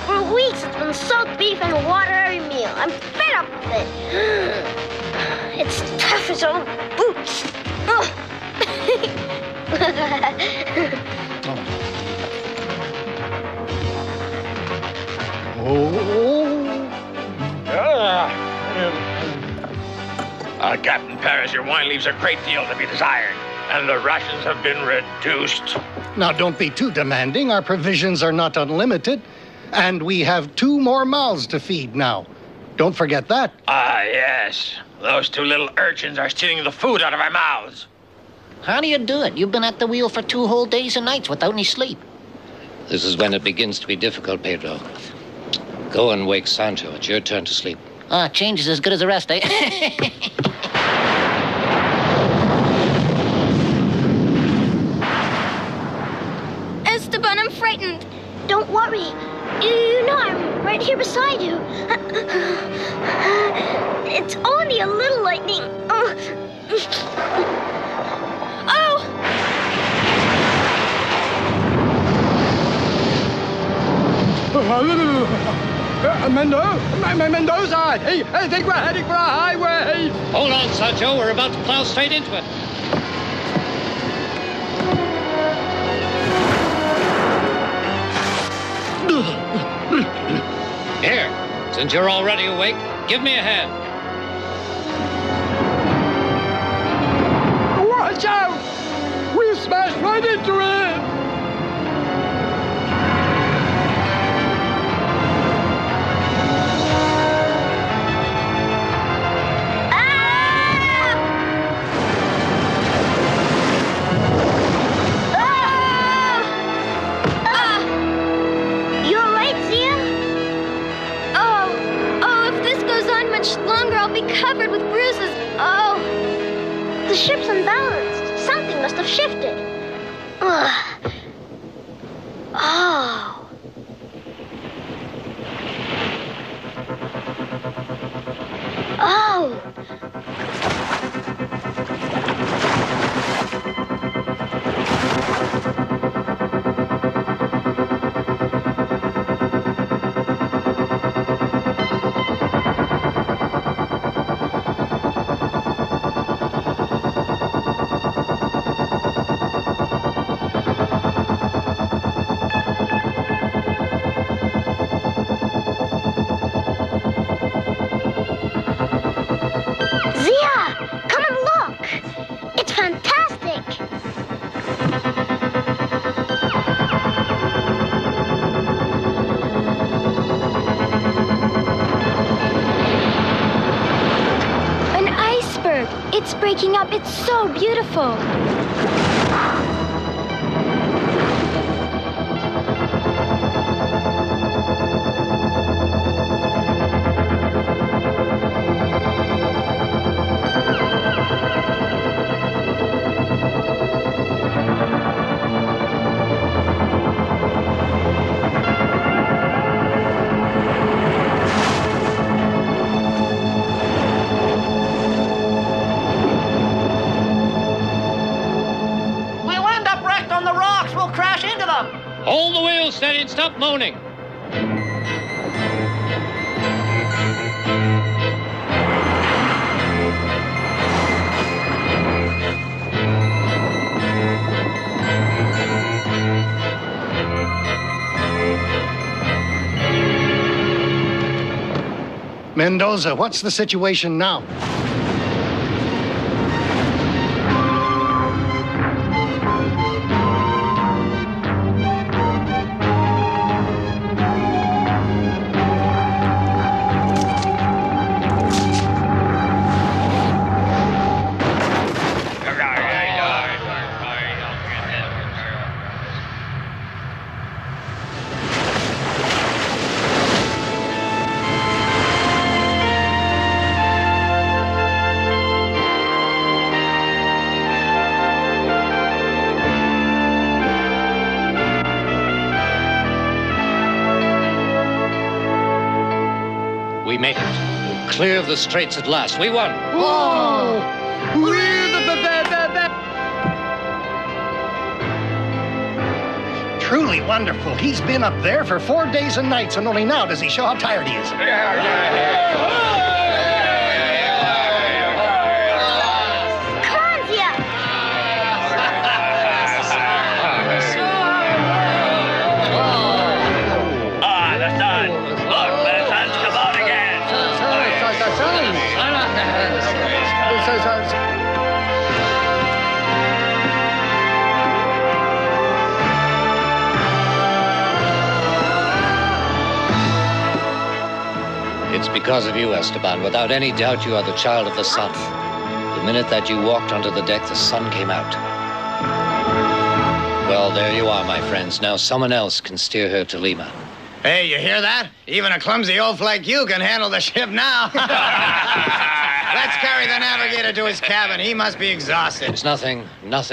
For weeks, it's been salt beef and water every meal. I'm fed up with it. It's tough as old boots. Captain Paris, your wine leaves a great deal to be desired, and the rations have been reduced. Now, don't be too demanding. Our provisions are not unlimited, and we have 2 more mouths to feed now. Don't forget that. Ah, yes. Those 2 little urchins are stealing the food out of our mouths. How do you do it? You've been at the wheel for 2 whole days and nights without any sleep. This is when it begins to be difficult, Pedro. Go and wake Sancho. It's your turn to sleep. Change is as good as the rest, eh? Esteban, I'm frightened. Don't worry. You know I'm right here beside you. It's only a little lightning. Oh! Mendoza! Hey, I think we're heading for a highway! Hold on, Sancho. We're about to plow straight into it. Here, since you're already awake, give me a hand. Watch out! We've smashed right into it! Covered with bruises. Oh, the ship's unbalanced. Something must have shifted. Ugh. Oh. Oh. breaking up. It's so beautiful. Hold the wheel steady and stop moaning. Mendoza, what's the situation now? We made it. Clear of the straits at last. We won. Whoa! Truly wonderful. He's been up there for 4 days and nights, and only now does he show how tired he is. It's because of you, Esteban. Without any doubt, you are the child of the sun. The minute that you walked onto the deck, the sun came out. Well, there you are, my friends. Now someone else can steer her to Lima. Hey, you hear that? Even a clumsy oaf like you can handle the ship now. Let's carry the navigator to his cabin. He must be exhausted. It's nothing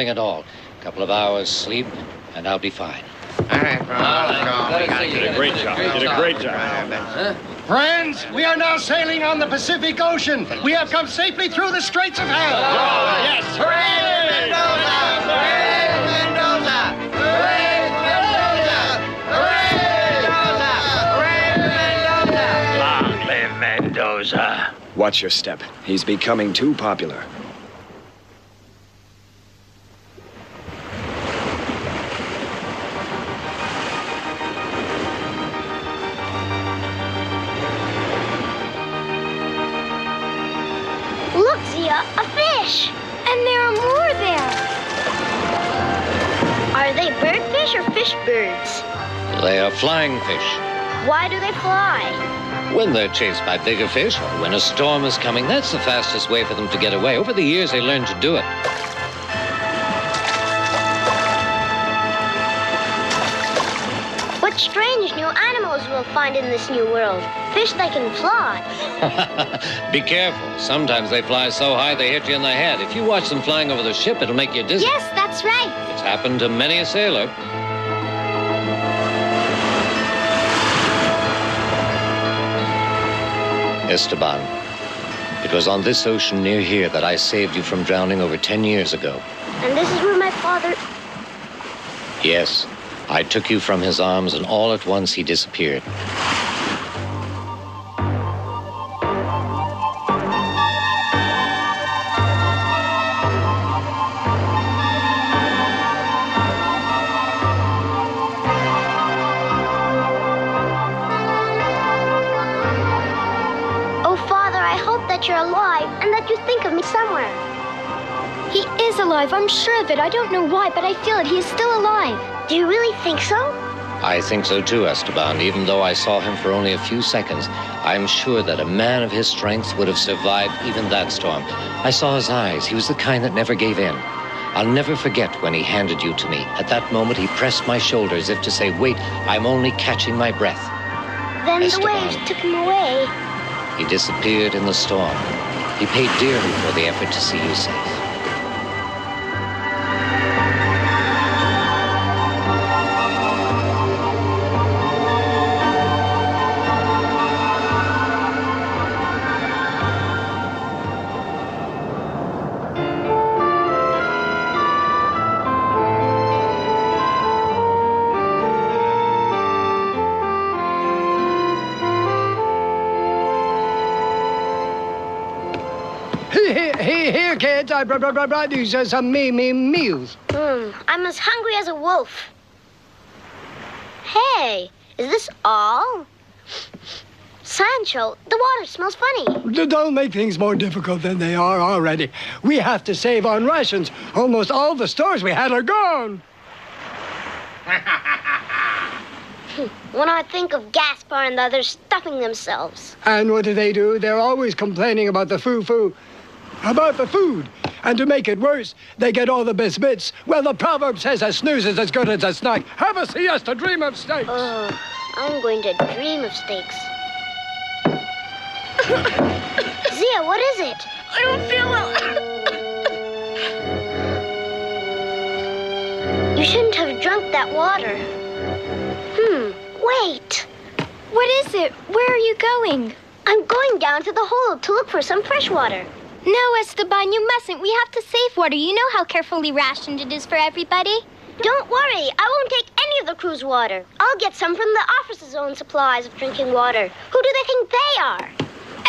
at all. A couple of hours sleep, and I'll be fine. All right, bro. Let's go. You did a great job. You did a great job. Friends, we are now sailing on the Pacific Ocean. We have come safely through the Straits of Hell. Oh, yes. Hooray, Mendoza! Hooray, Mendoza! Hooray, Mendoza! Hooray, Mendoza! Long live Mendoza. Watch your step. He's becoming too popular. Look, Zia, a fish! And there are more there. Are they birdfish or fish birds? They are flying fish. Why do they fly? When they're chased by bigger fish or when a storm is coming, that's the fastest way for them to get away. Over the years, they learned to do it. What strange new animals we'll find in this new world. Fish that can fly. Be careful. Sometimes they fly so high they hit you in the head. If you watch them flying over the ship, it'll make you dizzy. Yes, that's right. It's happened to many a sailor. Esteban, it was on this ocean near here that I saved you from drowning over 10 years ago. And this is where my father... Yes, I took you from his arms and all at once he disappeared. You're alive and that you think of me somewhere. He is alive, I'm sure of it. I don't know why, but I feel it. He is still alive. Do you really think so? I think so too, Esteban. Even though I saw him for only a few seconds, I'm sure that a man of his strength would have survived even that storm. I saw his eyes. He was the kind that never gave in. I'll never forget when he handed you to me. At that moment, he pressed my shoulder as if to say, wait, I'm only catching my breath. Then Esteban. the waves took him away. He disappeared in the storm. He paid dearly for the effort to see you safe. Here, kids, I brought you some meals. I'm as hungry as a wolf. Hey, is this all? Sancho, the water smells funny. Don't make things more difficult than they are already. We have to save on rations. Almost all the stores we had are gone. When I think of Gaspar and the others stuffing themselves. And what do? They're always complaining about the food. And to make it worse, they get all the best bits. Well, the proverb says a snooze is as good as a snack. Have a siesta, dream of steaks. I'm going to dream of steaks. Zia, what is it? I don't feel well. You shouldn't have drunk that water. Wait. What is it? Where are you going? I'm going down to the hold to look for some fresh water. No, Esteban, you mustn't. We have to save water. You know how carefully rationed it is for everybody. Don't worry. I won't take any of the crew's water. I'll get some from the officer's own supplies of drinking water. Who do they think they are?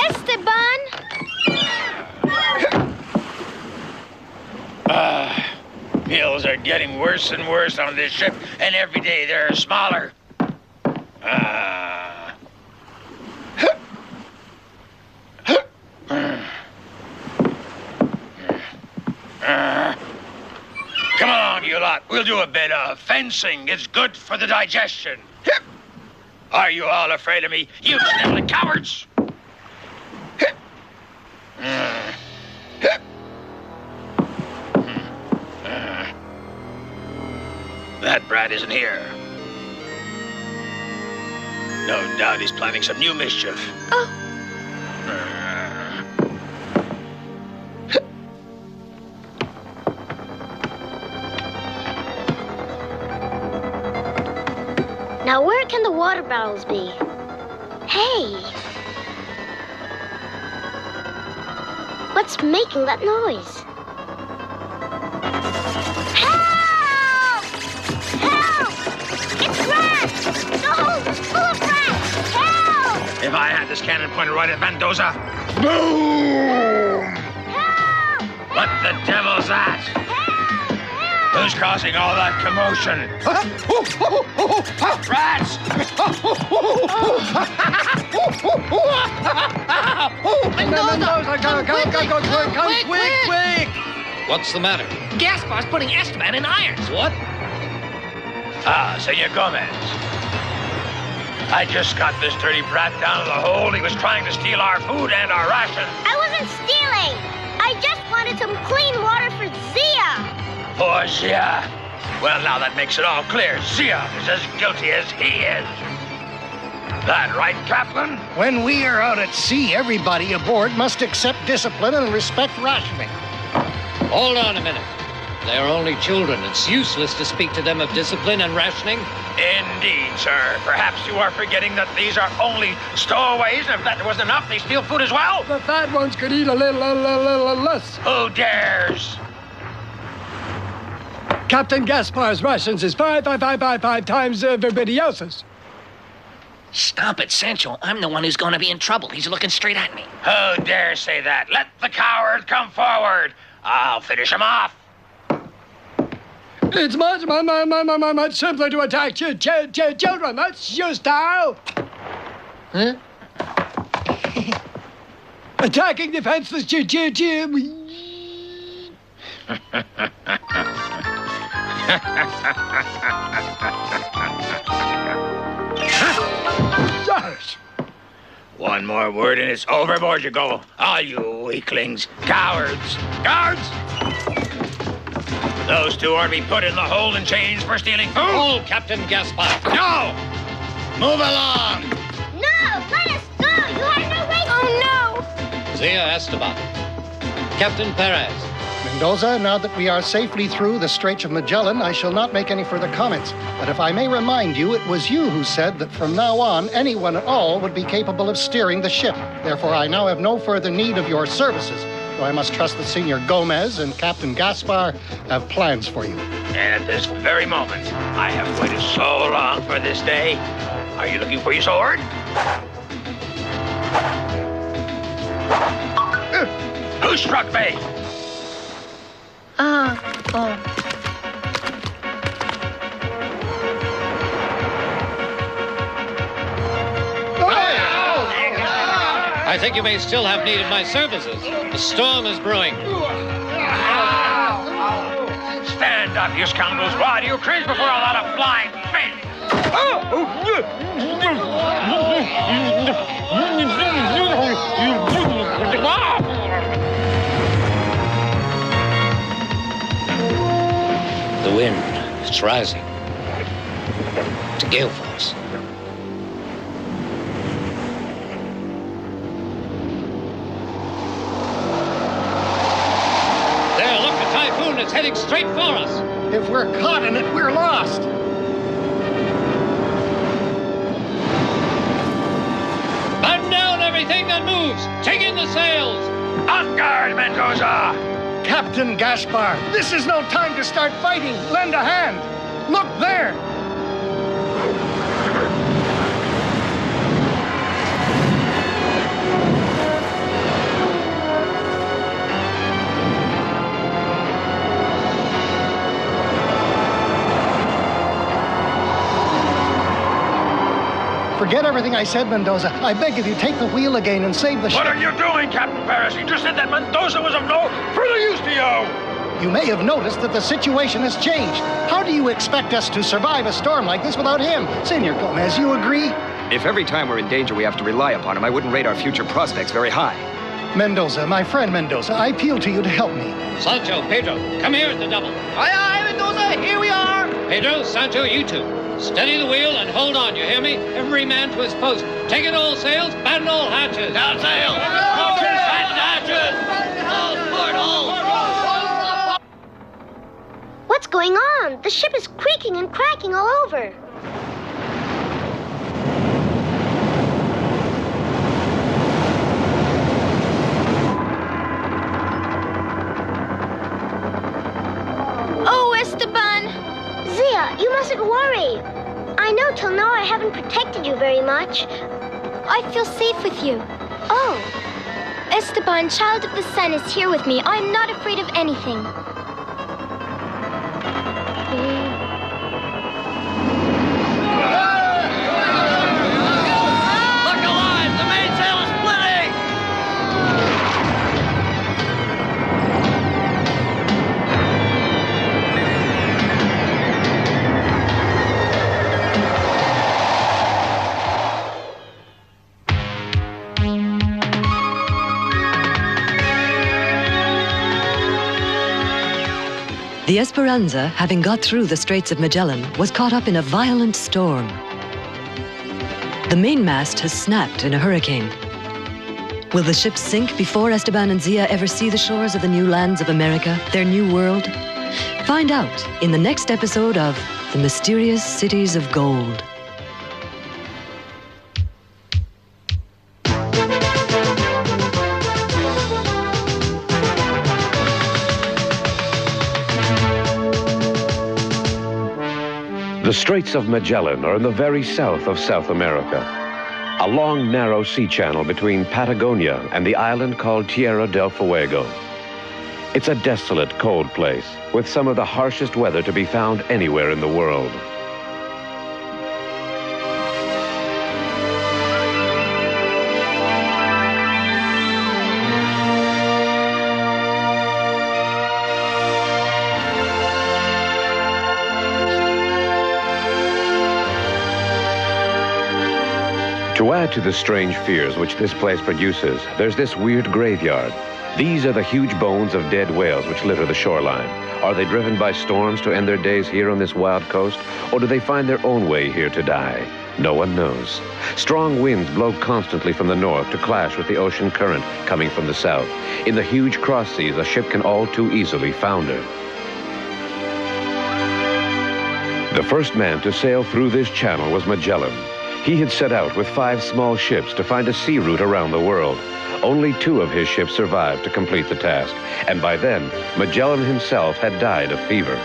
Esteban! Meals are getting worse and worse on this ship, and every day they're smaller. Come along, you lot. We'll do a bit of fencing. It's good for the digestion. Are you all afraid of me, you sniveling cowards? That brat isn't here. No doubt he's planning some new mischief. Now, where can the water barrels be? Hey! What's making that noise? Help! Help! It's rats! The hold is full of rats! Help! If I had this cannon pointed right at Mendoza. Boom! Help! What the devil's that? Who's causing all that commotion? Rats! Mendoza, come quick! What's the matter? Gaspar's putting Esteban in irons. What? Senor Gomez. I just got this dirty brat down in the hold. He was trying to steal our food and our rations. I wasn't stealing! I just wanted some clean water for Zia! Poor Zia. Well, now that makes it all clear. Zia is as guilty as he is. That right, Captain? When we are out at sea, everybody aboard must accept discipline and respect rationing. Hold on a minute. They are only children. It's useless to speak to them of discipline and rationing. Indeed, sir. Perhaps you are forgetting that these are only stowaways, and if that wasn't enough, they steal food as well. The fat ones could eat a little less. Who dares? Captain Gaspar's rations is five times everybody else's. Stop it, Sancho. I'm the one who's going to be in trouble. He's looking straight at me. Who dare say that? Let the coward come forward. I'll finish him off. It's much simpler to attack children. That's your style. Huh? Attacking defenseless One more word and it's overboard you go. All you weaklings. Cowards. Guards! Those two are to be put in the hold and chains for stealing food. Hold, Captain Gaspar. No! Move along! No! Let us go! You have no right! Oh, no! Zia Esteban. Captain Perez. Mendoza, now that we are safely through the Straits of Magellan, I shall not make any further comments. But if I may remind you, it was you who said that from now on, anyone at all would be capable of steering the ship. Therefore, I now have no further need of your services. So I must trust that Senor Gomez and Captain Gaspar have plans for you. And at this very moment, I have waited so long for this day. Are you looking for your sword? Who struck me? I think you may still have need of my services. The storm is brewing. Stand up, you scoundrels. Why do you cringe before a lot of flying fish? The wind, it's rising. It's a gale force. There, look, the typhoon is heading straight for us. If we're caught in it, we're lost. Batten down everything that moves. Take in the sails. On guard, Mendoza. Captain Gaspar, this is no time to start fighting. Lend a hand. Look there. Forget everything I said, Mendoza. I beg of you, take the wheel again and save the ship. What are you doing, Captain Paris? You just said that Mendoza was of no further use to you. You may have noticed that the situation has changed. How do you expect us to survive a storm like this without him? Senor Gomez, you agree? If every time we're in danger we have to rely upon him, I wouldn't rate our future prospects very high. Mendoza, my friend Mendoza, I appeal to you to help me. Sancho, Pedro, come here at the double. Aye, aye, Mendoza, here we are. Pedro, Sancho, you two. Steady the wheel and hold on, you hear me? Every man to his post. Take in all sails, batten all hatches. Down sails! Batten hatches! All port, all! What's going on? The ship is creaking and cracking all over. Oh, Esteban! Zia, you mustn't worry. I know till now I haven't protected you very much. I feel safe with you. Oh. Esteban, child of the sun, is here with me. I'm not afraid of anything. Look alive! The mainsail is splitting! The Esperanza, having got through the Straits of Magellan, was caught up in a violent storm. The mainmast has snapped in a hurricane. Will the ship sink before Esteban and Zia ever see the shores of the new lands of America, their new world? Find out in the next episode of The Mysterious Cities of Gold. The Straits of Magellan are in the very south of South America, a long, narrow sea channel between Patagonia and the island called Tierra del Fuego. It's a desolate, cold place with some of the harshest weather to be found anywhere in the world. To add add to the strange fears which this place produces, there's this weird graveyard. These are the huge bones of dead whales which litter the shoreline. Are they driven by storms to end their days here on this wild coast, or do they find their own way here to die? No one knows. Strong winds blow constantly from the north to clash with the ocean current coming from the south. In the huge cross seas, a ship can all too easily founder. The first man to sail through this channel was Magellan. He had set out with 5 small ships to find a sea route around the world. Only 2 of his ships survived to complete the task, and by then, Magellan himself had died of fever.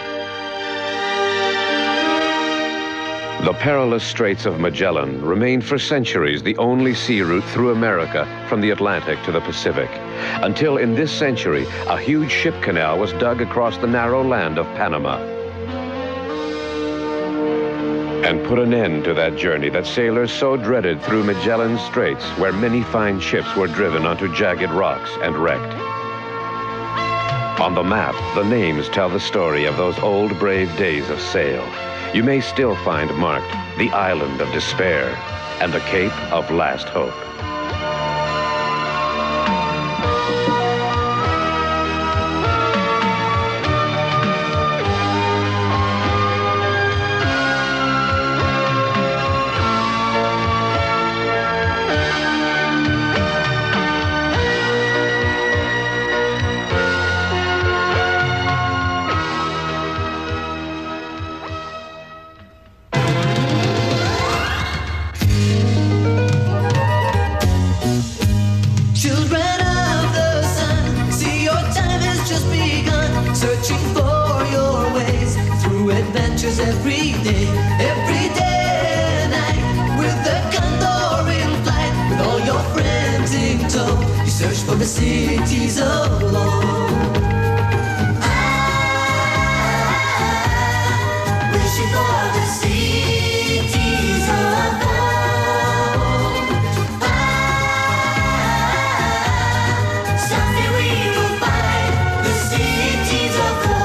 The perilous Straits of Magellan remained for centuries the only sea route through America from the Atlantic to the Pacific, until in this century, a huge ship canal was dug across the narrow land of Panama, and put an end to that journey that sailors so dreaded through Magellan's Straits, where many fine ships were driven onto jagged rocks and wrecked. On the map, the names tell the story of those old brave days of sail. You may still find marked the Island of Despair and the Cape of Last Hope. Every day and night, with the condor in flight, with all your friends in tow, you search for the cities of gold. Wishing for the cities of gold. Someday we will find the cities of gold.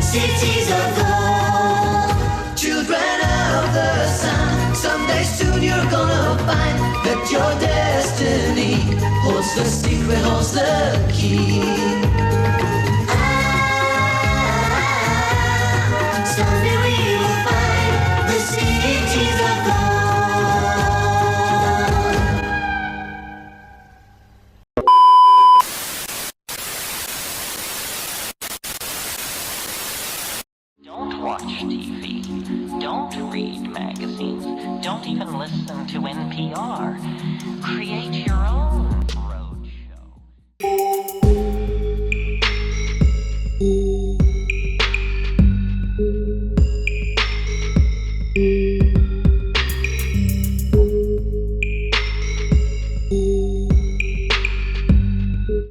Cities of gold, children of the sun. Someday soon you're gonna find that your destiny holds the secret, holds the key. Someday we will find the cities of gold. Don't read magazines. Don't even listen to NPR. Create your own